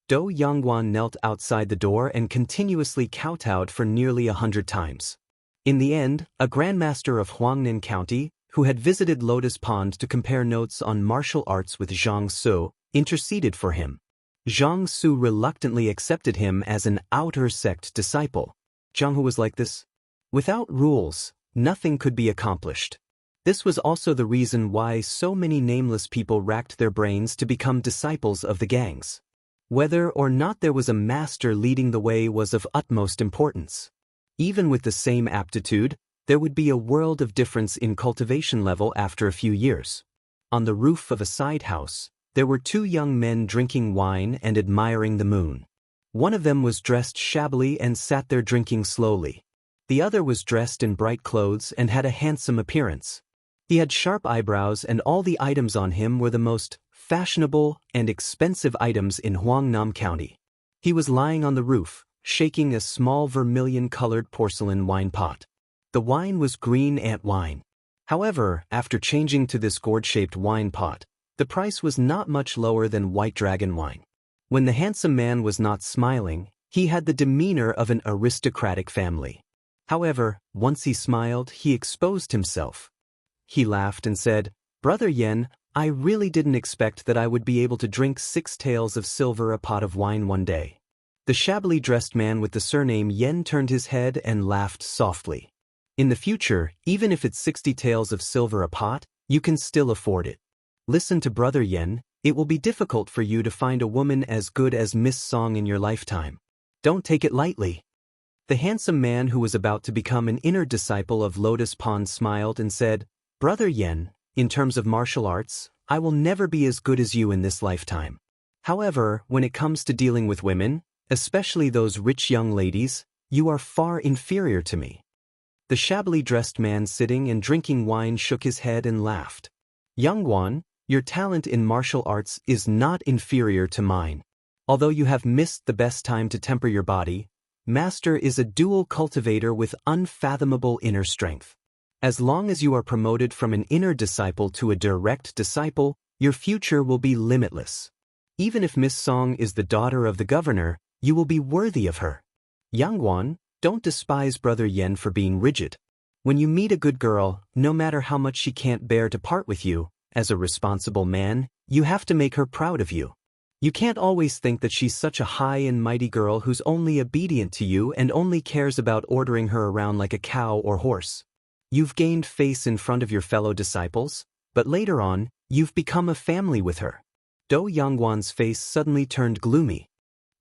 A: Dou Yangguan knelt outside the door and continuously kowtowed for nearly 100 times. In the end, a grandmaster of Huangnan County, who had visited Lotus Pond to compare notes on martial arts with Zhang Su, interceded for him. Zhang Su reluctantly accepted him as an outer sect disciple. Zhang Hu was like this. Without rules, nothing could be accomplished. This was also the reason why so many nameless people racked their brains to become disciples of the gangs. Whether or not there was a master leading the way was of utmost importance. Even with the same aptitude, there would be a world of difference in cultivation level after a few years. On the roof of a side house, there were two young men drinking wine and admiring the moon. One of them was dressed shabbily and sat there drinking slowly. The other was dressed in bright clothes and had a handsome appearance. He had sharp eyebrows and all the items on him were the most fashionable and expensive items in Huangnam County. He was lying on the roof, shaking a small vermilion-colored porcelain wine pot. The wine was green ant wine. However, after changing to this gourd-shaped wine pot, the price was not much lower than white dragon wine. When the handsome man was not smiling, he had the demeanor of an aristocratic family. However, once he smiled, he exposed himself. He laughed and said, "Brother Yen, I really didn't expect that I would be able to drink 6 taels of silver a pot of wine one day." The shabbily dressed man with the surname Yen turned his head and laughed softly. "In the future, even if it's 60 taels of silver a pot, you can still afford it. Listen to Brother Yen, it will be difficult for you to find a woman as good as Miss Song in your lifetime. Don't take it lightly." The handsome man who was about to become an inner disciple of Lotus Pond smiled and said, "Brother Yen, in terms of martial arts, I will never be as good as you in this lifetime. However, when it comes to dealing with women, especially those rich young ladies, you are far inferior to me." The shabbily dressed man sitting and drinking wine shook his head and laughed. "Youngguan, your talent in martial arts is not inferior to mine. Although you have missed the best time to temper your body, Master is a dual cultivator with unfathomable inner strength. As long as you are promoted from an inner disciple to a direct disciple, your future will be limitless. Even if Miss Song is the daughter of the governor, you will be worthy of her. Youngguan, don't despise Brother Yen for being rigid. When you meet a good girl, no matter how much she can't bear to part with you, as a responsible man, you have to make her proud of you. You can't always think that she's such a high and mighty girl who's only obedient to you and only cares about ordering her around like a cow or horse. You've gained face in front of your fellow disciples, but later on, you've become a family with her." Dou Yangguan's face suddenly turned gloomy.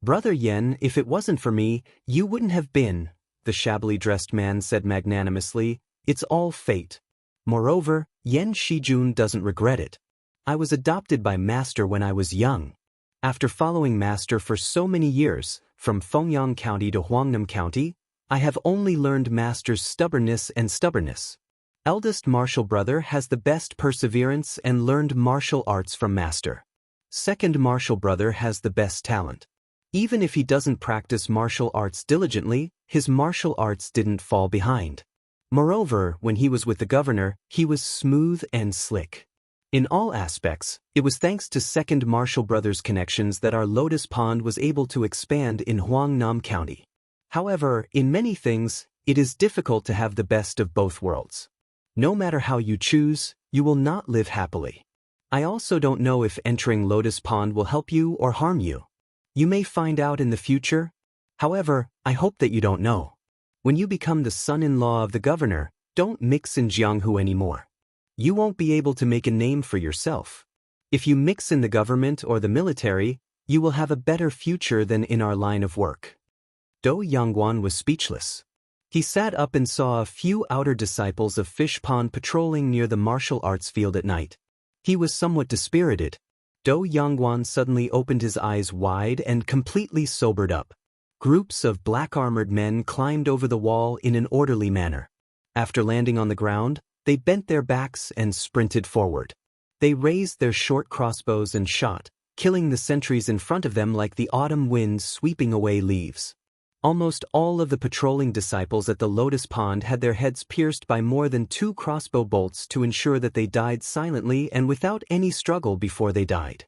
A: "Brother Yen, if it wasn't for me, you wouldn't have been," the shabbily dressed man said magnanimously. "It's all fate. Moreover, Yen Shijun doesn't regret it. I was adopted by Master when I was young. After following Master for so many years, from Fengyang County to Huangnam County, I have only learned Master's stubbornness and stubbornness. Eldest martial brother has the best perseverance and learned martial arts from Master. Second martial brother has the best talent. Even if he doesn't practice martial arts diligently, his martial arts didn't fall behind. Moreover, when he was with the governor, he was smooth and slick. In all aspects, it was thanks to second martial brother's connections that our Lotus Pond was able to expand in Huangnam County. However, in many things, it is difficult to have the best of both worlds. No matter how you choose, you will not live happily. I also don't know if entering Lotus Pond will help you or harm you. You may find out in the future. However, I hope that you don't know. When you become the son-in-law of the governor, don't mix in Jianghu anymore. You won't be able to make a name for yourself. If you mix in the government or the military, you will have a better future than in our line of work." Dou Yangguan was speechless. He sat up and saw a few outer disciples of Fish Pond patrolling near the martial arts field at night. He was somewhat dispirited. Dou Yongguan suddenly opened his eyes wide and completely sobered up. Groups of black-armored men climbed over the wall in an orderly manner. After landing on the ground, they bent their backs and sprinted forward. They raised their short crossbows and shot, killing the sentries in front of them like the autumn wind sweeping away leaves. Almost all of the patrolling disciples at the Lotus Pond had their heads pierced by more than 2 crossbow bolts to ensure that they died silently and without any struggle before they died.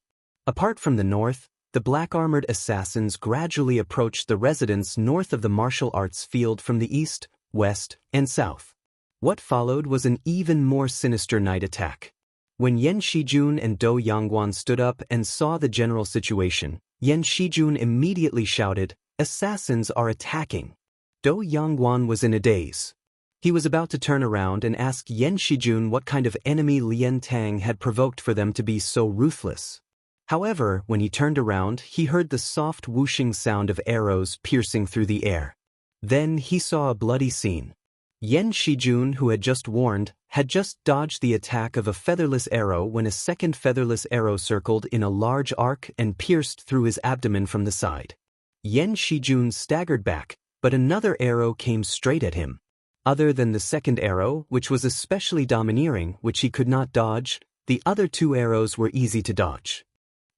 A: Apart from the north, the black-armored assassins gradually approached the residents north of the martial arts field from the east, west, and south. What followed was an even more sinister night attack. When Yan Shijun and Dou Yongguan stood up and saw the general situation, Yan Shijun immediately shouted, "Assassins are attacking!" Dou Yongguan was in a daze. He was about to turn around and ask Yan Shijun what kind of enemy Lian Tang had provoked for them to be so ruthless. However, when he turned around, he heard the soft whooshing sound of arrows piercing through the air. Then he saw a bloody scene. Yan Shijun, who had just warned, had just dodged the attack of a featherless arrow when a second featherless arrow circled in a large arc and pierced through his abdomen from the side. Yan Shijun staggered back, but another arrow came straight at him. Other than the second arrow, which was especially domineering, which he could not dodge, the other 2 arrows were easy to dodge.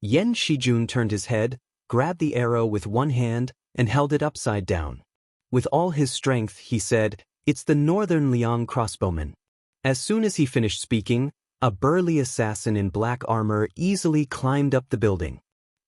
A: Yan Shijun turned his head, grabbed the arrow with one hand, and held it upside down. With all his strength, he said, "It's the Northern Liang crossbowman." As soon as he finished speaking, a burly assassin in black armor easily climbed up the building.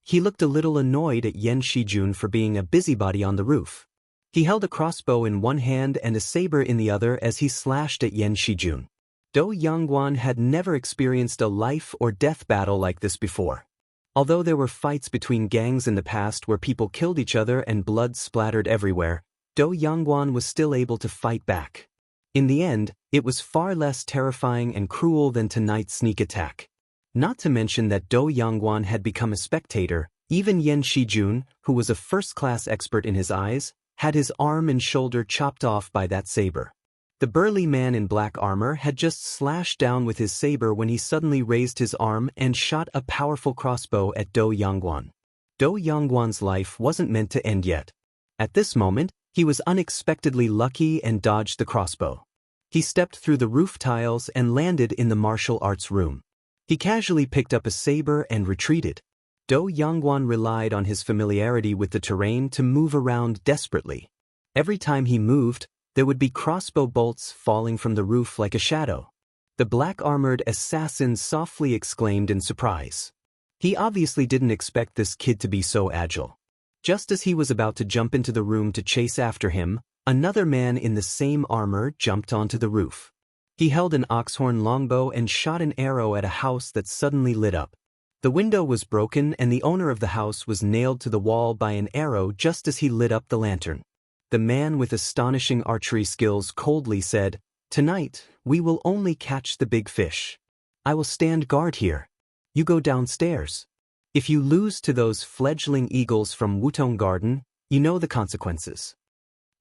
A: He looked a little annoyed at Yan Shijun for being a busybody on the roof. He held a crossbow in one hand and a saber in the other as he slashed at Yan Shijun. Dou Yongguan had never experienced a life-or-death battle like this before. Although there were fights between gangs in the past where people killed each other and blood splattered everywhere, Dou Yongguan was still able to fight back. In the end, it was far less terrifying and cruel than tonight's sneak attack. Not to mention that Dou Yongguan had become a spectator. Even Yan Shijun, who was a first-class expert in his eyes, had his arm and shoulder chopped off by that saber. The burly man in black armor had just slashed down with his saber when he suddenly raised his arm and shot a powerful crossbow at Dou Yongguan. Dou Yongguan's life wasn't meant to end yet. At this moment, he was unexpectedly lucky and dodged the crossbow. He stepped through the roof tiles and landed in the martial arts room. He casually picked up a saber and retreated. Dou Yongguan relied on his familiarity with the terrain to move around desperately. Every time he moved, there would be crossbow bolts falling from the roof like a shadow. The black-armored assassin softly exclaimed in surprise. He obviously didn't expect this kid to be so agile. Just as he was about to jump into the room to chase after him, another man in the same armor jumped onto the roof. He held an oxhorn longbow and shot an arrow at a house that suddenly lit up. The window was broken and the owner of the house was nailed to the wall by an arrow just as he lit up the lantern. The man with astonishing archery skills coldly said, "Tonight, we will only catch the big fish. I will stand guard here. You go downstairs. If you lose to those fledgling eagles from Wutong Garden, you know the consequences."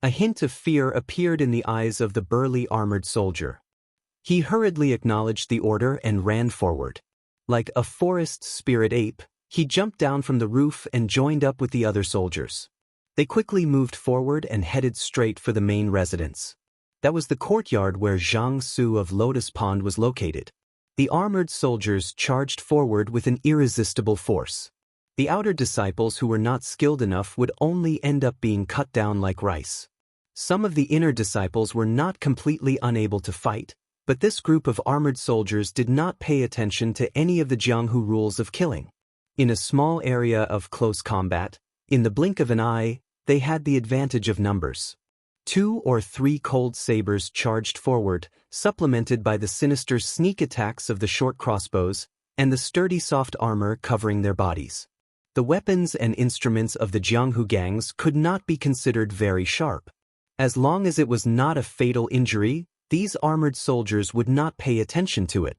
A: A hint of fear appeared in the eyes of the burly armored soldier. He hurriedly acknowledged the order and ran forward. Like a forest spirit ape, he jumped down from the roof and joined up with the other soldiers. They quickly moved forward and headed straight for the main residence. That was the courtyard where Zhang Su of Lotus Pond was located. The armored soldiers charged forward with an irresistible force. The outer disciples who were not skilled enough would only end up being cut down like rice. Some of the inner disciples were not completely unable to fight, but this group of armored soldiers did not pay attention to any of the Jianghu rules of killing. In a small area of close combat, in the blink of an eye, they had the advantage of numbers. 2 or 3 cold sabers charged forward, supplemented by the sinister sneak attacks of the short crossbows and the sturdy soft armor covering their bodies. The weapons and instruments of the Jianghu gangs could not be considered very sharp. As long as it was not a fatal injury, these armored soldiers would not pay attention to it.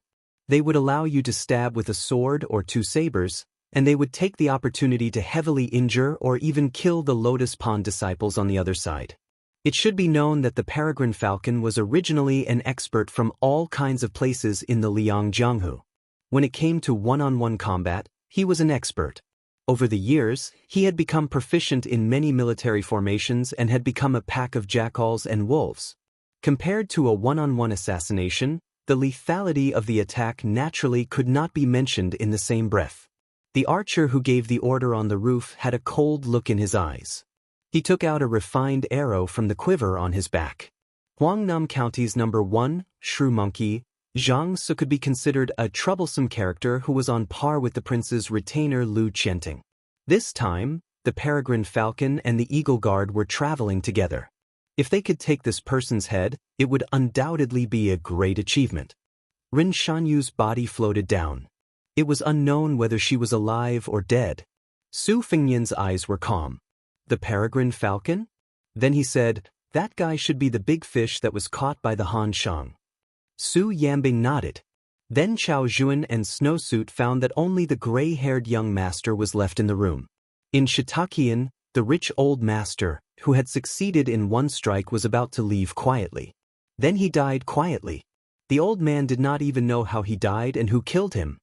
A: They would allow you to stab with a sword or 2 sabers, and they would take the opportunity to heavily injure or even kill the Lotus Pond disciples on the other side. It should be known that the peregrine falcon was originally an expert from all kinds of places in the Liang Jianghu. When it came to one-on-one combat, He was an expert. Over the years, he had become proficient in many military formations and had become a pack of jackals and wolves. Compared to a one-on-one assassination, the lethality of the attack naturally could not be mentioned in the same breath. The archer who gave the order on the roof had a cold look in his eyes. He took out a refined arrow from the quiver on his back. Huangnam County's number 1, shrew monkey, Zhang Su could be considered a troublesome character who was on par with the prince's retainer Lu Qianting. This time, the peregrine falcon and the eagle guard were traveling together. If they could take this person's head, it would undoubtedly be a great achievement. Rin Shanyu's body floated down. It was unknown whether she was alive or dead. Su Fengnian's eyes were calm. The peregrine falcon? Then he said, "That guy should be the big fish that was caught by the Han Shang." Su Yambing nodded. Then Chao Zhuan and Snowsuit found that only the gray-haired young master was left in the room. In Shitakian, the rich old master, who had succeeded in one strike, was about to leave quietly. Then he died quietly. The old man did not even know how he died and who killed him.